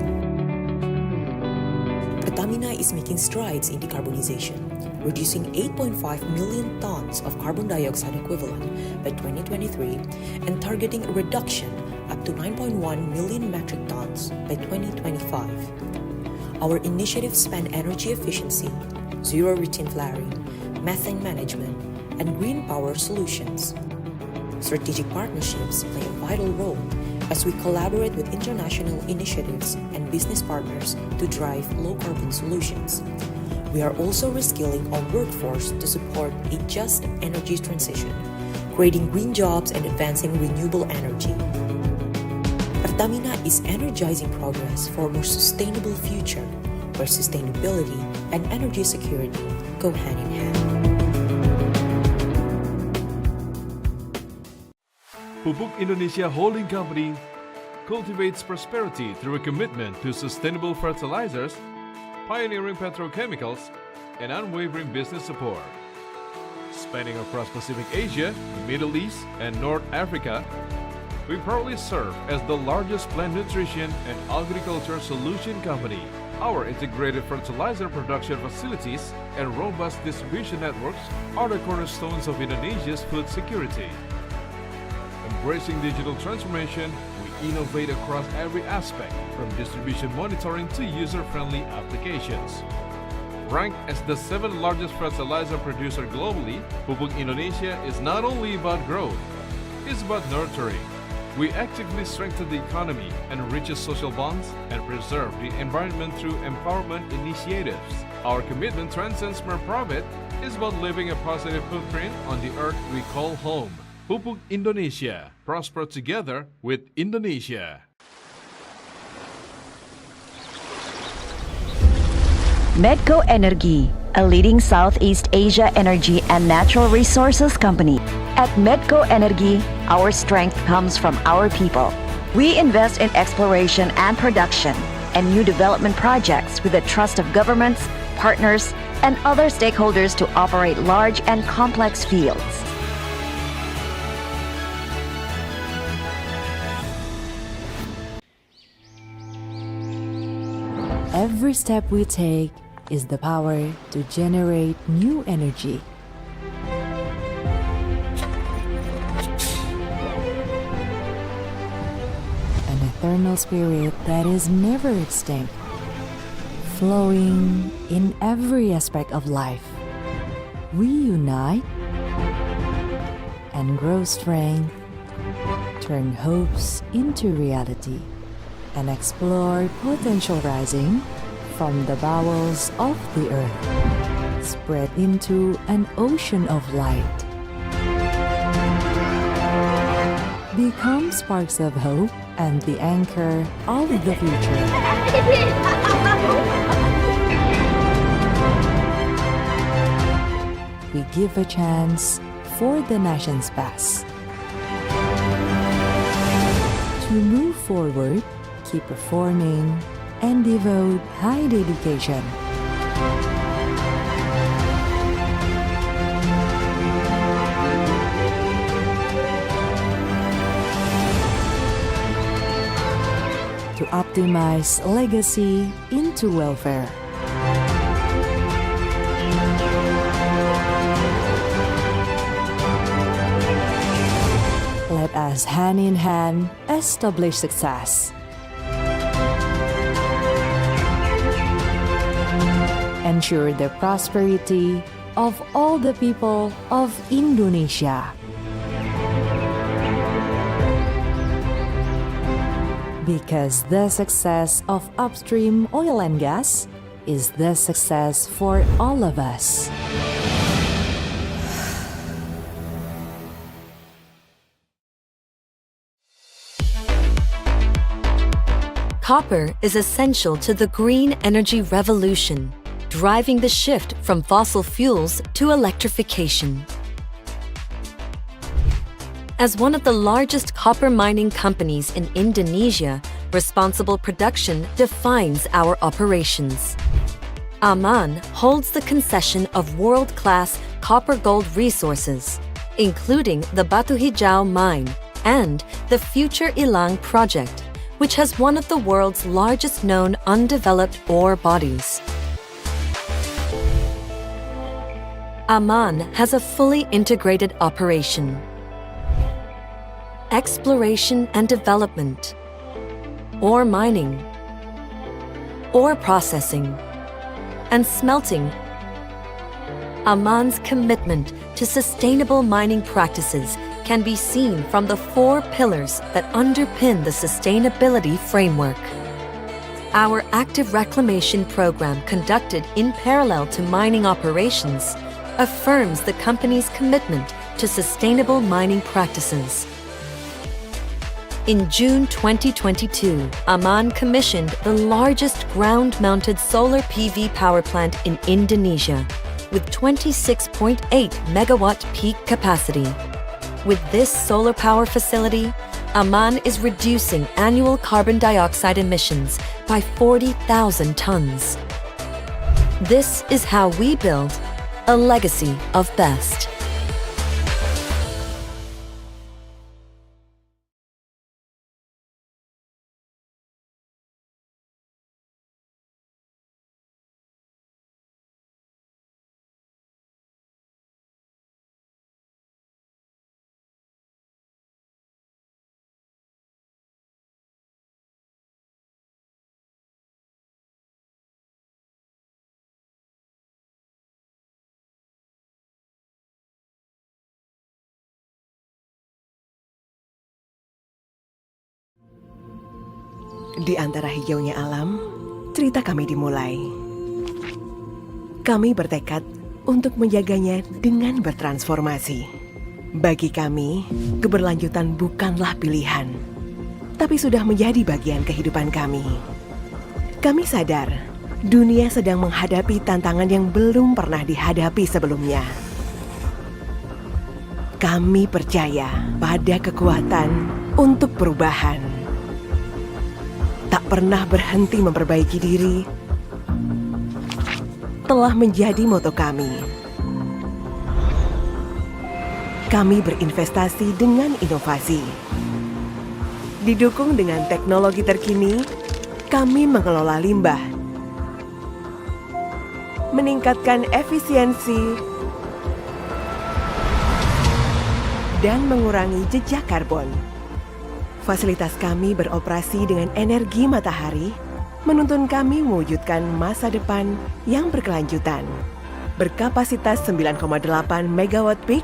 Pertamina is making strides in decarbonization, reducing 8.5 million tons of carbon dioxide equivalent by 2023 and targeting a reduction up to 9.1 million metric tons by 2025. Our initiatives span energy efficiency, zero routine flaring, methane management, and green power solutions. Strategic partnerships play a vital role as we collaborate with international initiatives and business partners to drive low-carbon solutions. We are also reskilling our workforce to support a just energy transition, creating green jobs and advancing renewable energy. Pertamina is energizing progress for a more sustainable future, where sustainability and energy security go hand in hand. Pupuk Indonesia Holding Company cultivates prosperity through a commitment to sustainable fertilizers, pioneering petrochemicals, and unwavering business support. Spanning across Pacific Asia, the Middle East, and North Africa, we proudly serve as the largest plant nutrition and agriculture solution company. Our integrated fertilizer production facilities and robust distribution networks are the cornerstones of Indonesia's food security. Embracing digital transformation, we innovate across every aspect, from distribution monitoring to user-friendly applications. Ranked as the 7th largest fertilizer producer globally, Pupuk Indonesia is not only about growth, it's about nurturing. We actively strengthen the economy, enrich social bonds, and preserve the environment through empowerment initiatives. Our commitment transcends mere profit. It's about leaving a positive footprint on the earth we call home. Pupuk Indonesia, prosper together with Indonesia. Medco Energy, a leading Southeast Asia energy and natural resources company. At Medco Energy, our strength comes from our people. We invest in exploration and production and new development projects with the trust of governments, partners, and other stakeholders to operate large and complex fields. Every step we take is the power to generate new energy. An eternal spirit that is never extinct, flowing in every aspect of life. We unite and grow strength, turn hopes into reality, and explore potential rising from the bowels of the earth, spread into an ocean of light. Become sparks of hope and the anchor of the future. We give a chance for the nation's best. To move forward, keep performing, and devote high dedication. To optimize legacy into welfare. Let us hand in hand establish success. Ensure the prosperity of all the people of Indonesia. Because the success of upstream oil and gas is the success for all of us. Copper is essential to the green energy revolution, driving the shift from fossil fuels to electrification. As one of the largest copper mining companies in Indonesia, responsible production defines our operations. AMAN holds the concession of world-class copper-gold resources, including the Batu Hijau mine and the Future Ilang project, which has one of the world's largest known undeveloped ore bodies. AMAN has a fully integrated operation. Exploration and development, ore mining, ore processing, and smelting. AMAN's commitment to sustainable mining practices can be seen from the 4 pillars that underpin the sustainability framework. Our active reclamation program, conducted in parallel to mining operations, affirms the company's commitment to sustainable mining practices. In June 2022, AMAN commissioned the largest ground-mounted solar PV power plant in Indonesia, with 26.8 megawatt peak capacity. With this solar power facility, AMAN is reducing annual carbon dioxide emissions by 40,000 tons. This is how we build a legacy of best. Di antara hijaunya alam, cerita kami dimulai. Kami bertekad untuk menjaganya dengan bertransformasi. Bagi kami, keberlanjutan bukanlah pilihan, tapi sudah menjadi bagian kehidupan kami. Kami sadar, dunia sedang menghadapi tantangan yang belum pernah dihadapi sebelumnya. Kami percaya pada kekuatan untuk perubahan. Tak pernah berhenti memperbaiki diri telah menjadi moto kami. Kami berinvestasi dengan inovasi. Didukung dengan teknologi terkini, kami mengelola limbah, meningkatkan efisiensi, dan mengurangi jejak karbon. Fasilitas kami beroperasi dengan energi matahari, menuntun kami mewujudkan masa depan yang berkelanjutan. Berkapasitas 9,8 megawatt peak,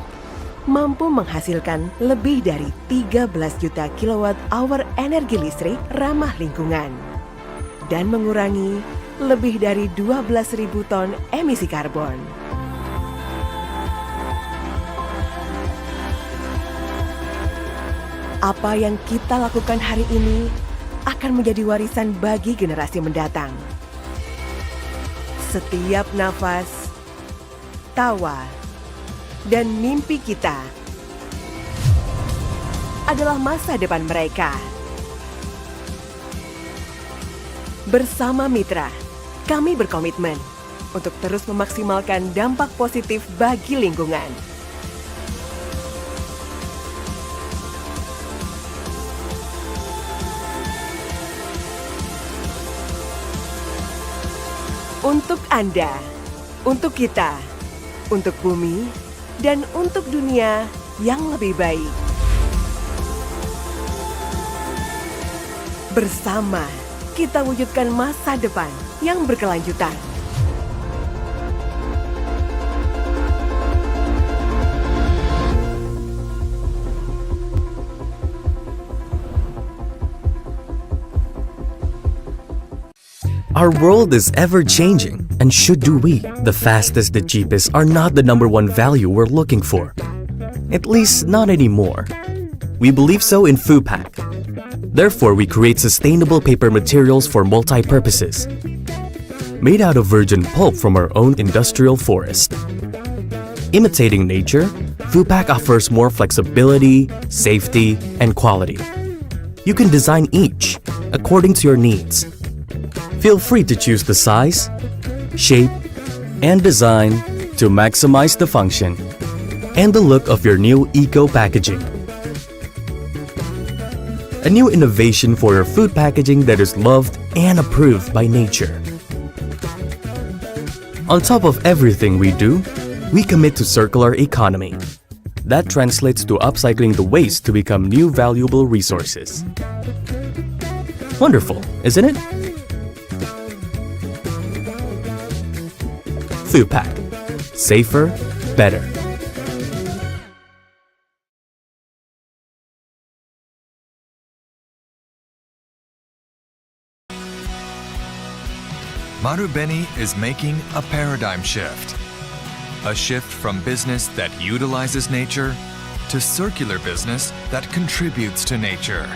mampu menghasilkan lebih dari 13 juta kilowatt hour energi listrik ramah lingkungan, dan mengurangi lebih dari 12.000 ton emisi karbon. Apa yang kita lakukan hari ini akan menjadi warisan bagi generasi mendatang. Setiap nafas, tawa, dan mimpi kita adalah masa depan mereka. Bersama mitra, kami berkomitmen untuk terus memaksimalkan dampak positif bagi lingkungan. Untuk Anda, untuk kita, untuk bumi, dan untuk dunia yang lebih baik. Bersama, kita wujudkan masa depan yang berkelanjutan. Our world is ever-changing, and should do we, the fastest, the cheapest, are not the number one value we're looking for. At least not anymore. We believe so in FUPAC. Therefore, we create sustainable paper materials for multi-purposes, made out of virgin pulp from our own industrial forest. Imitating nature, FOOPAC offers more flexibility, safety, and quality. You can design each according to your needs. Feel free to choose the size, shape, and design to maximize the function and the look of your new eco packaging. A new innovation for your food packaging that is loved and approved by nature. On top of everything we do, we commit to circular economy. That translates to upcycling the waste to become new valuable resources. Wonderful, isn't it? FOOPAC. Safer, better. Marubeni is making a paradigm shift. A shift from business that utilizes nature to circular business that contributes to nature.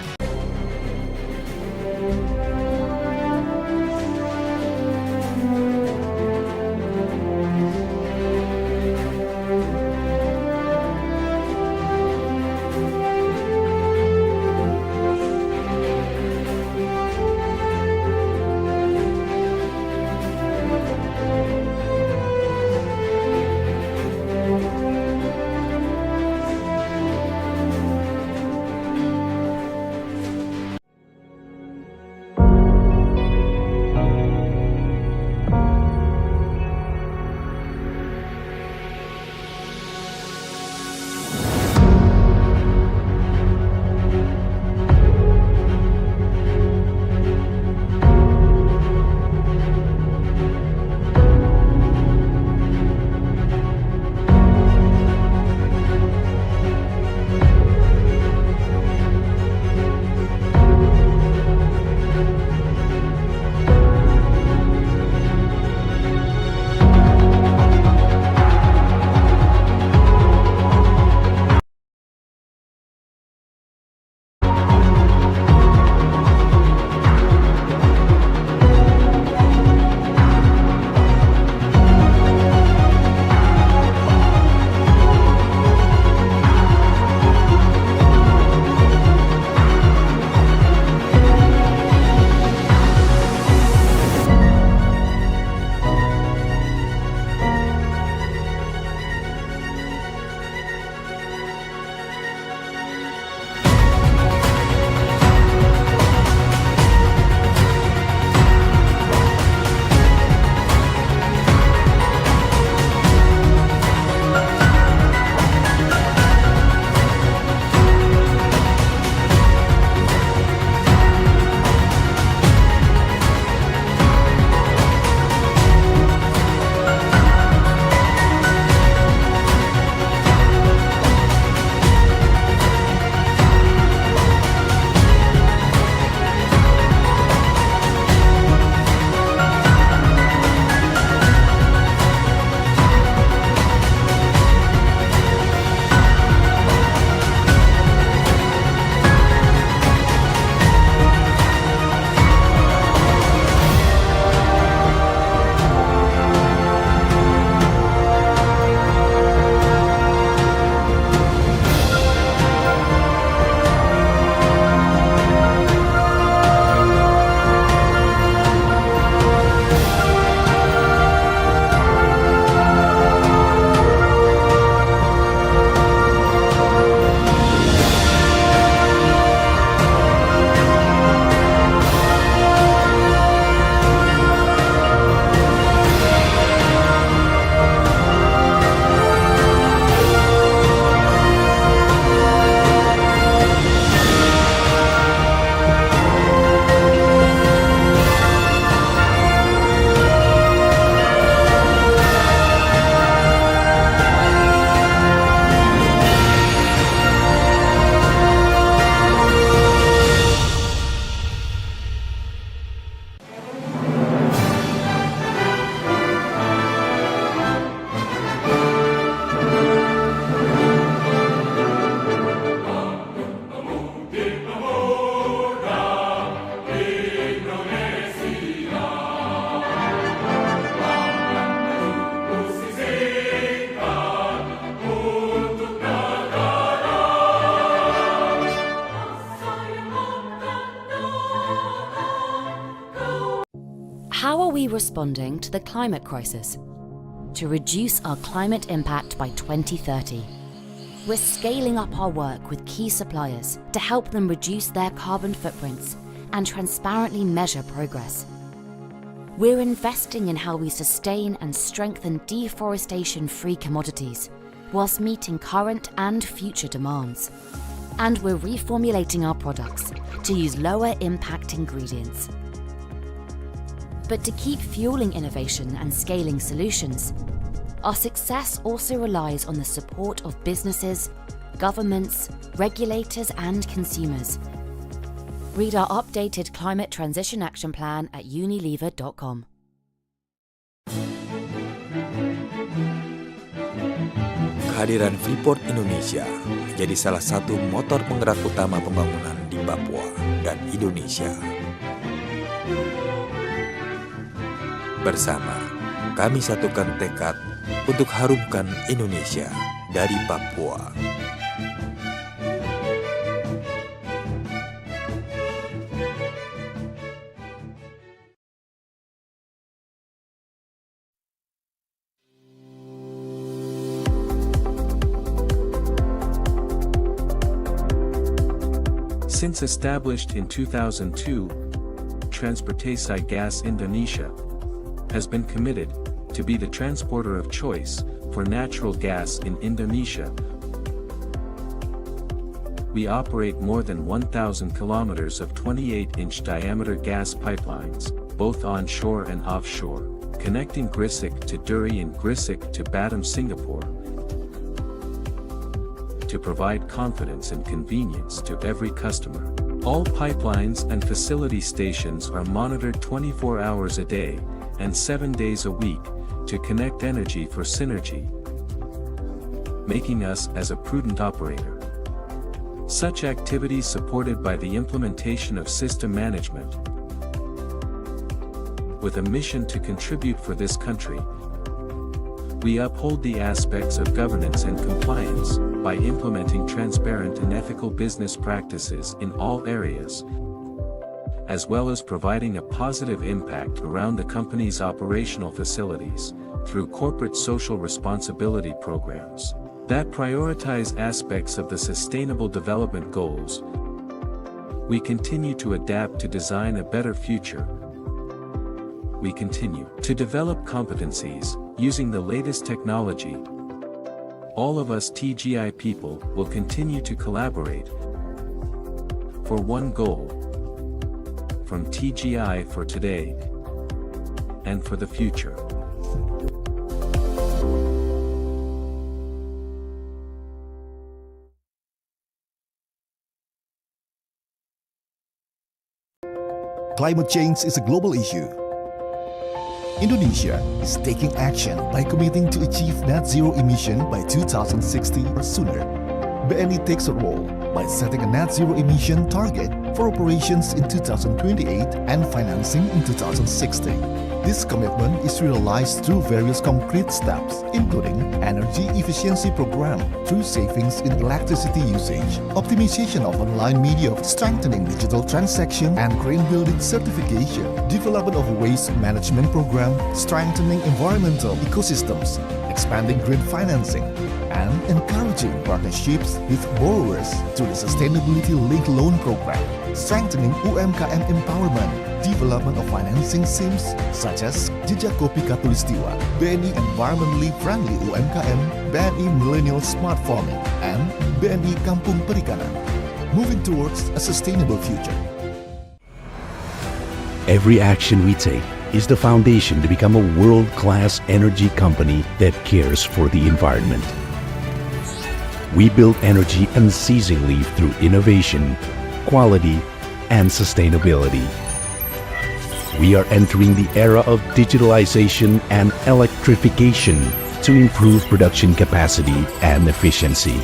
we responding to the climate crisis? To reduce our climate impact by 2030. We're scaling up our work with key suppliers to help them reduce their carbon footprints and transparently measure progress. We're investing in how we sustain and strengthen deforestation-free commodities whilst meeting current and future demands. And we're reformulating our products to use lower impact ingredients. But to keep fueling innovation and scaling solutions, our success also relies on the support of businesses, governments, regulators, and consumers. Read our updated Climate Transition Action Plan at unilever.com. Kehadiran Freeport Indonesia menjadi salah satu motor penggerak utama pembangunan di Papua dan Indonesia. Bersama, kami satukan tekad untuk harumkan Indonesia dari Papua. Since established in 2002, Transportasi Gas Indonesia has been committed to be the transporter of choice for natural gas in Indonesia. We operate more than 1,000 kilometers of 28-inch diameter gas pipelines, both onshore and offshore, connecting Gresik to Duri and Gresik to Batam, Singapore, to provide confidence and convenience to every customer. All pipelines and facility stations are monitored 24 hours a day and 7 days a week to connect energy for synergy, making us as a prudent operator. Such activities supported by the implementation of system management with a mission to contribute for this country. We uphold the aspects of governance and compliance by implementing transparent and ethical business practices in all areas, as well as providing a positive impact around the company's operational facilities through corporate social responsibility programs that prioritize aspects of the Sustainable Development Goals. We continue to adapt to design a better future. We continue to develop competencies using the latest technology. All of us TGI people will continue to collaborate for one goal, from TGI for today and for the future. Climate change is a global issue. Indonesia is taking action by committing to achieve net zero emission by 2060 or sooner. BNI takes a role by setting a net zero emission target for operations in 2028 and financing in 2060. This commitment is realized through various concrete steps, including energy efficiency program through savings in electricity usage, optimization of online media, strengthening digital transaction and green building certification, development of waste management program, strengthening environmental ecosystems, expanding green financing, and encouraging partnerships with borrowers through the Sustainability-Linked Loan Program, strengthening UMKM empowerment, development of financing schemes such as Jejak Kopi Katulistiwa, BNI Environmentally Friendly UMKM, BNI Millennial Smart Farming, and BNI Kampung Perikanan, moving towards a sustainable future. Every action we take is the foundation to become a world-class energy company that cares for the environment. We build energy unceasingly through innovation, quality, and sustainability. We are entering the era of digitalization and electrification to improve production capacity and efficiency.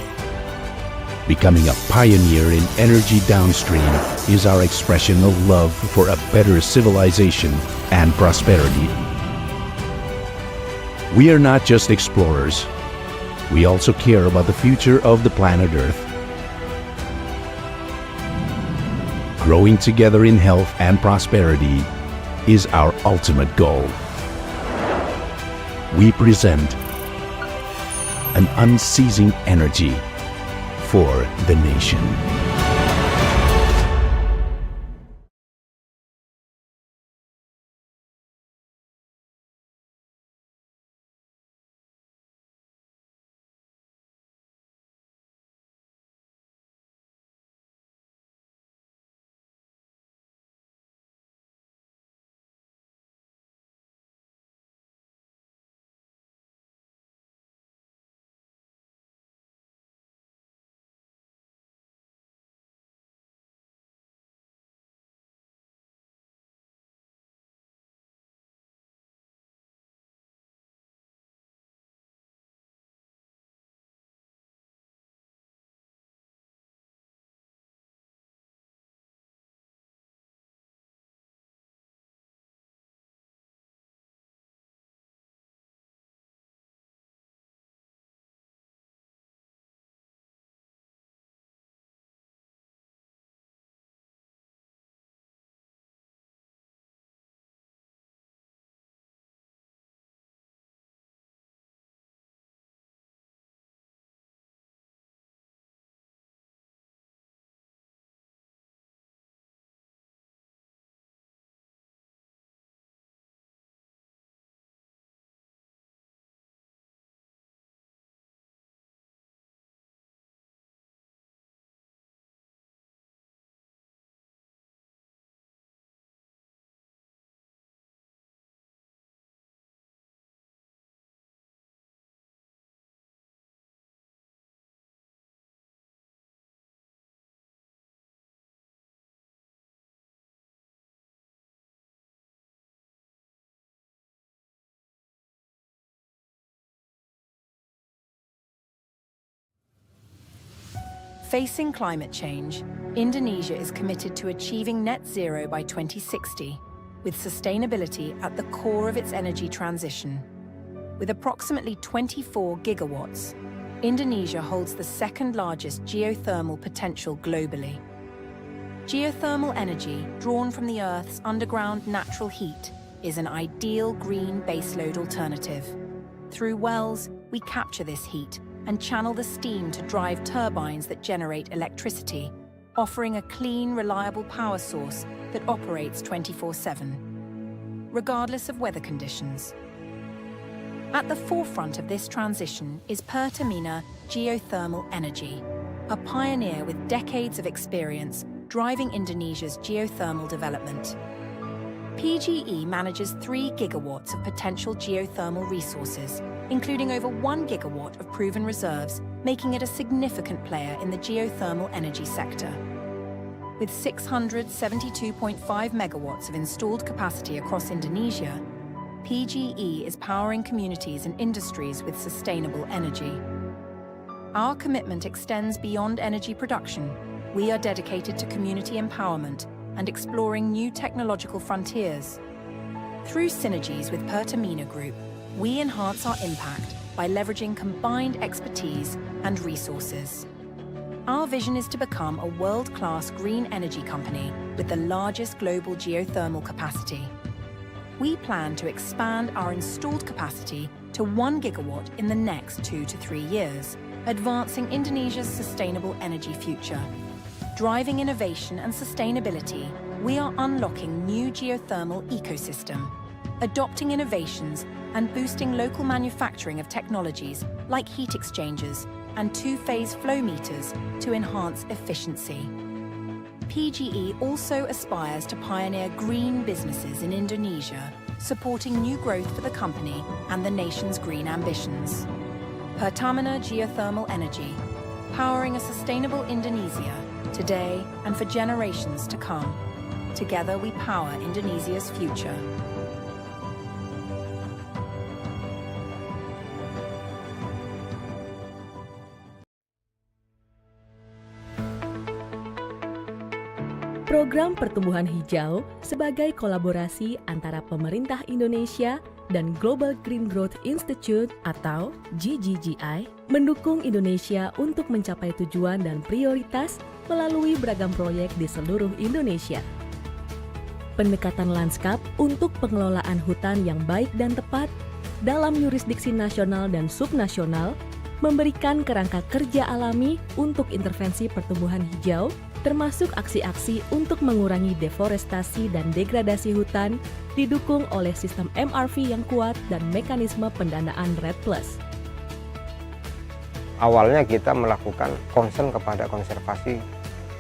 Becoming a pioneer in energy downstream is our expression of love for a better civilization and prosperity. We are not just explorers. We also care about the future of the planet Earth. Growing together in health and prosperity, is our ultimate goal. We present an unceasing energy for the nation. Facing climate change, Indonesia is committed to achieving net zero by 2060, with sustainability at the core of its energy transition. With approximately 24 gigawatts, Indonesia holds the second largest geothermal potential globally. Geothermal energy, drawn from the Earth's underground natural heat, is an ideal green baseload alternative. Through wells, we capture this heat and channel the steam to drive turbines that generate electricity, offering a clean, reliable power source that operates 24/7, regardless of weather conditions. At the forefront of this transition is Pertamina Geothermal Energy, a pioneer with decades of experience driving Indonesia's geothermal development. PGE manages 3 gigawatts of potential geothermal resources, including over 1 gigawatt of proven reserves, making it a significant player in the geothermal energy sector. With 672.5 megawatts of installed capacity across Indonesia, PGE is powering communities and industries with sustainable energy. Our commitment extends beyond energy production. We are dedicated to community empowerment and exploring new technological frontiers. Through synergies with Pertamina Group, we enhance our impact by leveraging combined expertise and resources. Our vision is to become a world-class green energy company with the largest global geothermal capacity. We plan to expand our installed capacity to 1 gigawatt in the next 2 to 3 years, advancing Indonesia's sustainable energy future. Driving innovation and sustainability, we are unlocking new geothermal ecosystem, adopting innovations and boosting local manufacturing of technologies like heat exchangers and two-phase flow meters to enhance efficiency. PGE also aspires to pioneer green businesses in Indonesia, supporting new growth for the company and the nation's green ambitions. Pertamina Geothermal Energy, powering a sustainable Indonesia today and for generations to come. Together we power Indonesia's future. Program Pertumbuhan Hijau sebagai kolaborasi antara pemerintah Indonesia dan Global Green Growth Institute atau GGGI mendukung Indonesia untuk mencapai tujuan dan prioritas melalui beragam proyek di seluruh Indonesia. pendekatan lanskap untuk pengelolaan hutan yang baik dan tepat dalam yurisdiksi nasional dan subnasional, memberikan kerangka kerja alami untuk intervensi pertumbuhan hijau, termasuk aksi-aksi untuk mengurangi deforestasi dan degradasi hutan, didukung oleh sistem MRV yang kuat dan mekanisme pendanaan REDD+. Awalnya kita melakukan concern kepada konservasi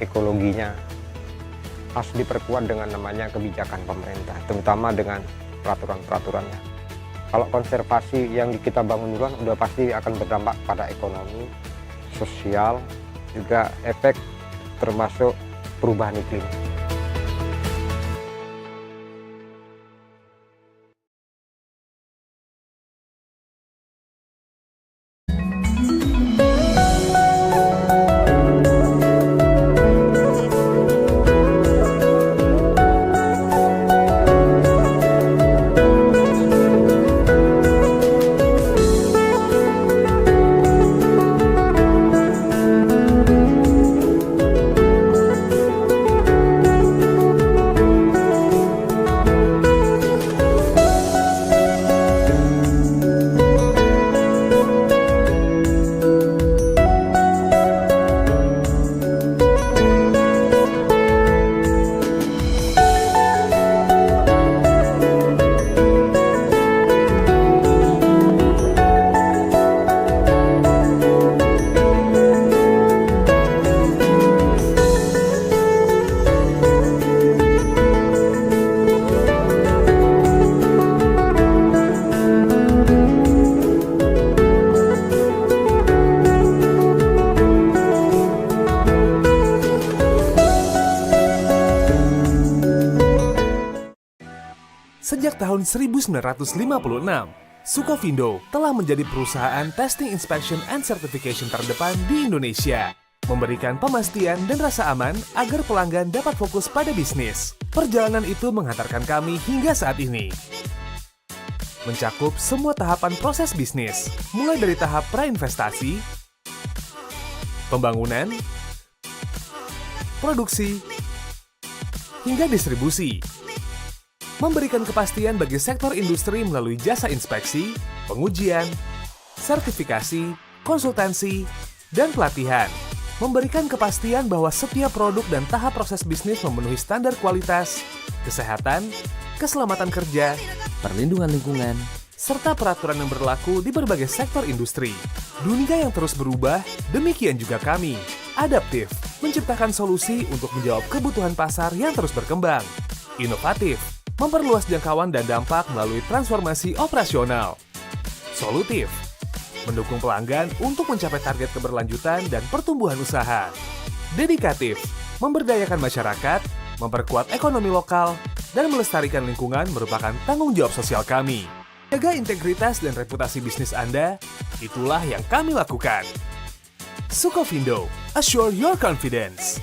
ekologinya. Harus diperkuat dengan namanya kebijakan pemerintah, terutama dengan peraturan-peraturannya. Kalau konservasi yang kita bangun duluan udah pasti akan berdampak pada ekonomi, sosial, juga efek termasuk perubahan iklim. Sejak tahun 1956, Sukovindo telah menjadi perusahaan testing, inspection, and certification terdepan di Indonesia, memberikan pemastian dan rasa aman agar pelanggan dapat fokus pada bisnis. Perjalanan itu menghantarkan kami hingga saat ini. Mencakup semua tahapan proses bisnis, mulai dari tahap prainvestasi, pembangunan, produksi, hingga distribusi. Memberikan kepastian bagi sektor industri melalui jasa inspeksi, pengujian, sertifikasi, konsultansi, dan pelatihan. Memberikan kepastian bahwa setiap produk dan tahap proses bisnis memenuhi standar kualitas, kesehatan, keselamatan kerja, perlindungan lingkungan, serta peraturan yang berlaku di berbagai sektor industri. Dunia yang terus berubah, demikian juga kami. Adaptif, menciptakan solusi untuk menjawab kebutuhan pasar yang terus berkembang. Inovatif, memperluas jangkauan dan dampak melalui transformasi operasional. Solutif, mendukung pelanggan untuk mencapai target keberlanjutan dan pertumbuhan usaha. Dedikatif, memberdayakan masyarakat, memperkuat ekonomi lokal, dan melestarikan lingkungan merupakan tanggung jawab sosial kami. Jaga integritas dan reputasi bisnis Anda, itulah yang kami lakukan. Sukovindo, assure your confidence.